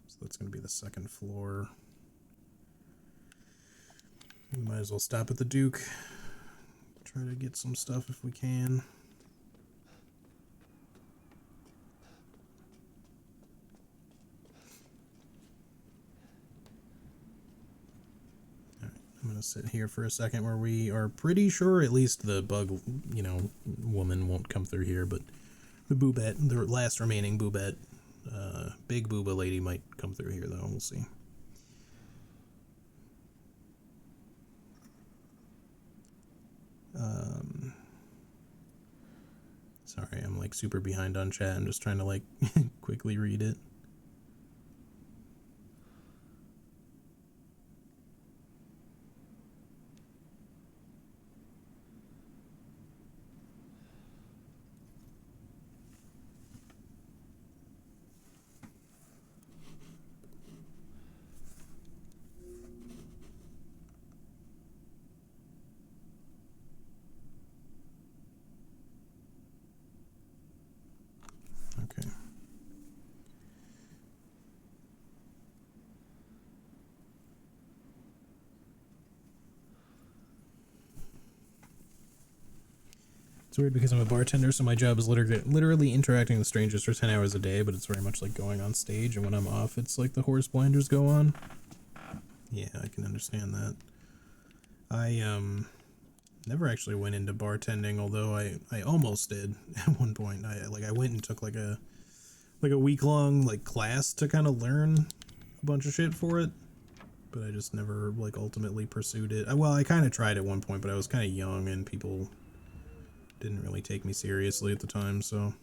So that's going to be the 2nd floor. We might as well stop at the Duke. Try to get some stuff if we can. Alright, I'm going to sit here for a second where we are pretty sure at least the bug, you know, woman won't come through here, but the boobette, the last remaining boobette, big booba lady might come through here though, we'll see. Sorry, I'm like super behind on chat. I'm just trying to like quickly read it. Okay. It's weird because I'm a bartender, so my job is literally interacting with strangers for 10 hours a day, but it's very much like going on stage, and when I'm off, it's like the horse blinders go on. Yeah, I can understand that. I, never actually went into bartending, although I almost did at one point. I went and took like a week-long like class to kind of learn a bunch of shit for it, but I just never like ultimately pursued it. Well, I kind of tried at one point, but I was kind of young and people didn't really take me seriously at the time, so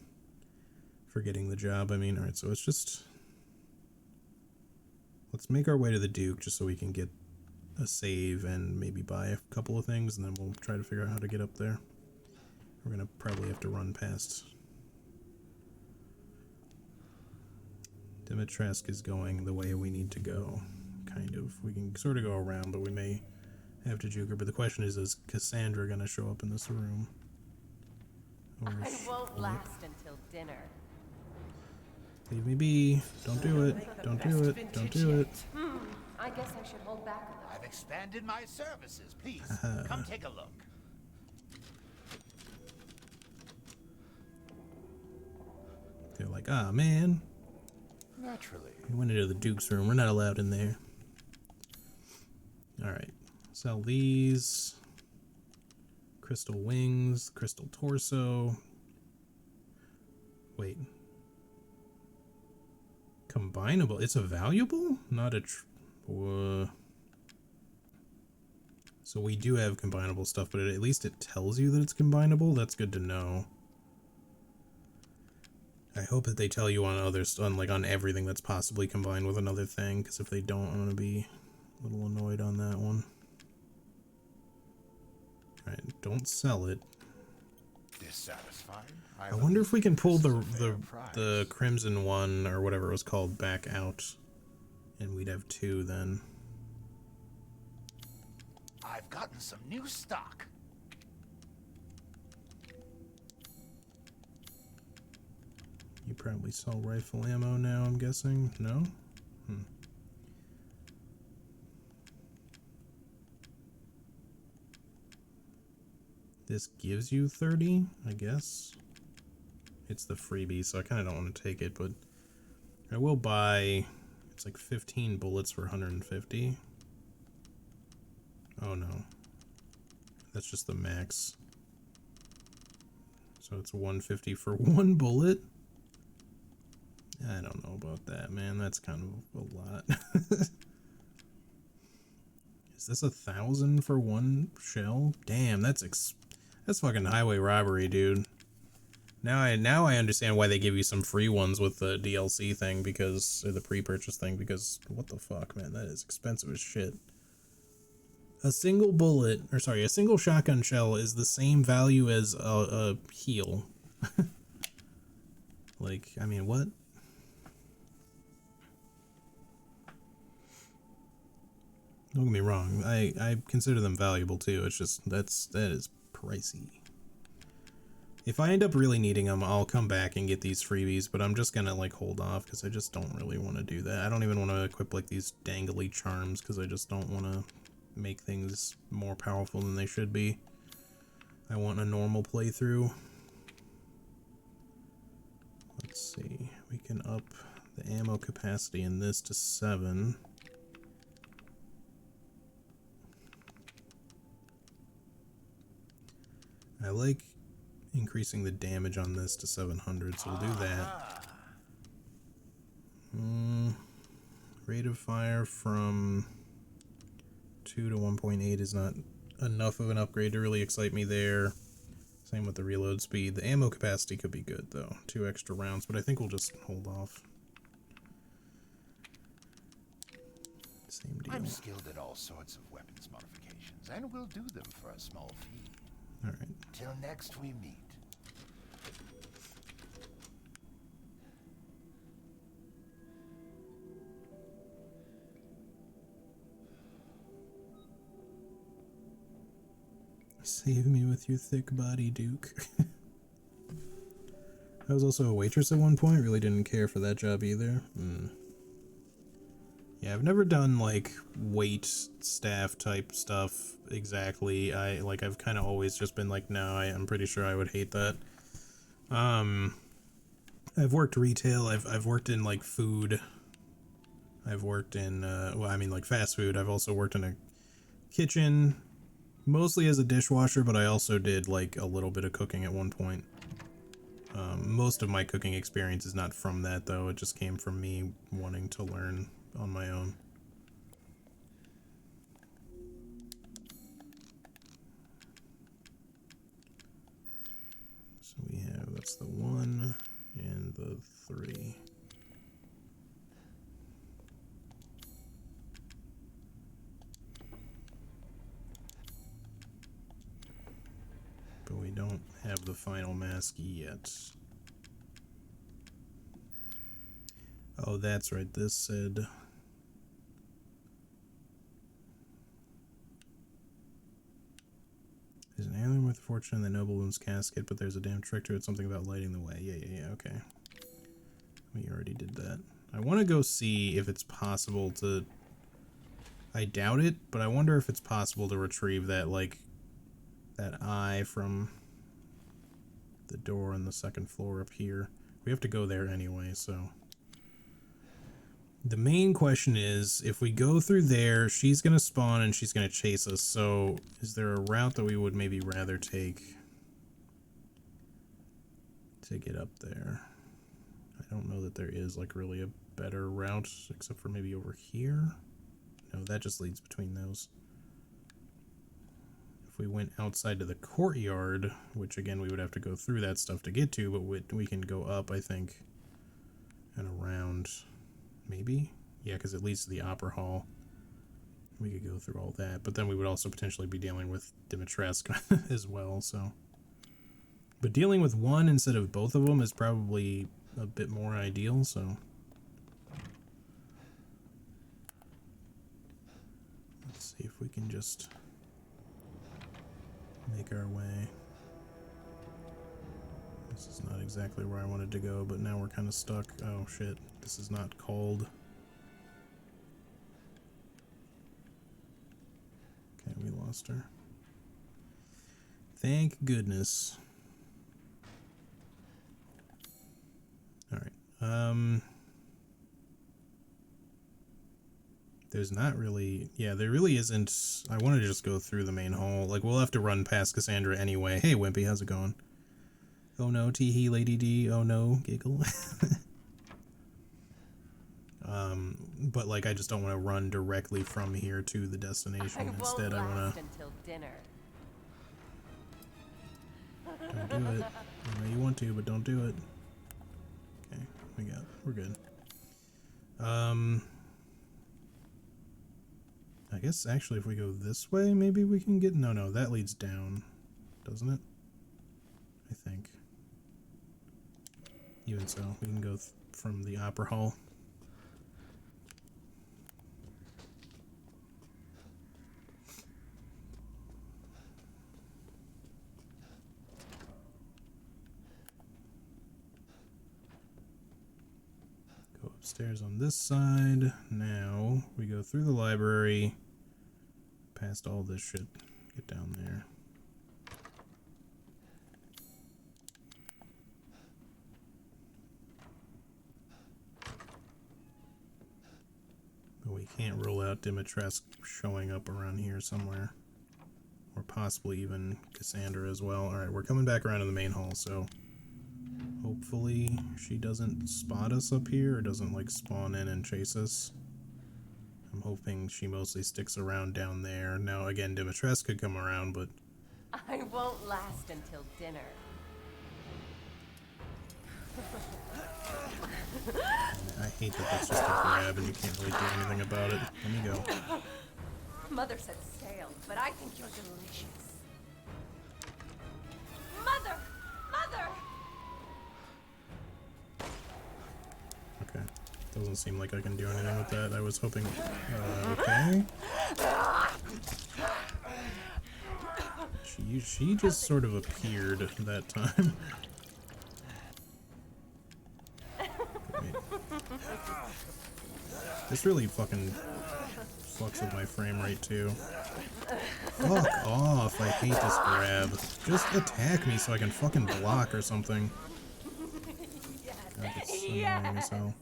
forgetting the job, I mean. Alright, so it's just, let's make our way to the Duke just so we can get a save and maybe buy a couple of things, and then we'll try to figure out how to get up there. We're gonna probably have to run past. Dimitrescu is going the way we need to go, kind of. We can sort of go around, but we may have to juke her. But the question is Cassandra gonna show up in this room? Or I won't last until dinner. Leave me be. Don't do it. Don't do it. Don't do it. I guess I should hold back a little. I've expanded my services. Please, come take a look. like, ah, man. Naturally. We went into the Duke's room. We're not allowed in there. Alright. Sell these. Crystal wings. Crystal torso. Wait. Combinable. It's a valuable? Not a... So we do have combinable stuff, but at least it tells you that it's combinable. That's good to know. I hope that they tell you on others, on everything that's possibly combined with another thing, because if they don't, I'm gonna be a little annoyed on that one. Alright, don't sell it. Dissatisfied? I wonder if we can pull the Crimson one, or whatever it was called, back out, and we'd have 2 then. I've gotten some new stock. You probably sell rifle ammo now, I'm guessing? No? This gives you 30, I guess. It's the freebie, so I kind of don't want to take it, but I will buy... It's like 15 bullets for 150. Oh no. That's just the max. So it's 150 for 1 bullet? I don't know about that, man. That's kind of a lot. Is this 1,000 for 1 shell? Damn, that's fucking highway robbery, dude. Now I understand why they give you some free ones with the DLC thing, because, or the pre-purchase thing, because what the fuck, man, that is expensive as shit. A single bullet, or sorry, a single shotgun shell is the same value as a heal. Like, I mean, what? Don't get me wrong, I consider them valuable too, it's just, that is pricey. If I end up really needing them, I'll come back and get these freebies, but I'm just gonna, like, hold off, because I just don't really want to do that. I don't even want to equip, like, these dangly charms, because I just don't want to make things more powerful than they should be. I want a normal playthrough. Let's see, we can up the ammo capacity in this to 7. I like increasing the damage on this to 700, so we'll do that. Rate of fire from 2 to 1.8 is not enough of an upgrade to really excite me there. Same with the reload speed. The ammo capacity could be good, though. 2 extra rounds, but I think we'll just hold off. Same deal. I'm skilled at all sorts of weapons modifications, and will do them for a small fee. Alright. Till next we meet. Save me with your thick body, Duke. I was also a waitress at one point, really didn't care for that job either. Yeah, I've never done, like, wait staff type stuff exactly. I've kind of always just been like, no, I'm pretty sure I would hate that. I've worked retail, I've worked in, like, food. I've worked in, well, I mean, like, fast food. I've also worked in a kitchen, mostly as a dishwasher, but I also did, like, a little bit of cooking at one point. Most of my cooking experience is not from that, though. It just came from me wanting to learn on my own. So we have, that's the 1 and the 3. But we don't have the final mask yet. Oh, that's right, this said... There's an alien with fortune in the nobleman's casket, but there's a damn trick to it, something about lighting the way. Yeah, okay. We already did that. I want to go see if it's possible to... I doubt it, but I wonder if it's possible to retrieve that, like, that eye from the door on the second floor up here. we have to go there anyway, so. The main question is, if we go through there, she's going to spawn and she's going to chase us, so is there a route that we would maybe rather take to get up there? I don't know that there is, like, really a better route, except for maybe over here. No, that just leads between those. If we went outside to the courtyard, which again we would have to go through that stuff to get to, but we can go up, I think, and around, maybe? Yeah, because it leads to the Opera Hall. We could go through all that, but then we would also potentially be dealing with Dimitrescu as well, so. But dealing with one instead of both of them is probably a bit more ideal, so. Let's see if we can just make our way. This is not exactly where I wanted to go, but now we're kind of stuck. Oh shit, this is not called. Okay, we lost her. Thank goodness. Alright, there's not really, yeah, there really isn't. I want to just go through the main hall. Like, we'll have to run past Cassandra anyway. Hey, Wimpy, how's it going? Oh no, tee-hee, Lady D. Oh no, giggle. But like, I just don't want to run directly from here to the destination. Instead, I want to. Until dinner. Don't do it. I know you want to, but don't do it. Okay, we're good. I guess actually if we go this way, maybe we can get, no, that leads down, doesn't it? I think. Even so, we can go from the Opera Hall. Go upstairs on this side. Now we go through the library, past all this shit, get down there. But we can't rule out Dimitrescu showing up around here somewhere. Or possibly even Cassandra as well. Alright, we're coming back around to the main hall, so hopefully she doesn't spot us up here or doesn't like spawn in and chase us. I'm hoping she mostly sticks around down there. Now again, Dimitrescu could come around, but I won't last until dinner. I hate that that's just a grab and you can't really do anything about it. Let me go. Mother said sail, but I think you're delicious. Mother! Mother! Okay. Doesn't seem like I can do anything with that. I was hoping... okay. She just sort of appeared that time. Wait. This really fucking fucks with my frame rate too. Fuck off, I hate this grab. Just attack me so I can fucking block or something. God, it's annoying as hell.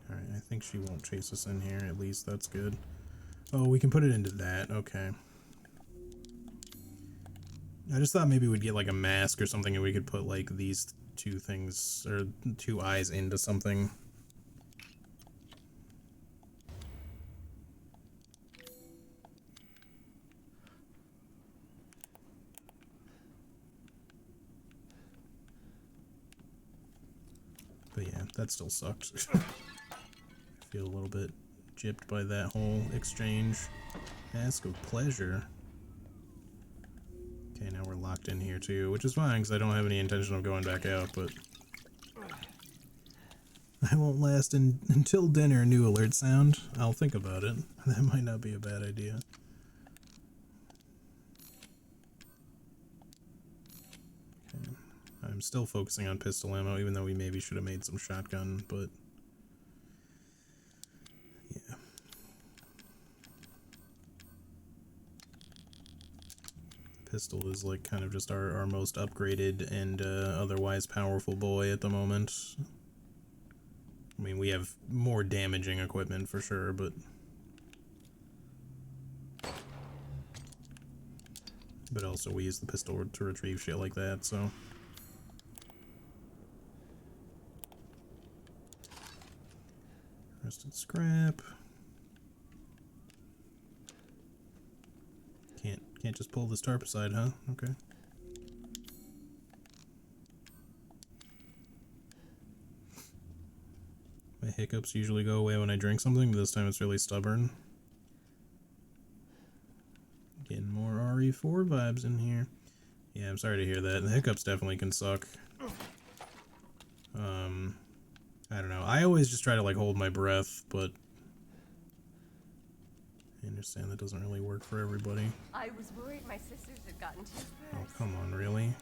Alright, I think she won't chase us in here, at least that's good. Oh, we can put it into that, okay. I just thought maybe we'd get like a mask or something and we could put like these two things, or two eyes into something. But yeah, that still sucks. I feel a little bit gypped by that whole exchange. Mask of pleasure. Okay, now we're locked in here too, which is fine because I don't have any intention of going back out, but I won't last until dinner. New alert sound. I'll think about it. That might not be a bad idea. Okay. I'm still focusing on pistol ammo, even though we maybe should have made some shotgun, but yeah. Pistol is like kind of just our most upgraded and otherwise powerful boy at the moment. I mean, we have more damaging equipment for sure, but also we use the pistol to retrieve shit like that, so. Rusted scrap. Can't just pull this tarp aside, huh? Okay. My hiccups usually go away when I drink something, but this time it's really stubborn. Getting more RE4 vibes in here. Yeah, I'm sorry to hear that. The hiccups definitely can suck. I don't know. I always just try to like hold my breath, but I understand that doesn't really work for everybody. I was worried my sisters had gotten to you Oh, first. come on, really?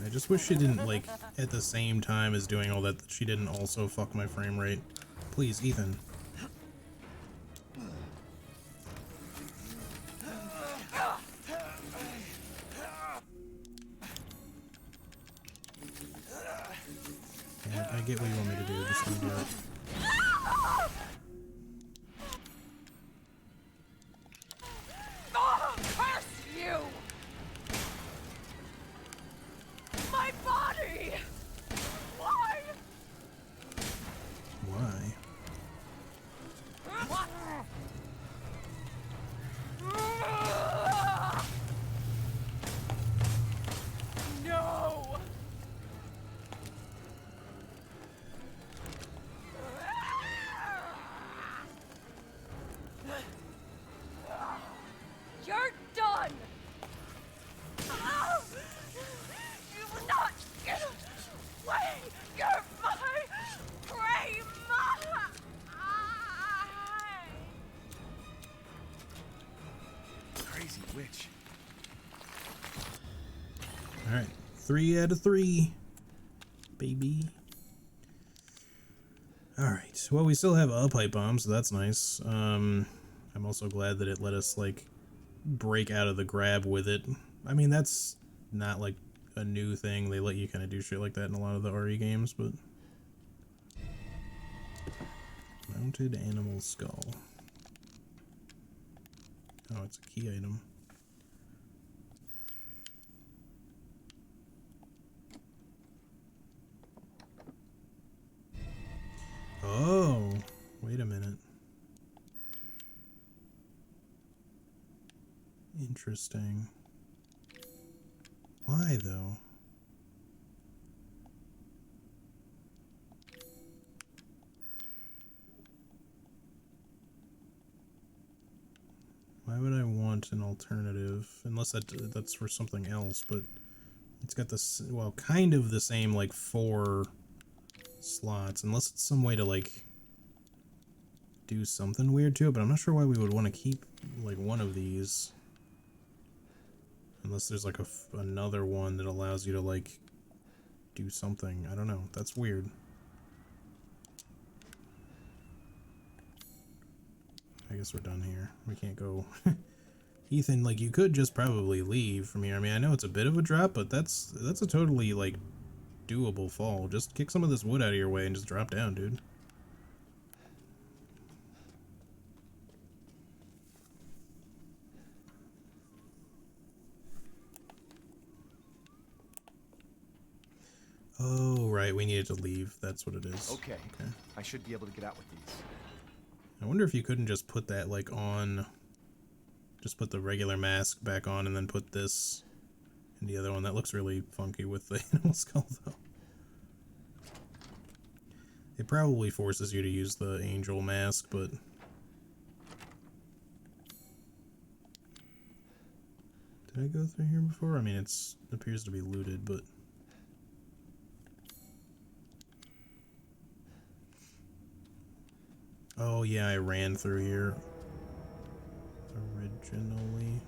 I just wish she didn't, like, at the same time as doing all that, she didn't also fuck my frame rate. Please, Ethan. Yeah, I get what you want me to do, just don't do it. Oh, curse you! My body! Why? Why? What? No! You're done! You will not get away! You're my prey! Crazy witch. Alright, 3 out of 3. Baby. Alright, well, we still have a pipe bomb, so that's nice. I'm also glad that it let us, like, break out of the grab with it. I mean, that's not, like, a new thing. They let you kind of do shit like that in a lot of the RE games, but... Mounted animal skull. Oh, it's a key item. Oh, wait a minute. Interesting. Why, though? Why would I want an alternative? Unless that's for something else, but it's got this, well, kind of the same, like, 4 slots, unless it's some way to, like, do something weird to it, but I'm not sure why we would want to keep, like, one of these. Unless there's, like, another one that allows you to, like, do something. I don't know. That's weird. I guess we're done here. We can't go... Ethan, like, you could just probably leave from here. I mean, I know it's a bit of a drop, but that's a totally, like, doable fall. Just kick some of this wood out of your way and just drop down, dude. Oh, right, we needed to leave. That's what it is. Okay. I should be able to get out with these. I wonder if you couldn't just put that, like, on... Just put the regular mask back on and then put this in the other one. That looks really funky with the animal skull, though. It probably forces you to use the angel mask, but... Did I go through here before? I mean, it appears to be looted, but... Oh, yeah, I ran through here originally.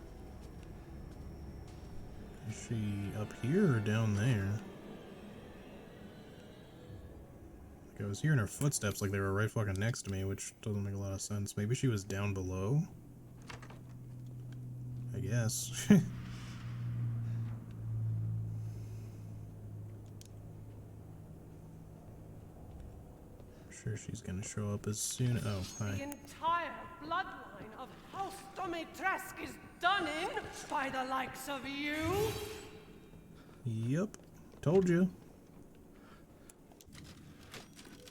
Is she up here or down there? Like, I was hearing her footsteps like they were right fucking next to me, which doesn't make a lot of sense. Maybe she was down below? I guess. I'm sure she's gonna show up as soon. Oh, hi. The entire bloodline of House Domitresk is done in by the likes of you. Yep. Told you.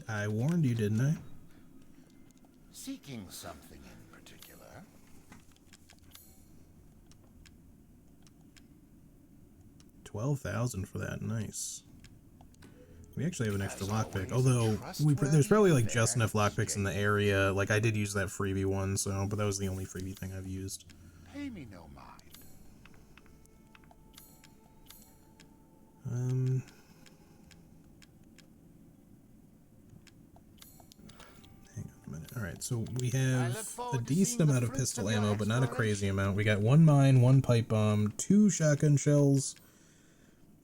I warned you, didn't I? Seeking something in particular? 12,000 for that. Nice. We actually have an extra lockpick, although there's probably like just enough lockpicks in the area. Like I did use that freebie one, so but that was the only freebie thing I've used. Pay me no mind. Hang on a minute. All right, so we have a decent amount of pistol ammo, but not a crazy amount. We got 1 mine, 1 pipe bomb, 2 shotgun shells,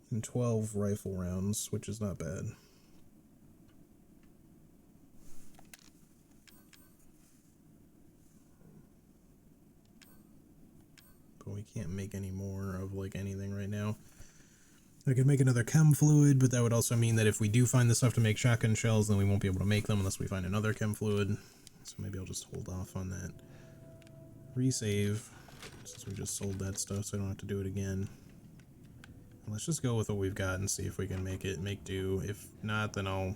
and 12 rifle rounds, which is not bad. But we can't make any more of like anything right now. I could make another chem fluid, but that would also mean that if we do find the stuff to make shotgun shells, then we won't be able to make them unless we find another chem fluid. So maybe I'll just hold off on that. Resave, since we just sold that stuff, so I don't have to do it again. And let's just go with what we've got and see if we can make do. If not, then I'll...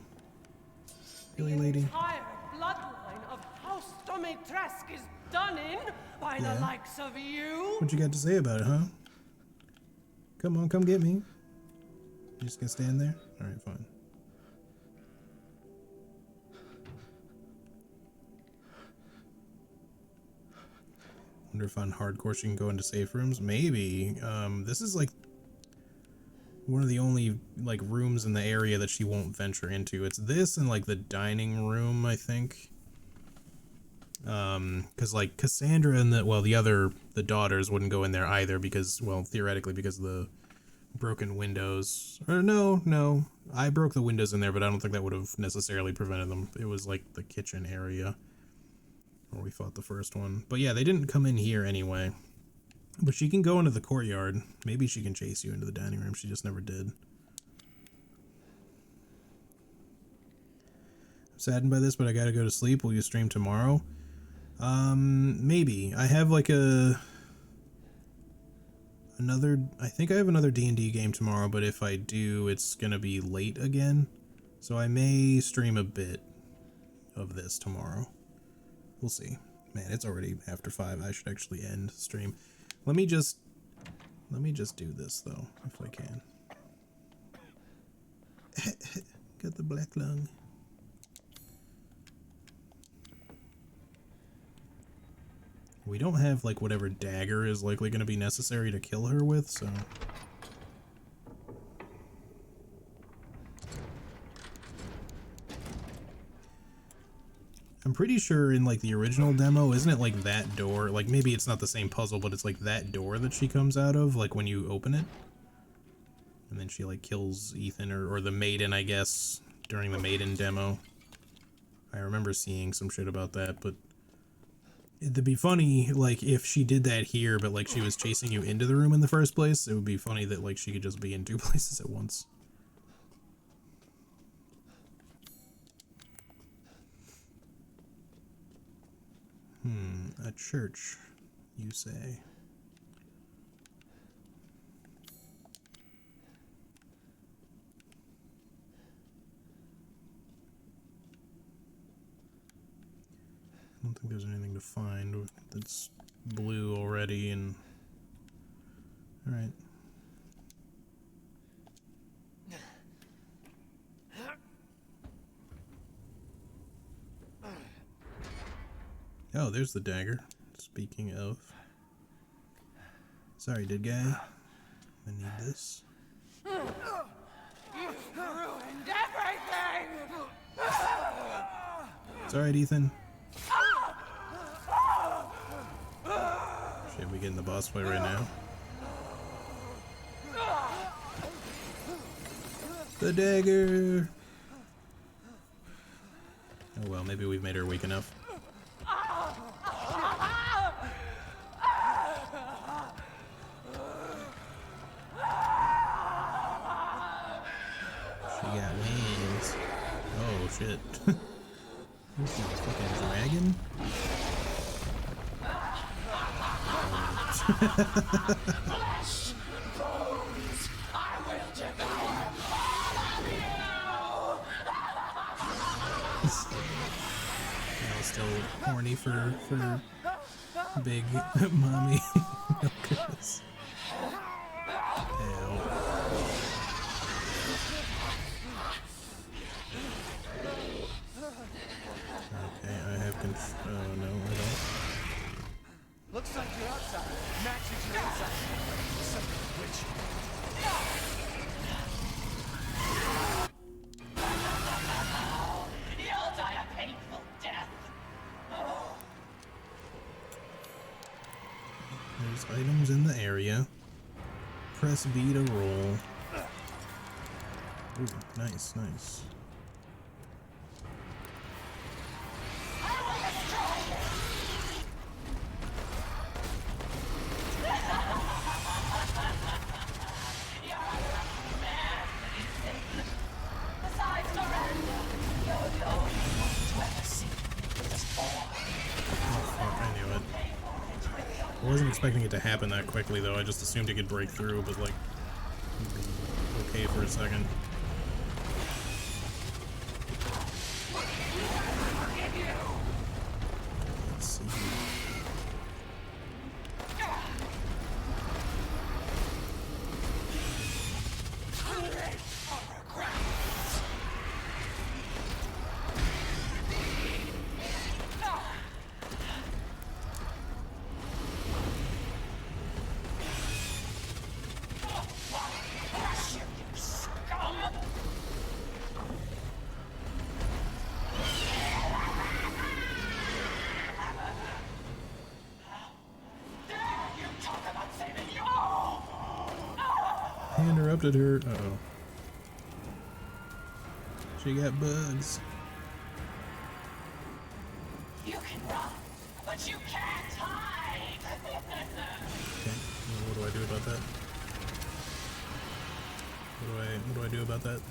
Really, lady? The entire bloodline of House Domitresk is done in by the likes of you. What you got to say about it, huh? Come on, come get me. You just gonna stand there? Alright, fine. Wonder if on hardcore she can go into safe rooms? Maybe. This is like one of the only like rooms in the area that she won't venture into. It's this and like the dining room, I think. Because like Cassandra and the daughters wouldn't go in there either because, well, theoretically because of the broken windows. Or no, I broke the windows in there, but I don't think that would have necessarily prevented them. It was like the kitchen area where we fought the first one. But yeah, they didn't come in here anyway. But she can go into the courtyard. Maybe she can chase you into the dining room. She just never did. I'm saddened by this, but I gotta go to sleep. Will you stream tomorrow? Maybe. I have like I think I have another D&D game tomorrow, but if I do, it's gonna be late again. So I may stream a bit of this tomorrow. We'll see. Man, it's already after 5. I should actually end stream. Let me just do this though, if I can. Got the black lung. We don't have like whatever dagger is likely going to be necessary to kill her with, so I'm pretty sure in like the original demo, isn't it like that door? Like maybe it's not the same puzzle, but it's like that door that she comes out of, like when you open it. And then she like kills Ethan or the maiden, I guess, during the maiden demo. I remember seeing some shit about that, but it'd be funny like if she did that here, but like she was chasing you into the room in the first place. It would be funny that like she could just be in 2 places at once. A church, you say? I don't think there's anything to find that's blue already, and alright. Oh, there's the dagger. Speaking of. Sorry, dead guy. I need this. You've ruined everything! It's alright, Ethan. Shit, we getting the boss fight right now? The dagger! well, maybe we've made her weak enough. She got wings. Oh shit. This is a fucking dragon? I'm still horny for big mommy milkers. Ow. Okay, I have control. Oh no, I don't. Looks like your outside matches your inside. Son of a witch. You'll die a painful death. There's items in the area. Press B to roll. Ooh, nice, nice. I wasn't expecting it to happen that quickly, though. I just assumed it could break through, but, like, okay for a second. Let's see. I interrupted her. Uh-oh. She got bugs. You can run, but you can't hide. Okay, well, what do I do about that? What do I do about that?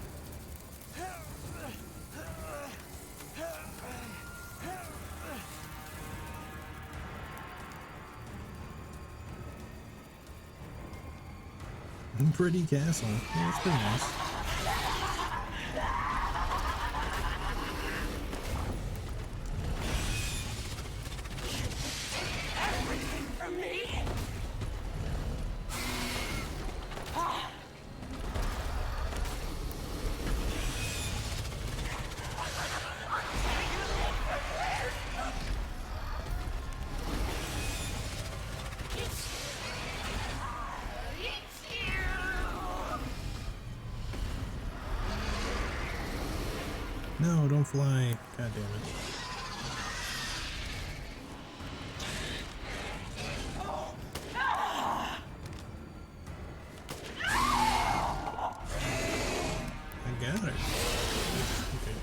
Pretty castle. Yeah, it's pretty nice. Everything from me. No, don't fly. God damn it. I got her. Okay.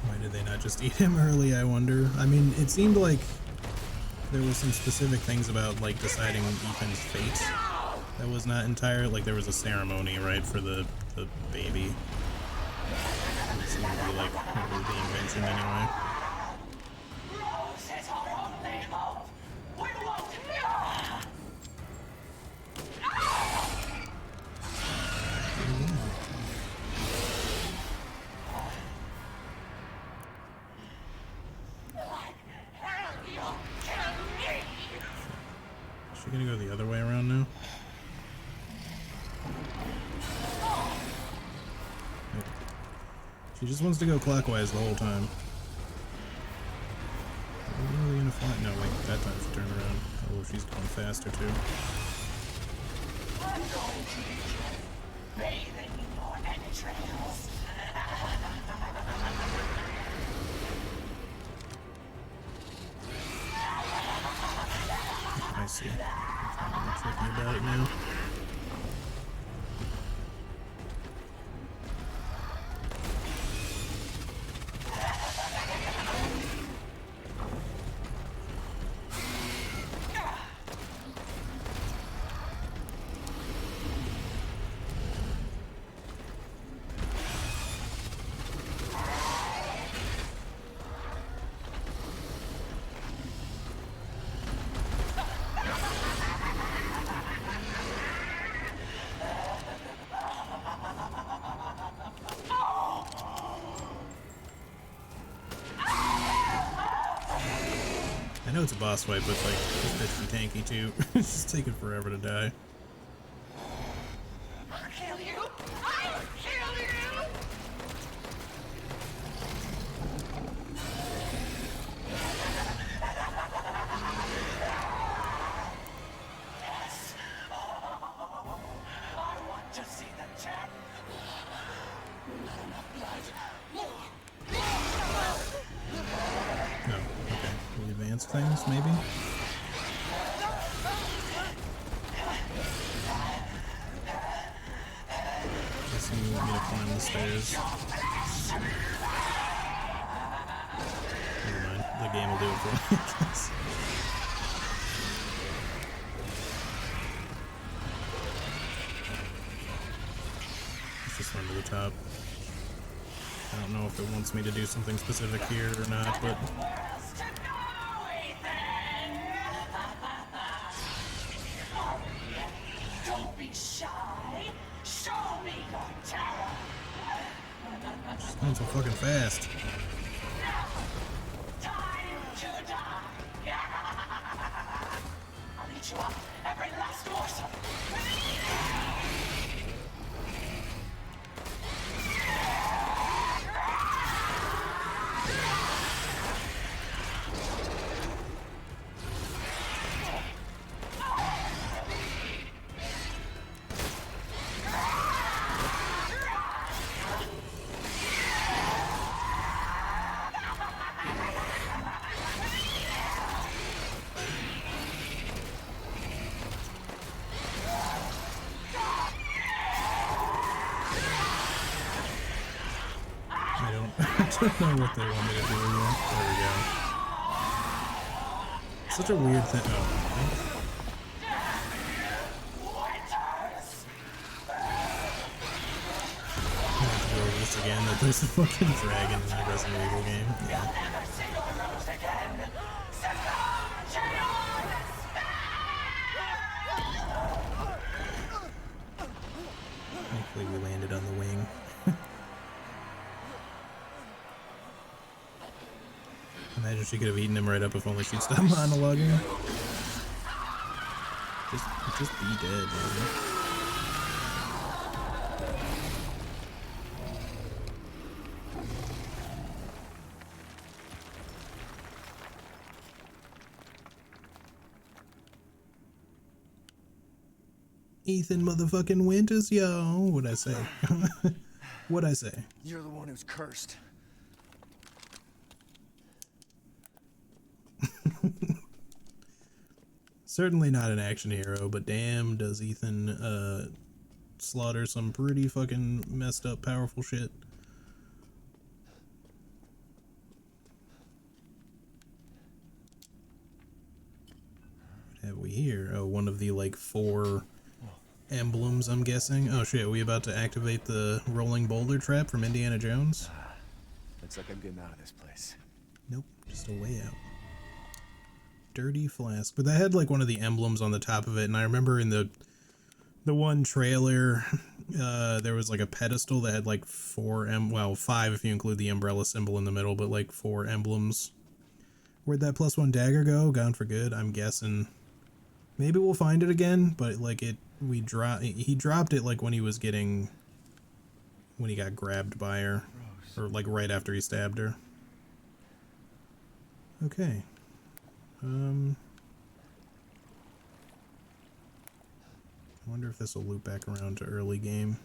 Why did they not just eat him early, I wonder? I mean, it seemed like there was some specific things about, like, deciding Ethan's fate that was not entire. Like, there was a ceremony, right, for the baby. It seemed to be, like, what was being mentioned anyway. Rose is our only hope. We won't. Is she gonna go the other way around now? Nope. She just wants to go clockwise the whole time. Are we really gonna fly? No, wait, that time she turned around. Oh, she's going faster too. I'm going to bathe in your entrails. I see. I'm tricky about it now. I know it's a boss fight, but like, this bitch be tanky too. It's just taking forever to die. I'll kill you! I'll kill you! Yes. I want to see the tap. Not enough blood. Oh, okay. The advanced things, maybe? Guess you want me to climb the stairs. Never mind. The game will do it for me, I guess. Let's just run to the top. I don't know if it wants me to do something specific here or not, but... Don't be shy. Show me your terror. She's going so fucking fast. Time to die. I'll eat you up, every last morsel. I don't know what they want me to do here. There we go. Such a weird thing. Oh, I have to go over this again. That there's a fucking dragon in the Resident Evil game. Yeah. Hopefully we landed on the wing. Imagine she could have eaten him right up if only she'd stopped monologuing. Just be dead, man. Ethan motherfucking Winters, yo. What'd I say? What'd I say? You're the one who's cursed. Certainly not an action hero, but damn does Ethan slaughter some pretty fucking messed up powerful shit. What have we here? Oh, one of the like 4 emblems, I'm guessing. Oh shit, we about to activate the rolling boulder trap from Indiana Jones? Looks like I'm getting out of this place. Nope, just a way out. Dirty flask, but that had like one of the emblems on the top of it, and I remember in the one trailer there was like a pedestal that had like 5 if you include the umbrella symbol in the middle, but like 4 emblems. Where'd that +1 dagger go? Gone for good, I'm guessing. Maybe we'll find it again, but like he dropped it like when he got grabbed by her, or like right after he stabbed her. Okay. I wonder if this will loop back around to early game.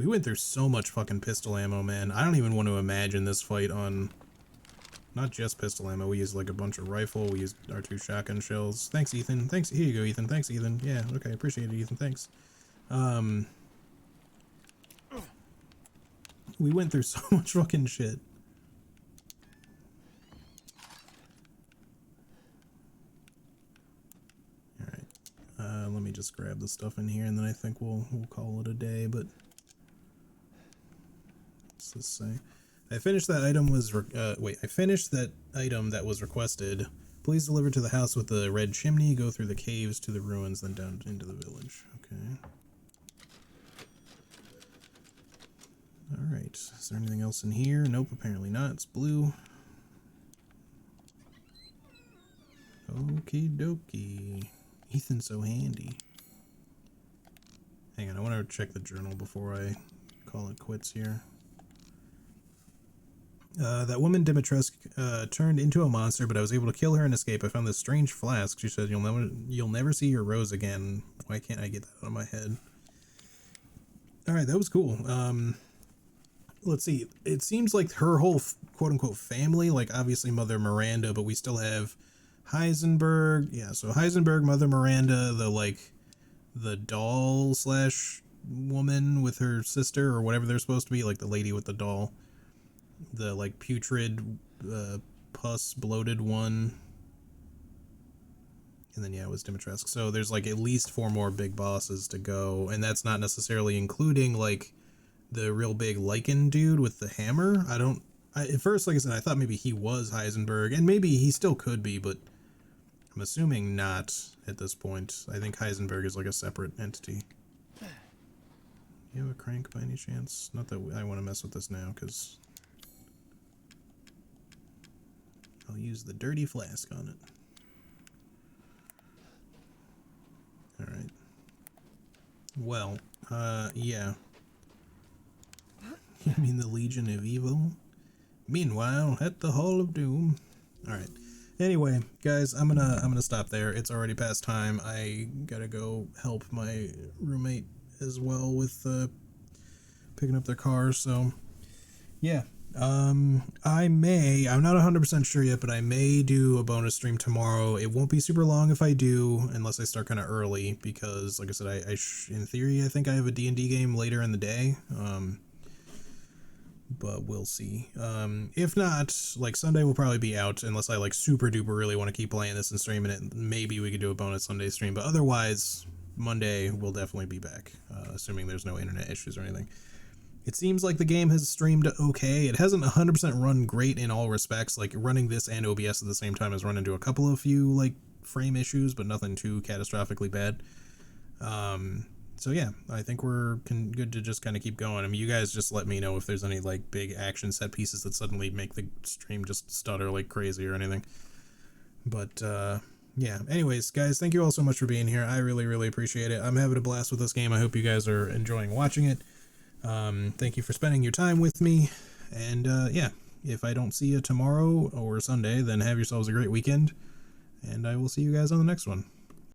We went through so much fucking pistol ammo, man. I don't even want to imagine this fight on not just pistol ammo. We used like a bunch of rifle. We used our 2 shotgun shells. Thanks, Ethan. Thanks. Here you go, Ethan. Thanks, Ethan. Yeah, okay. Appreciate it, Ethan. Thanks. We went through so much fucking shit. Alright. Let me just grab the stuff in here and then I think we'll call it a day, but what's this say? I finished that item I finished that item that was requested. Please deliver to the house with the red chimney, go through the caves to the ruins, then down into the village. Okay. Alright, is there anything else in here? Nope, apparently not. It's blue. Okie dokie. Ethan's so handy. Hang on, I want to check the journal before I call it quits here. That woman Dimitrescu turned into a monster, but I was able to kill her and escape. I found this strange flask. She said, "You'll never see your rose again." Why can't I get that out of my head? All right, that was cool. Let's see. It seems like her whole quote-unquote family, like obviously Mother Miranda, but we still have Heisenberg. Yeah, so Heisenberg, Mother Miranda, the doll / woman with her sister or whatever they're supposed to be, like the lady with the doll. The like putrid, pus bloated one. And then yeah, it was Dimitrescu. So there's like at least 4 more big bosses to go, and that's not necessarily including like the real big lichen dude with the hammer. At first, like I said, I thought maybe he was Heisenberg, and maybe he still could be, but I'm assuming not at this point. I think Heisenberg is like a separate entity. You have a crank by any chance? Not that I want to mess with this now, because I'll use the dirty flask on it. Alright. Well, yeah. You mean the Legion of Evil? Meanwhile, at the Hall of Doom. Alright. Anyway, guys, I'm gonna stop there. It's already past time. I gotta go help my roommate as well with picking up their car, so yeah. I'm not 100% sure yet, but I may do a bonus stream tomorrow. It won't be super long if I do, unless I start kind of early, because like I said, in theory, I think I have a D&D game later in the day, but we'll see. If not, like Sunday will probably be out, unless I like super duper really want to keep playing this and streaming it. Maybe we could do a bonus Sunday stream, but otherwise, Monday will definitely be back, assuming there's no internet issues or anything. It seems like the game has streamed okay. It hasn't 100% run great in all respects. Like running this and OBS at the same time has run into a couple of few like frame issues, but nothing too catastrophically bad. So yeah, I think we're good to just kind of keep going. I mean, you guys just let me know if there's any like big action set pieces that suddenly make the stream just stutter like crazy or anything. But yeah, anyways, guys, thank you all so much for being here. I really, really appreciate it. I'm having a blast with this game. I hope you guys are enjoying watching it. Thank you for spending your time with me, and yeah, if I don't see you tomorrow or Sunday, then have yourselves a great weekend, and I will see you guys on the next one.